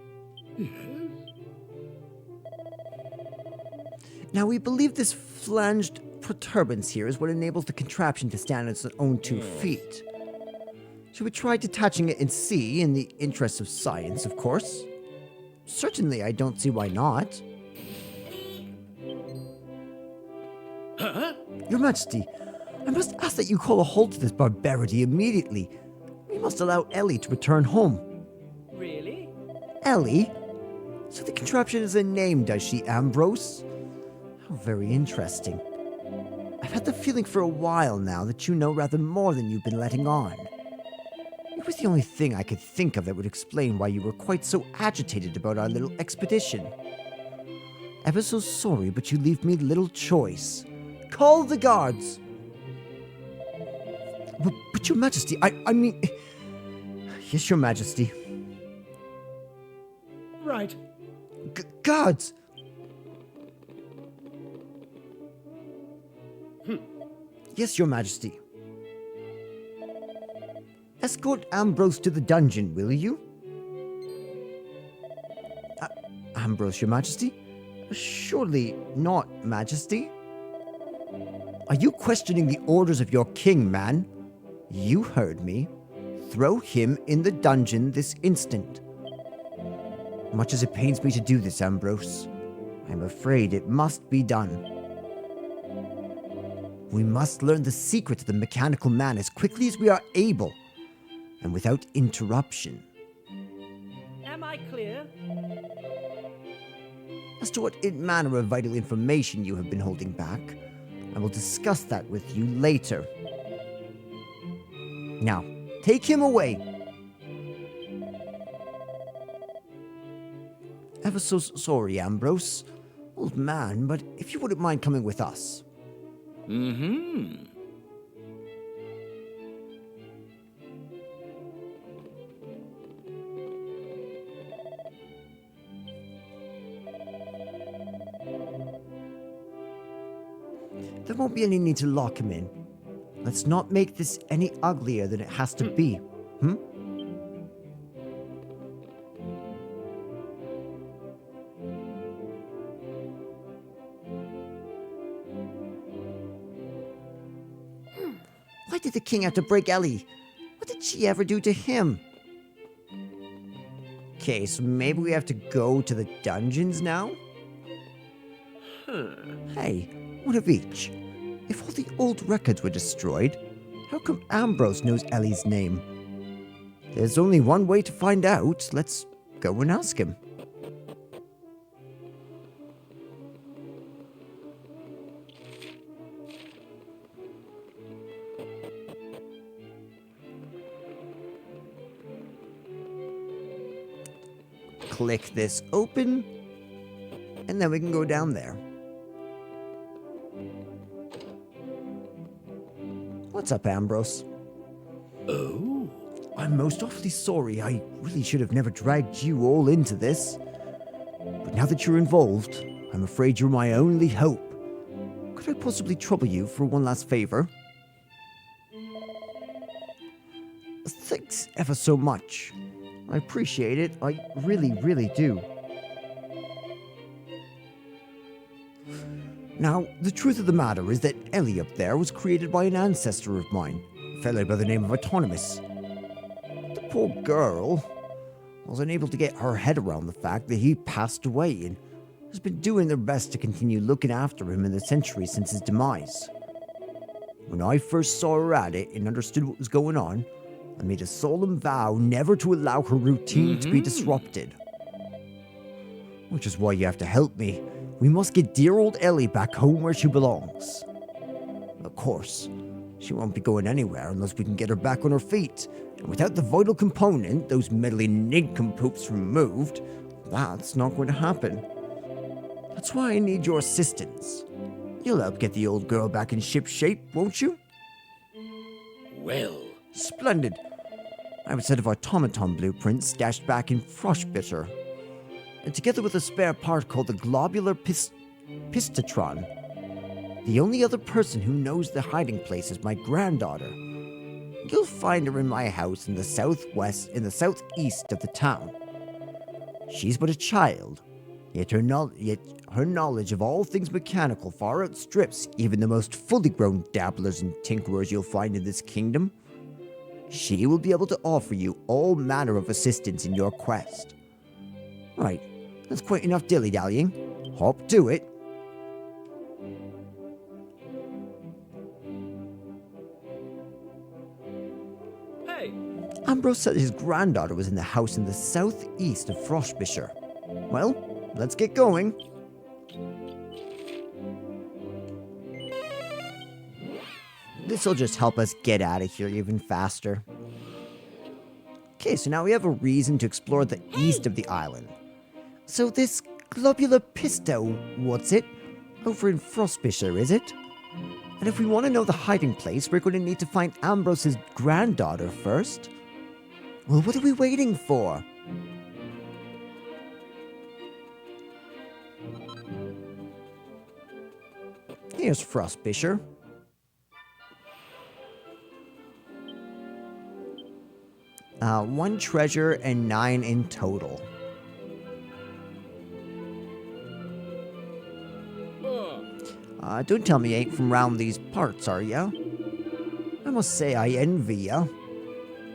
Now, we believe this flanged protuberance here is what enables the contraption to stand on its own 2 feet. Should we try detaching it and see, in the interests of science, of course? Certainly, I don't see why not. Huh? Your Majesty, I must ask that you call a halt to this barbarity immediately. We must allow Ellie to return home. Really? Ellie? So the contraption has a name, does she, Ambrose? How very interesting. I've had the feeling for a while now that you know rather more than you've been letting on. It was the only thing I could think of that would explain why you were quite so agitated about our little expedition. Ever so sorry, but you leave me little choice. Call the guards! But Your Majesty, I mean... Yes, Your Majesty. Right. Guards! Yes, Your Majesty. Escort Ambrose to the dungeon, will you? Ambrose, Your Majesty? Surely not, Majesty. Are you questioning the orders of your king, man? You heard me. Throw him in the dungeon this instant. Much as it pains me to do this, Ambrose, I'm afraid it must be done. We must learn the secret of the mechanical man as quickly as we are able, and without interruption. Am I clear? As to what manner of vital information you have been holding back, I will discuss that with you later. Now, take him away. Ever so sorry, Ambrose. Old man, but if you wouldn't mind coming with us. Mm-hmm. There won't be any need to lock him in. Let's not make this any uglier than it has to be. Hmm? Why did the king have to break Ellie? What did she ever do to him? Okay, so maybe we have to go to the dungeons now? Hey, one of each. If all the old records were destroyed, how come Ambrose knows Ellie's name? There's only one way to find out. Let's go and ask him. Click this open, and then we can go down there. What's up, Ambrose? Oh? I'm most awfully sorry. I really should have never dragged you all into this. But now that you're involved, I'm afraid you're my only hope. Could I possibly trouble you for one last favor? Thanks ever so much. I appreciate it. I really, really do. Now, the truth of the matter is that Ellie up there was created by an ancestor of mine, a fellow by the name of Autonomous. The poor girl was unable to get her head around the fact that he passed away and has been doing their best to continue looking after him in the centuries since his demise. When I first saw her at it and understood what was going on, I made a solemn vow never to allow her routine to be disrupted. Which is why you have to help me. We must get dear old Ellie back home where she belongs. Of course, she won't be going anywhere unless we can get her back on her feet. And without the vital component, those meddling nincompoops removed, that's not going to happen. That's why I need your assistance. You'll help get the old girl back in ship shape, won't you? Well. Splendid. I have a set of automaton blueprints stashed back in Frostbitter, and together with a spare part called the globular pistatron. The only other person who knows the hiding place is my granddaughter. You'll find her in my house in the southeast of the town. She's but a child, yet her knowledge of all things mechanical far outstrips even the most fully grown dabblers and tinkerers you'll find in this kingdom. She will be able to offer you all manner of assistance in your quest. Right, that's quite enough dilly-dallying. Hop to it. Hey! Ambrose said his granddaughter was in the house in the southeast of Frostbitter. Well, let's get going. This'll just help us get out of here even faster. Okay, so now we have a reason to explore the east of the island. So this globular pisto, what's it? Over in Frostbitter, is it? And if we want to know the hiding place, we're going to need to find Ambrose's granddaughter first. Well, what are we waiting for? Here's Frostbitter. One treasure and 9 in total. Don't tell me you ain't from round these parts, are ya? I must say I envy ya.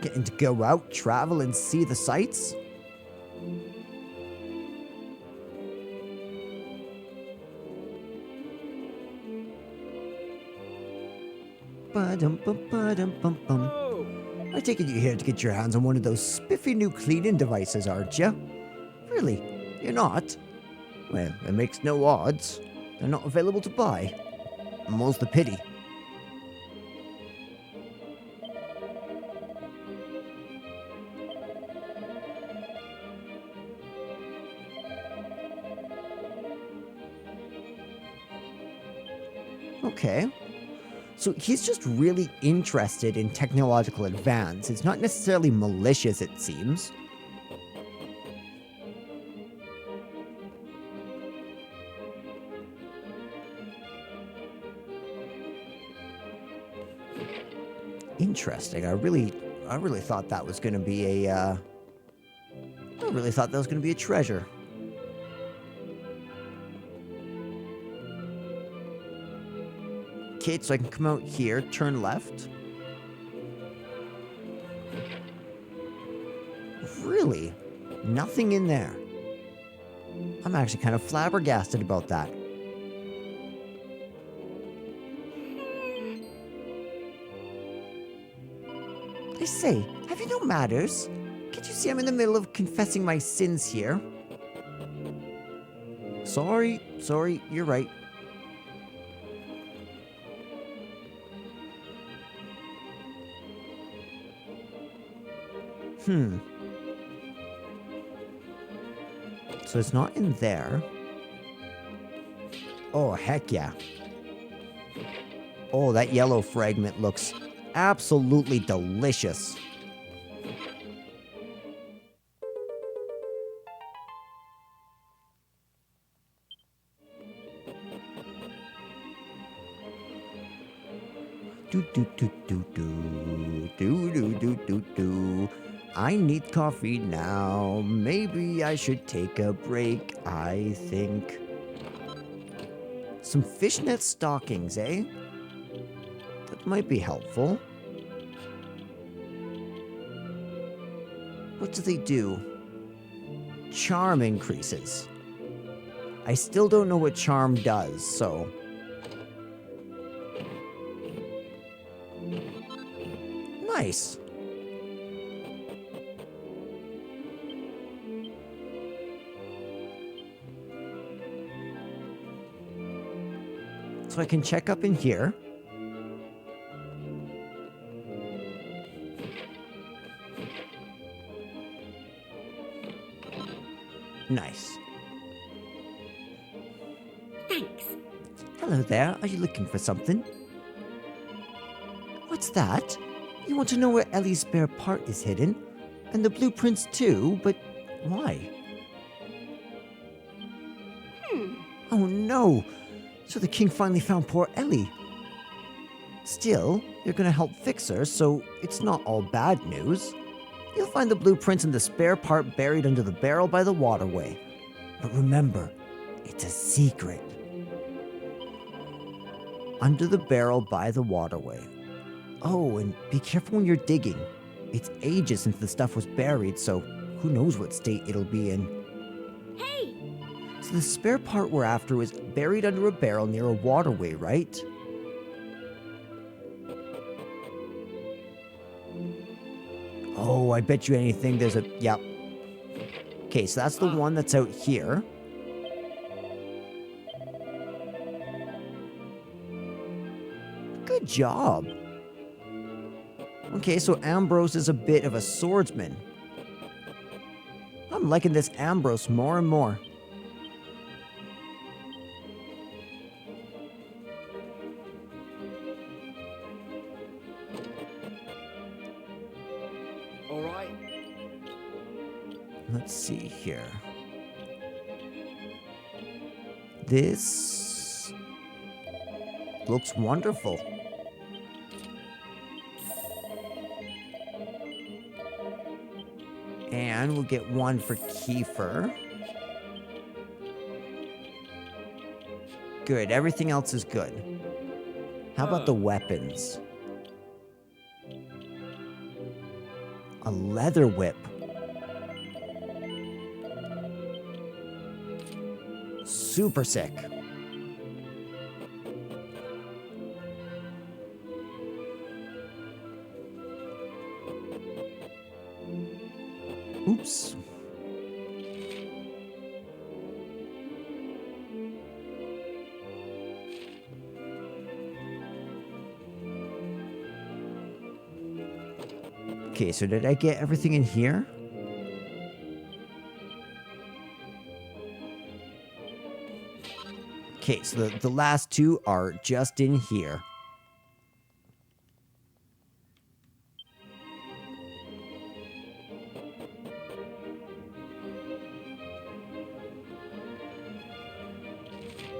Getting to go out, travel, and see the sights. Ba-dum-bum-ba-dum-bum-bum. I take it you're here to get your hands on one of those spiffy new cleaning devices, aren't you? Really? You're not? Well, it makes no odds. They're not available to buy. More's the pity. Okay. So he's just really interested in technological advance. It's not necessarily malicious, it seems. Interesting. I really thought that was going to be a, I really thought that was going to be a treasure. Okay, so I can come out here, turn left. Really? Nothing in there. I'm actually kind of flabbergasted about that. I say, have you no manners? Can't you see I'm in the middle of confessing my sins here? Sorry, you're right. So it's not in there. Oh, heck yeah. Oh, that yellow fragment looks absolutely delicious. Do. I need coffee now. Maybe I should take a break, I think. Some fishnet stockings, eh? That might be helpful. What do they do? Charm increases. I still don't know what charm does, so... Nice. So I can check up in here. Nice. Thanks. Hello there. Are you looking for something? What's that? You want to know where Ellie's spare part is hidden? And the blueprints too, but why? Oh no! So the king finally found poor Ellie. Still, you're gonna help fix her, so it's not all bad news. You'll find the blueprints and the spare part buried under the barrel by the waterway. But remember, it's a secret. Under the barrel by the waterway. Oh, and be careful when you're digging. It's ages since the stuff was buried, so who knows what state it'll be in. Hey! So the spare part we're after was buried under a barrel near a waterway, right? Oh, I bet you anything there's a... Yep. Okay, so that's the one that's out here. Good job. Okay, so Ambrose is a bit of a swordsman. I'm liking this Ambrose more and more. All right. Let's see here. This looks wonderful. And we'll get one for Kiefer. Good, everything else is good. How about the weapons? A leather whip. Super sick. Oops. Okay, so did I get everything in here? Okay, so the last two are just in here.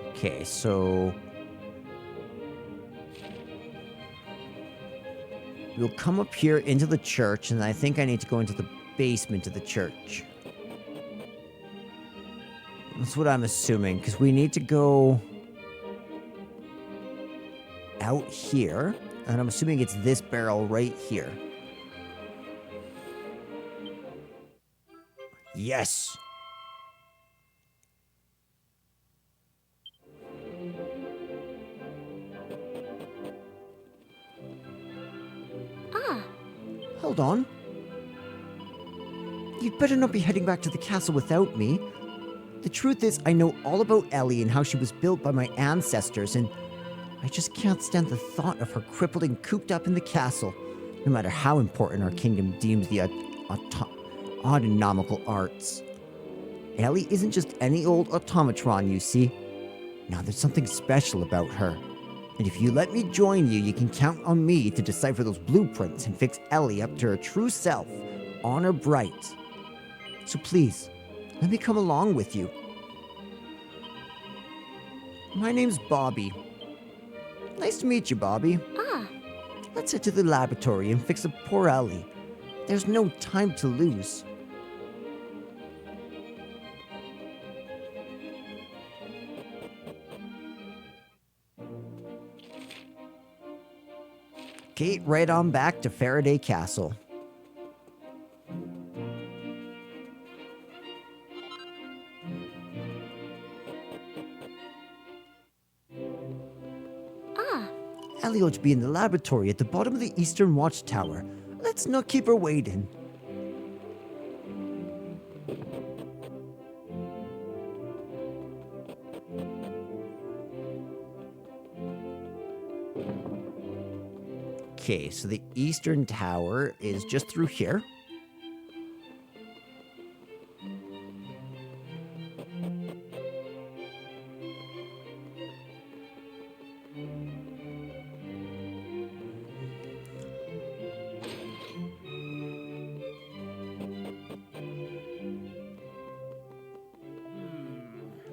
Okay, so we'll come up here into the church, and I think I need to go into the basement of the church. That's what I'm assuming, because we need to go out here, and I'm assuming it's this barrel right here. Yes! Ah, Hold on. You'd better not be heading back to the castle without me. The truth is, I know all about Ellie and how she was built by my ancestors, and I just can't stand the thought of her crippled and cooped up in the castle, no matter how important our kingdom deems the autonomical arts. Ellie isn't just any old automatron, you see. Now, there's something special about her. And if you let me join you, you can count on me to decipher those blueprints and fix Ellie up to her true self, honor bright. So please, let me come along with you. My name's Bobby. Nice to meet you, Bobby. ah, Let's head to the laboratory and fix up poor Ellie. There's no time to lose. Gate right on back to Faraday Castle. ah. Ellie ought to be in the laboratory at the bottom of the Eastern Watchtower. Let's not keep her waiting. Okay, so the Eastern Tower is just through here.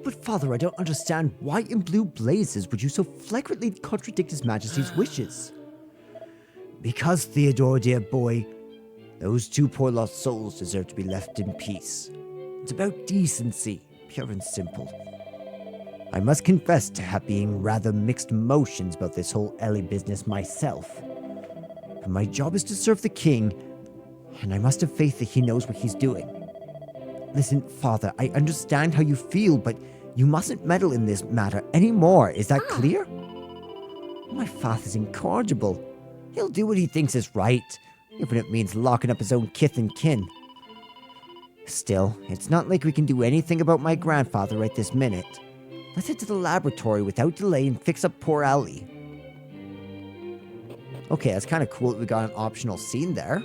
But Father, I don't understand why in blue blazes would you so flagrantly contradict His Majesty's wishes? Because, Theodore, dear boy, those two poor lost souls deserve to be left in peace. It's about decency, pure and simple. I must confess to being rather mixed emotions about this whole Ellie business myself. But my job is to serve the king, and I must have faith that he knows what he's doing. Listen, Father, I understand how you feel, but you mustn't meddle in this matter anymore. Is that clear? My father's incorrigible. He'll do what he thinks is right, even if it means locking up his own kith and kin. Still, it's not like we can do anything about my grandfather right this minute. Let's head to the laboratory without delay and fix up poor Ellie. Okay, that's kind of cool that we got an optional scene there.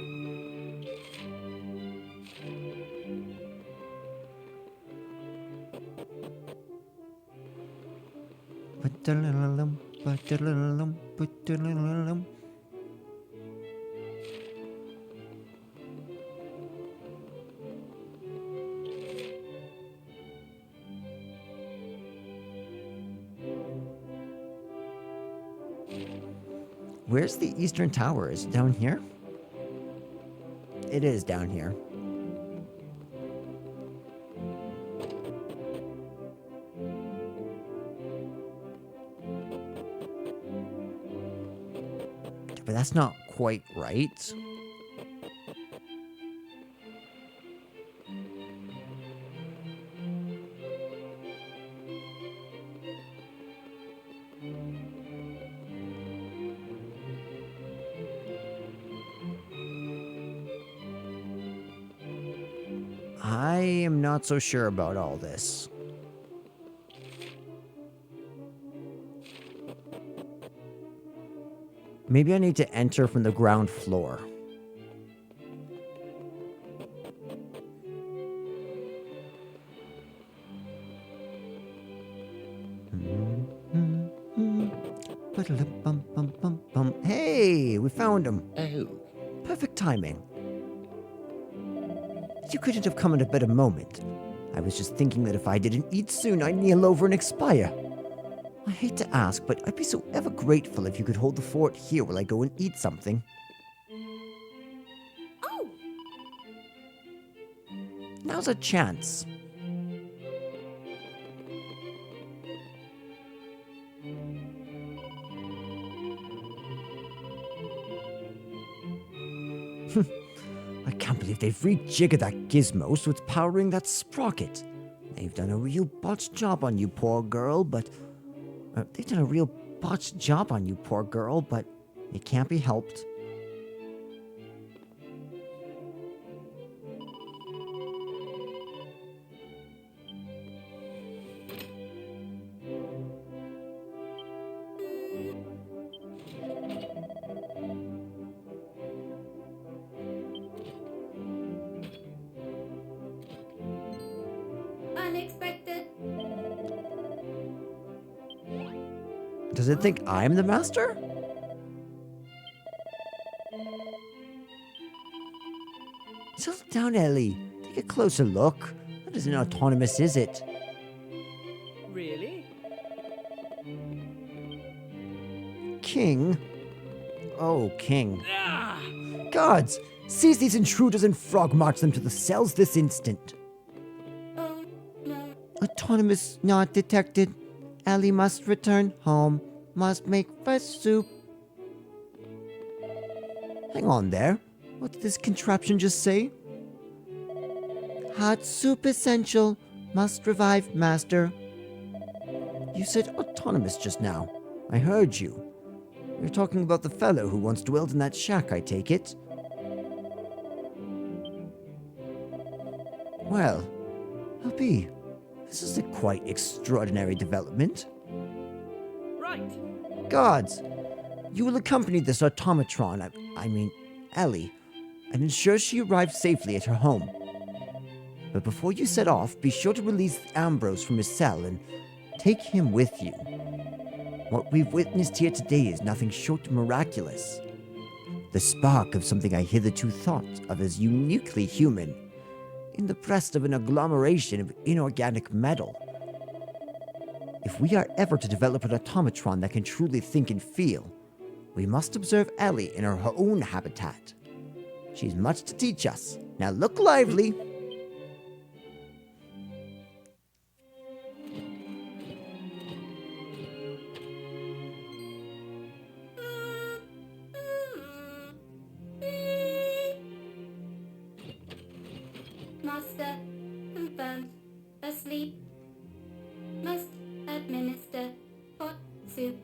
Where's the Eastern Tower? Is it down here? It is down here. But that's not quite right. I am not so sure about all this. Maybe I need to enter from the ground floor. Hey, we found him. Oh. Perfect timing. You couldn't have come at a better moment. I was just thinking that if I didn't eat soon, I'd kneel over and expire. I hate to ask, but I'd be so ever grateful if you could hold the fort here while I go and eat something. Now's a chance. I can't believe they've rejiggered that gizmo so it's powering that sprocket. They've done a real botched job on you, poor girl, but... it can't be helped. Unexpected. Does it think I'm the master? Settle down, Ellie. Take a closer look. That isn't autonomous, is it? Really? King? Oh, King. Guards! Seize these intruders and frog march them to the cells this instant. Oh, no. Autonomous not detected. Ellie must return home. Must make fresh soup. Hang on there. What did this contraption just say? Hot soup essential. Must revive master. You said autonomous just now. I heard you. You're talking about the fellow who once dwelled in that shack, I take it. Well, LB, this is a quite extraordinary development. Right. Guards, you will accompany this automatron, I mean, Ellie, and ensure she arrives safely at her home. But before you set off, be sure to release Ambrose from his cell and take him with you. What we've witnessed here today is nothing short of miraculous. The spark of something I hitherto thought of as uniquely human, in the breast of an agglomeration of inorganic metal. If we are ever to develop an automatron that can truly think and feel, we must observe Ellie in her own habitat. She's much to teach us. Now look lively. Master, confirmed. Asleep. Must administer hot soup.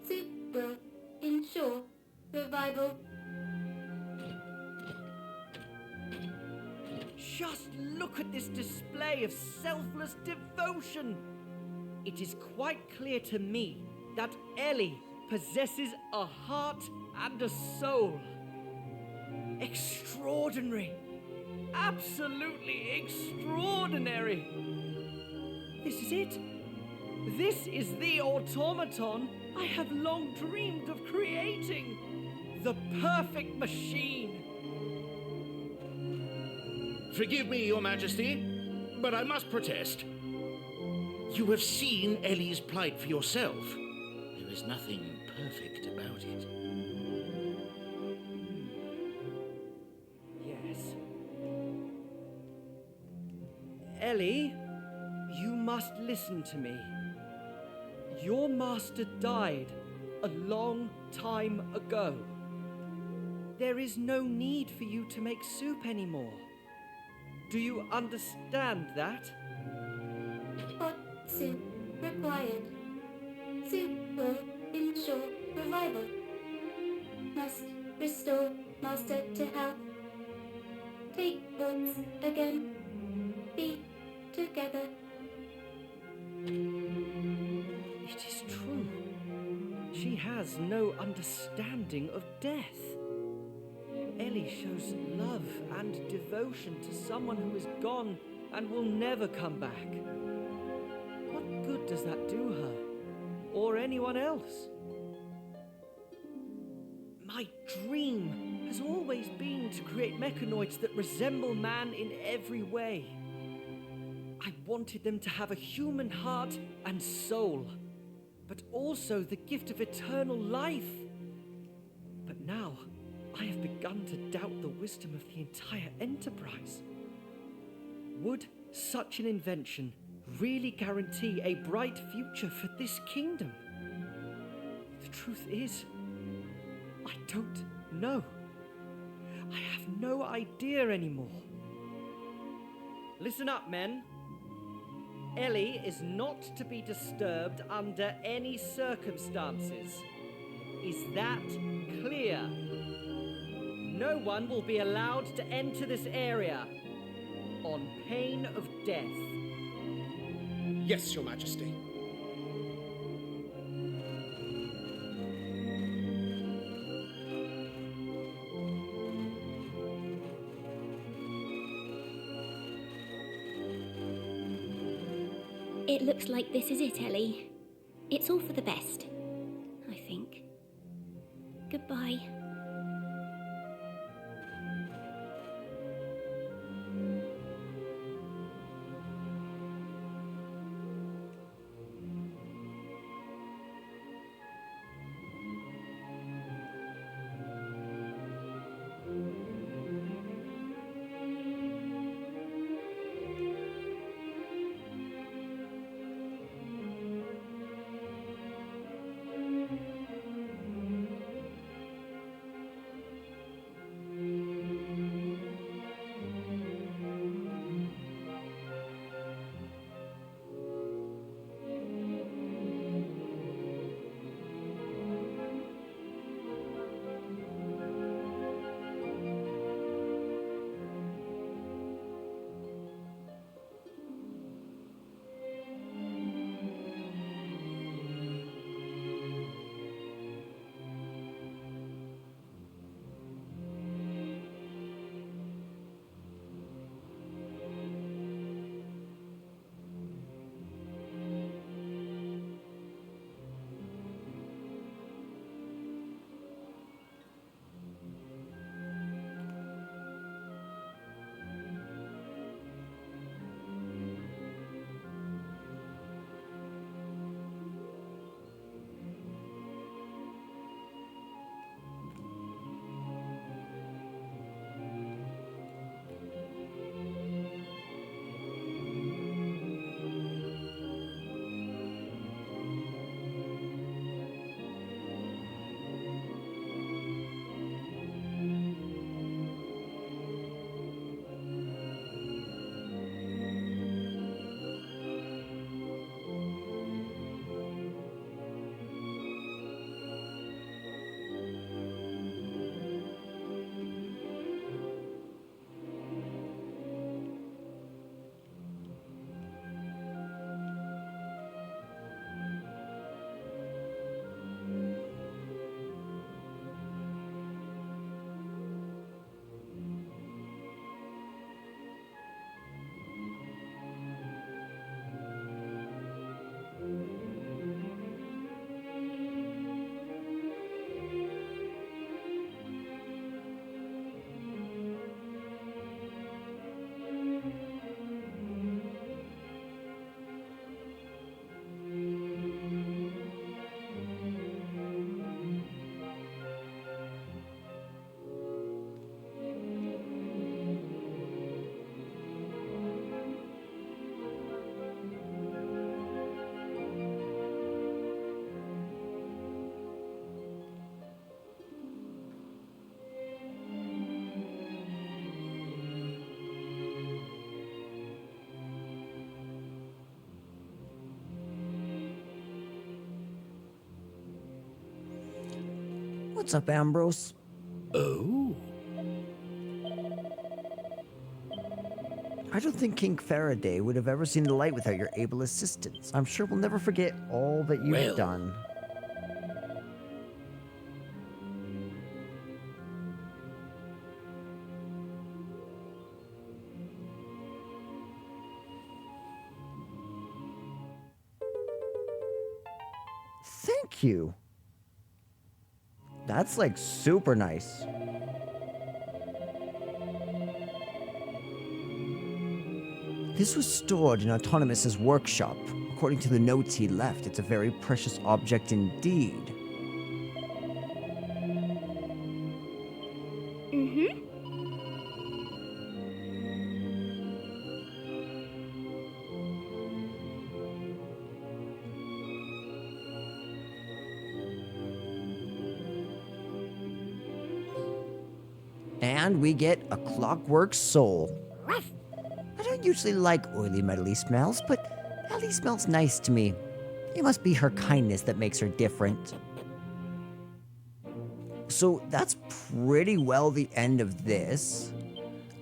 Soup will ensure revival. Just look at this display of selfless devotion. It is quite clear to me that Ellie possesses a heart and a soul. Extraordinary. Absolutely extraordinary. This is it. This is the automaton I have long dreamed of creating. The perfect machine. Forgive me, Your Majesty, but I must protest. You have seen Ellie's plight for yourself. There is nothing perfect about it. Yes. Ellie, you must listen to me. Your master died a long time ago. There is no need for you to make soup anymore. Do you understand that? Hot soup required. Soup will ensure revival. Must restore master to health. Take votes again. Be together. It is true. She has no understanding of death. Ellie shows love and devotion to someone who is gone and will never come back. What good does that do her? Or anyone else? My dream has always been to create mechanoids that resemble man in every way. I wanted them to have a human heart and soul, but also the gift of eternal life. But now, I have begun to doubt the wisdom of the entire enterprise. Would such an invention really guarantee a bright future for this kingdom? The truth is, I don't know. I have no idea anymore. Listen up, men. Ellie is not to be disturbed under any circumstances. Is that clear? No one will be allowed to enter this area on pain of death. Yes, Your Majesty. It looks like this is it, Ellie. It's all for the best, I think. Goodbye. What's up, Ambrose? Oh? I don't think King Faraday would have ever seen the light without your able assistance. I'm sure we'll never forget all that you've Well. done. Thank you. That's like super nice. This was stored in Autonomous's workshop. According to the notes he left, it's a very precious object indeed. And we get a clockwork soul. I don't usually like oily, metally smells, but Ellie smells nice to me. It must be her kindness that makes her different. So that's pretty well the end of this.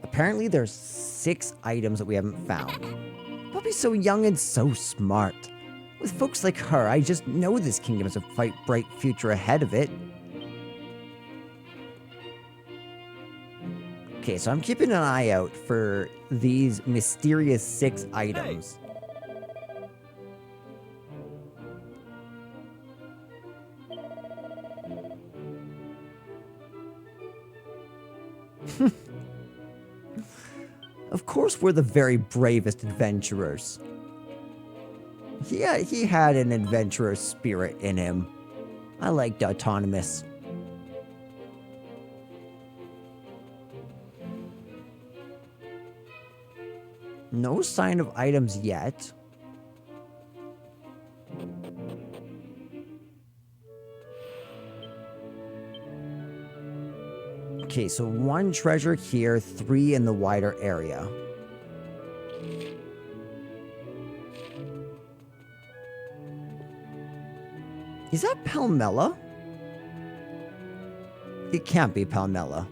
Apparently there's 6 items that we haven't found. Poppy's so young and so smart. With folks like her, I just know this kingdom has a bright future ahead of it. Okay, so I'm keeping an eye out for these mysterious 6 items. Of course, we're the very bravest adventurers. Yeah, he had an adventurer's spirit in him. I liked autonomous. No sign of items yet. Okay, so 1 treasure here, 3 in the wider area. Is that Palmella? It can't be Palmella.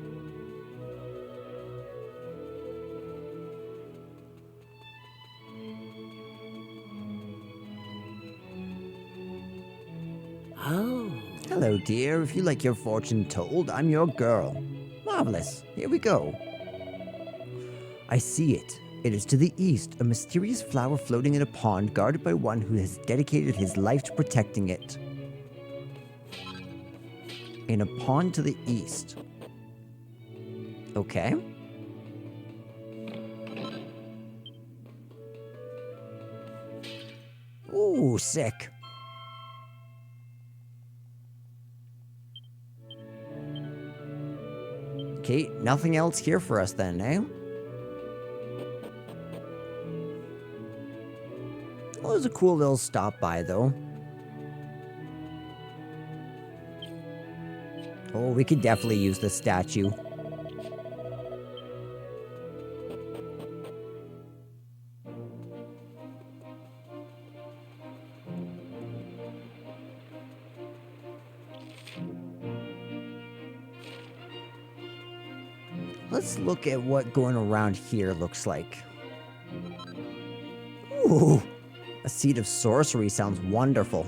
Oh. Hello, dear. If you like your fortune told, I'm your girl. Marvelous. Here we go. I see it. It is to the east, a mysterious flower floating in a pond guarded by one who has dedicated his life to protecting it. In a pond to the east. Okay. Ooh, sick. Okay, nothing else here for us then, eh? Well, it was a cool little stop by, though. Oh, we could definitely use the statue. Let's look at what going around here looks like. Ooh, a seed of sorcery sounds wonderful.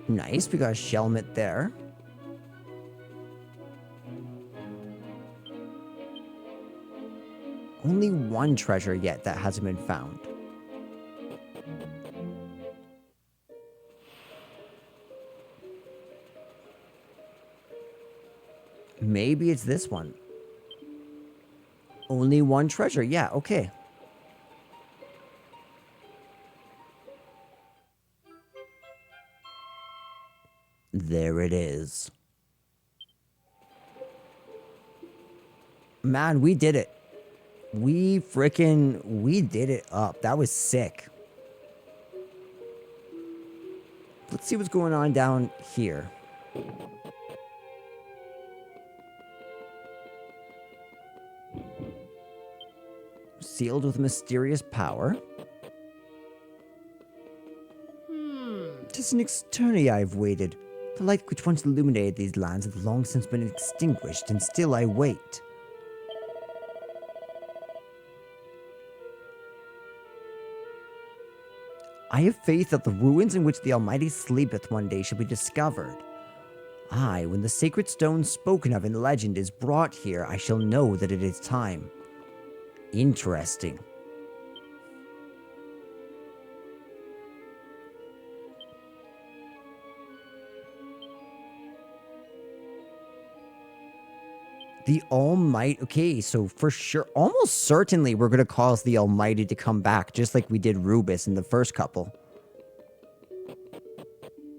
Nice, we got a shelmet there. Only 1 treasure yet that hasn't been found. Maybe it's this one. Only 1 treasure, yeah, okay. There it is. Man, we did it. We did it up. That was sick. Let's see what's going on down here. Sealed with mysterious power. Tis an eternity I have waited. The light which once illuminated these lands hath long since been extinguished, and still I wait. I have faith that the ruins in which the Almighty sleepeth one day shall be discovered. Aye, when the sacred stone spoken of in legend is brought here, I shall know that it is time. Interesting. The Almighty. Okay, so for sure, almost certainly we're going to cause the Almighty to come back, just like we did Rubus in the first couple.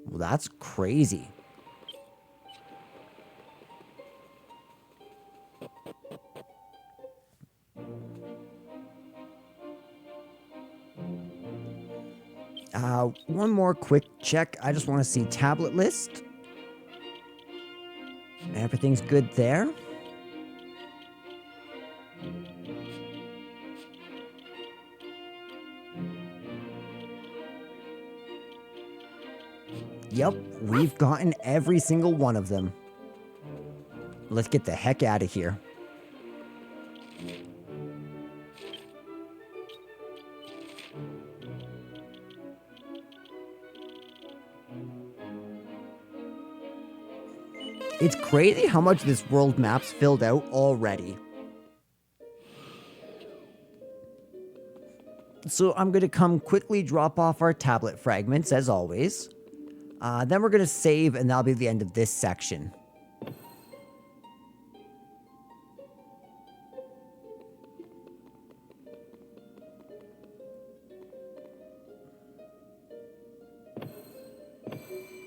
Well, that's crazy. one more quick check. I just want to see tablet list. Everything's good there. Yep, we've gotten every single one of them. Let's get the heck out of here. It's crazy how much this world map's filled out already. So I'm going to come quickly drop off our tablet fragments, as always. Then we're going to save, and that'll be the end of this section.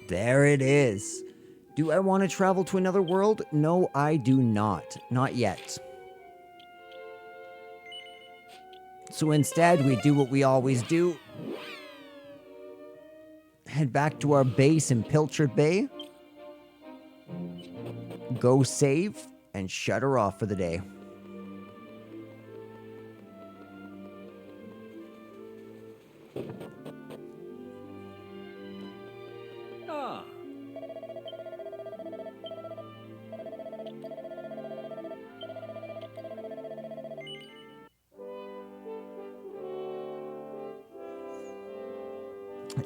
There it is. Do I want to travel to another world? No, I do not. Not yet. So instead, we do what we always do. Head back to our base in Pilchard Bay. Go save and shut her off for the day. Ah.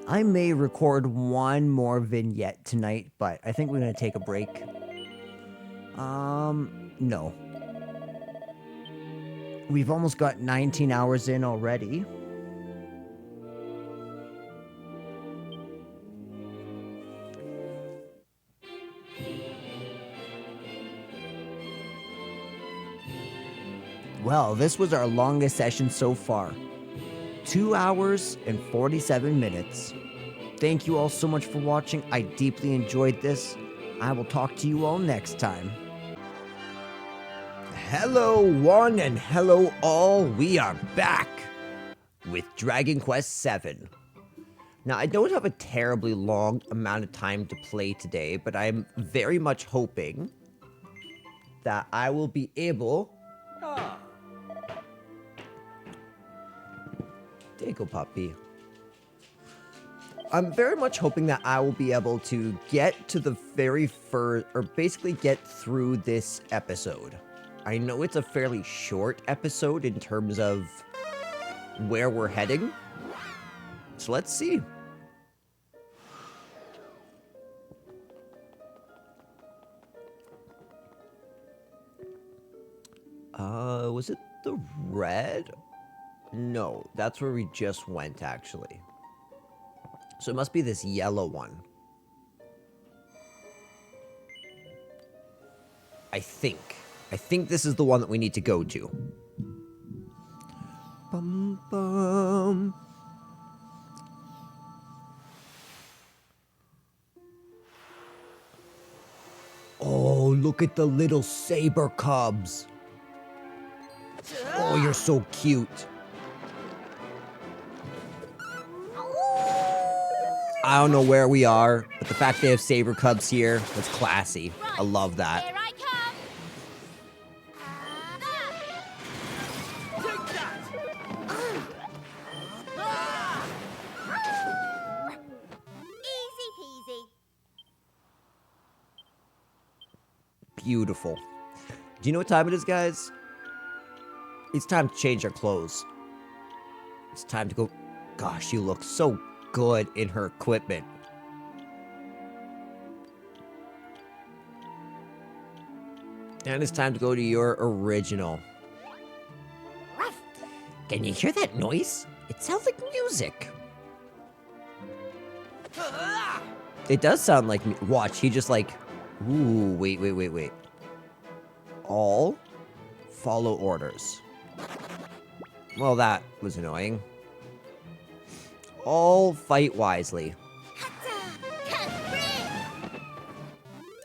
I may record one more vignette tonight, but I think we're going to take a break. No. We've almost got 19 hours in already. Well, this was our longest session so far. 2 hours and 47 minutes. Thank you all so much for watching. I deeply enjoyed this. I will talk to you all next time. Hello one and hello all. We are back with Dragon Quest VII. Now, I don't have a terribly long amount of time to play today, but I'm very much hoping that I will be able... There you go, puppy. I'm very much hoping that I will be able to get to the very first, or basically get through this episode. I know it's a fairly short episode in terms of where we're heading. So let's see. Was it the red? No, that's where we just went, actually. So it must be this yellow one. I think this is the one that we need to go to. Bum, bum. Oh, look at the little saber cubs. Oh, you're so cute. I don't know where we are, but the fact they have saber cubs here, that's classy. I love that. Here I come. Take that! Easy peasy. Beautiful. Do you know what time it is, guys? It's time to change our clothes. It's time to go... Gosh, you look so good in her equipment. And it's time to go to your original. Ruff. Can you hear that noise? It sounds like music. It does sound like... Watch, he just like... Ooh, wait. All follow orders. Well, that was annoying. All fight wisely.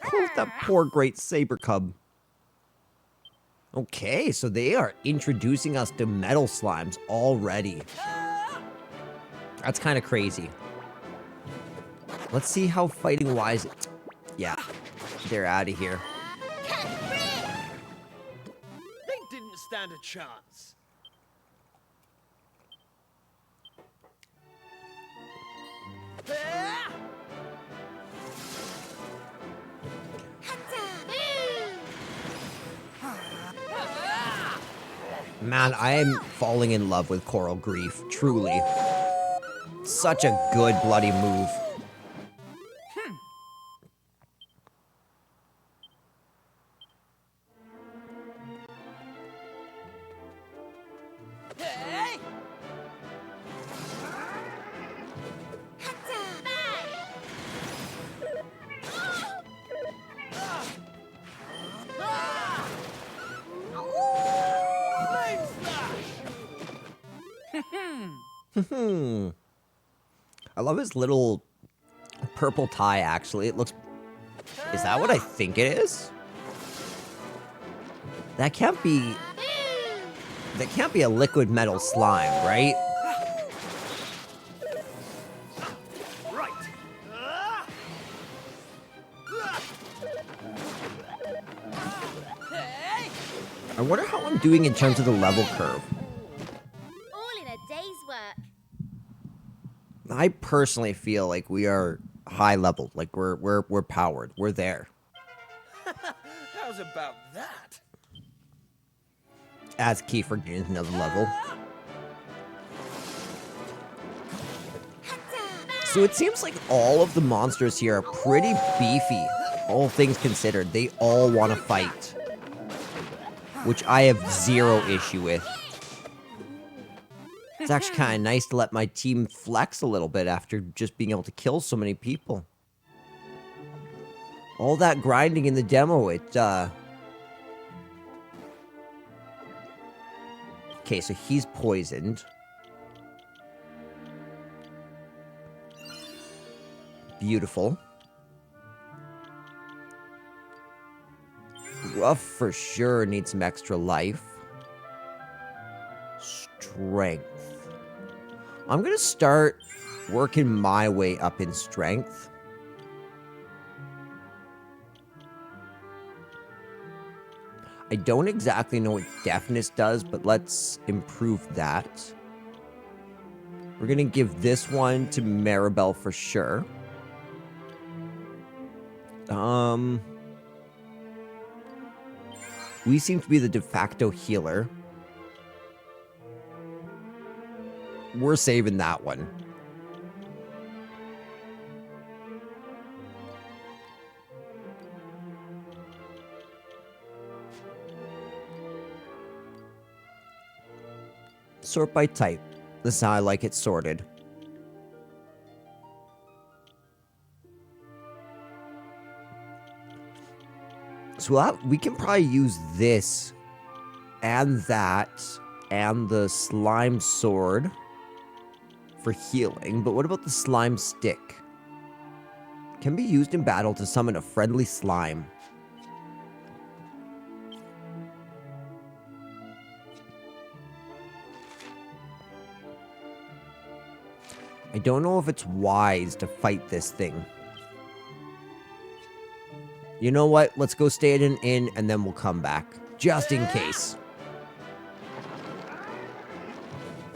Oh, that poor great saber cub. Okay, so they are introducing us to metal slimes already. That's kind of crazy. Let's see how fighting-wise... Yeah, they're out of here. They didn't stand a chance. Man, I am falling in love with Coral Grief, truly. Such a good bloody move. I love his little purple tie, actually. It looks... Is that what I think it is? That can't be... That can't be a liquid metal slime, right? I wonder how I'm doing in terms of the level curve. All in a day's work. I personally feel like we are high leveled, like we're powered. We're there. How's about that? As Kiefer gains another level. So it seems like all of the monsters here are pretty beefy, all things considered. They all want to fight, which I have zero issue with. It's actually kind of nice to let my team flex a little bit after just being able to kill so many people. All that grinding in the demo, Okay, so he's poisoned. Beautiful. Rough for sure needs some extra life. Strength. I'm gonna start working my way up in strength. I don't exactly know what deafness does, but let's improve that. We're gonna give this one to Maribel for sure. We seem to be the de facto healer. We're saving that one. Sort by type. This is how I like it sorted. So we can probably use this and that and the slime sword for healing, but what about the slime stick? Can be used in battle to summon a friendly slime. I don't know if it's wise to fight this thing. You know what? Let's go stay at an inn and then we'll come back. Just in case.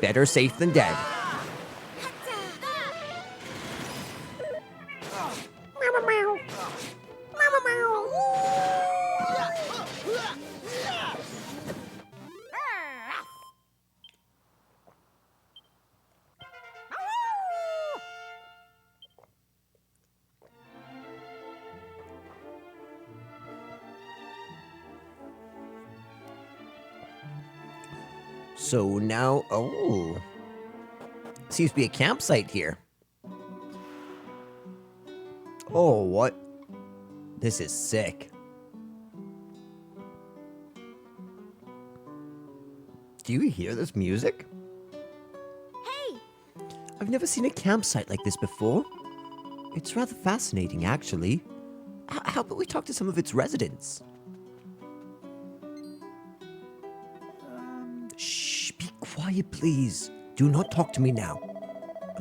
Better safe than dead. So now, oh, seems to be a campsite here. Oh, what? This is sick. Do you hear this music? Hey! I've never seen a campsite like this before. It's rather fascinating, actually. How about we talk to some of its residents? Shh, be quiet, please. Do not talk to me now.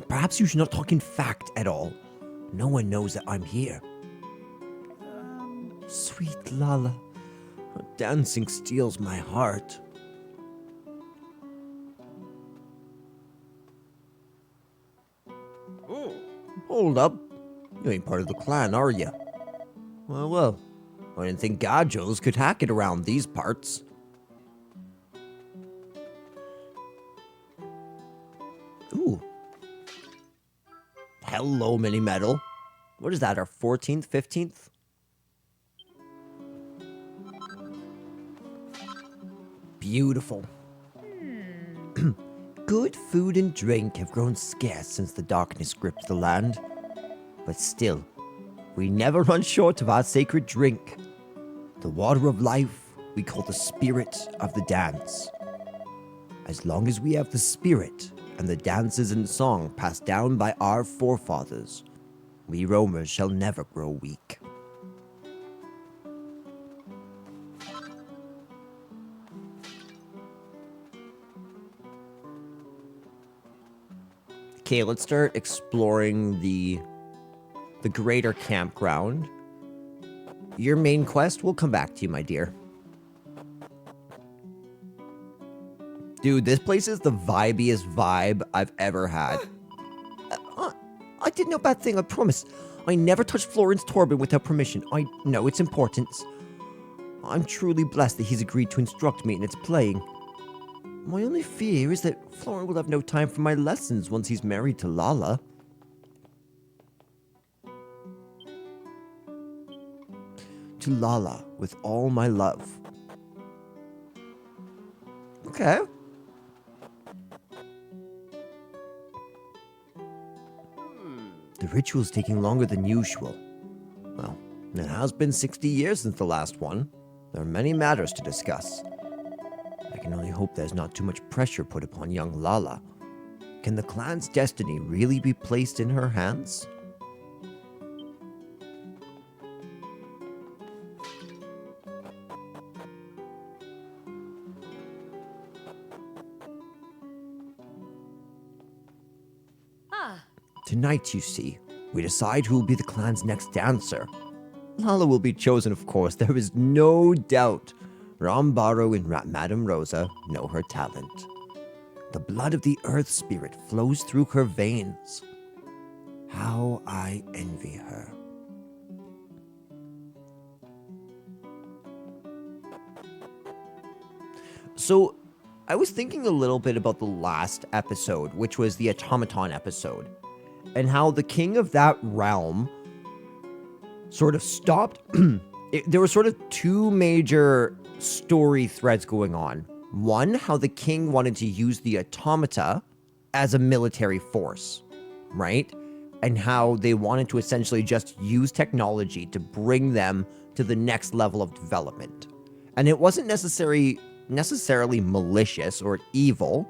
Perhaps you should not talk in fact at all. No one knows that I'm here. Sweet Lala, her dancing steals my heart. Oh, hold up. You ain't part of the clan, are you? Well, I didn't think Gajos could hack it around these parts. Ooh. Hello, Mini Metal. What is that, our 14th, 15th? Beautiful. Good food and drink have grown scarce since the darkness gripped the land. But still, we never run short of our sacred drink. The water of life we call the spirit of the dance. As long as we have the spirit and the dances and song passed down by our forefathers, we roamers shall never grow weak. Okay, let's start exploring the greater campground. Your main quest will come back to you, my dear. Dude, this place is the vibiest vibe I've ever had. I did no bad thing, I promise. I never touched Florence Torben without permission. I know its importance. I'm truly blessed that he's agreed to instruct me in its playing. My only fear is that Florence will have no time for my lessons once he's married to Lala. To Lala, with all my love. Okay. The ritual's taking longer than usual. Well, it has been 60 years since the last one. There are many matters to discuss. I can only hope there's not too much pressure put upon young Lala. Can the clan's destiny really be placed in her hands? Tonight, you see, we decide who will be the clan's next dancer. Lala will be chosen, of course, there is no doubt. Rambaro and Madame Rosa know her talent. The blood of the earth spirit flows through her veins. How I envy her. So, I was thinking a little bit about the last episode, which was the automaton episode, and how the king of that realm sort of stopped. There were sort of two major story threads going on. One, how the king wanted to use the automata as a military force, right? And how they wanted to essentially just use technology to bring them to the next level of development. And it wasn't necessarily malicious or evil,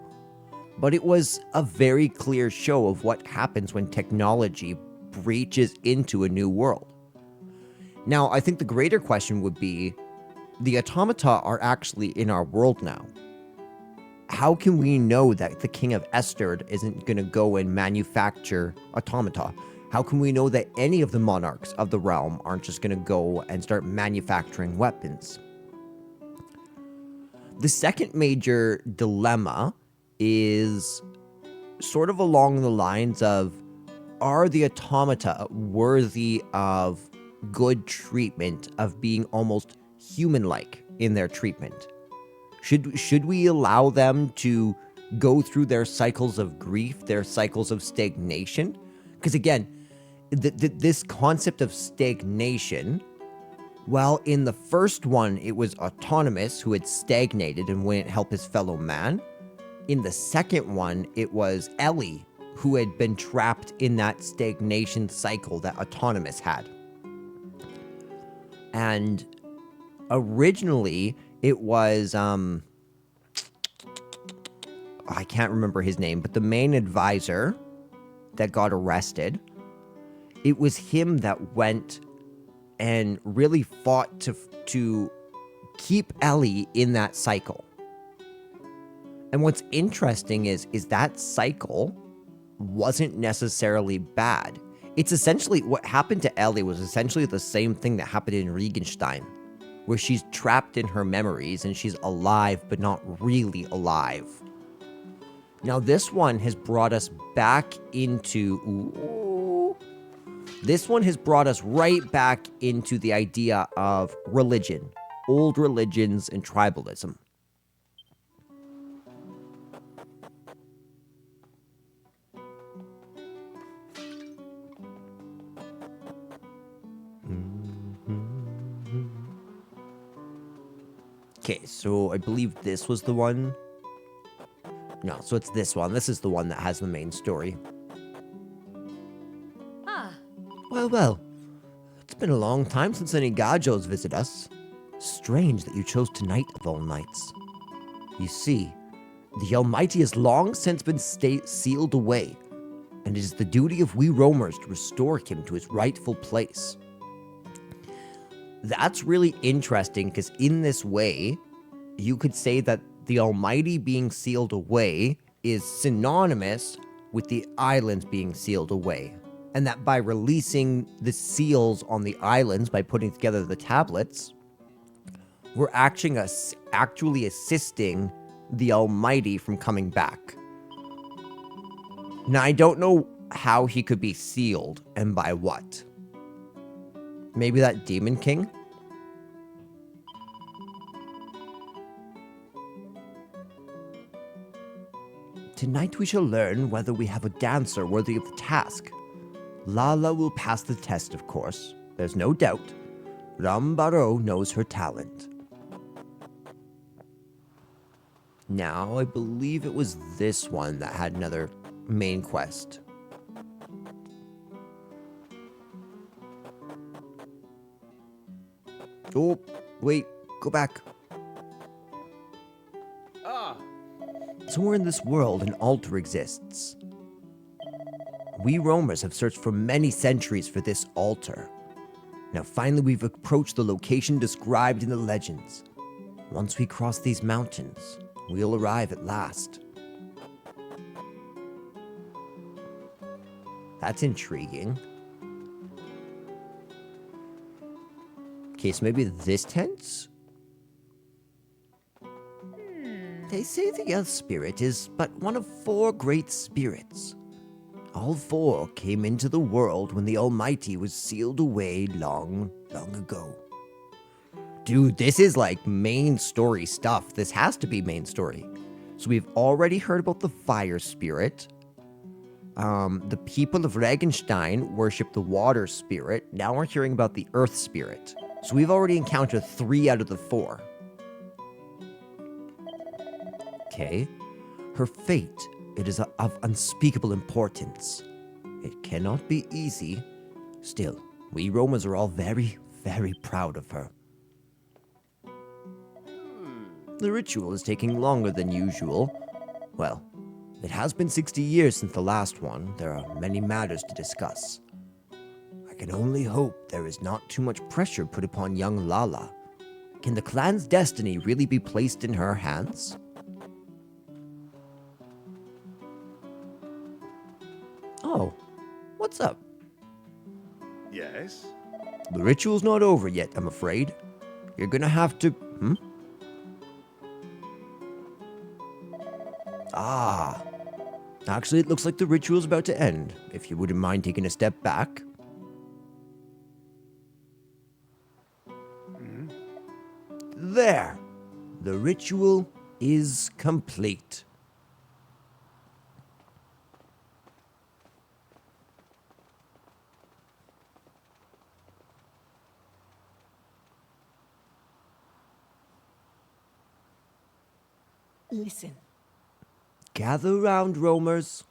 but it was a very clear show of what happens when technology breaches into a new world. Now, I think the greater question would be, the automata are actually in our world now. How can we know that the king of Esterd isn't going to go and manufacture automata? How can we know that any of the monarchs of the realm aren't just going to go and start manufacturing weapons? The second major dilemma is sort of along the lines of, are the automata worthy of good treatment, of being almost human-like in their treatment? Should we allow them to go through their cycles of grief, their cycles of stagnation? Because again, this concept of stagnation, well, in the first one, it was Autonomous who had stagnated and wouldn't help his fellow man. In the second one, it was Ellie who had been trapped in that stagnation cycle that Autonomous had. And originally, it was, I can't remember his name, but the main advisor that got arrested, it was him that went and really fought to keep Ellie in that cycle. And what's interesting is that cycle wasn't necessarily bad. It's essentially what happened to Ellie was essentially the same thing that happened in Reimagined, where she's trapped in her memories and she's alive but not really alive. Now this one has brought us back into this one has brought us right back into the idea of religion, old religions and tribalism. Okay, so I believe this was the one. No, so it's this one. This is the one that has the main story. Ah. Well. It's been a long time since any Gajos visit us. Strange that you chose tonight of all nights. You see, the Almighty has long since been sealed away, and it is the duty of we roamers to restore him to his rightful place. That's really interesting, because in this way, you could say that the Almighty being sealed away is synonymous with the islands being sealed away. And that by releasing the seals on the islands, by putting together the tablets, we're actually assisting the Almighty from coming back. Now, I don't know how he could be sealed and by what. Maybe that Demon King? Tonight we shall learn whether we have a dancer worthy of the task. Lala will pass the test, of course. There's no doubt. Rambaro knows her talent. Now, I believe it was this one that had another main quest. Oh, wait, go back. Somewhere in this world, an altar exists. We roamers have searched for many centuries for this altar. Now finally we've approached the location described in the legends. Once we cross these mountains, we'll arrive at last. That's intriguing. Okay, so maybe this tense? They say the Earth Spirit is but one of 4 great spirits. All 4 came into the world when the Almighty was sealed away long, long ago. Dude, this is like main story stuff. This has to be main story. So we've already heard about the Fire Spirit. The people of Regenstein worship the Water Spirit. Now we're hearing about the Earth Spirit. So we've already encountered 3 out of the 4. Okay. Her fate, it is of unspeakable importance. It cannot be easy. Still, we Romans are all very, very proud of her. The ritual is taking longer than usual. Well, it has been 60 years since the last one. There are many matters to discuss. I can only hope there is not too much pressure put upon young Lala. Can the clan's destiny really be placed in her hands? Oh, what's up? Yes? The ritual's not over yet, I'm afraid. You're gonna have to... Ah. Actually, it looks like the ritual's about to end. If you wouldn't mind taking a step back. There. The ritual is complete. Listen. Gather round, roamers.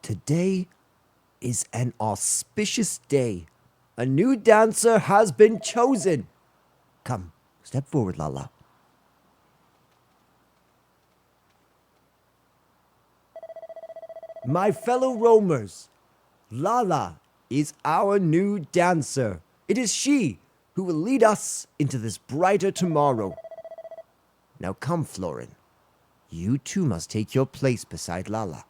Today is an auspicious day. A new dancer has been chosen. Come, step forward, Lala. My fellow roamers, Lala is our new dancer. It is she who will lead us into this brighter tomorrow. Now come, Florin. You too must take your place beside Lala.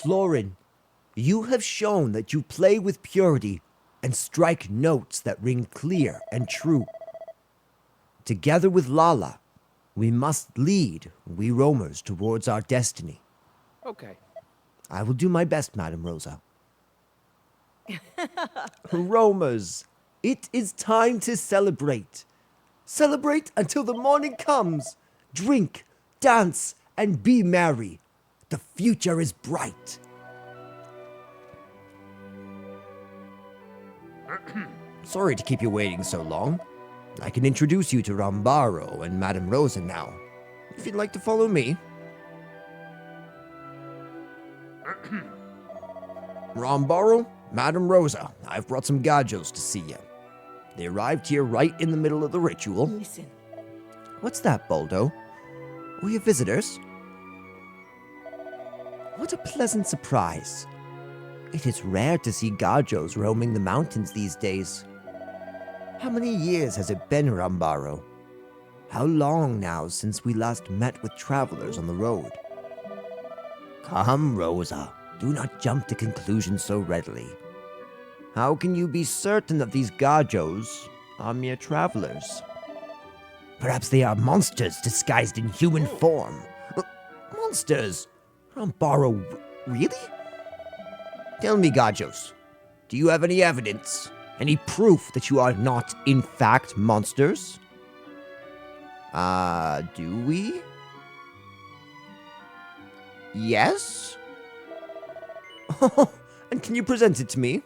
Florin, you have shown that you play with purity and strike notes that ring clear and true. Together with Lala, we must lead we roamers towards our destiny. Okay. I will do my best, Madam Rosa. Roamers, it is time to celebrate. Celebrate until the morning comes. Drink, dance, and be merry. The future is bright. Sorry to keep you waiting so long. I can introduce you to Rambaro and Madame Rosa now, if you'd like to follow me. Rambaro, Madame Rosa, I've brought some gajos to see you. They arrived here right in the middle of the ritual. Listen. What's that, Boldo? We have visitors? What a pleasant surprise. It is rare to see gajos roaming the mountains these days. How many years has it been, Rambaro? How long now since we last met with travelers on the road? Come, Rosa. Do not jump to conclusions so readily. How can you be certain that these gajos are mere travelers? Perhaps they are monsters disguised in human form. Monsters? Rambaro, really? Tell me, gajos, do you have any evidence? Any proof that you are not, in fact, monsters? Do we? Yes? Oh, and can you present it to me?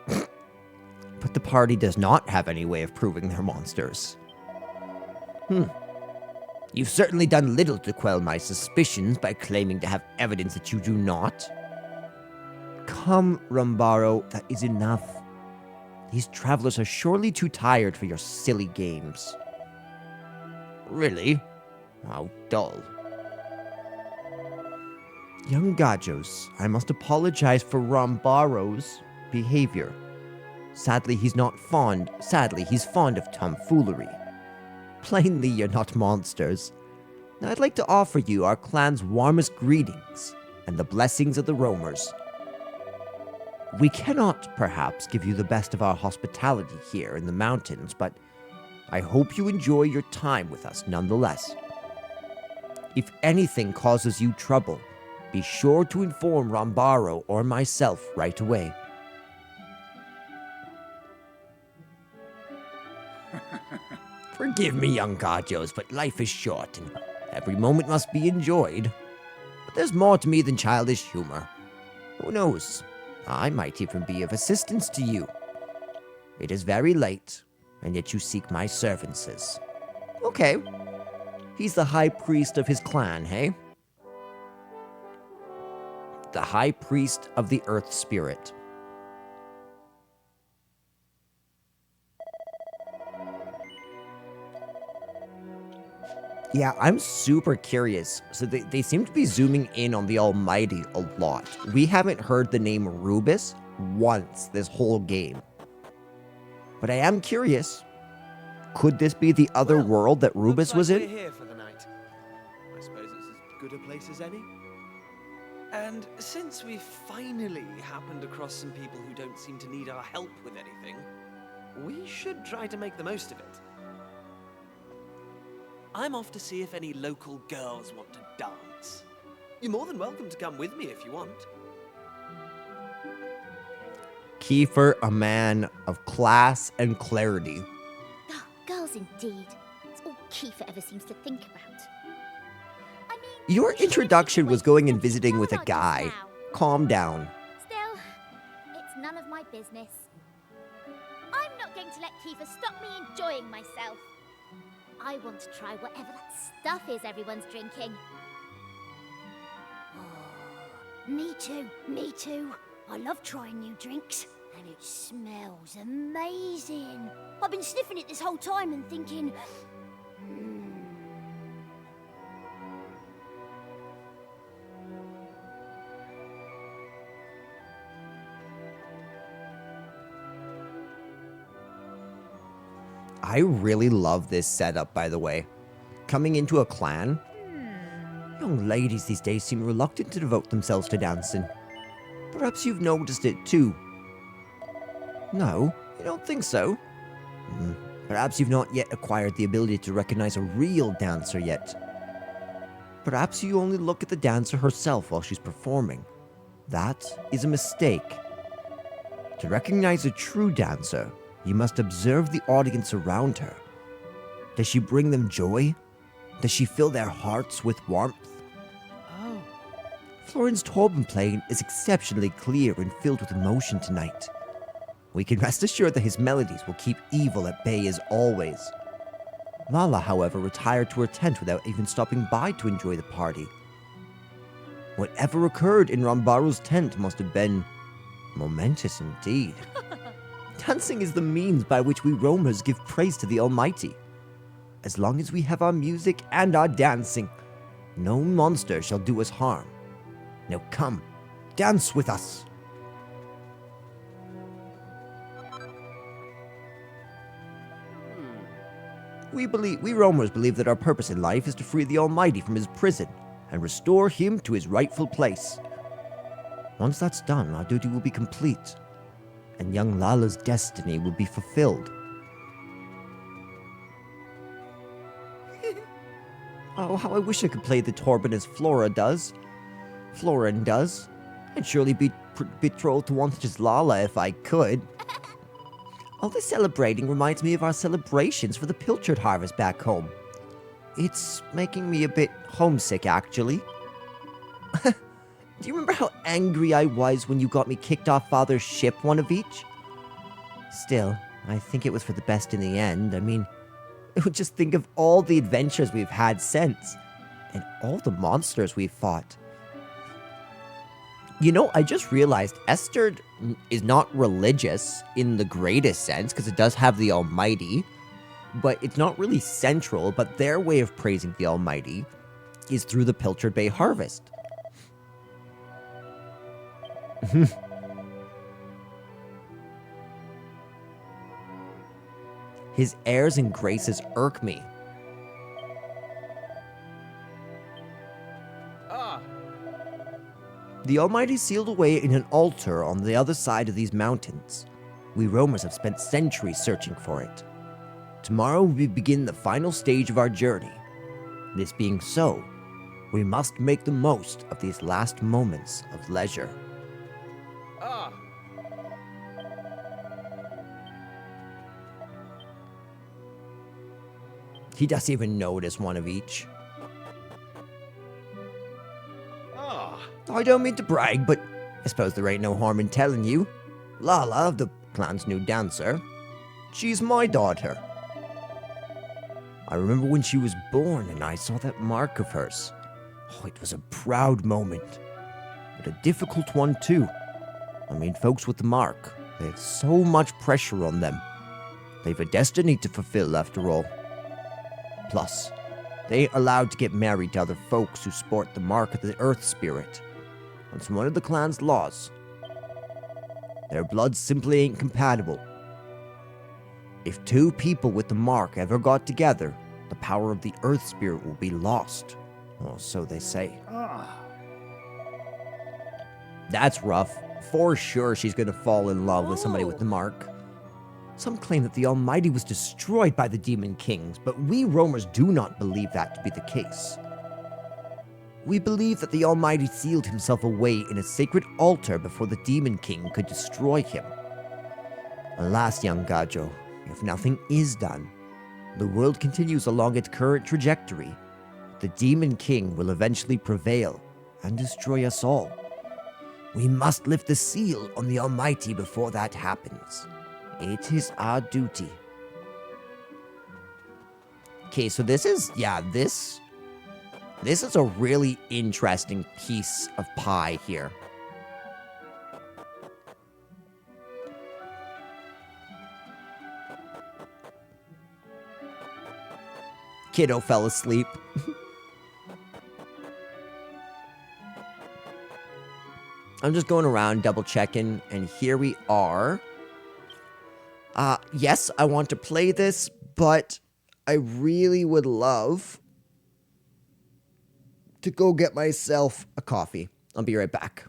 But the party does not have any way of proving they're monsters. You've certainly done little to quell my suspicions by claiming to have evidence that you do not. Come, Rambaro, that is enough. These travelers are surely too tired for your silly games. Really? How dull. Young gajos, I must apologize for Rambaro's behavior. Sadly, he's fond of tomfoolery. Plainly, you're not monsters. I'd like to offer you our clan's warmest greetings and the blessings of the roamers. We cannot, perhaps, give you the best of our hospitality here in the mountains, but I hope you enjoy your time with us nonetheless. If anything causes you trouble, be sure to inform Rambaro or myself right away. Forgive me, young gajos, but life is short, and every moment must be enjoyed. But there's more to me than childish humor. Who knows? I might even be of assistance to you. It is very late, and yet you seek my services. Okay. He's the high priest of his clan, hey? The high priest of the earth spirit. Yeah, I'm super curious. So they seem to be zooming in on the Almighty a lot. We haven't heard the name Rubus once this whole game. But I am curious. Could this be the other world that Rubus was in? We're here for the night. I suppose it's as good a place as any. And since we've finally happened across some people who don't seem to need our help with anything, we should try to make the most of it. I'm off to see if any local girls want to dance. You're more than welcome to come with me if you want. Kiefer, a man of class and clarity. Oh, girls indeed. It's all Kiefer ever seems to think about. I mean, Your introduction was going and visiting with a guy. Calm down. Still, it's none of my business. I'm not going to let Kiefer stop me enjoying myself. I want to try whatever that stuff is everyone's drinking. Me too, me too. I love trying new drinks, and it smells amazing. I've been sniffing it this whole time and thinking, I really love this setup, by the way. Coming into a clan, Young ladies these days seem reluctant to devote themselves to dancing. Perhaps you've noticed it too. No, you don't think so? Perhaps you've not yet acquired the ability to recognize a real dancer yet. Perhaps you only look at the dancer herself while she's performing. That is a mistake. To recognize a true dancer, you must observe the audience around her. Does she bring them joy? Does she fill their hearts with warmth? Oh. Florin's Torben playing is exceptionally clear and filled with emotion tonight. We can rest assured that his melodies will keep evil at bay as always. Lala, however, retired to her tent without even stopping by to enjoy the party. Whatever occurred in Rambaru's tent must have been momentous indeed. Dancing is the means by which we roamers give praise to the Almighty. As long as we have our music and our dancing, no monster shall do us harm. Now come, dance with us. We roamers believe that our purpose in life is to free the Almighty from his prison and restore him to his rightful place. Once that's done, our duty will be complete, and young Lala's destiny will be fulfilled. Oh, how I wish I could play the Torben as Florin does. I'd surely be betrothed to one such as Lala if I could. All this celebrating reminds me of our celebrations for the pilchard harvest back home. It's making me a bit homesick, actually. Do you remember how angry I was when you got me kicked off Father's ship, one of each? Still, I think it was for the best in the end. I mean, just think of all the adventures we've had since, and all the monsters we've fought. You know, I just realized Esther is not religious in the greatest sense, because it does have the Almighty, but it's not really central, but their way of praising the Almighty is through the Pilchard Bay harvest. His airs and graces irk me. The Almighty sealed away in an altar on the other side of these mountains. We roamers have spent centuries searching for it. Tomorrow we begin the final stage of our journey. This being so, we must make the most of these last moments of leisure. He doesn't even notice one of each. I don't mean to brag, but I suppose there ain't no harm in telling you. Lala, the clan's new dancer, she's my daughter. I remember when she was born and I saw that mark of hers. Oh, it was a proud moment, but a difficult one too. I mean, folks with the mark, they have so much pressure on them. They've a destiny to fulfill after all. Plus, they ain't allowed to get married to other folks who sport the mark of the Earth Spirit. It's one of the clan's laws. Their blood simply ain't compatible. If two people with the mark ever got together, the power of the Earth Spirit will be lost. Or so they say. That's rough. For sure she's gonna fall in love with somebody with the mark. Some claim that the Almighty was destroyed by the Demon Kings, but we roamers do not believe that to be the case. We believe that the Almighty sealed himself away in a sacred altar before the Demon King could destroy him. Alas, young Gajo, if nothing is done, the world continues along its current trajectory. The Demon King will eventually prevail and destroy us all. We must lift the seal on the Almighty before that happens. It is our duty. Okay, so this is a really interesting piece of pie here. Kiddo fell asleep. I'm just going around double checking, and here we are. Yes, I want to play this, but I really would love to go get myself a coffee. I'll be right back.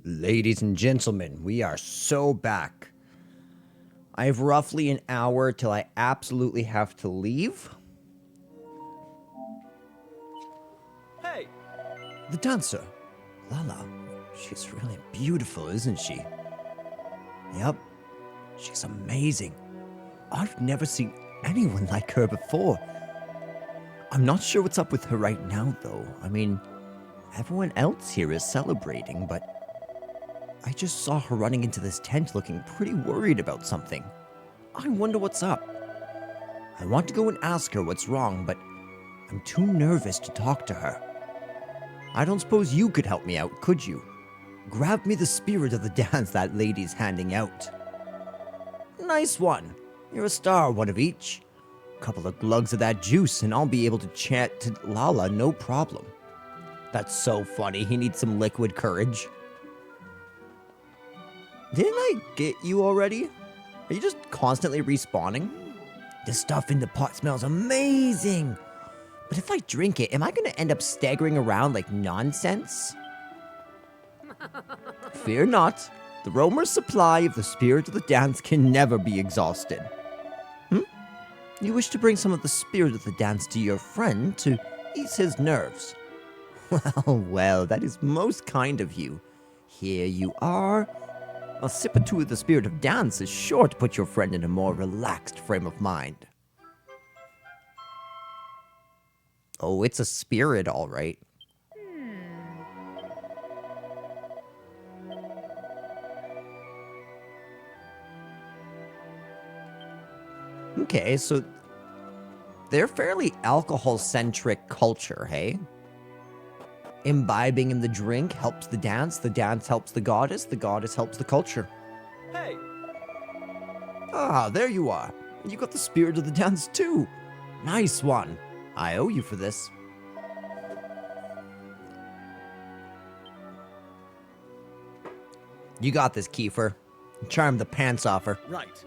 Ladies and gentlemen, we are so back. I have roughly an hour till I absolutely have to leave. Hey! The dancer. Lala. She's really beautiful, isn't she? Yep. She's amazing. I've never seen anyone like her before. I'm not sure what's up with her right now, though. I mean, everyone else here is celebrating, but I just saw her running into this tent looking pretty worried about something. I wonder what's up. I want to go and ask her what's wrong, but I'm too nervous to talk to her. I don't suppose you could help me out, could you? Grab me the spirit of the dance that lady's handing out. Nice one. You're a star, one of each. Couple of glugs of that juice and I'll be able to chat to Lala no problem. That's so funny. He needs some liquid courage. Didn't I get you already? Are you just constantly respawning? The stuff in the pot smells amazing. But if I drink it, am I going to end up staggering around like nonsense? Fear not. The roamer's supply of the spirit of the dance can never be exhausted. You wish to bring some of the spirit of the dance to your friend to ease his nerves. Well, that is most kind of you. Here you are. A sip or two of the spirit of dance is sure to put your friend in a more relaxed frame of mind. Oh, it's a spirit, all right. Okay, so they're fairly alcohol-centric culture, hey? Imbibing in the drink helps the dance helps the goddess helps the culture. Hey! Ah, there you are. You got the spirit of the dance too. Nice one. I owe you for this. You got this, Kiefer. Charm the pants off her. Right.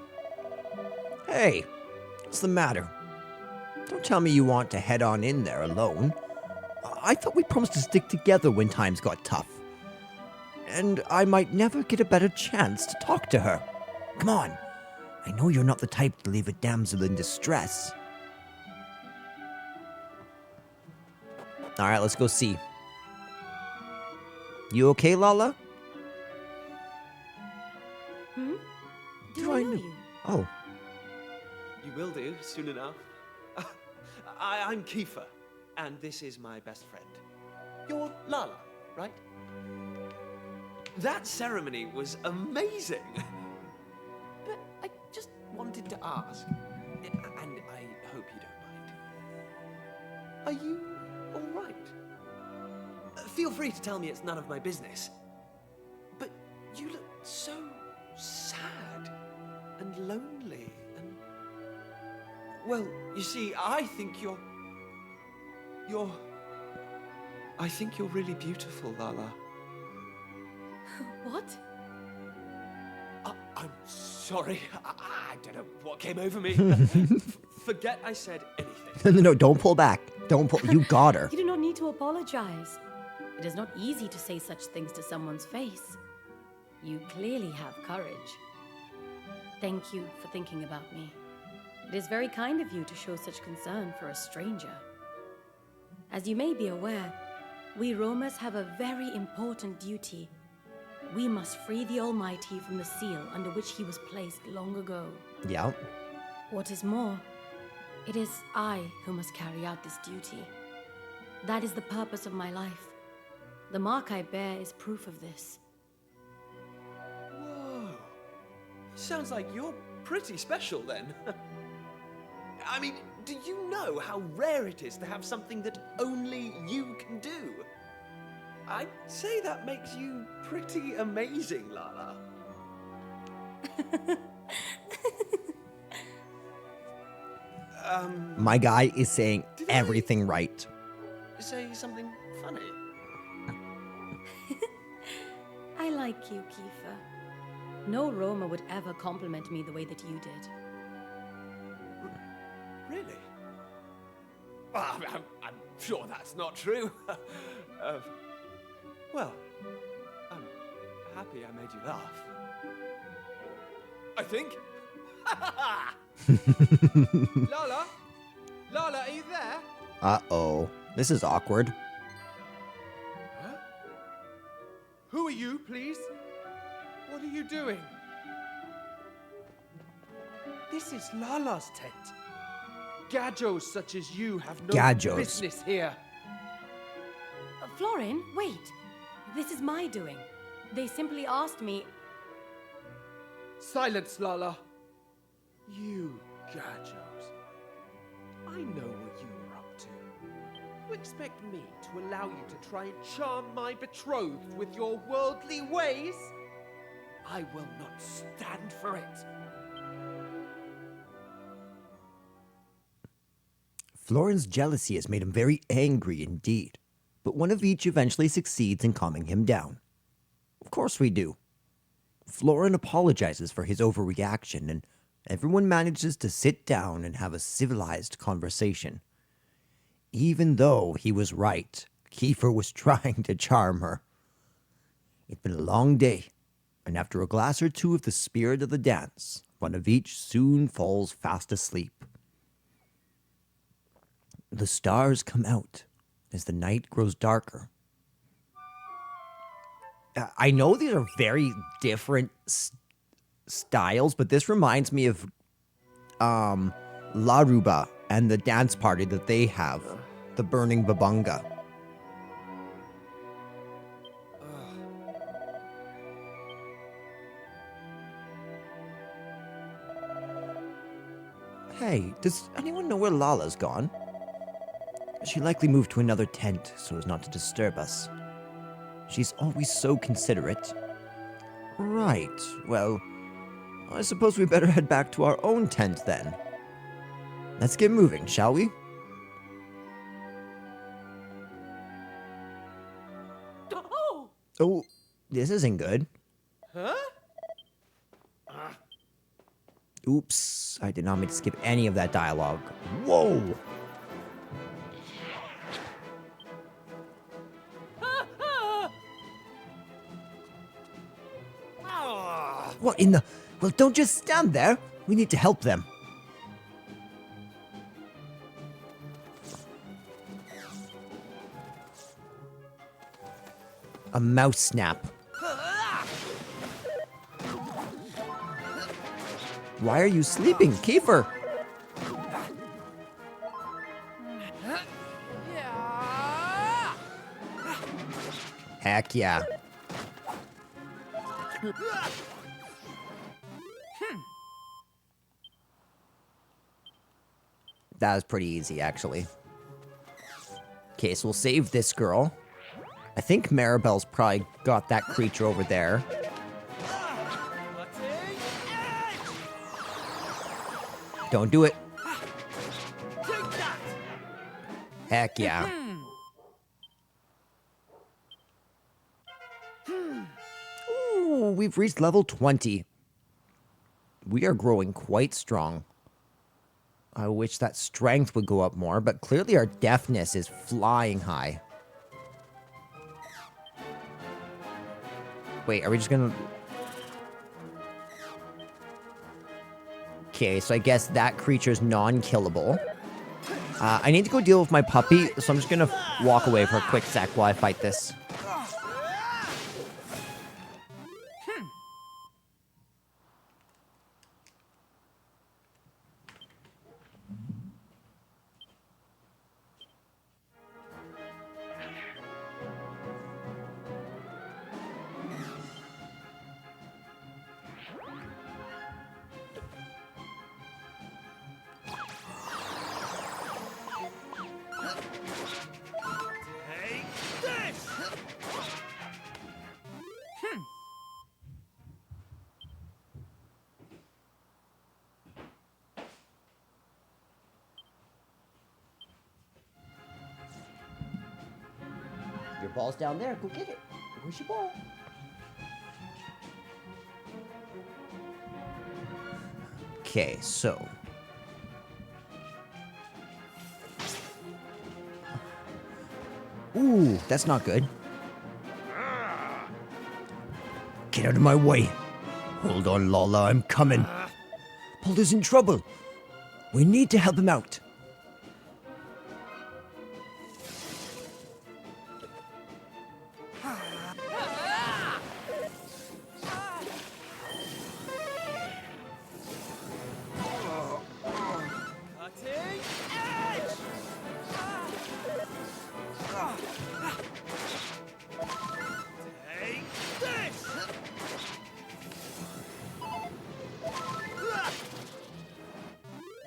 Hey, what's the matter? Don't tell me you want to head on in there alone. I thought we promised to stick together when times got tough. And I might never get a better chance to talk to her. Come on. I know you're not the type to leave a damsel in distress. Alright, let's go see. You okay, Lala? Do I know you? Oh. You will do, soon enough. I'm Kiefer, and this is my best friend. You're Lala, right? That ceremony was amazing. But I just wanted to ask, and I hope you don't mind. Are you all right? Feel free to tell me it's none of my business. But you look so sad and lonely and... Well, you see, I think you're really beautiful, Lala. What? I'm sorry. I don't know what came over me. Forget I said anything. No, don't pull back. Don't pull. You got her. You do not need to apologize. It is not easy to say such things to someone's face. You clearly have courage. Thank you for thinking about me. It is very kind of you to show such concern for a stranger. As you may be aware, we roamers have a very important duty. We must free the Almighty from the seal under which he was placed long ago. Yeah. What is more, it is I who must carry out this duty. That is the purpose of my life. The mark I bear is proof of this. Whoa. Sounds like you're pretty special then. I mean, do you know how rare it is to have something that only you can do? I'd say that makes you pretty amazing, Lala. My guy is saying everything right. Say something funny. I like you, Kiefer. No Romer would ever compliment me the way that you did. Really? I'm sure that's not true. Well, happy I made you laugh. I think. Lala? Lala, are you there? Uh-oh. This is awkward. Huh? Who are you, please? What are you doing? This is Lala's tent. Gadjos such as you have no Gadjos. business here. Florin, wait. This is my doing. They simply asked me. Silence, Lala. You, Gadjos. I know what you were up to. You expect me to allow you to try and charm my betrothed with your worldly ways? I will not stand for it. Florin's jealousy has made him very angry indeed, but one of each eventually succeeds in calming him down. Of course we do. Florin apologizes for his overreaction, and everyone manages to sit down and have a civilized conversation. Even though he was right, Kiefer was trying to charm her. It's been a long day, and after a glass or two of the spirit of the dance, one of each soon falls fast asleep. The stars come out as the night grows darker. I know these are very different styles, but this reminds me of Laruba and the dance party that they have, the Burning Babunga. Hey, does anyone know where Lala's gone? She likely moved to another tent so as not to disturb us. She's always so considerate. Right, well, I suppose we better head back to our own tent then. Let's get moving, shall we? Oh, this isn't good. Huh? Oops, I did not mean to skip any of that dialogue. Whoa! What in the... Well, don't just stand there. We need to help them. A mouse snap. Why are you sleeping, Kiefer? Heck yeah. That was pretty easy, actually. Okay, so we'll save this girl. I think Maribel's probably got that creature over there. Don't do it. Heck yeah. Ooh, we've reached level 20. We are growing quite strong. I wish that strength would go up more, but clearly our deafness is flying high. Wait, are we just gonna... Okay, so I guess that creature's non-killable. I need to go deal with my puppy, so I'm just gonna walk away for a quick sec while I fight this. Your ball's down there. Go get it. Where's your ball? Okay, so... Ooh, that's not good. Get out of my way. Hold on, Lala, I'm coming. Boulder's in trouble. We need to help him out.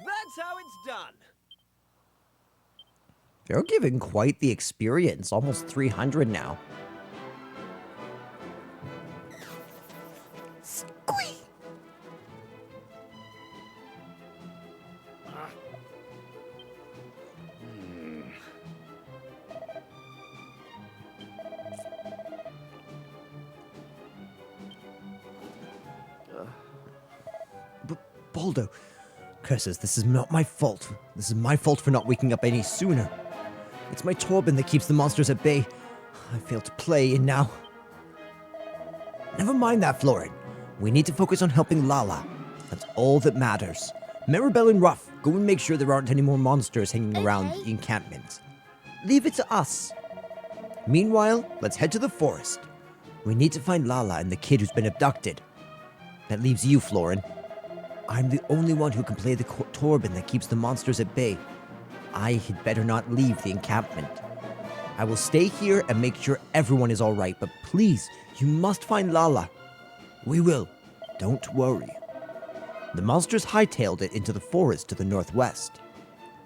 That's how it's done. They're giving quite the experience. Almost 300 now. Squeak! Baldo, curses, this is not my fault. This is my fault for not waking up any sooner. It's my Torben that keeps the monsters at bay. I failed to play, and now... Never mind that, Florin. We need to focus on helping Lala. That's all that matters. Maribel and Ruff, go and make sure there aren't any more monsters hanging around the encampment. Leave it to us. Meanwhile, let's head to the forest. We need to find Lala and the kid who's been abducted. That leaves you, Florin. I'm the only one who can play the Torben that keeps the monsters at bay. I had better not leave the encampment. I will stay here and make sure everyone is alright, but please, you must find Lala. We will. Don't worry. The monsters hightailed it into the forest to the northwest.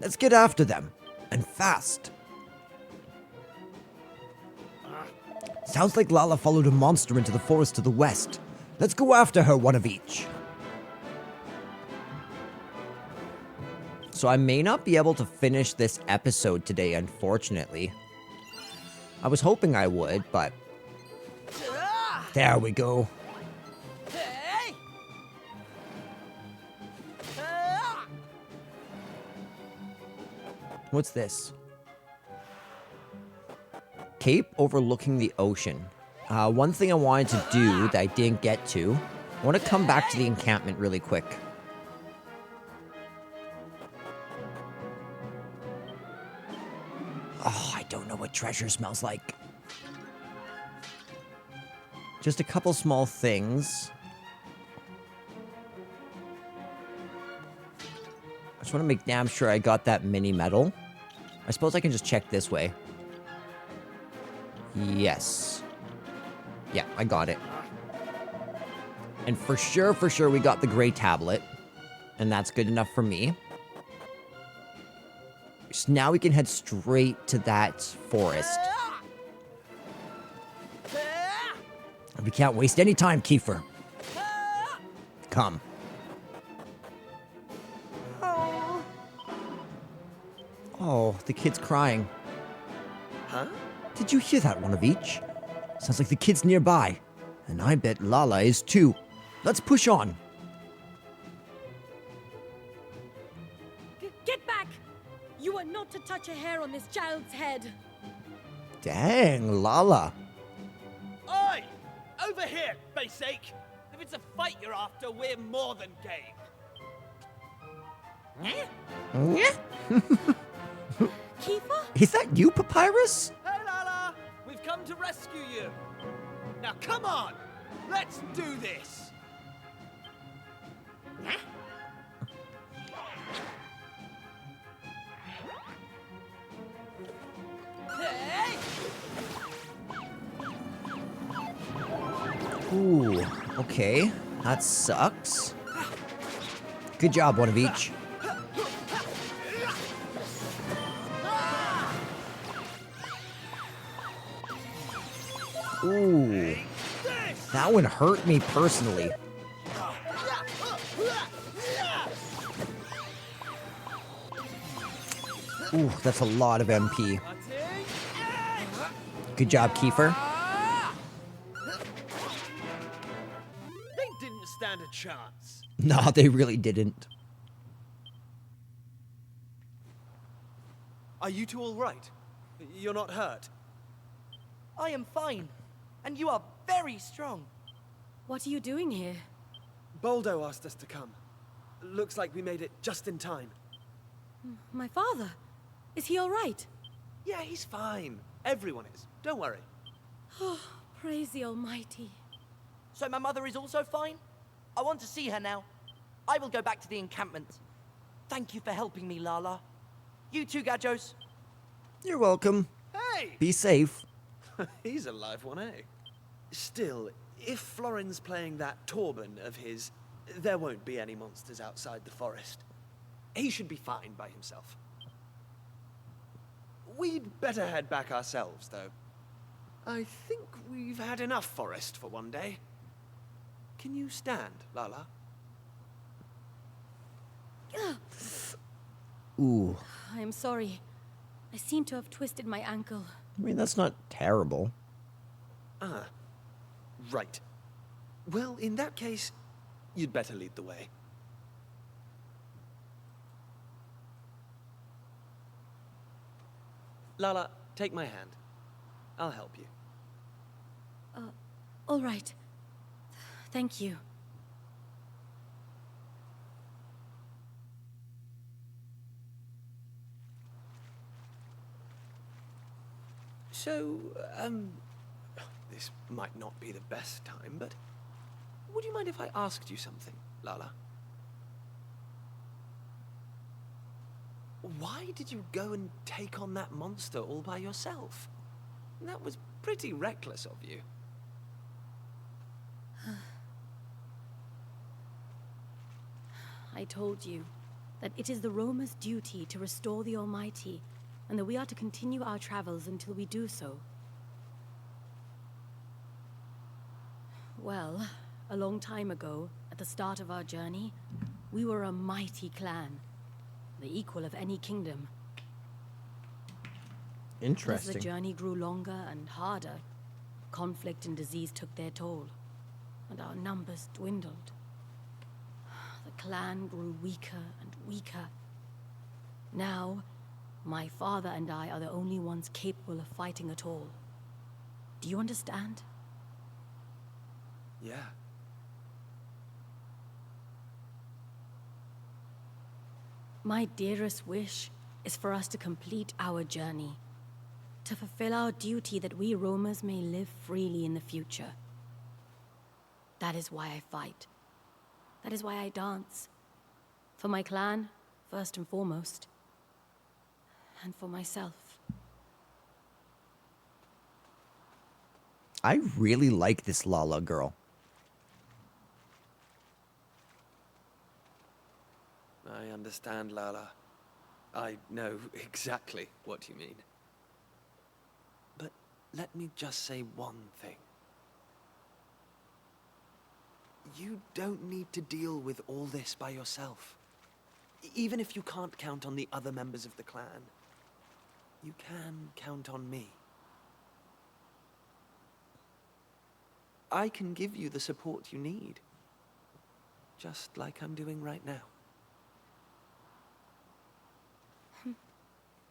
Let's get after them, and fast. Sounds like Lala followed a monster into the forest to the west. Let's go after her, one of each. So I may not be able to finish this episode today, unfortunately. I was hoping I would, but... There we go. What's this? Cape overlooking the ocean. One thing I wanted to do that I didn't get to. I want to come back to the encampment really quick. Oh, I don't know what treasure smells like. Just a couple small things. I just want to make damn sure I got that mini medal. I suppose I can just check this way. Yes. Yeah, I got it. And for sure, we got the gray tablet. And that's good enough for me. So now we can head straight to that forest. We can't waste any time, Kiefer. Come. Oh, the kid's crying. Huh? Did you hear that, one of each? Sounds like the kid's nearby. And I bet Lala is too. Let's push on. Get back! You are not to touch a hair on this child's head. Dang, Lala. Oi! Over here, basic! If it's a fight you're after, we're more than game. Kiefer? Is that you, Papyrus? Hey, Lala! We've come to rescue you. Now, come on! Let's do this! Ooh, okay. That sucks. Good job, one of each. Ooh. That one hurt me personally. Ooh, that's a lot of MP. Good job, Kiefer. They didn't stand a chance. No, they really didn't. Are you two all right? You're not hurt? I am fine, and you are very strong. What are you doing here? Boldo asked us to come. Looks like we made it just in time. My father? Is he all right? Yeah, he's fine. Everyone is. Don't worry. Oh, praise the Almighty. So my mother is also fine? I want to see her now. I will go back to the encampment. Thank you for helping me, Lala. You too, Gajos. You're welcome. Hey! Be safe. He's a live one, eh? Still, if Florin's playing that Torben of his, there won't be any monsters outside the forest. He should be fine by himself. We'd better head back ourselves, though. I think we've had enough forest for one day. Can you stand, Lala? Ooh. I am sorry. I seem to have twisted my ankle. I mean, that's not terrible. Ah, right. Well, in that case, you'd better lead the way. Lala, take my hand. I'll help you. All right. Thank you. So, this might not be the best time, but would you mind if I asked you something, Lala? Why did you go and take on that monster all by yourself? That was pretty reckless of you. I told you that it is the Roma's duty to restore the Almighty, and that we are to continue our travels until we do so. Well, a long time ago, at the start of our journey, we were a mighty clan, the equal of any kingdom. Interesting. As the journey grew longer and harder, conflict and disease took their toll, and our numbers dwindled. The clan grew weaker and weaker. Now, my father and I are the only ones capable of fighting at all. Do you understand? Yeah. My dearest wish is for us to complete our journey, to fulfill our duty that we roamers may live freely in the future. That is why I fight. That is why I dance. For my clan, first and foremost. And for myself. I really like this Lala girl. I understand, Lala. I know exactly what you mean. But let me just say one thing. You don't need to deal with all this by yourself. Even if you can't count on the other members of the clan, you can count on me. I can give you the support you need, just like I'm doing right now.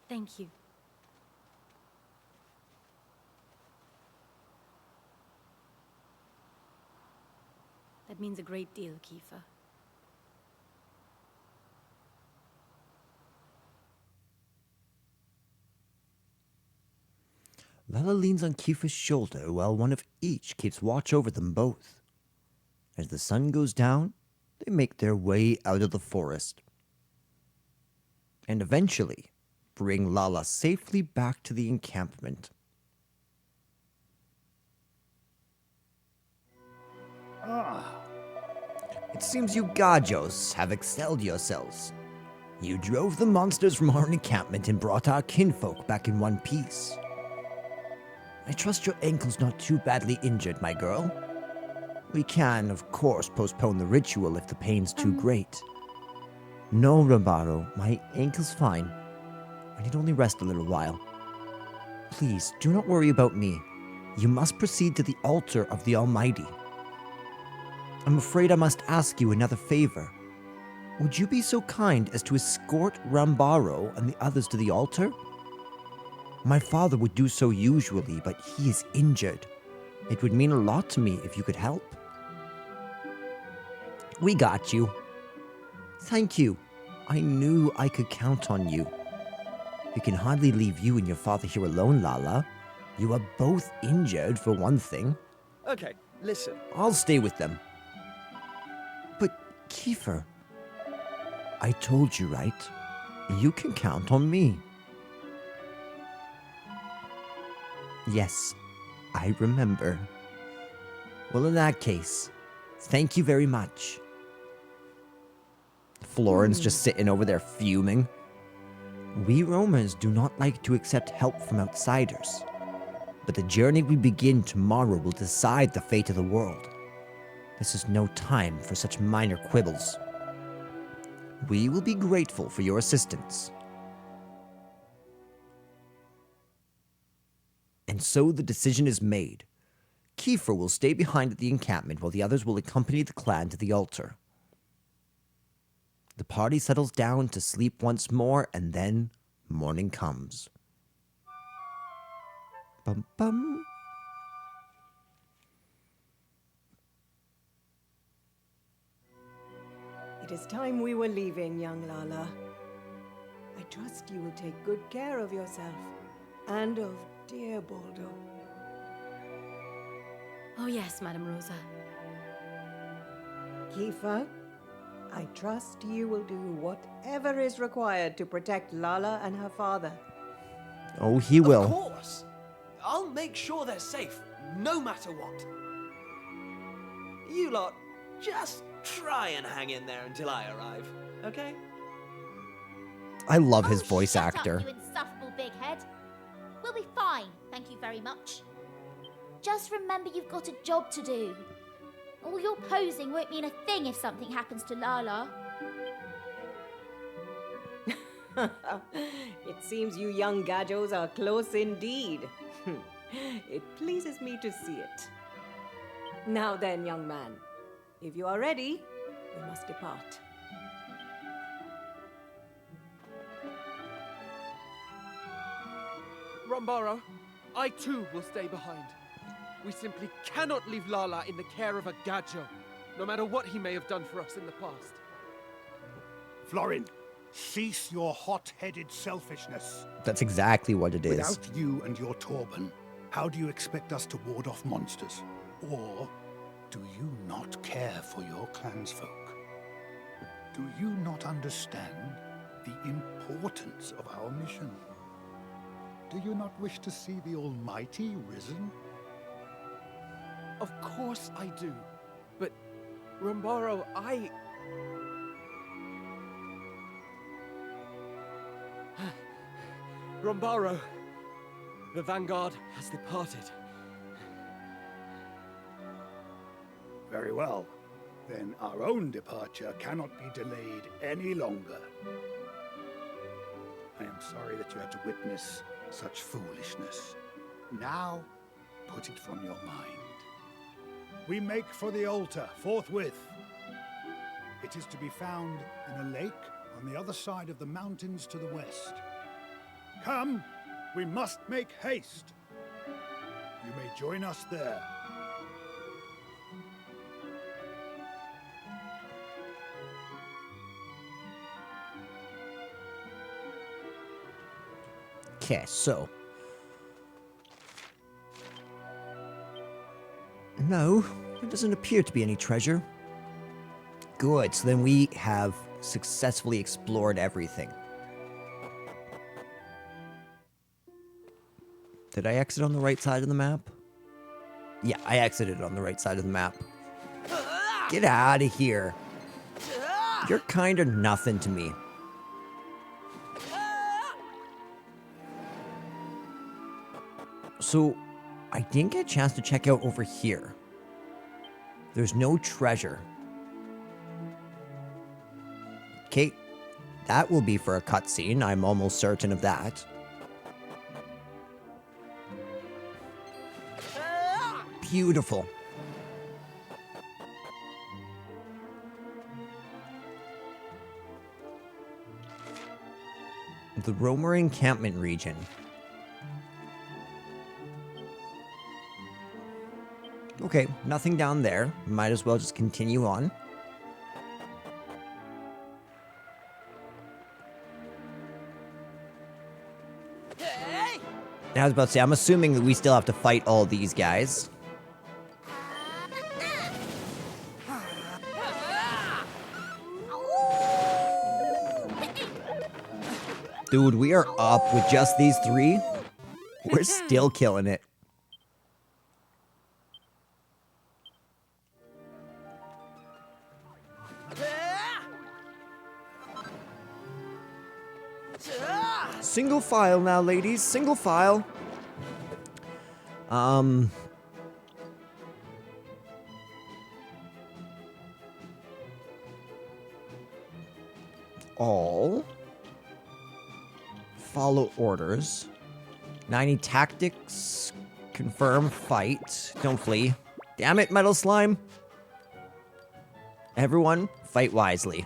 Thank you. That means a great deal, Kiefer. Lala leans on Kiefer's shoulder while one of each keeps watch over them both. As the sun goes down, they make their way out of the forest. And eventually bring Lala safely back to the encampment. It seems you Gajos have excelled yourselves. You drove the monsters from our encampment and brought our kinfolk back in one piece. I trust your ankle's not too badly injured, my girl. We can, of course, postpone the ritual if the pain's too great. No, Rambaro, my ankle's fine. I need only rest a little while. Please, do not worry about me. You must proceed to the altar of the Almighty. I'm afraid I must ask you another favor. Would you be so kind as to escort Rambaro and the others to the altar? My father would do so usually, but he is injured. It would mean a lot to me if you could help. We got you. Thank you. I knew I could count on you. We can hardly leave you and your father here alone, Lala. You are both injured, for one thing. Okay, listen. I'll stay with them. But, Kiefer, I told you, right? You can count on me. Yes, I remember. Well, in that case, thank you very much. Florence just sitting over there fuming. We Romans do not like to accept help from outsiders, but the journey we begin tomorrow will decide the fate of the world. This is no time for such minor quibbles. We will be grateful for your assistance. And so the decision is made. Kiefer will stay behind at the encampment while the others will accompany the clan to the altar. The party settles down to sleep once more, and then morning comes. Bum bum. It is time we were leaving, young Lala. I trust you will take good care of yourself and of dear Baldo. Oh yes, Madame Rosa. Kiefer, I trust you will do whatever is required to protect Lala and her father. Oh, he will. Of course. I'll make sure they're safe, no matter what. You lot, just try and hang in there until I arrive, okay? I love his voice actor. You insufferable big head. We'll be fine, thank you very much. Just remember you've got a job to do. All your posing won't mean a thing if something happens to Lala. It seems you young gadgos are close indeed. It pleases me to see it. Now then, young man, if you are ready, we must depart. Rombaro, I too will stay behind. We simply cannot leave Lala in the care of a Gadjo, no matter what he may have done for us in the past. Florin, cease your hot-headed selfishness. That's exactly what it is. Without you and your Torben, how do you expect us to ward off monsters? Or do you not care for your clansfolk? Do you not understand the importance of our mission? Do you not wish to see the Almighty risen? Of course I do. But, Rombaro, Rombaro, the Vanguard has departed. Very well. Then our own departure cannot be delayed any longer. I am sorry that you had to witness such foolishness. Now, put it from your mind. We make for the altar forthwith. It is to be found in a lake on the other side of the mountains to the west. Come, we must make haste. You may join us there. Okay, so. No, there doesn't appear to be any treasure. Good, so then we have successfully explored everything. Did I exit on the right side of the map? Yeah, I exited on the right side of the map. Get out of here. You're kind of nothing to me. So, I didn't get a chance to check out over here. There's no treasure. Okay, that will be for a cutscene, I'm almost certain of that. Beautiful. The Romer encampment region. Okay, nothing down there. Might as well just continue on. I was about to say, I'm assuming that we still have to fight all these guys. Dude, we are up with just these 3. We're still killing it. Single file now, ladies. Single file. All follow orders. 90 tactics. Confirm fight. Don't flee. Damn it, Metal Slime. Everyone, fight wisely.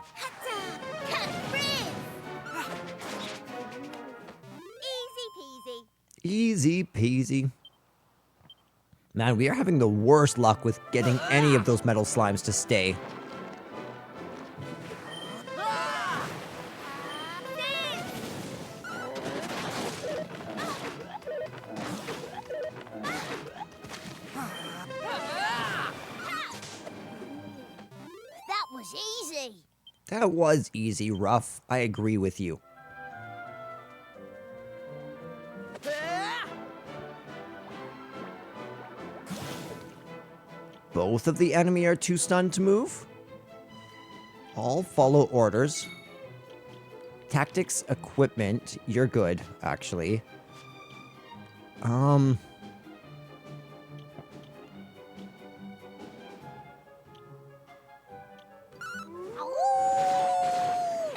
Easy peasy. Man, we are having the worst luck with getting any of those metal slimes to stay. That was easy. That was easy, Ruff. I agree with you. Both of the enemy are too stunned to move. All follow orders. Tactics, equipment. You're good, actually.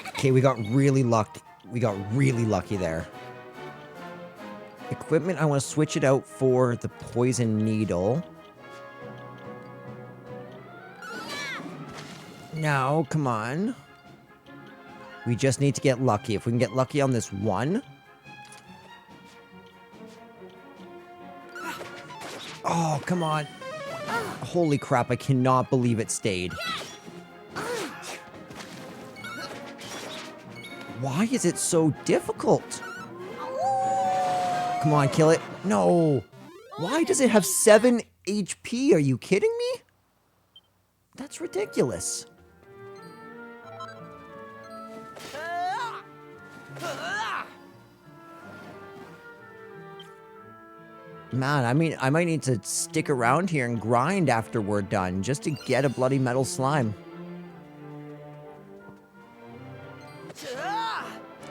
Okay, we got really lucky. We got really lucky there. Equipment, I want to switch it out for the poison needle. No, come on. We just need to get lucky. If we can get lucky on this one. Oh, come on. Holy crap, I cannot believe it stayed. Why is it so difficult? Come on, kill it. No. Why does it have 7 HP? Are you kidding me? That's ridiculous. Man, I might need to stick around here and grind after we're done, just to get a bloody metal slime.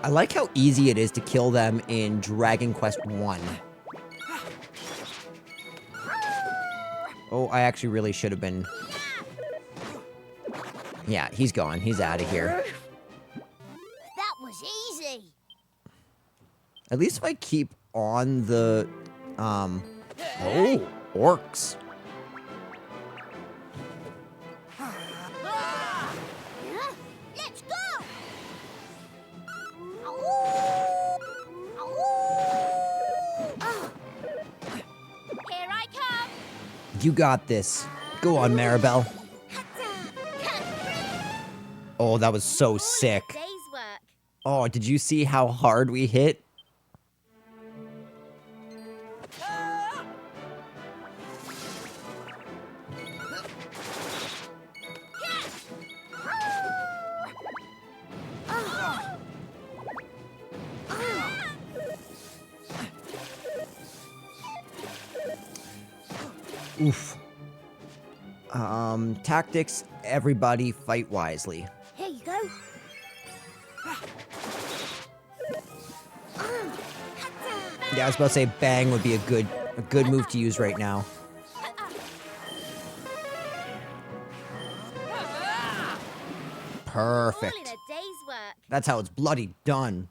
I like how easy it is to kill them in Dragon Quest 1. Oh, I actually really should have been... Yeah, he's gone. He's out of here. That was easy. At least if I keep on the... Oh, orcs. Let's go. Here I come. You got this. Go on, Maribel. Oh, that was so sick. Day's work. Oh, did you see how hard we hit? Oof. Tactics, everybody fight wisely. Here you go. Yeah, I was about to say bang would be a good move to use right now. Perfect. All in a day's work. That's how it's bloody done.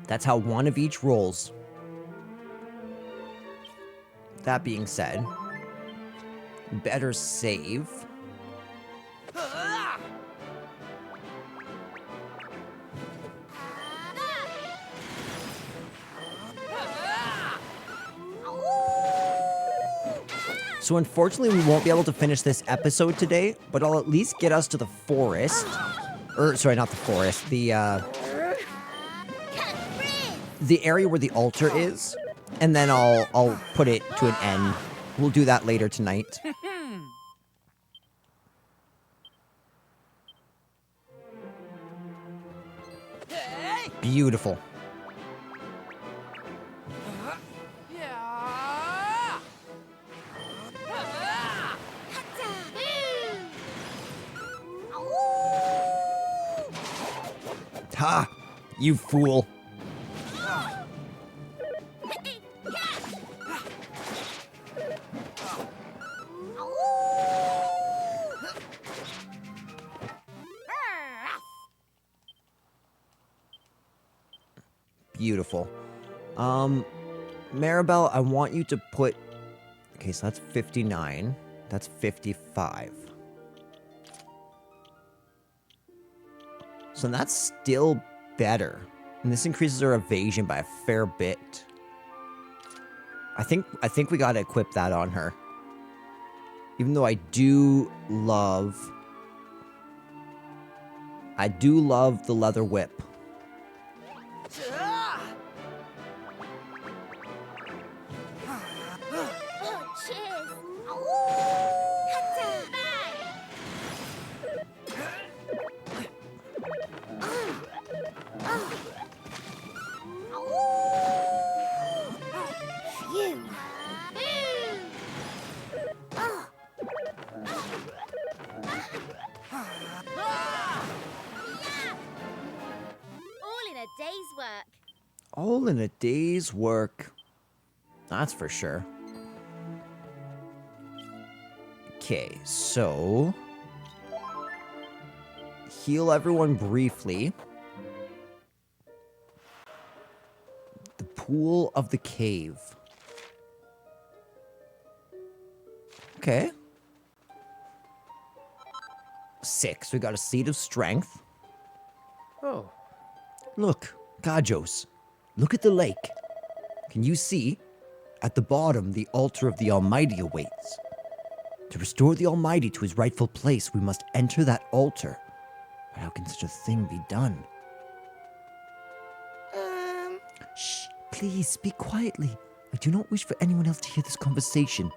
That's how one of each rolls. That being said, better save. So unfortunately, we won't be able to finish this episode today, but I'll at least get us to the forest. Sorry, not the forest. The the area where the altar is, and then I'll put it to an end. We'll do that later tonight. Beautiful. Ha! You fool. Beautiful. Maribel, I want you to put... Okay, so that's 59. That's 55. So that's still better. And this increases her evasion by a fair bit. I think we gotta equip that on her. Even though I do love the leather whip. All in a day's work. That's for sure. Okay, so... heal everyone briefly. The pool of the cave. Okay. 6. We got a seed of strength. Oh. Look, Gajos. Look at the lake. Can you see? At the bottom, the altar of the Almighty awaits. To restore the Almighty to his rightful place, we must enter that altar. But how can such a thing be done? Shh, please, speak quietly. I do not wish for anyone else to hear this conversation.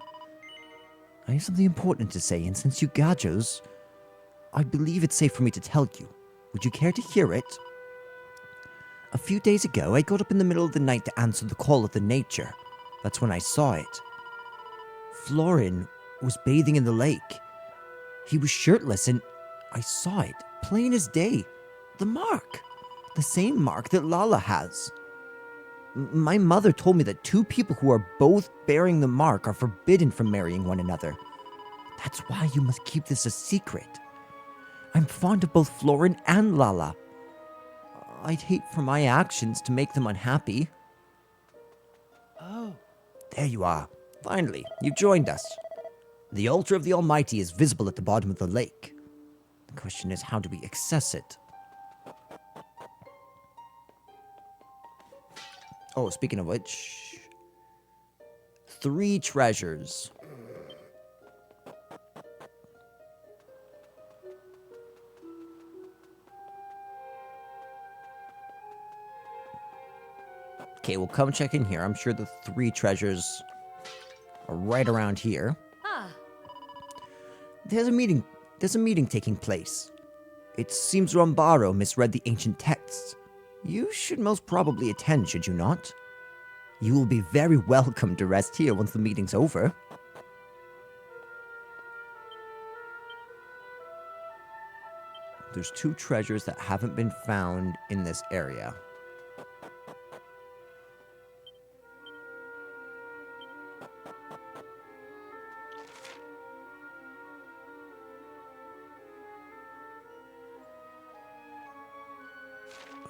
I have something important to say, and since you Gajos, I believe it's safe for me to tell you. Would you care to hear it? A few days ago, I got up in the middle of the night to answer the call of the nature. That's when I saw it. Florin was bathing in the lake. He was shirtless and I saw it, plain as day. The mark. The same mark that Lala has. My mother told me that 2 people who are both bearing the mark are forbidden from marrying one another. That's why you must keep this a secret. I'm fond of both Florin and Lala. I'd hate for my actions to make them unhappy. Oh. There you are. Finally, you've joined us. The altar of the Almighty is visible at the bottom of the lake. The question is, how do we access it? Oh, speaking of which... 3 treasures. Okay, we'll come check in here. I'm sure the 3 treasures are right around here. Ah. There's a meeting taking place. It seems Rambaro misread the ancient texts. You should most probably attend, should you not? You will be very welcome to rest here once the meeting's over. There's 2 treasures that haven't been found in this area.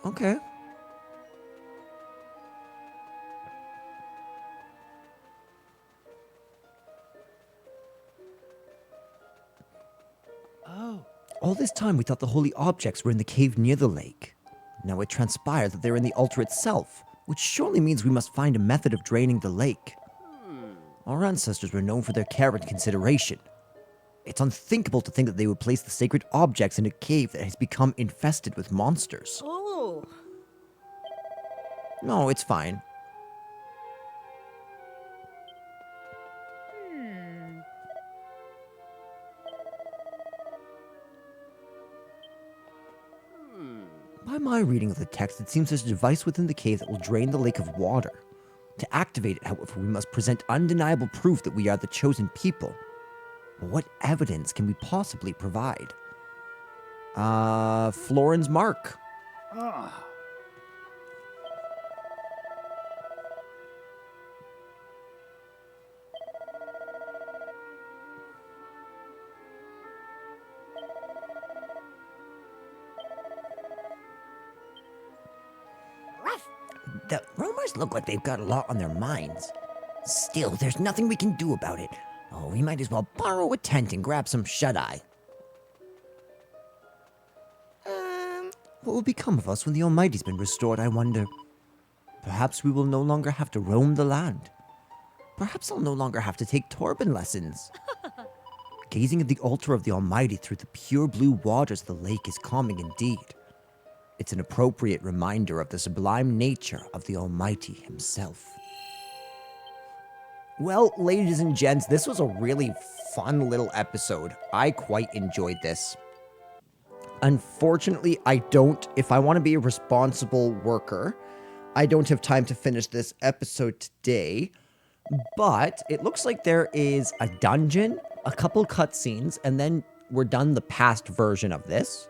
Okay. Oh. All this time we thought the holy objects were in the cave near the lake. Now it transpired that they're in the altar itself, which surely means we must find a method of draining the lake. Our ancestors were known for their care and consideration. It's unthinkable to think that they would place the sacred objects in a cave that has become infested with monsters. Oh. No, it's fine. By my reading of the text, it seems there's a device within the cave that will drain the lake of water. To activate it, however, we must present undeniable proof that we are the chosen people. But what evidence can we possibly provide? Florin's mark. Ah. The rumors look like they've got a lot on their minds. Still, there's nothing we can do about it. Oh, we might as well borrow a tent and grab some shut-eye. What will become of us when the Almighty's been restored, I wonder? Perhaps we will no longer have to roam the land. Perhaps I'll no longer have to take Torben lessons. Gazing at the altar of the Almighty through the pure blue waters of the lake is calming indeed. It's an appropriate reminder of the sublime nature of the Almighty himself. Well, ladies and gents, this was a really fun little episode. I quite enjoyed this. Unfortunately, if I want to be a responsible worker, I don't have time to finish this episode today. But it looks like there is a dungeon, a couple cutscenes, and then we're done the past version of this.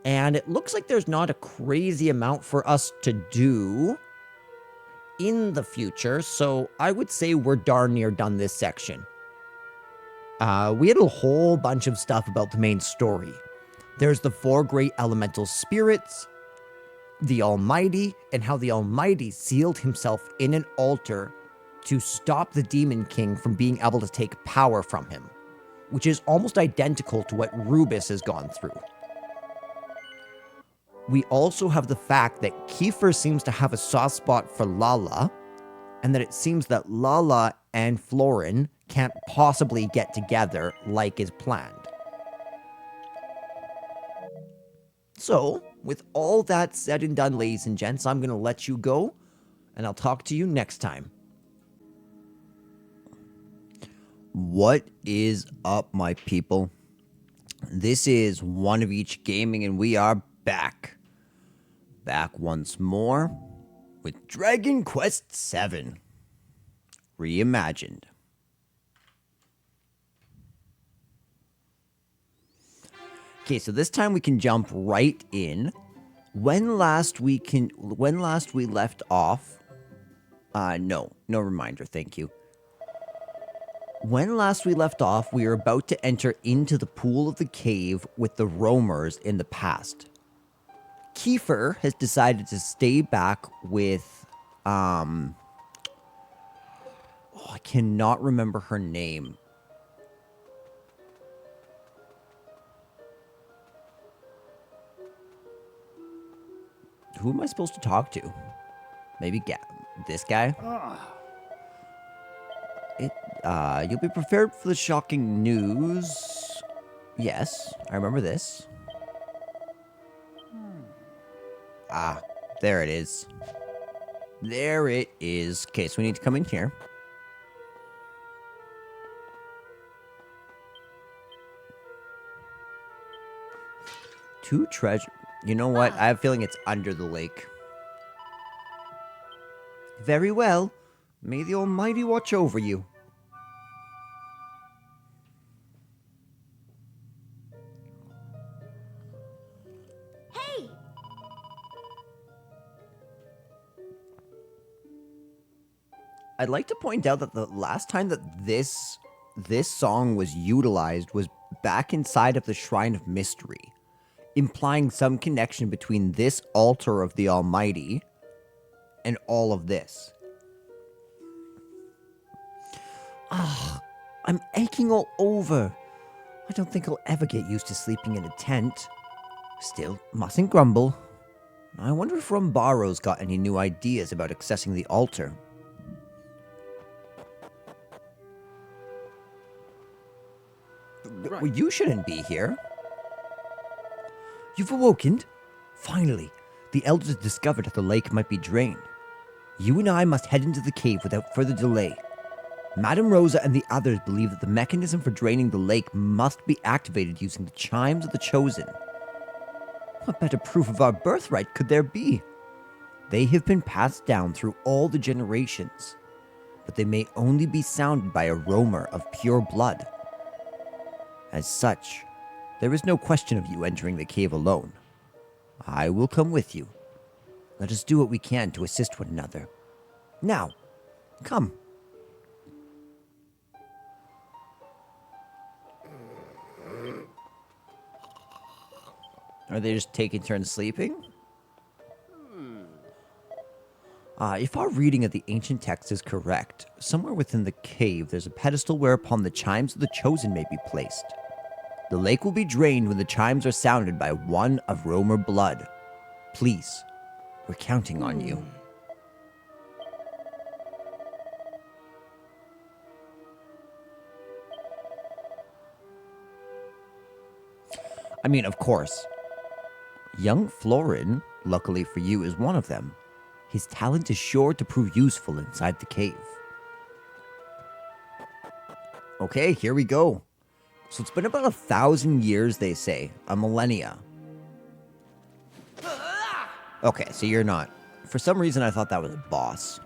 And it looks like there's not a crazy amount for us to do in the future, so I would say we're darn near done this section. We had a whole bunch of stuff about the main story. There's the 4 great elemental spirits, the Almighty, and how the Almighty sealed himself in an altar to stop the Demon King from being able to take power from him, which is almost identical to what Rubus has gone through. We also have the fact that Kiefer seems to have a soft spot for Lala, and that it seems that Lala and Florin can't possibly get together like is planned. So, with all that said and done, ladies and gents, I'm going to let you go, and I'll talk to you next time. What is up, my people? This is One of Each Gaming, and we are back. Back once more with Dragon Quest VII Reimagined. Okay, so this time we can jump right in. When last we left off, no reminder, thank you. When last we left off, we were about to enter into the pool of the cave with the roamers in the past. Kiefer has decided to stay back with, I cannot remember her name. Who am I supposed to talk to? Maybe this guy? You'll be prepared for the shocking news. Yes, I remember this. There it is. There it is. Okay, so we need to come in here. Two treasure. You know what? I have a feeling it's under the lake. Very well. May the Almighty watch over you. Hey! I'd like to point out that the last time that this song was utilized was back inside of the Shrine of Mystery, implying some connection between this altar of the Almighty and all of this. I'm aching all over. I don't think I'll ever get used to sleeping in a tent. Still, mustn't grumble. I wonder if Rumbaro's got any new ideas about accessing the altar. You shouldn't be here. You've awoken? Finally. The elders discovered that the lake might be drained. You and I must head into the cave without further delay. Madame Rosa and the others believe that the mechanism for draining the lake must be activated using the chimes of the Chosen. What better proof of our birthright could there be? They have been passed down through all the generations, but they may only be sounded by a roamer of pure blood. As such, there is no question of you entering the cave alone. I will come with you. Let us do what we can to assist one another. Now, come. Are they just taking turns sleeping? If our reading of the ancient text is correct, somewhere within the cave there's a pedestal whereupon the chimes of the Chosen may be placed. The lake will be drained when the chimes are sounded by one of Romer blood. Please, we're counting on you. I mean, of course. Young Florin, luckily for you, is one of them. His talent is sure to prove useful inside the cave. Okay, here we go. So it's been about 1,000 years, they say. A millennia. Okay, so you're not. For some reason, I thought that was a boss.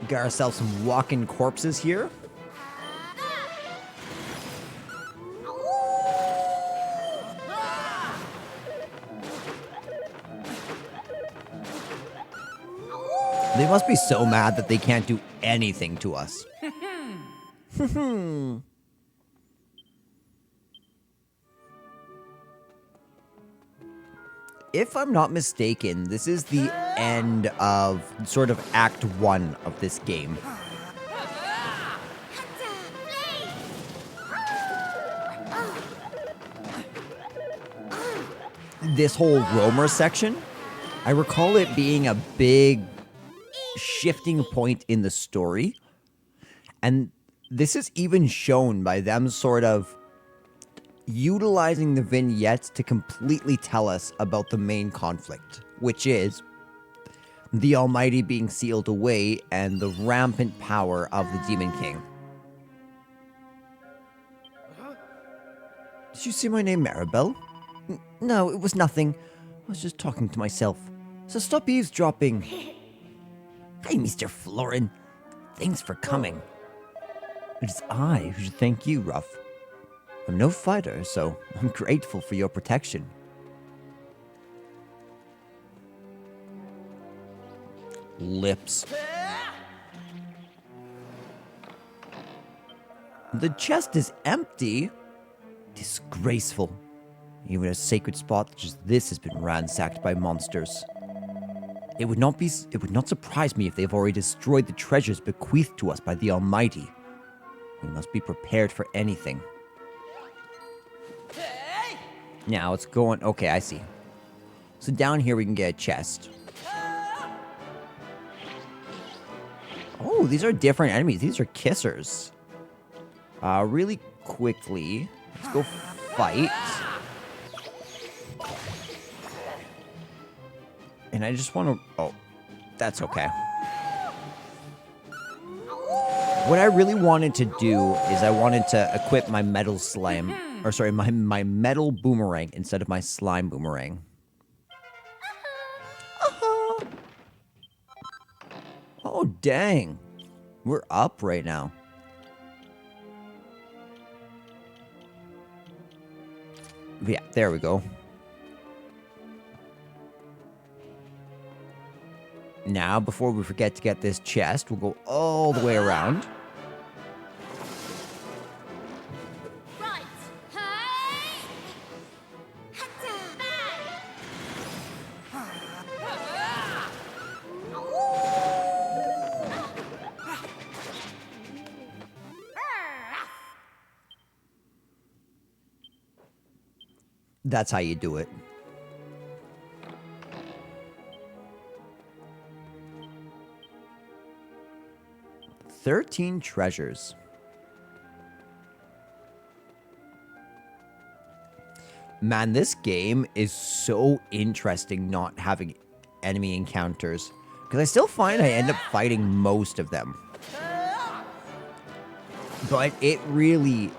Got ourselves some walking corpses here. They must be so mad that they can't do anything to us. If I'm not mistaken, this is the end of sort of Act 1 of this game. This whole roamer section, I recall it being a big shifting point in the story. And this is even shown by them sort of utilizing the vignettes to completely tell us about the main conflict, which is the Almighty being sealed away and the rampant power of the Demon King. Did you see my name, Maribel? No, it was nothing. I was just talking to myself. So stop eavesdropping. Hey, Mr. Florin. Thanks for coming. It is I who should thank you, Ruff. I'm no fighter, so I'm grateful for your protection. Lips. The chest is empty. Disgraceful. Even a sacred spot such as this has been ransacked by monsters. It would not surprise me if they've already destroyed the treasures bequeathed to us by the Almighty. We must be prepared for anything. Now it's going... Okay, I see. So down here we can get a chest. Oh, these are different enemies. These are kissers. Really quickly, let's go fight. And I just want to... Oh, that's okay. What I really wanted to do is I wanted to equip my metal slime... Or sorry, my metal boomerang instead of my slime boomerang. Oh, dang. We're up right now. Yeah, there we go. Now, before we forget to get this chest, we'll go all the way around. That's how you do it. "13 treasures. Man, this game is so interesting not having enemy encounters. Because I still find I end up fighting most of them. But it really...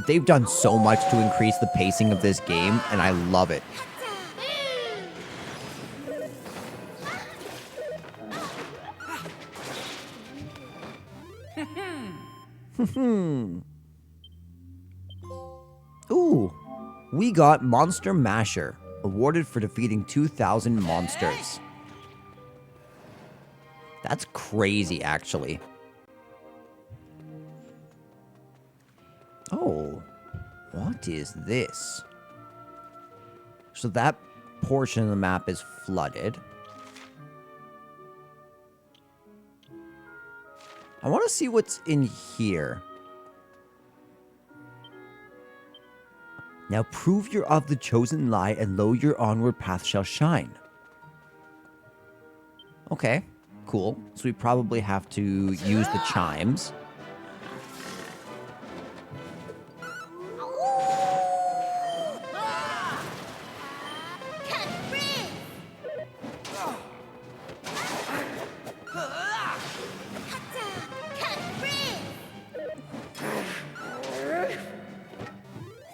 They've done so much to increase the pacing of this game, and I love it. Ooh, we got Monster Masher, awarded for defeating 2,000 monsters. That's crazy, actually. Oh, what is this? So that portion of the map is flooded. I want to see what's in here. Now prove you're of the chosen light, and lo, your onward path shall shine. Okay, cool. So we probably have to use the chimes.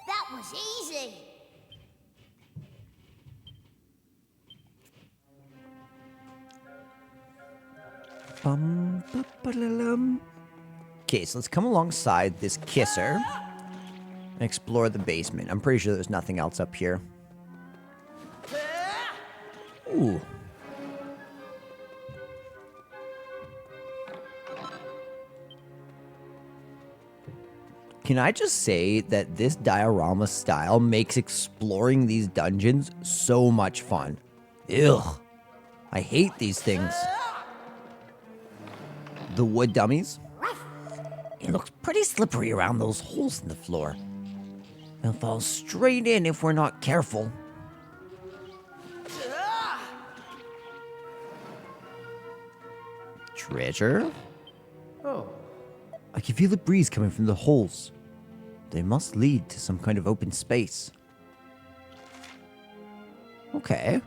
That was easy. Okay, so let's come alongside this kisser and explore the basement. I'm pretty sure there's nothing else up here. Ooh. Can I just say that this diorama style makes exploring these dungeons so much fun? Ugh. I hate these things. The wood dummies? It looks pretty slippery around those holes in the floor. They'll fall straight in if we're not careful. Treasure? Oh. I can feel the breeze coming from the holes. They must lead to some kind of open space. Okay.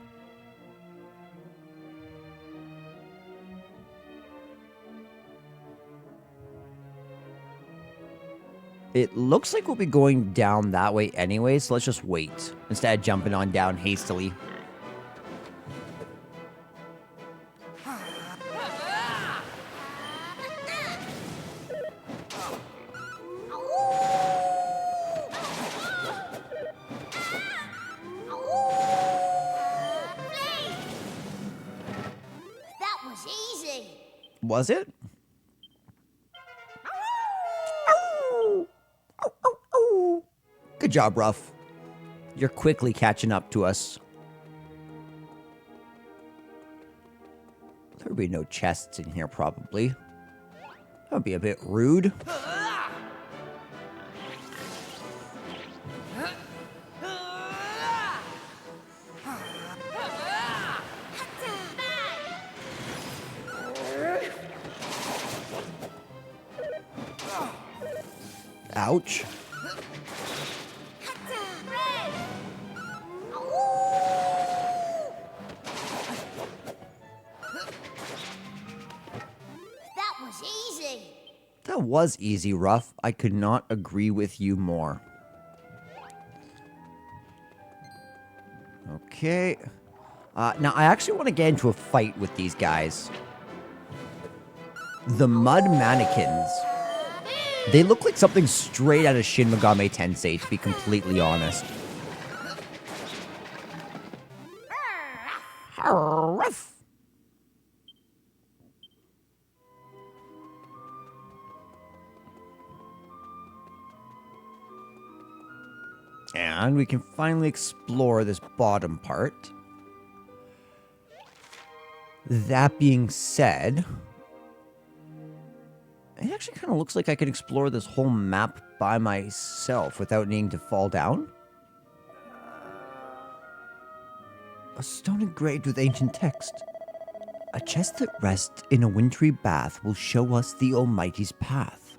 It looks like we'll be going down that way anyway, so let's just wait instead of jumping on down hastily. That was easy. Was it? Good job, Ruff. You're quickly catching up to us. There'll be no chests in here, probably. That would be a bit rude. Ouch. That was easy. That was easy, Ruff. I could not agree with you more. Okay. Now, I actually want to get into a fight with these guys. The mud mannequins. They look like something straight out of Shin Megami Tensei, to be completely honest. Ruff. And we can finally explore this bottom part. That being said, it actually kind of looks like I can explore this whole map by myself without needing to fall down. A stone engraved with ancient text. A chest that rests in a wintry bath will show us the Almighty's path.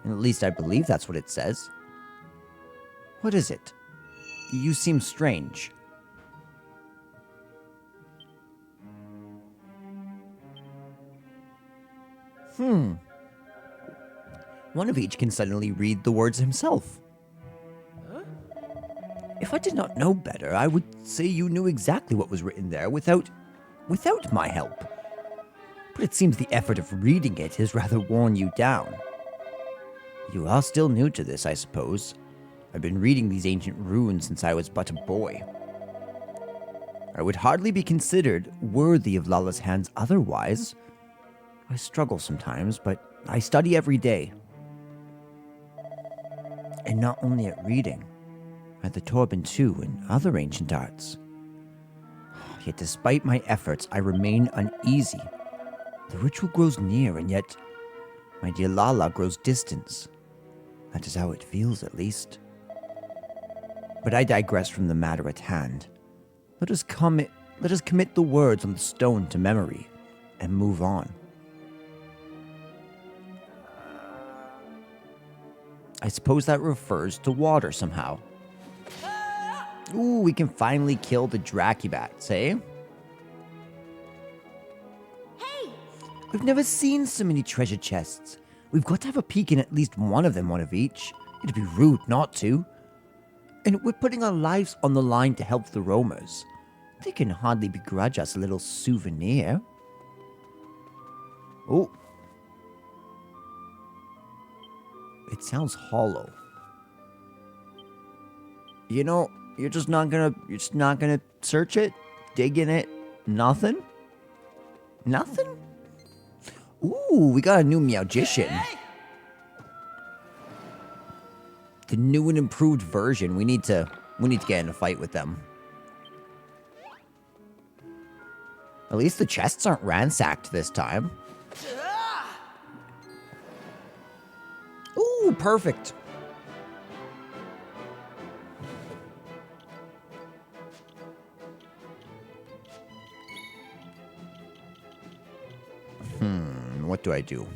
And at least I believe that's what it says. What is it? You seem strange. One of each can suddenly read the words himself. Huh? If I did not know better, I would say you knew exactly what was written there without my help. But it seems the effort of reading it has rather worn you down. You are still new to this, I suppose. I've been reading these ancient runes since I was but a boy. I would hardly be considered worthy of Lala's hands otherwise. I struggle sometimes, but I study every day. And not only at reading, at the Torben too, and other ancient arts. Yet despite my efforts, I remain uneasy. The ritual grows near, and yet my dear Lala grows distant. That is how it feels, at least. But I digress from the matter at hand. Let us commit the words on the stone to memory, and move on. I suppose that refers to water somehow. Ooh, we can finally kill the Dracubats, eh? Hey! We've never seen so many treasure chests. We've got to have a peek in at least one of them, one of each. It'd be rude not to. And we're putting our lives on the line to help the roamers. They can hardly begrudge us a little souvenir. Oh. It sounds hollow. You know, you're just not gonna search it, dig in it, nothing? Nothing? Ooh, we got a new Meowgician. The new and improved version. We need to get in a fight with them. At least the chests aren't ransacked this time. Ooh, perfect. What do I do?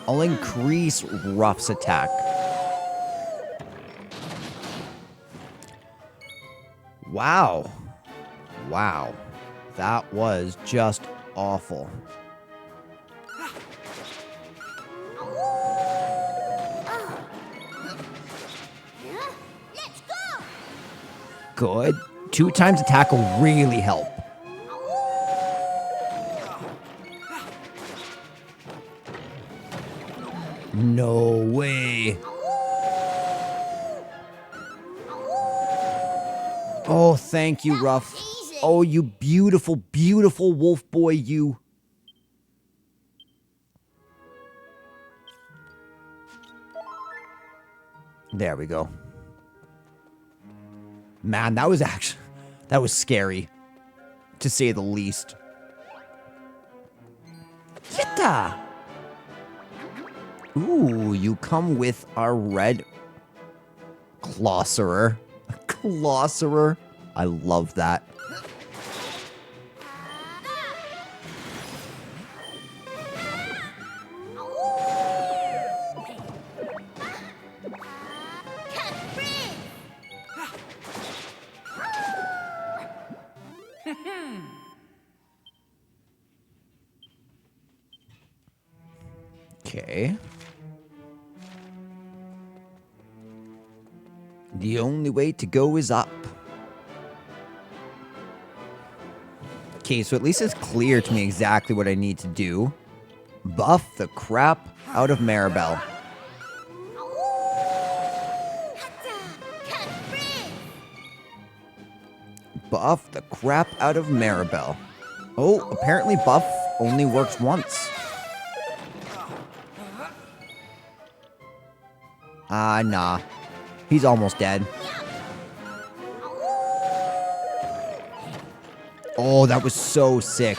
I'll increase Ruff's attack. Wow. Wow. That was just awful. Let's go! Good. 2 times attack will really help. No way. Oh, thank you, Ruff. Oh, you beautiful, beautiful wolf boy, you. There we go. Man, that was scary, to say the least. Yitta! Ooh, you come with our red Closserer. Closserer. I love that. Okay. The only way to go is up. Okay, so at least it's clear to me exactly what I need to do. Buff the crap out of Maribel. Buff the crap out of Maribel. Oh, apparently buff only works once. Nah. He's almost dead. Oh, that was so sick.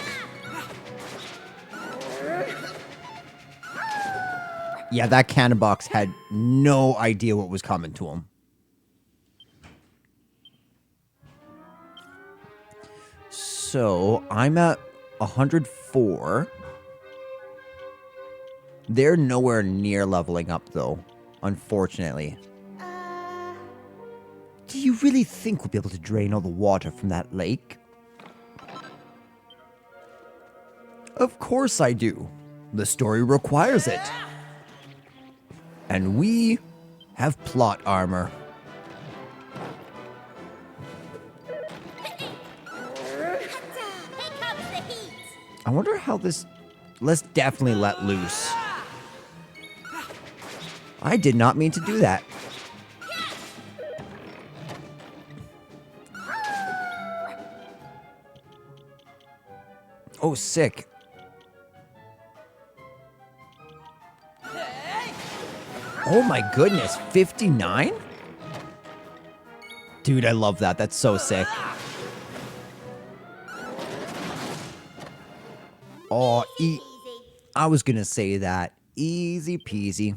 Yeah, that cannon box had no idea what was coming to him. So, I'm at 104. They're nowhere near leveling up, though, unfortunately. Do you really think we'll be able to drain all the water from that lake? Of course I do. The story requires it. And we have plot armor. I wonder how this... Let's definitely let loose. I did not mean to do that. Oh, sick. Oh my goodness, 59? Dude, I love that. That's so sick. Oh, I was gonna say that. Easy peasy.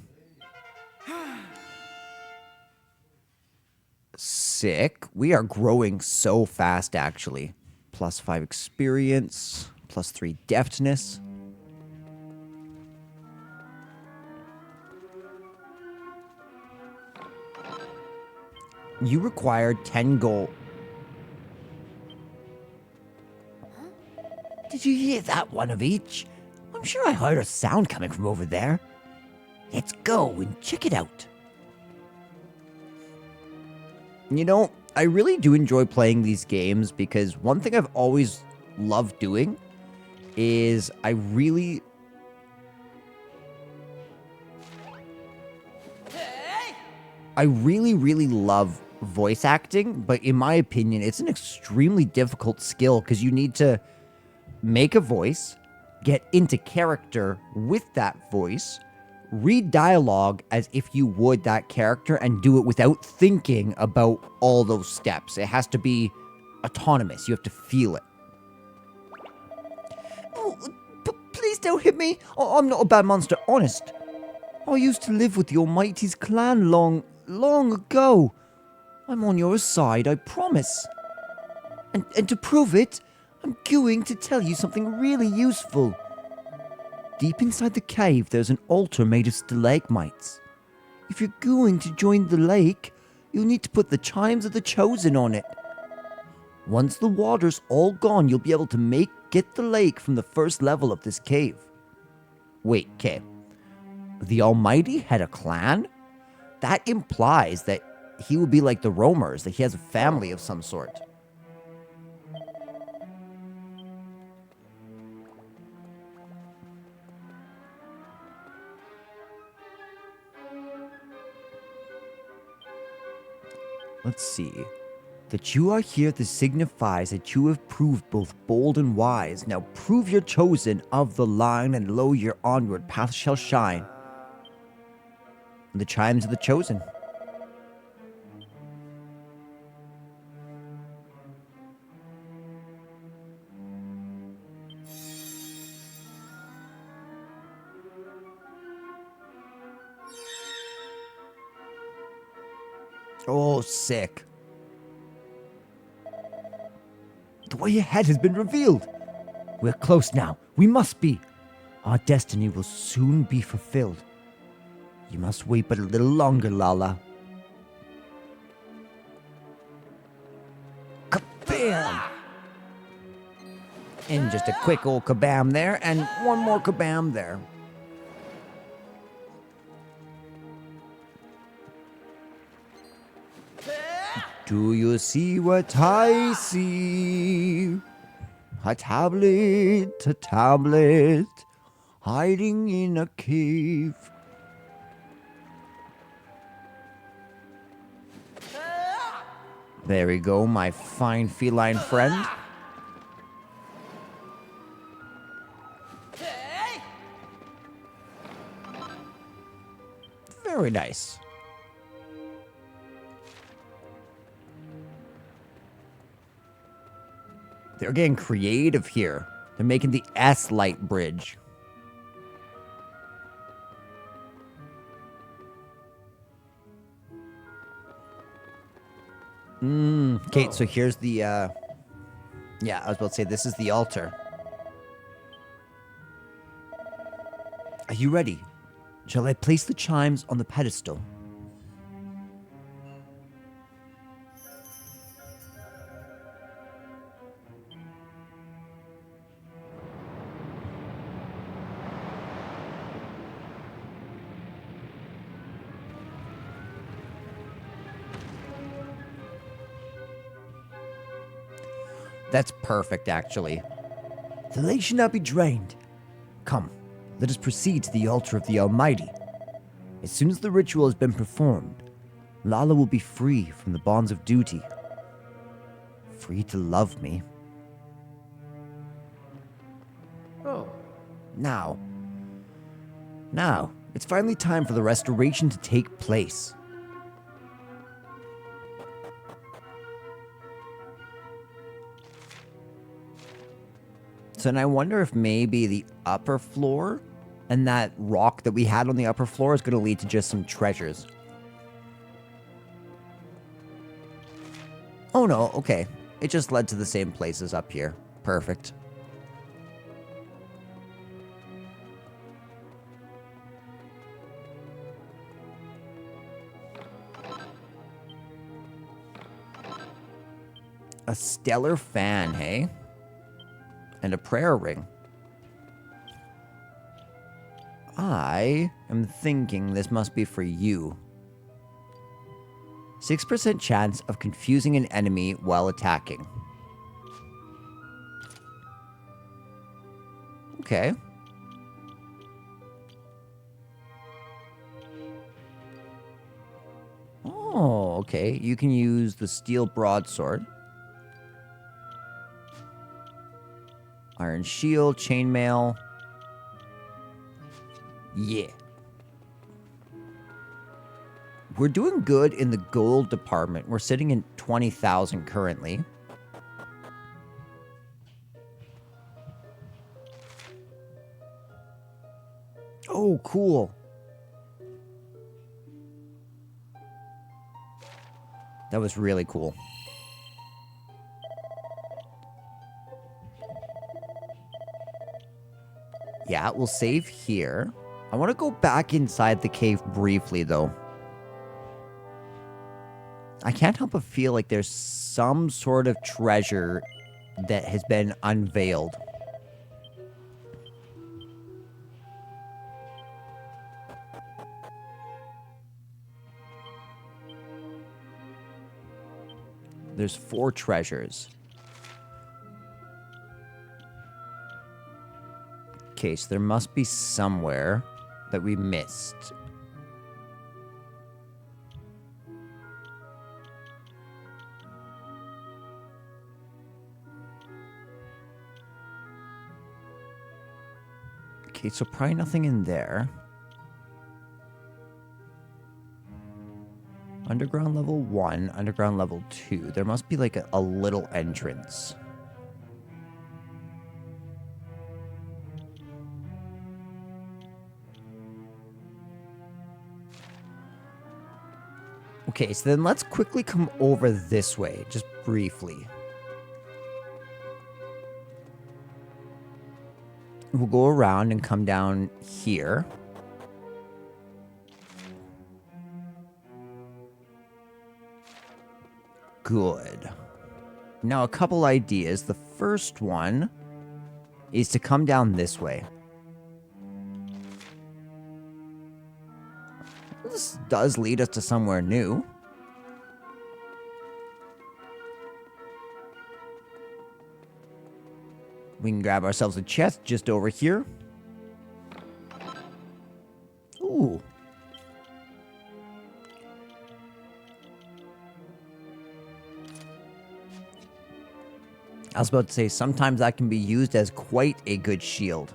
Sick. We are growing so fast, actually. +5 experience, +3 deftness. You required 10 gold. Did you hear that one of each? I'm sure I heard a sound coming from over there. Let's go and check it out. You know, I really do enjoy playing these games because one thing I've always loved doing is I really love voice acting, but in my opinion, it's an extremely difficult skill because you need to make a voice, get into character with that voice, read dialogue as if you would that character, and do it without thinking about all those steps. It has to be autonomous. You have to feel it. Oh, please don't hit me. I'm not a bad monster, honest. I used to live with the Almighty's clan long ago. I'm on your side, I promise. And to prove it, I'm going to tell you something really useful. Deep inside the cave, there's an altar made of stalagmites. If you're going to join the lake, you'll need to put the chimes of the chosen on it. Once the water's all gone, you'll be able to get the lake from the first level of this cave. Wait, okay. The Almighty had a clan? That implies that he would be like the roamers, that he has a family of some sort. Let's see. That you are here, this signifies that you have proved both bold and wise. Now prove you're chosen of the line, and lo, your onward path shall shine. The chimes of the chosen. Oh, sick. The way ahead has been revealed. We're close now. We must be. Our destiny will soon be fulfilled. You must wait but a little longer, Lala. Kabam! And just a quick old kabam there, and one more kabam there. Do you see what I see? A tablet, hiding in a cave. There we go, my fine feline friend. Very nice. They're getting creative here. They're making the S-Light bridge. Okay, so here's the, yeah, I was about to say, this is the altar. Are you ready? Shall I place the chimes on the pedestal? That's perfect, actually. The lake should not be drained. Come, let us proceed to the altar of the Almighty. As soon as the ritual has been performed, Lala will be free from the bonds of duty. Free to love me. Oh. Now, it's finally time for the restoration to take place. So then I wonder if maybe the upper floor and that rock that we had on the upper floor is going to lead to just some treasures. Oh no, okay. It just led to the same places up here. Perfect. A stellar fan, hey? And a prayer ring. I am thinking this must be for you. 6% chance of confusing an enemy while attacking. Okay. Oh, okay. You can use the steel broadsword. Iron shield, chainmail. Yeah. We're doing good in the gold department. We're sitting in 20,000 currently. Oh, cool. That was really cool. Yeah, we'll save here. I want to go back inside the cave briefly, though. I can't help but feel like there's some sort of treasure that has been unveiled. There's 4 treasures. Okay, so there must be somewhere that we missed. Okay, so probably nothing in there. Underground level 1, underground level 2. There must be like a little entrance. Okay, so then let's quickly come over this way, just briefly. We'll go around and come down here. Good. Now, a couple ideas. The first one is to come down this way. This does lead us to somewhere new. We can grab ourselves a chest just over here. Ooh. I was about to say, sometimes that can be used as quite a good shield.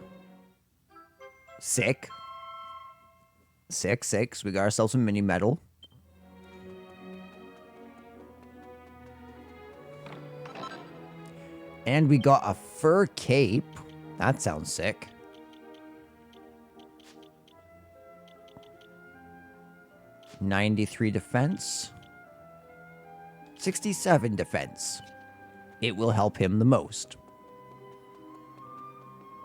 Sick. Sick. So we got ourselves some mini metal. And we got a fur cape. That sounds sick. $93 defense. 67 defense. It will help him the most.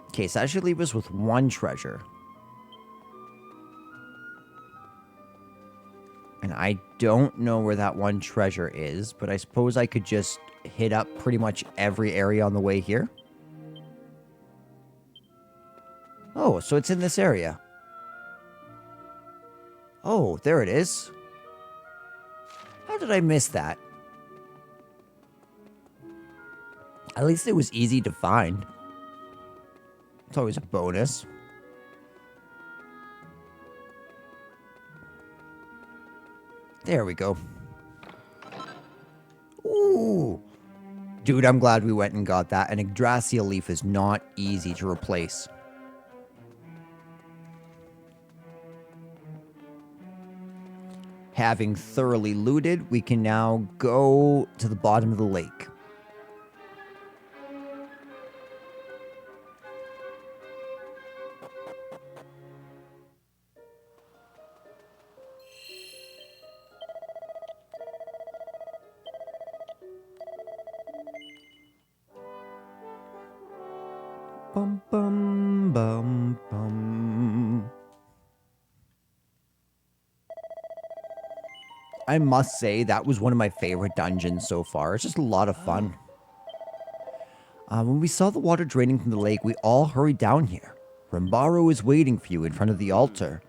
Okay, so that should leave us with 1 treasure. I don't know where that one treasure is, but I suppose I could just hit up pretty much every area on the way here. Oh, so it's in this area. Oh, there it is. How did I miss that? At least it was easy to find. It's always a bonus. There we go. Ooh. Dude, I'm glad we went and got that. An Yggdrasil leaf is not easy to replace. Having thoroughly looted, we can now go to the bottom of the lake. Bum, bum, bum, bum. I must say, that was one of my favorite dungeons so far. It's just a lot of fun. When we saw the water draining from the lake, we all hurried down here. Rambaro is waiting for you in front of the altar.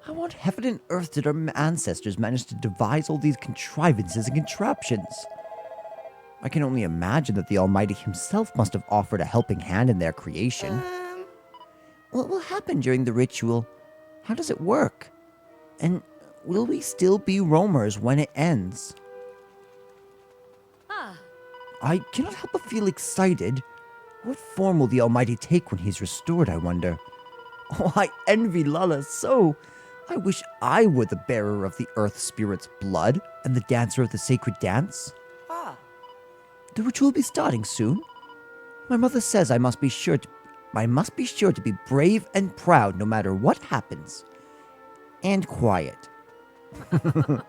How on heaven and earth did our ancestors manage to devise all these contrivances and contraptions? I can only imagine that the Almighty himself must have offered a helping hand in their creation. What will happen during the ritual? How does it work? And will we still be roamers when it ends? I cannot help but feel excited. What form will the Almighty take when he's restored, I wonder? Oh, I envy Lala so. I wish I were the bearer of the Earth Spirit's blood and the dancer of the sacred dance. The ritual will be starting soon. My mother says I must be sure to be brave and proud no matter what happens. And quiet. The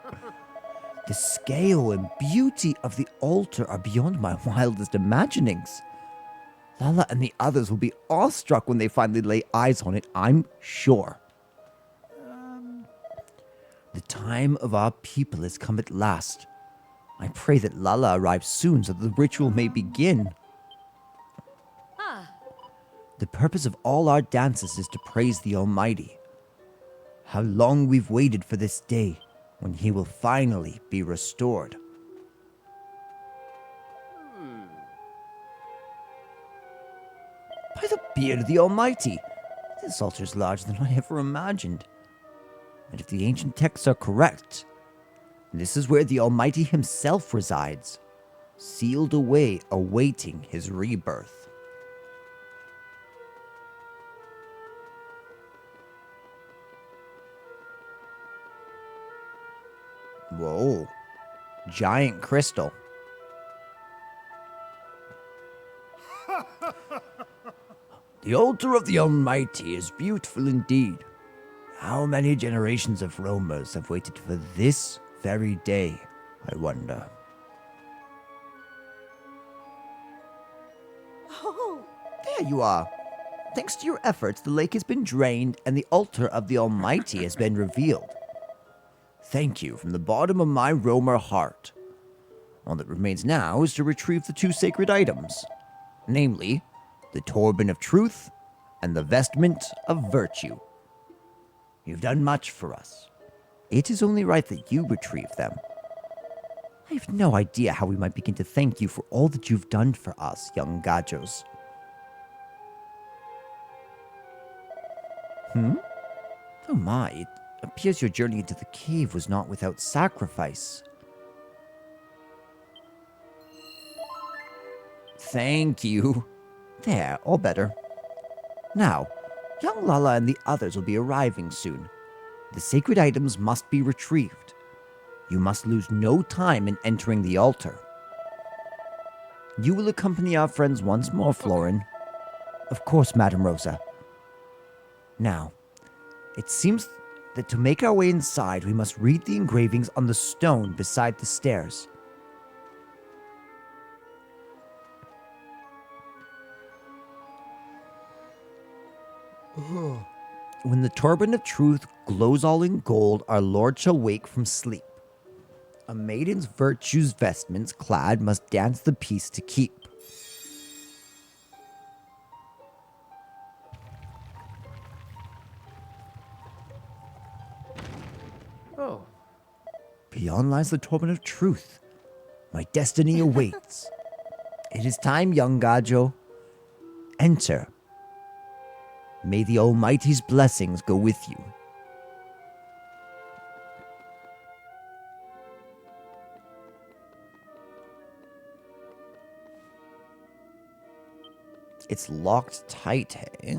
scale and beauty of the altar are beyond my wildest imaginings. Lala and the others will be awestruck when they finally lay eyes on it, I'm sure. The time of our people has come at last. I pray that Lala arrives soon so that the ritual may begin. The purpose of all our dances is to praise the Almighty. How long we've waited for this day, when he will finally be restored. By the beard of the Almighty, this altar is larger than I ever imagined. And if the ancient texts are correct, this is where the Almighty himself resides, sealed away, awaiting his rebirth. Whoa. Giant crystal. The altar of the Almighty is beautiful indeed. How many generations of roamers have waited for this very day, I wonder. Oh, there you are. Thanks to your efforts, the lake has been drained and the altar of the Almighty has been revealed. Thank you from the bottom of my roamer heart. All that remains now is to retrieve the two sacred items, namely, the Turban of Truth and the Vestment of Virtue. You've done much for us. It is only right that you retrieve them. I have no idea how we might begin to thank you for all that you've done for us, young Gajos. Oh my, it appears your journey into the cave was not without sacrifice. Thank you. There, all better. Now, young Lala and the others will be arriving soon. The sacred items must be retrieved. You must lose no time in entering the altar. You will accompany our friends once more, Florin. Of course, Madame Rosa. Now, it seems that to make our way inside, we must read the engravings on the stone beside the stairs. When the turban of truth glows all in gold, our Lord shall wake from sleep. A maiden's virtue's vestments clad must dance the peace to keep. Oh. Beyond lies the turban of truth. My destiny awaits. It is time, young Gajo. Enter. May the Almighty's blessings go with you. It's locked tight, hey?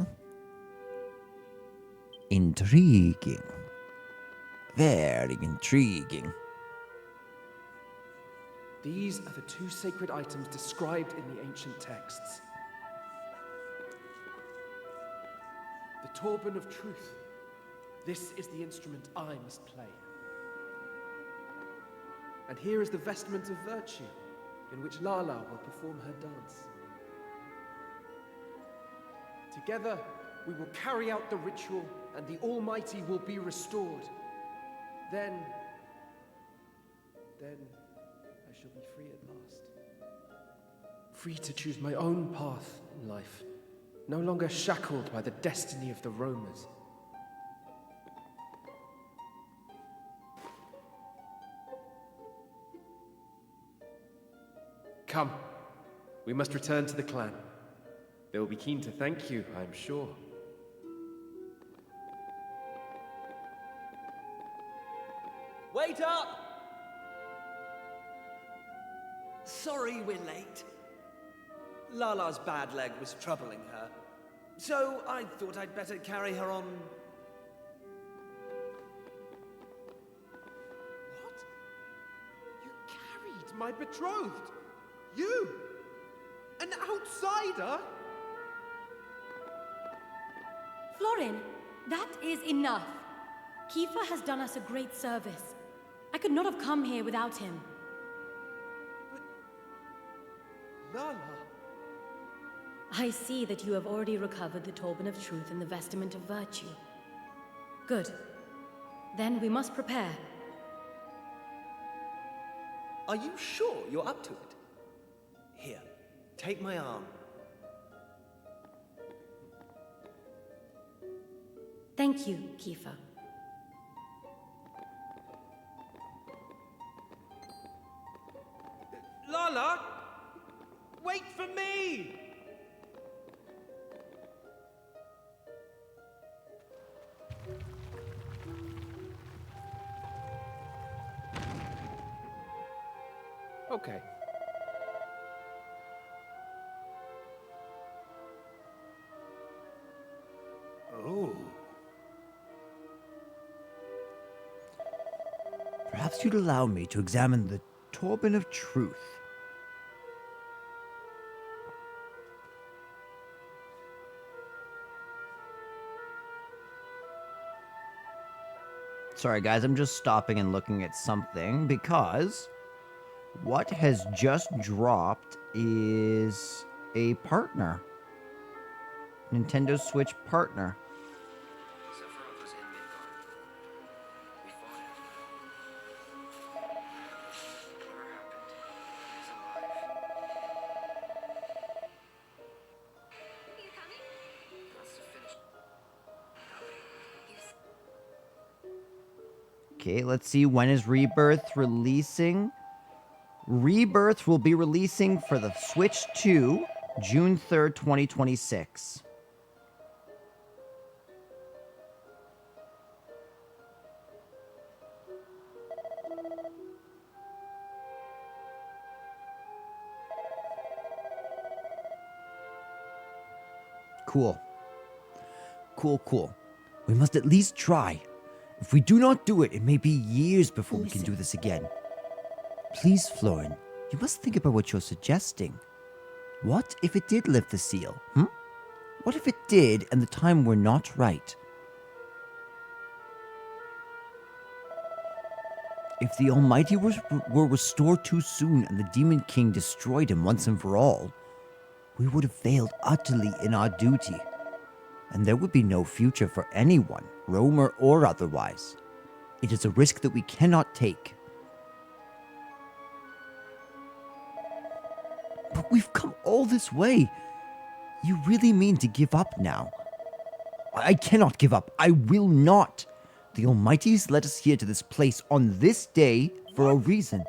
Intriguing. Very intriguing. These are the two sacred items described in the ancient texts. The Turban of Truth. This is the instrument I must play. And here is the vestment of virtue, in which Lala will perform her dance. Together, we will carry out the ritual, and the Almighty will be restored. Then I shall be free at last. Free to choose my own path in life, no longer shackled by the destiny of the roamers. Come, we must return to the clan. They will be keen to thank you, I am sure. Wait up! Sorry we're late. Lala's bad leg was troubling her, so I thought I'd better carry her on. What? You carried my betrothed? You? An outsider? Florin, that is enough. Kiefer has done us a great service. I could not have come here without him. But... Lala... I see that you have already recovered the Turban of Truth and the Vestment of Virtue. Good. Then we must prepare. Are you sure you're up to it? Here, take my arm. Thank you, Kiefer. Lala! Wait for me! Okay. Oh. Perhaps you'd allow me to examine the Turban of Truth. Sorry guys, I'm just stopping and looking at something because what has just dropped is a partner. Nintendo Switch partner. Okay, let's see, when is Rebirth releasing? Rebirth will be releasing for the Switch 2, June 3rd, 2026. Cool. Cool. We must at least try. If we do not do it, it may be years before we can do this again. Please, Florin, you must think about what you're suggesting. What if it did lift the seal, What if it did and the time were not right? If the Almighty were restored too soon and the Demon King destroyed him once and for all, we would have failed utterly in our duty. and there would be no future for anyone, roamer or otherwise. It is a risk that we cannot take. But we've come all this way. You really mean to give up now? I cannot give up. I will not. The Almighty's led us here to this place on this day for a reason.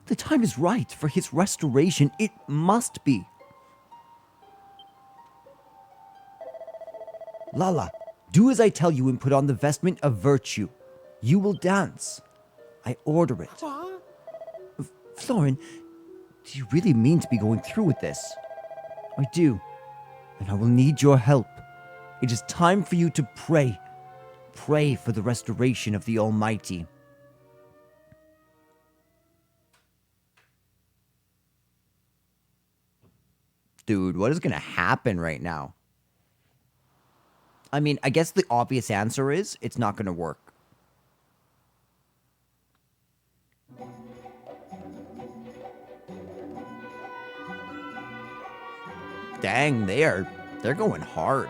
The time is right for his restoration. It must be. Lala, do as I tell you and put on the vestment of virtue. You will dance. I order it. Florin, do you really mean to be going through with this? I do, and I will need your help. It is time for you to pray. Pray for the restoration of the Almighty. Dude, what is going to happen right now? I mean, I guess the obvious answer is it's not going to work. Dang, they're going hard.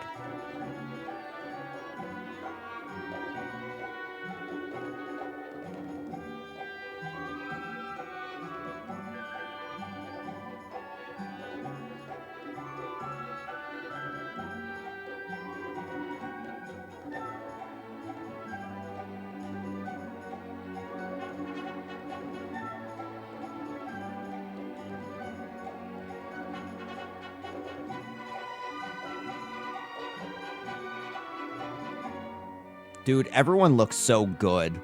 Dude, everyone looks so good.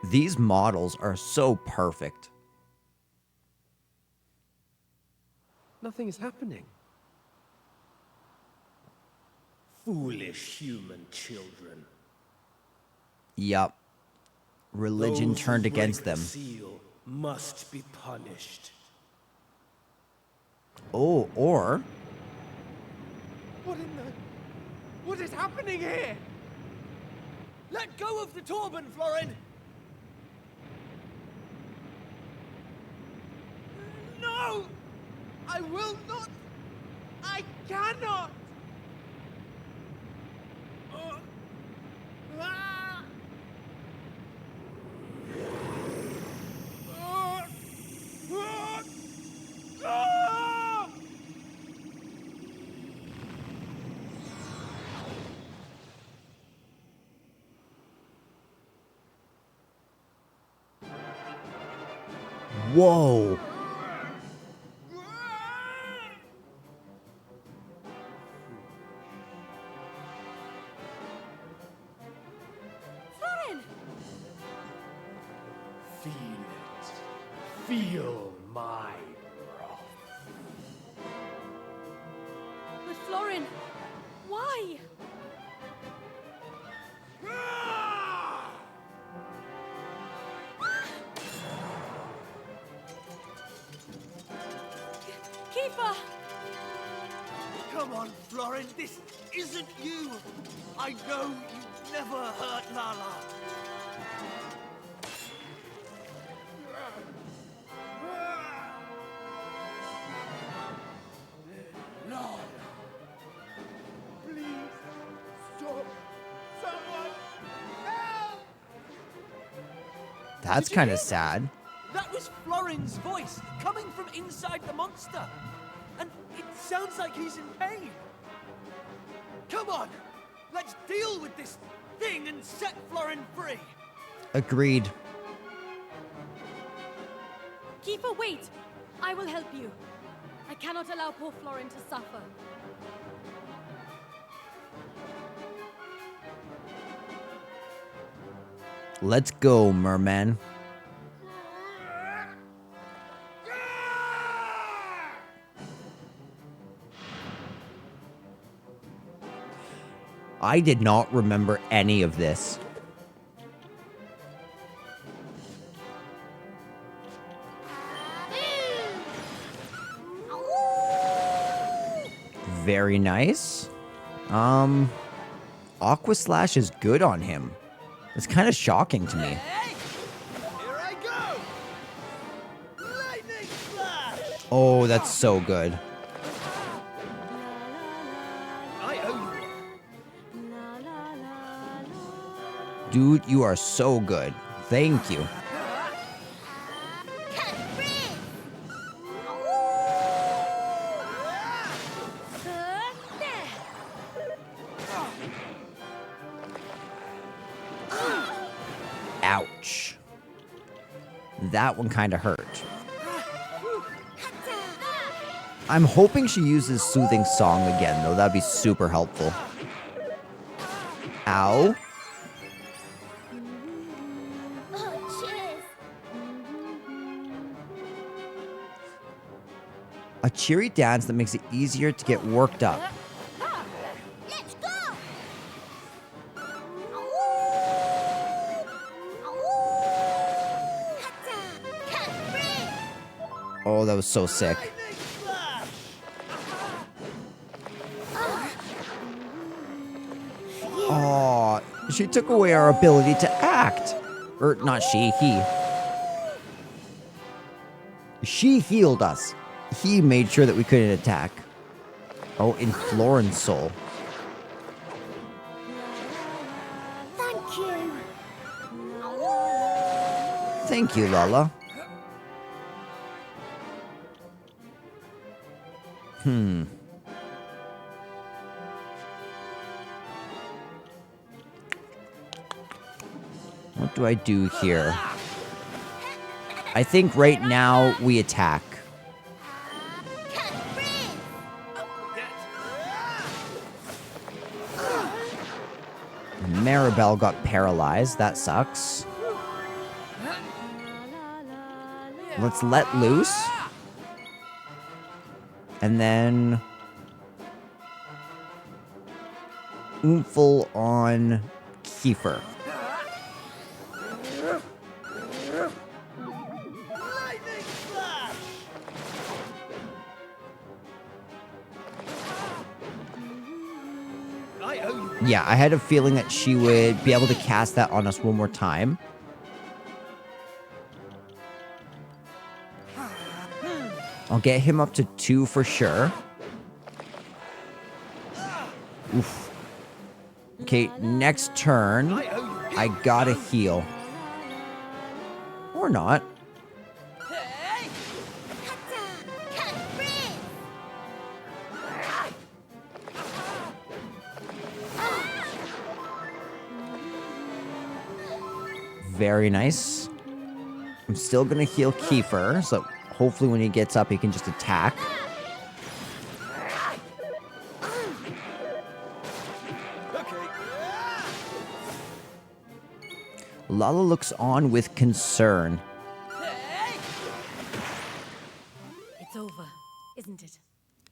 These models are so perfect. Nothing is happening. Foolish human children. Yup. Religion Those who turned break against the them. seal must be punished. Oh, or... What in the... What is happening here? Let go of the Torben, Florin! No! I will not! I cannot! Ah! Ah! Whoa. Florin! Feel it. Feel my wrath. But Florin, why? Kiefer! Come on, Florin, this isn't you! I know you never hurt Lala. Lala! Please, stop! Someone help! That's kind of sad. That was Florin's voice, coming from inside the monster. And it sounds like he's in pain. Come on, let's deal with this thing and set Florin free. Agreed. Kiefer, wait! I will help you. I cannot allow poor Florin to suffer. Let's go, merman. I did not remember any of this. Very nice. Aqua Slash is good on him. It's kind of shocking to me. Here I go! Lightning Flash! Oh, that's so good. Dude, you are so good. Thank you. Ouch. That one kind of hurt. I'm hoping she uses Soothing Song again, though. That'd be super helpful. Ow. A cheery dance that makes it easier to get worked up. Let's go! Oh, that was so sick. Oh, she took away our ability to act. Or not she, he. She healed us. He made sure that we couldn't attack. Oh, in Florin's soul. Thank you. Thank you, Lala. What do I do here? I think right now we attack. Maribel got paralyzed. That sucks. Let's let loose. And then Oomful on Kiefer. Yeah, I had a feeling that she would be able to cast that on us one more time. I'll get him up to 2 for sure. Oof. Okay, next turn, I gotta heal. Or not. Very nice. I'm still gonna heal Kiefer, so hopefully when he gets up, he can just attack. Lala looks on with concern. It's over, isn't it?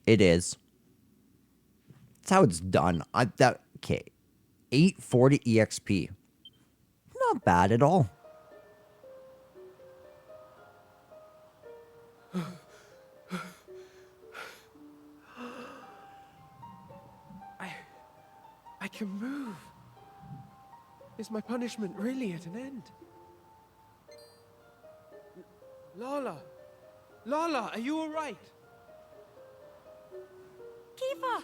It is. That's how it's done. Okay. 840 EXP. Not bad at all. I can move. Is my punishment really at an end? Lala! Lala, are you alright? Kiefer!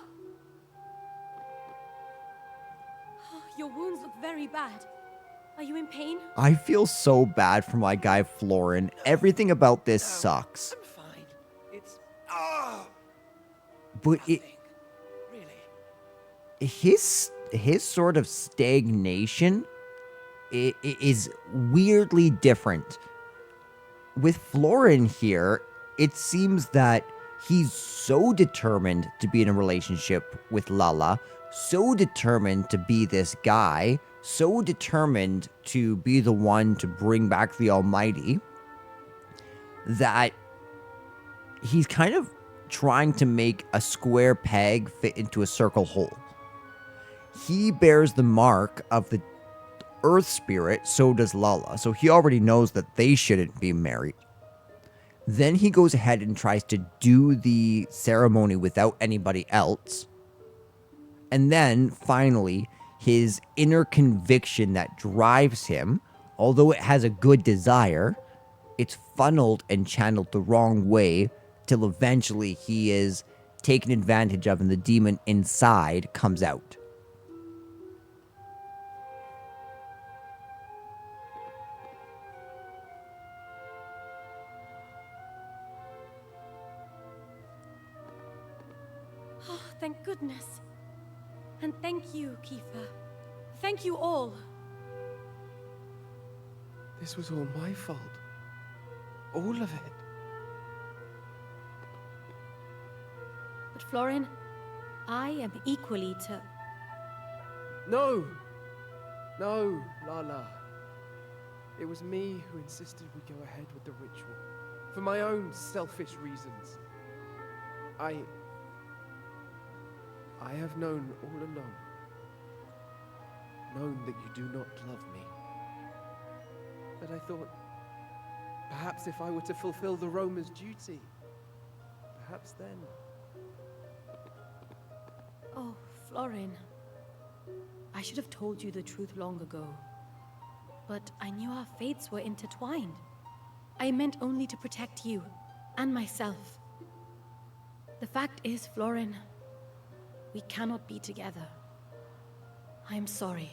Oh, your wounds look very bad. Are you in pain? I feel so bad for my guy Florin. Everything about this sucks. I'm fine. It's... But it... His sort of stagnation is weirdly different. With Florin here, it seems that he's so determined to be in a relationship with Lala, so determined to be this guy, so determined to be the one to bring back the Almighty, that he's kind of trying to make a square peg fit into a circle hole. He bears the mark of the Earth Spirit, so does Lala, so he already knows that they shouldn't be married. Then he goes ahead and tries to do the ceremony without anybody else. And then, finally, his inner conviction that drives him, although it has a good desire, it's funneled and channeled the wrong way till eventually he is taken advantage of and the demon inside comes out. Oh, thank goodness. And thank you, Kiefer. Thank you all. This was all my fault. All of it. But Florin, I am equally to... No! No, Lala. It was me who insisted we go ahead with the ritual. For my own selfish reasons. I have known all along. Known that you do not love me. But I thought, perhaps if I were to fulfill the Roma's duty, perhaps then... Oh, Florin. I should have told you the truth long ago. But I knew our fates were intertwined. I meant only to protect you, and myself. The fact is, Florin, we cannot be together. I am sorry.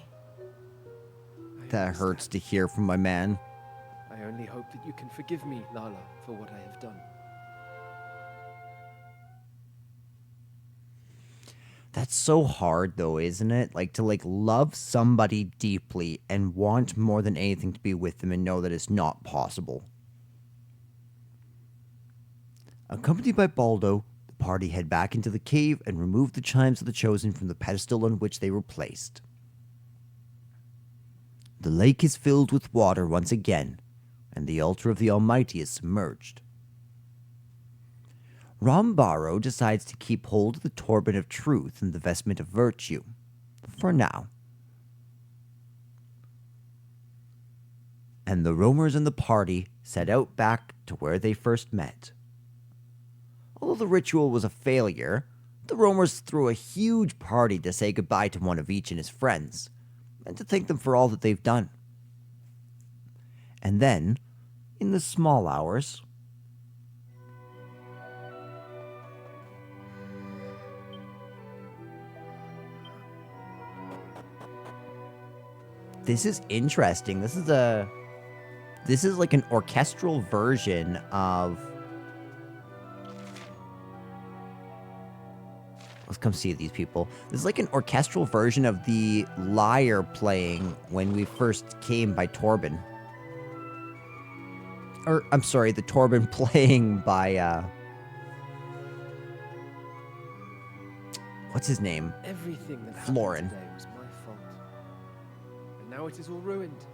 That hurts to hear from my man. I only hope that you can forgive me, Lala, for what I have done. That's so hard though, isn't it? Like to love somebody deeply and want more than anything to be with them and know that it's not possible. Accompanied by Baldo, the party head back into the cave and remove the chimes of the Chosen from the pedestal on which they were placed. The lake is filled with water once again, and the altar of the Almighty is submerged. Rombaro decides to keep hold of the Torban of Truth and the Vestment of Virtue, for now. And the roamers and the party set out back to where they first met. Although the ritual was a failure, the roamers threw a huge party to say goodbye to one of each and his friends, and to thank them for all that they've done. And then, in the small hours, this is interesting. This is like an orchestral version of... Let's come see these people. This is like an orchestral version of the lyre playing when we first came by Torban. Or, I'm sorry, the Torban playing by, what's his name? Everything that Florin. happened today was my fault. And now it is all ruined.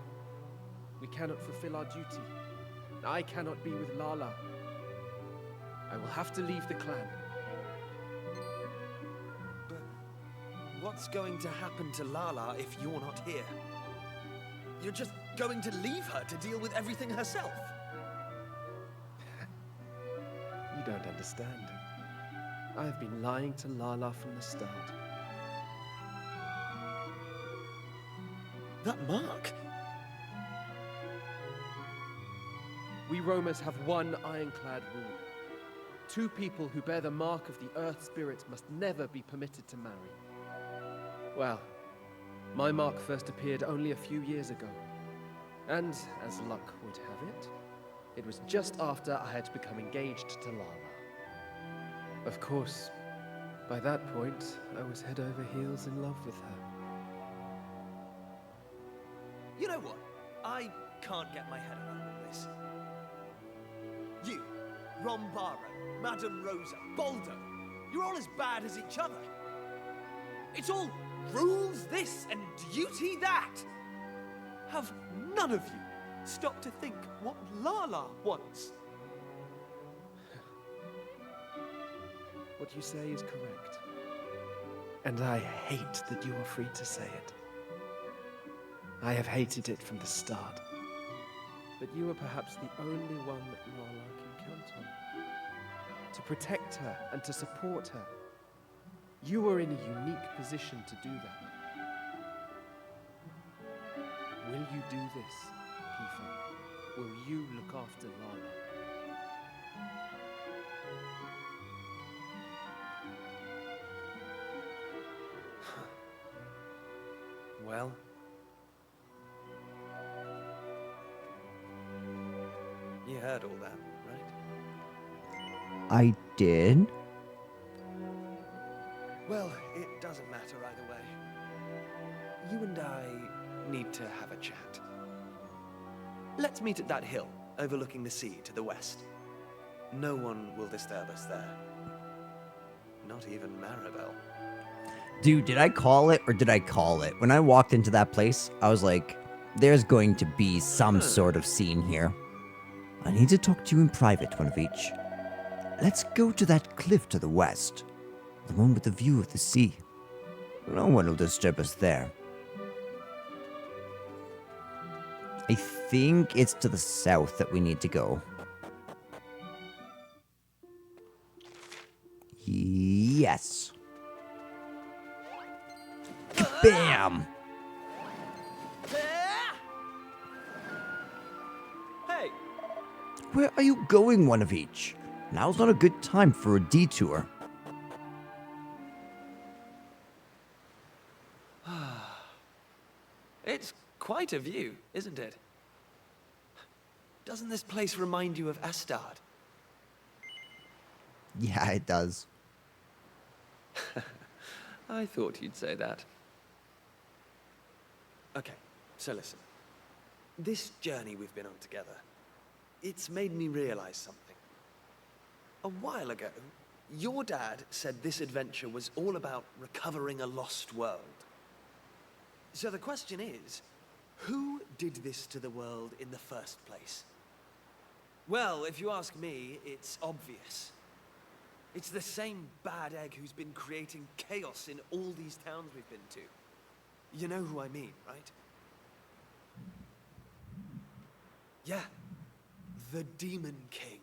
We cannot fulfill our duty. I cannot be with Lala. I will have to leave the clan. But what's going to happen to Lala if you're not here? You're just going to leave her to deal with everything herself? You don't understand. I have been lying to Lala from the start. That mark? We Roamers have one ironclad rule. 2 people who bear the mark of the Earth Spirit must never be permitted to marry. Well, my mark first appeared only a few years ago. And, as luck would have it, it was just after I had become engaged to Lala. Of course, by that point, I was head over heels in love with her. You know what? I can't get my head around all this. You, Rombaro, Madame Rosa, Baldo, you're all as bad as each other. It's all rules this and duty that. Have none of you stopped to think what Lala wants? What you say is correct. And I hate that you are free to say it. I have hated it from the start. But you are perhaps the only one that Lala can count on. To protect her and to support her. You are in a unique position to do that. Will you do this, Kiefer? Will you look after Lala? Well... You heard all that, right? I did. Well, it doesn't matter either way. You and I need to have a chat. Let's meet at that hill overlooking the sea to the west. No one will disturb us there. Not even Maribel. Dude, did I call it or did I call it? When I walked into that place, I was like, there's going to be some sort of scene here. I need to talk to you in private, one of each. Let's go to that cliff to the west. The one with the view of the sea. No one will disturb us there. I think it's to the south that we need to go. Yes. Bam! Hey! Where are you going, one of each? Now's not a good time for a detour. It's quite a view, isn't it? Doesn't this place remind you of Astard? Yeah, it does. I thought you'd say that. Okay, so listen. This journey we've been on together, it's made me realize something. A while ago, your dad said this adventure was all about recovering a lost world. So the question is, who did this to the world in the first place? Well, if you ask me, it's obvious. It's the same bad egg who's been creating chaos in all these towns we've been to. You know who I mean, right? Yeah, the Demon King.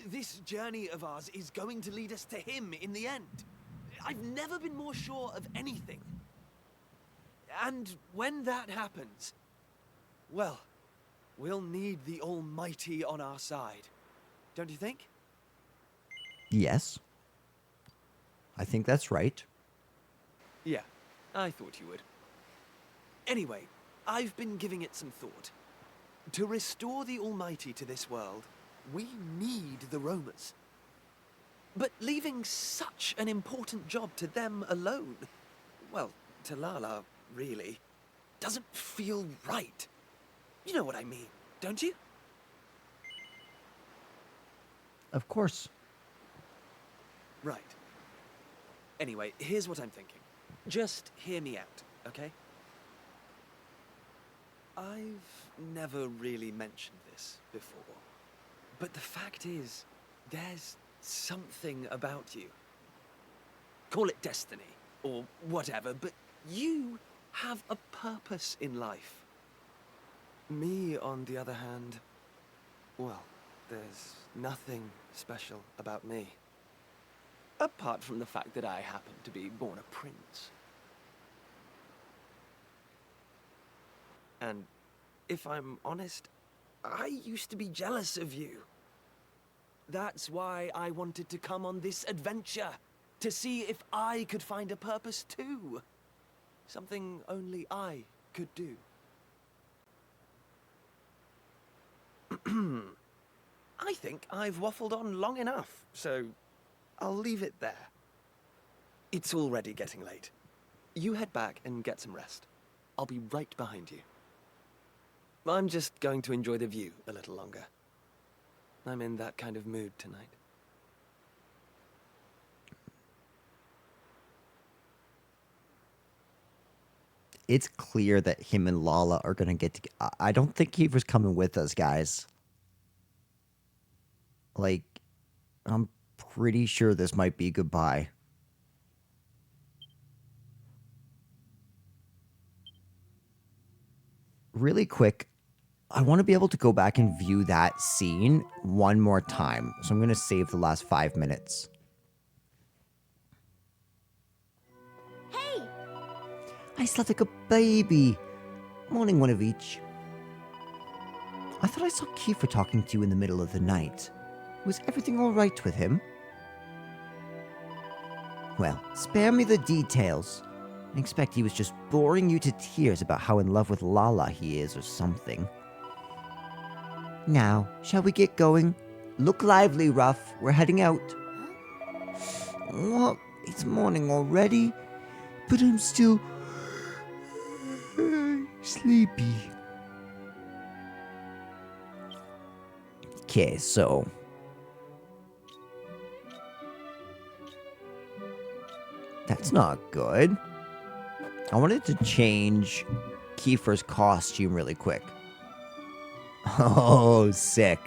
This journey of ours is going to lead us to him in the end. I've never been more sure of anything. And when that happens, well, we'll need the Almighty on our side. Don't you think? Yes. I think that's right. Yeah, I thought you would. Anyway, I've been giving it some thought. To restore the Almighty to this world, we need the roamers. But leaving such an important job to them alone, well, to Lala, really, doesn't feel right. You know what I mean, don't you? Of course. Right. Anyway, here's what I'm thinking. Just hear me out, okay? I've never really mentioned this before, but the fact is, there's something about you. Call it destiny, or whatever, but you have a purpose in life. Me, on the other hand, well, there's nothing special about me. Apart from the fact that I happen to be born a prince. And if I'm honest, I used to be jealous of you. That's why I wanted to come on this adventure, to see if I could find a purpose too. Something only I could do. I think I've waffled on long enough, so I'll leave it there. It's already getting late. You head back and get some rest. I'll be right behind you. I'm just going to enjoy the view a little longer. I'm in that kind of mood tonight. It's clear that him and Lala are gonna get together. I don't think he was coming with us, guys. Like, I'm pretty sure this might be goodbye. Really quick, I want to be able to go back and view that scene one more time. So I'm going to save the last 5 minutes. Hey! I slept like a baby. Morning, one of each. I thought I saw Kiefer talking to you in the middle of the night. Was everything all right with him? Well, spare me the details. I expect he was just boring you to tears about how in love with Lala he is or something. Now, shall we get going? Look lively, Ruff. We're heading out. What? It's morning already? But I'm still sleepy. Okay, so that's not good. I wanted to change Kiefer's costume really quick. Oh, sick.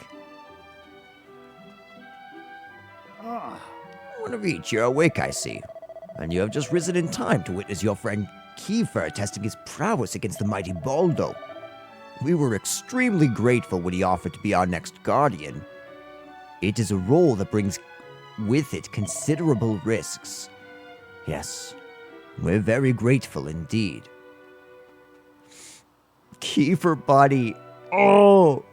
One of each, you're awake, I see. And you have just risen in time to witness your friend Kiefer testing his prowess against the mighty Baldo. We were extremely grateful when he offered to be our next guardian. It is a role that brings with it considerable risks. Yes, we're very grateful indeed. Kiefer, buddy. Oh,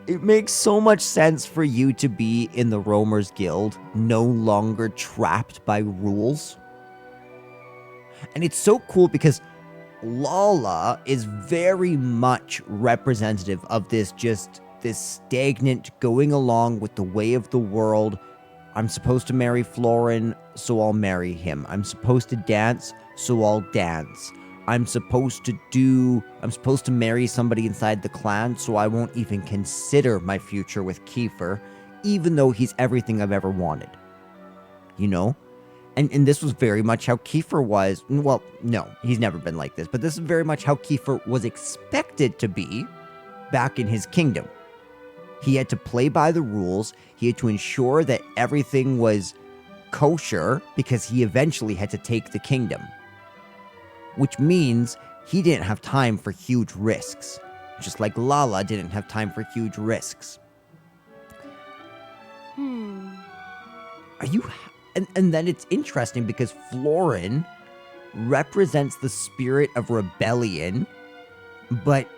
it makes so much sense for you to be in the Roamers Guild, no longer trapped by rules. And it's so cool because Lala is very much representative of this stagnant going along with the way of the world. I'm supposed to marry Florin, so I'll marry him. I'm supposed to dance, so I'll dance. I'm supposed to marry somebody inside the clan, so I won't even consider my future with Kiefer, even though he's everything I've ever wanted. You know? And this was very much how Kiefer was. Well, no, he's never been like this, but this is very much how Kiefer was expected to be back in his kingdom. He had to play by the rules. He had to ensure that everything was kosher because he eventually had to take the kingdom. Which means he didn't have time for huge risks. Just like Lala didn't have time for huge risks. Are you... And then it's interesting because Florin represents the spirit of rebellion, but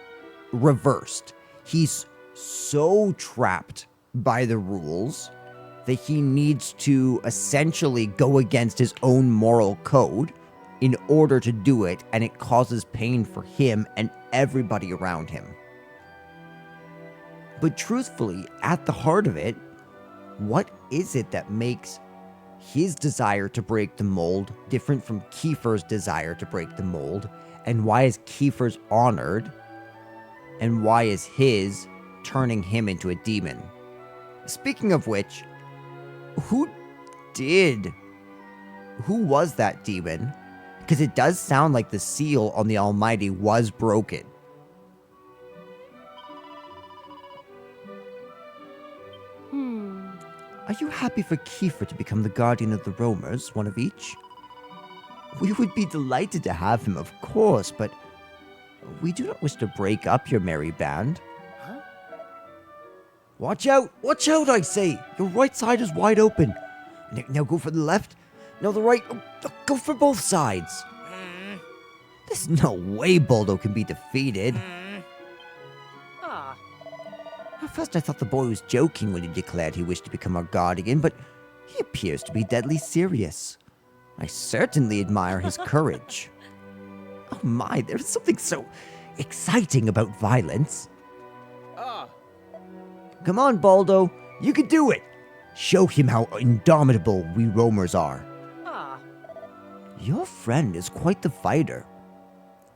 reversed. He's so trapped by the rules that he needs to essentially go against his own moral code in order to do it, and it causes pain for him and everybody around him. But truthfully, at the heart of it, what is it that makes his desire to break the mold different from Kiefer's desire to break the mold? And why is Kiefer's honored? And why is his turning him into a demon? Speaking of which, who was that demon? Because it does sound like the seal on the Almighty was broken. Are you happy for Kiefer to become the guardian of the roamers, one of each? We would be delighted to have him, of course, but we do not wish to break up your merry band. Huh? Watch out, I say! Your right side is wide open. Now go for the left. No, the right. Go for both sides. There's no way Baldo can be defeated. At first I thought the boy was joking when he declared he wished to become our guardian, but he appears to be deadly serious. I certainly admire his courage. Oh my, there's something so exciting about violence. Come on, Baldo. You can do it. Show him how indomitable we roamers are. Your friend is quite the fighter.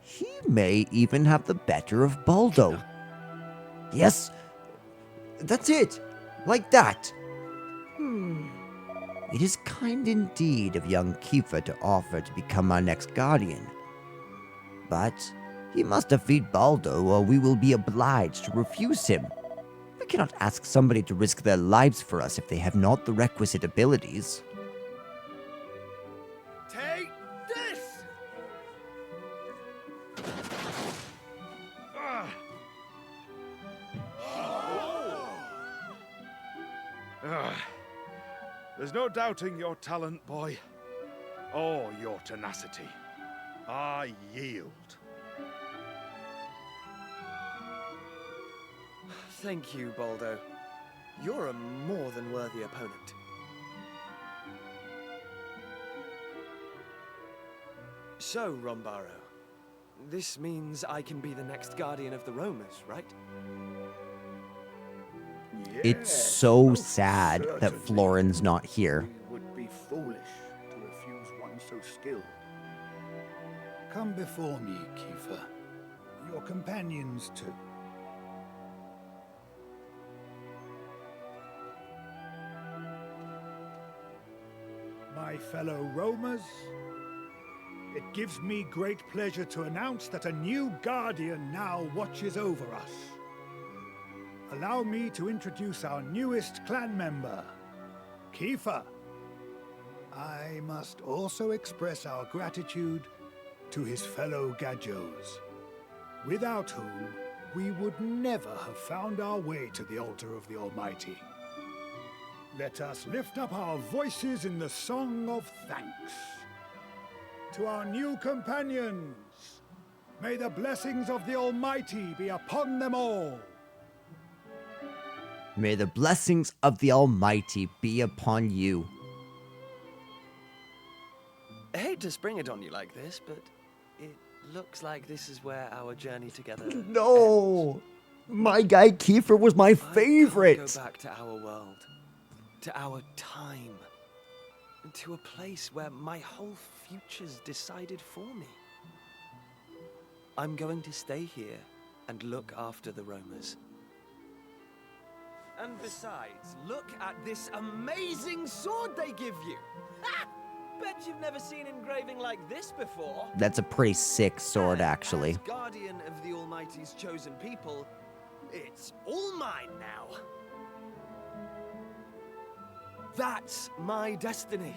He may even have the better of Baldo. Yes, that's it. Like that. It is kind indeed of young Kiefer to offer to become our next guardian. But he must defeat Baldo or we will be obliged to refuse him. We cannot ask somebody to risk their lives for us if they have not the requisite abilities. Take this! There's no doubting your talent, boy, or your tenacity. I yield. Thank you, Baldo. You're a more than worthy opponent. So, Rombaro, this means I can be the next guardian of the roamers, right? It's so sad that Florin's not here. Would be foolish skill. Come before me, Kiefer. Your companions too. My fellow roamers, it gives me great pleasure to announce that a new guardian now watches over us. Allow me to introduce our newest clan member, Kiefer. I must also express our gratitude to his fellow Gajos, without whom we would never have found our way to the altar of the Almighty. Let us lift up our voices in the song of thanks. To our new companions, may the blessings of the Almighty be upon them all. May the blessings of the Almighty be upon you. I hate to spring it on you like this, but it looks like this is where our journey together No! My guy Kiefer was my favorite! Go back to our world, to our time, and to a place where my whole future's decided for me. I'm going to stay here and look after the roamers. And besides, look at this amazing sword they give you! Ha! Bet you've never seen engraving like this before. That's a pretty sick sword, actually. As guardian of the Almighty's chosen people, it's all mine now. That's my destiny.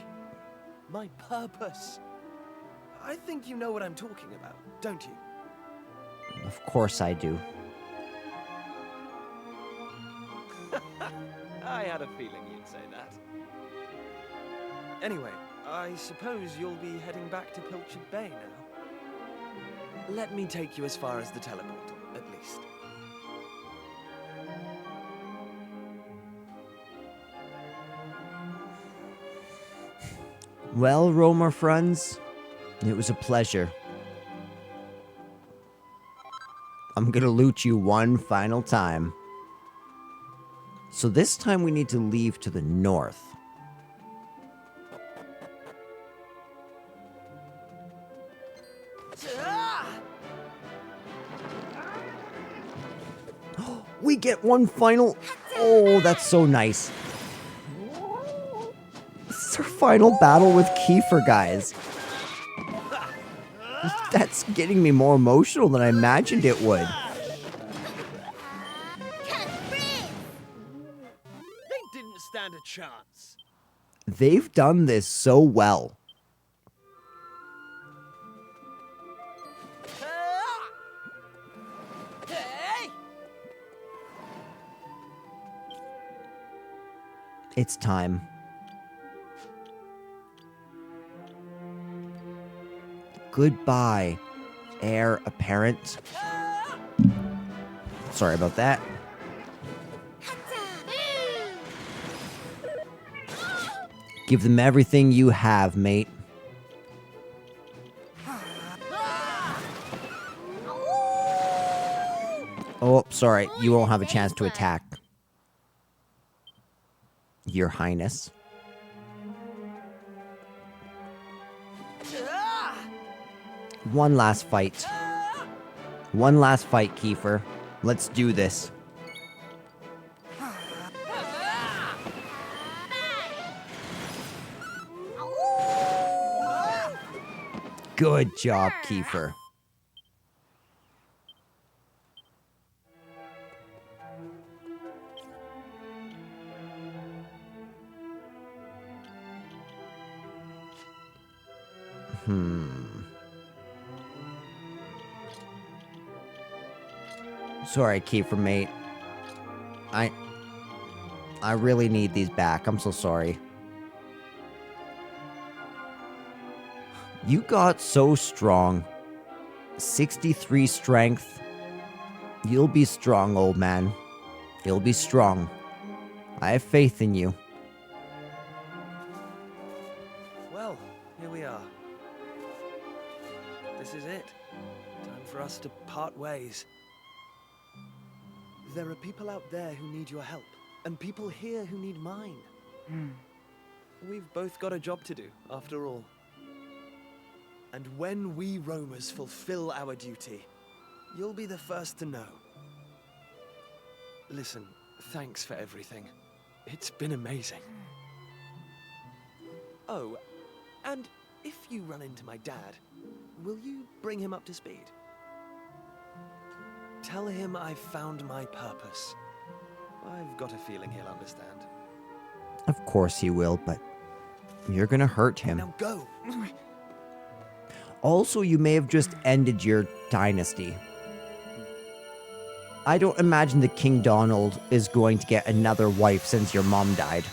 My purpose. I think you know what I'm talking about, don't you? Of course I do. I had a feeling you'd say that. Anyway, I suppose you'll be heading back to Pilchard Bay now. Let me take you as far as the teleportal, at least. Well, Roamer friends, it was a pleasure. I'm gonna loot you one final time. So this time we need to leave to the north. We get one final... Oh, that's so nice. This is our final battle with Kiefer, guys. That's getting me more emotional than I imagined it would. They didn't stand a chance. They've done this so well. It's time. Goodbye, heir apparent. Sorry about that. Give them everything you have, mate. Oh, sorry. You won't have a chance to attack. Your Highness. One last fight. One last fight, Kiefer. Let's do this. Good job, Kiefer. Sorry, Kiefer, mate. I really need these back. I'm so sorry. You got so strong. 63 strength. You'll be strong, old man. You'll be strong. I have faith in you. Well, here we are. This is it. Time for us to part ways. There are people out there who need your help, and people here who need mine. We've both got a job to do, after all. And when we roamers fulfill our duty, you'll be the first to know. Listen, thanks for everything. It's been amazing. Oh, and if you run into my dad, will you bring him up to speed? Tell him I've found my purpose. I've got a feeling he'll understand. Of course he will, but you're gonna hurt him. Now go! Also, you may have just ended your dynasty. I don't imagine that King Donald is going to get another wife since your mom died.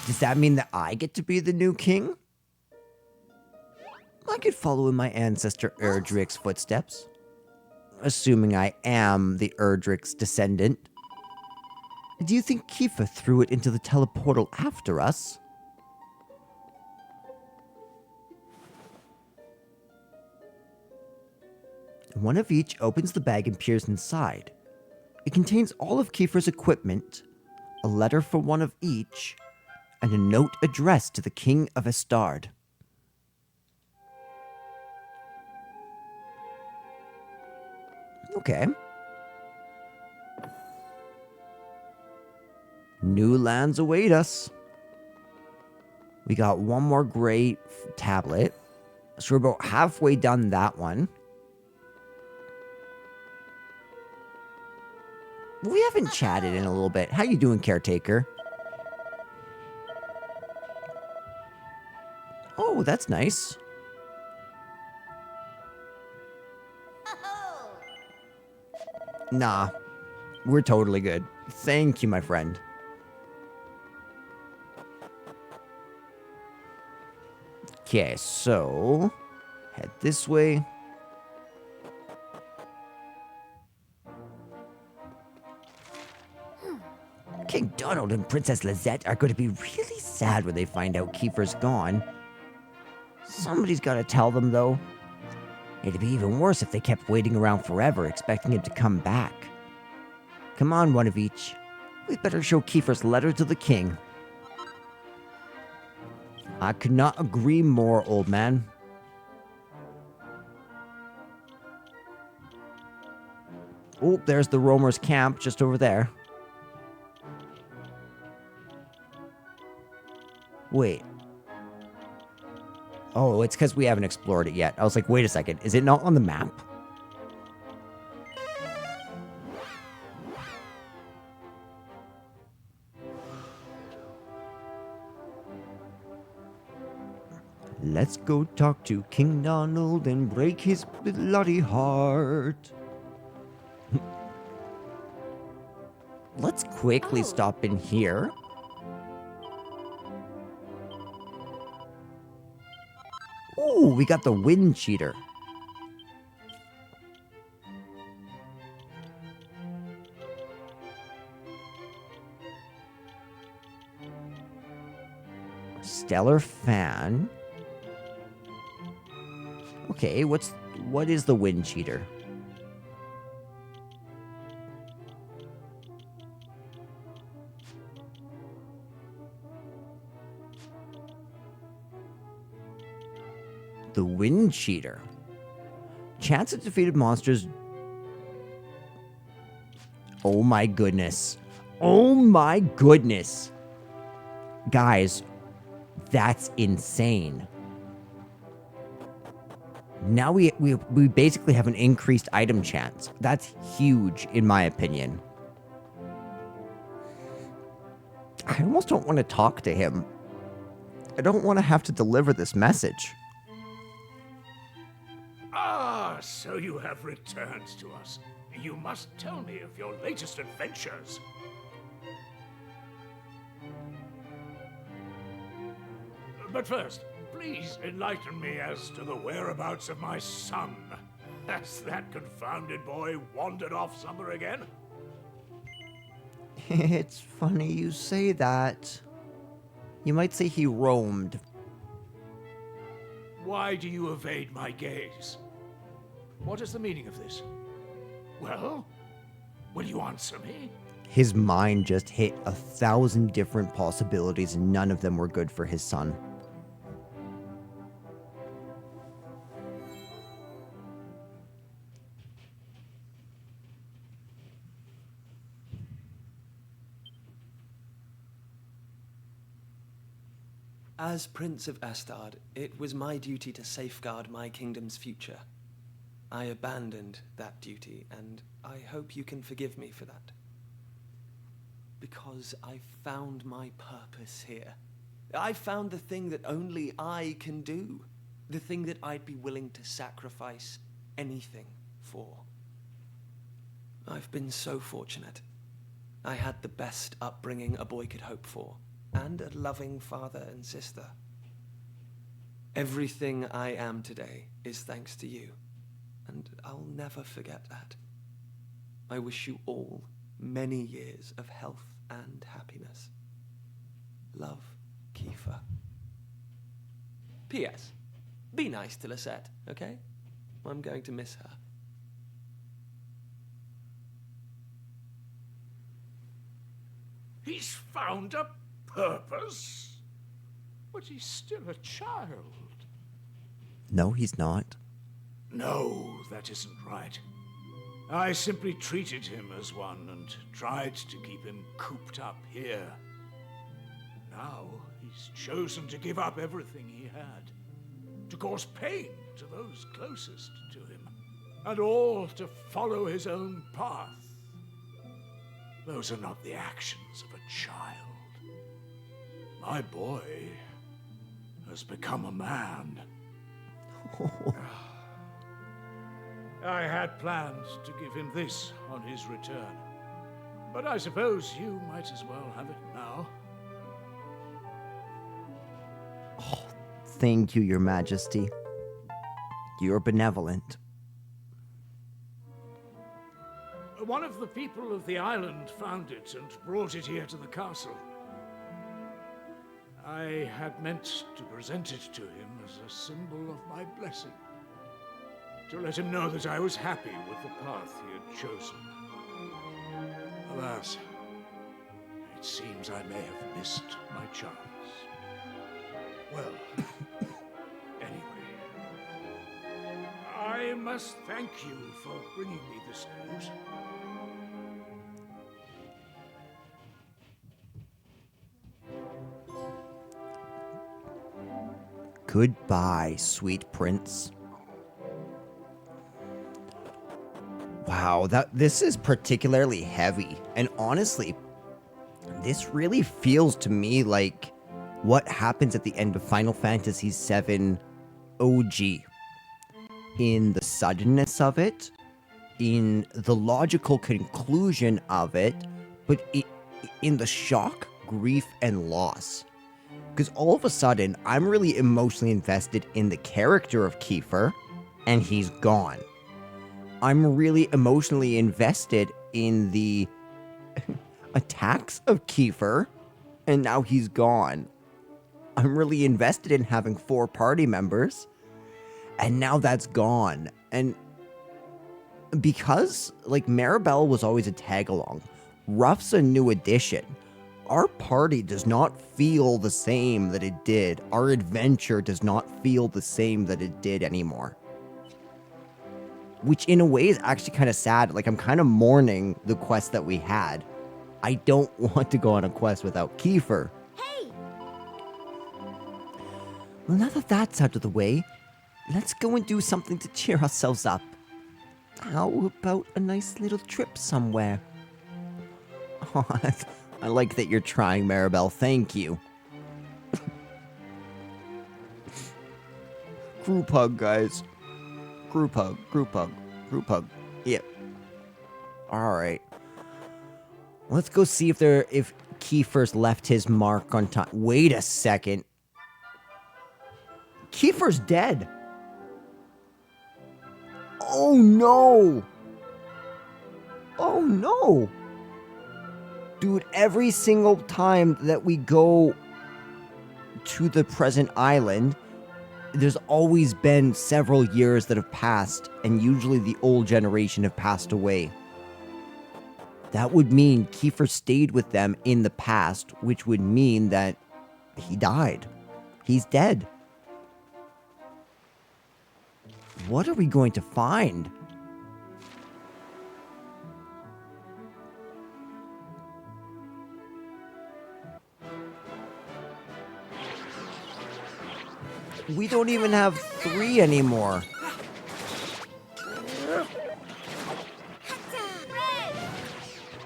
Does that mean that I get to be the new king? I could follow in my ancestor Erdrick's footsteps. Assuming I am the Erdrick's descendant. Do you think Kiefer threw it into the teleportal after us? One of each opens the bag and peers inside. It contains all of Kiefer's equipment, a letter for one of each, and a note addressed to the King of Estard. Okay. New lands await us. We got one more great tablet. So we're about halfway done that one. We haven't chatted in a little bit. How you doing, caretaker? Oh, that's nice. Nah, we're totally good. Thank you, my friend. Okay, so head this way. King Donald and Princess Lizette are going to be really sad when they find out Kiefer's gone. Somebody's got to tell them, though. It'd be even worse if they kept waiting around forever, expecting him to come back. Come on, one of each. We'd better show Kiefer's letter to the king. I could not agree more, old man. Oh, there's the roamer's camp just over there. Wait. Oh, it's because we haven't explored it yet. I was like, wait a second. Is it not on the map? Let's go talk to King Donald and break his bloody heart. Let's quickly stop in here. Ooh, we got the wind cheater. Stellar fan. Okay, what is the wind cheater? The wind cheater. Chance of defeated monsters. Oh my goodness. Oh my goodness. Guys, that's insane. Now we basically have an increased item chance. That's huge, in my opinion. I almost don't want to talk to him. I don't want to have to deliver this message. Ah, so you have returned to us. You must tell me of your latest adventures. But first, please enlighten me as to the whereabouts of my son. Has that confounded boy wandered off somewhere again? It's funny you say that. You might say he roamed. Why do you evade my gaze? What is the meaning of this? Well, will you answer me? His mind just hit 1,000 different possibilities, and none of them were good for his son. As Prince of Astard, it was my duty to safeguard my kingdom's future. I abandoned that duty, and I hope you can forgive me for that. Because I found my purpose here. I found the thing that only I can do. The thing that I'd be willing to sacrifice anything for. I've been so fortunate. I had the best upbringing a boy could hope for, and a loving father and sister. Everything I am today is thanks to you, and I'll never forget that. I wish you all many years of health and happiness. Love, Kiefer. P.S. Be nice to Lisette, okay? I'm going to miss her. He's found a purpose? But he's still a child. No, he's not. No, that isn't right. I simply treated him as one and tried to keep him cooped up here. Now he's chosen to give up everything he had, to cause pain to those closest to him, and all to follow his own path. Those are not the actions of a child. My boy has become a man. I had plans to give him this on his return, but I suppose you might as well have it now. Thank you, Your Majesty. You're benevolent. One of the people of the island found it and brought it here to the castle. I had meant to present it to him as a symbol of my blessing, to let him know that I was happy with the path he had chosen. Alas, it seems I may have missed my chance. Well, anyway, I must thank you for bringing me this news. Goodbye, sweet prince. Wow, this is particularly heavy. And honestly, this really feels to me like what happens at the end of Final Fantasy VII OG. In the suddenness of it, in the logical conclusion of it, but in the shock, grief, and loss. Because all of a sudden, I'm really emotionally invested in the character of Kiefer, and he's gone. I'm really emotionally invested in the attacks of Kiefer, and now he's gone. I'm really invested in having 4 party members, and now that's gone. And because, like, Maribel was always a tag-along, Ruff's a new addition. Our party does not feel the same that it did. Our adventure does not feel the same that it did anymore. Which in a way is actually kind of sad. Like, I'm kind of mourning the quest that we had. I don't want to go on a quest without Kiefer. Hey! Well, now that that's out of the way, let's go and do something to cheer ourselves up. How about a nice little trip somewhere? Oh, I like that you're trying, Maribel. Thank you. Group hug, guys. Group hug, group hug, group hug. Yep. Alright. Let's go see if Kiefer's left his mark on time. Wait a second. Kiefer's dead. Oh no. Oh no. Dude, every single time that we go to the present island, there's always been several years that have passed, and usually the old generation have passed away. That would mean Kiefer stayed with them in the past, which would mean that he died. He's dead. What are we going to find? We don't even have 3 anymore.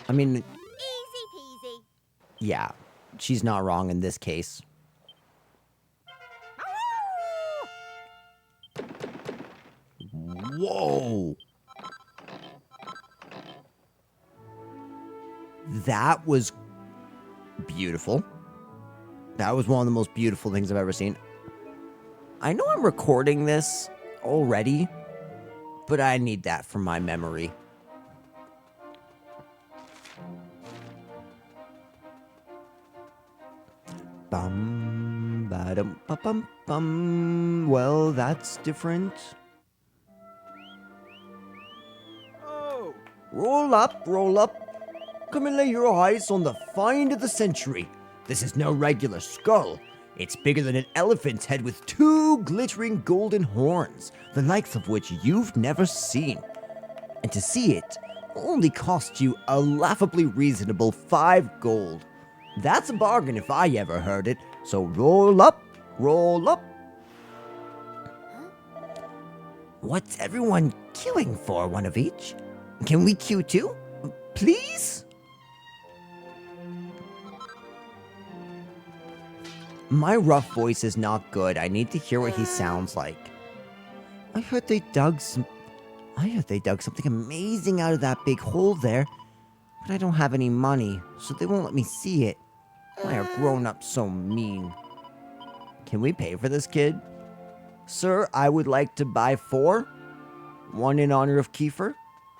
I mean, Easy peasy. yeah, she's not wrong in this case. Whoa! That was beautiful. That was one of the most beautiful things I've ever seen. I know I'm recording this already, but I need that for my memory. Bum, ba-dum, ba-bum, bum. Well, that's different. Oh! Roll up, roll up. Come and lay your eyes on the find of the century. This is no regular skull. It's bigger than an elephant's head with 2 glittering golden horns, the likes of which you've never seen. And to see it only cost you a laughably reasonable 5 gold. That's a bargain if I ever heard it, so roll up, roll up. What's everyone queuing for, one of each? Can we queue too? Please? My rough voice is not good. I need to hear what he sounds like. I heard they dug something amazing out of that big hole there, but I don't have any money, so they won't let me see it. Why are grown-ups so mean? Can we pay for this, kid? Sir, I would like to buy 4. 1 in honor of Kiefer.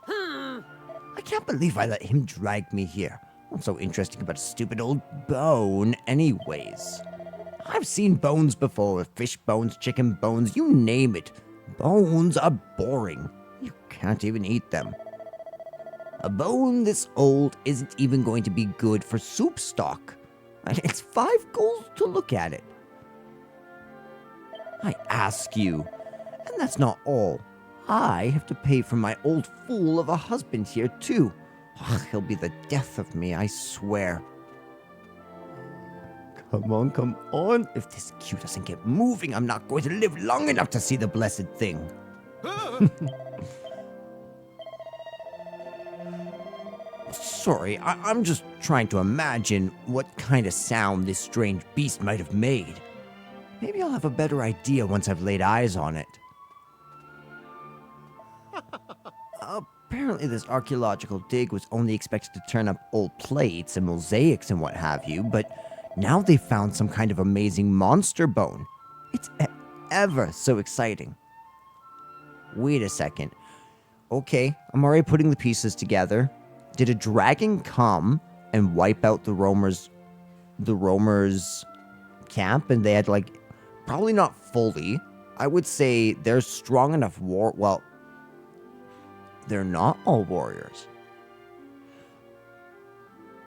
I can't believe I let him drag me here. What's so interesting about a stupid old bone anyways? I've seen bones before. Fish bones, chicken bones, you name it. Bones are boring. You can't even eat them. A bone this old isn't even going to be good for soup stock. And it's 5 gold to look at it. I ask you. And that's not all. I have to pay for my old fool of a husband here, too. Ugh, he'll be the death of me, I swear. Come on, come on. If this queue doesn't get moving, I'm not going to live long enough to see the blessed thing. Sorry, I'm just trying to imagine what kind of sound this strange beast might have made. Maybe I'll have a better idea once I've laid eyes on it. Apparently this archaeological dig was only expected to turn up old plates and mosaics and what have you, but now they've found some kind of amazing monster bone. It's ever so exciting. Wait a second. Okay, I'm already putting the pieces together. Did a dragon come and wipe out the roamers camp, and they had, like, probably not fully. I would say they're strong enough well, they're not all warriors.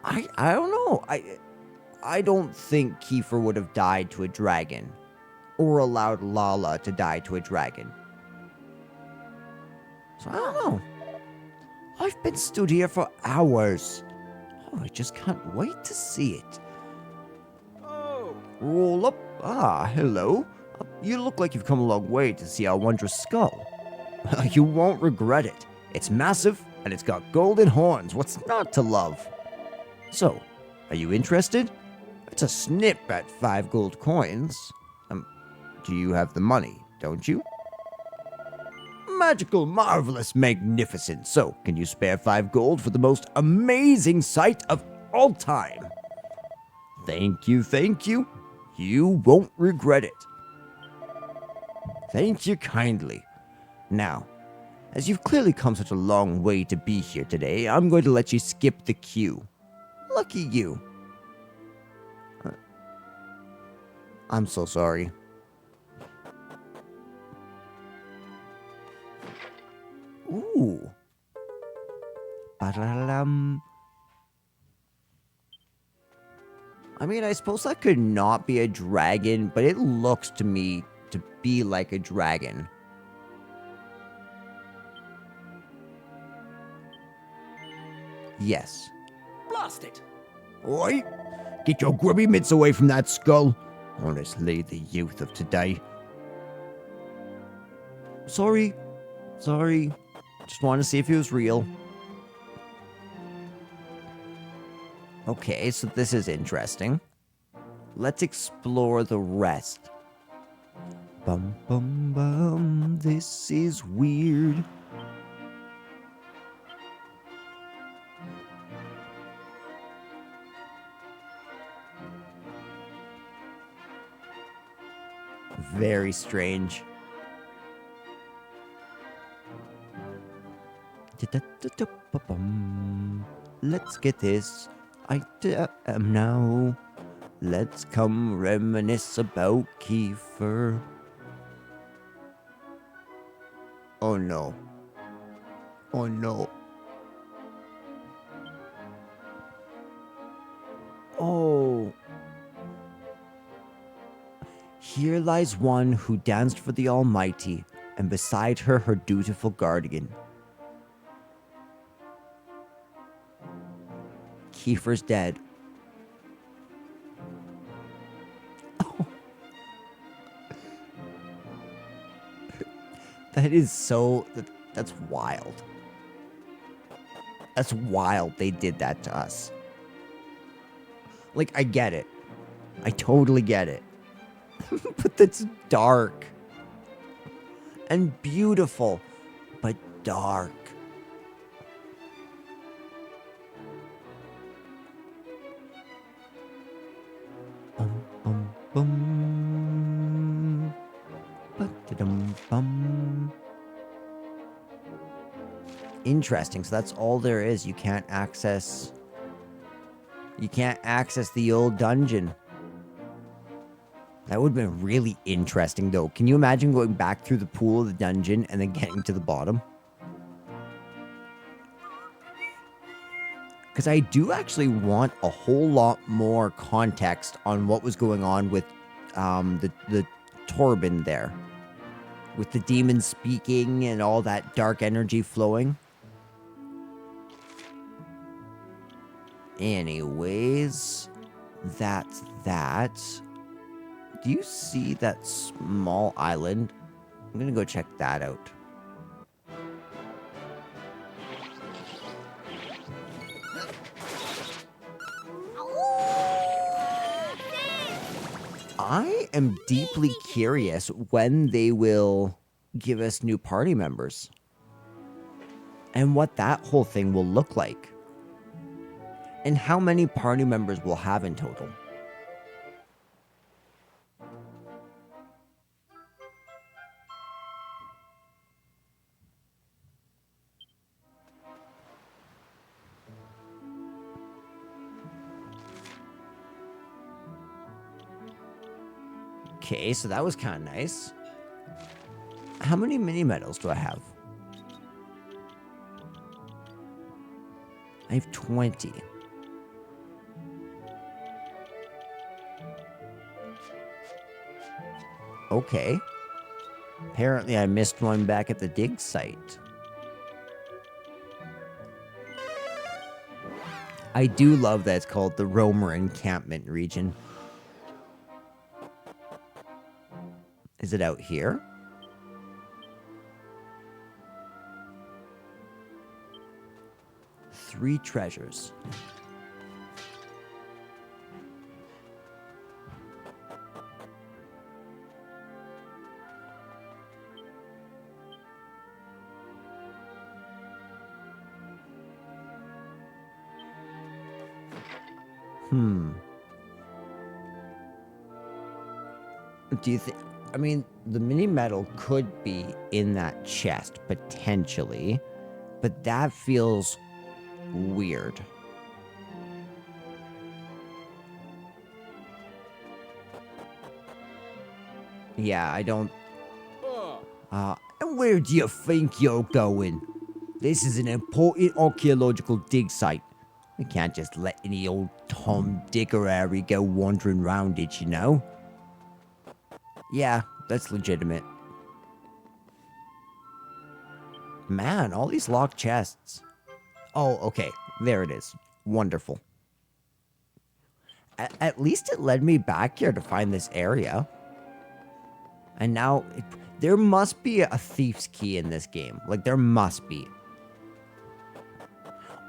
I don't know. I don't think Kiefer would have died to a dragon, or allowed Lala to die to a dragon. So I don't know. I've been stood here for hours. Oh, I just can't wait to see it. Oh! Roll up. Ah, hello. You look like you've come a long way to see our wondrous skull. You won't regret it. It's massive, and it's got golden horns. What's not to love? So, are you interested? It's a snip at 5 gold coins. Do you have the money, don't you? Magical, marvelous, magnificent. So, can you spare 5 gold for the most amazing sight of all time? Thank you, thank you. You won't regret it. Thank you kindly. Now, as you've clearly come such a long way to be here today, I'm going to let you skip the queue. Lucky you. I'm so sorry. Ooh. Ba-da-da-dum. I mean, I suppose that could not be a dragon, but it looks to me to be like a dragon. Yes. Blast it! Oi! Get your grubby mitts away from that skull. Honestly, the youth of today. Sorry. Sorry. Just want to see if it was real. Okay, so this is interesting. Let's explore the rest. Bum bum bum, this is weird. Very strange. Let's get this item now. Let's come reminisce about Kiefer. Oh no. Oh no. Oh. Here lies one who danced for the Almighty, and beside her, her dutiful guardian. Kiefer's dead. Oh. That is so... That's wild. That's wild they did that to us. Like, I get it. I totally get it. But that's dark. And beautiful, but dark. Bum. Ba-da-dum, bum. Interesting. So that's all there is. You can't access the old dungeon. That would have been really interesting, though. Can you imagine going back through the pool of the dungeon and then getting to the bottom? Because I do actually want a whole lot more context on what was going on with the Torben there. With the demons speaking and all that dark energy flowing. Anyways, that's that. Do you see that small island? I'm gonna go check that out. I am deeply curious when they will give us new party members. And what that whole thing will look like. And how many party members we'll have in total. Okay, so that was kind of nice. How many mini medals do I have? I have 20. Okay. Apparently I missed one back at the dig site. I do love that it's called the Roamer Encampment Region. Is it out here? Three treasures. Do you think... I mean, the mini medal could be in that chest, potentially. But that feels weird. Yeah, I don't... and where do you think you're going? This is an important archaeological dig site. We can't just let any old Tom, Dick, or Harry go wandering round it, you know? Yeah, that's legitimate. Man, all these locked chests. Oh, okay. There it is. Wonderful. At least it led me back here to find this area. And now, there must be a thief's key in this game. Like, there must be.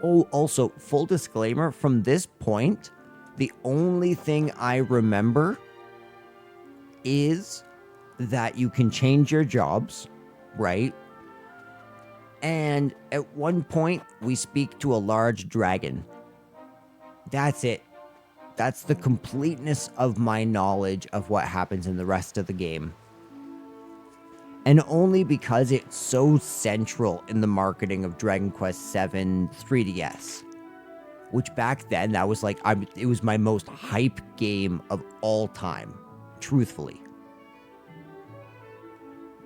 Oh, also, full disclaimer, from this point, the only thing I remember is that you can change your jobs, right? And at one point, we speak to a large dragon. That's it. That's the completeness of my knowledge of what happens in the rest of the game. And only because it's so central in the marketing of Dragon Quest VII 3DS. Which back then, that was like, it was my most hype game of all time. Truthfully.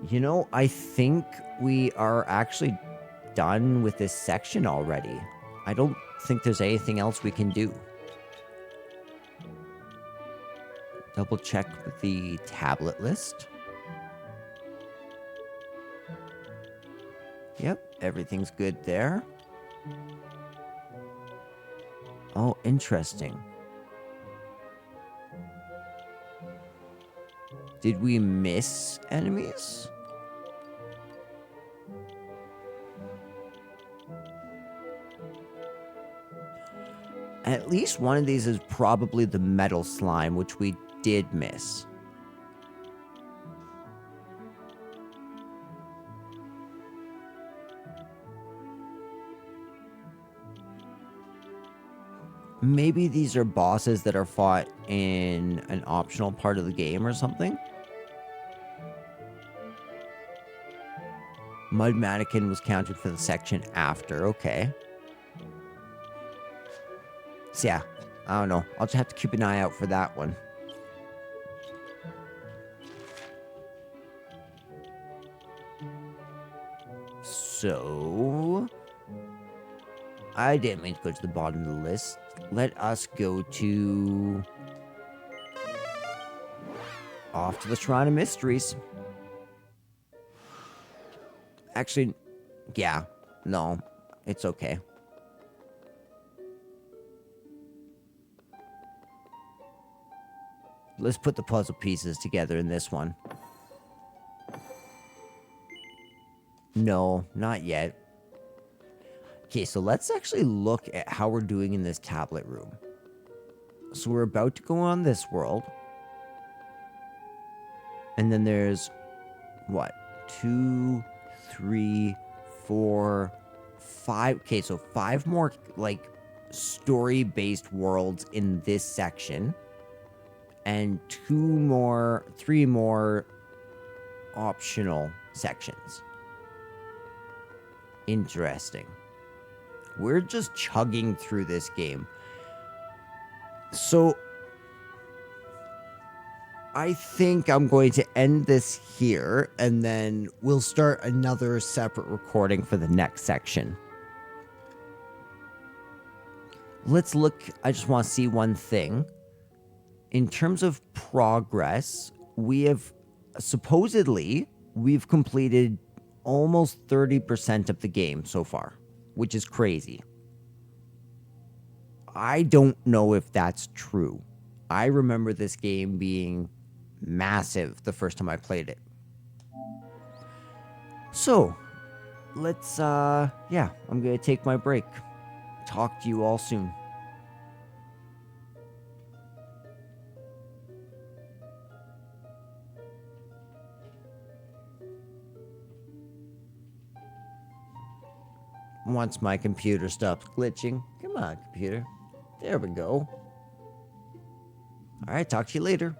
You know, I think we are actually done with this section already. I don't think there's anything else we can do. Double check the tablet list. Yep, everything's good there. Oh, interesting. Did we miss enemies? At least one of these is probably the metal slime, which we did miss. Maybe these are bosses that are fought in an optional part of the game or something? Mud Mannequin was counted for the section after, okay. So yeah, I don't know. I'll just have to keep an eye out for that one. So, I didn't mean to go to the bottom of the list. Let us go to... off to the Shrine of Mysteries. Actually, yeah. No, it's okay. Let's put the puzzle pieces together in this one. No, not yet. Okay, so let's actually look at how we're doing in this tablet room. So we're about to go on this world. And then there's, what? 2, 3, 4, 5. Okay, so 5 more, like, story-based worlds in this section. And 3 more optional sections. Interesting. We're just chugging through this game. So, I think I'm going to end this here, and then we'll start another separate recording for the next section. Let's look, I just want to see one thing. In terms of progress, we've completed almost 30% of the game so far, which is crazy. I don't know if that's true. I remember this game being massive the first time I played it. So, let's, yeah, I'm gonna take my break. Talk to you all soon. Once my computer stops glitching. Come on, computer. There we go. Alright, talk to you later.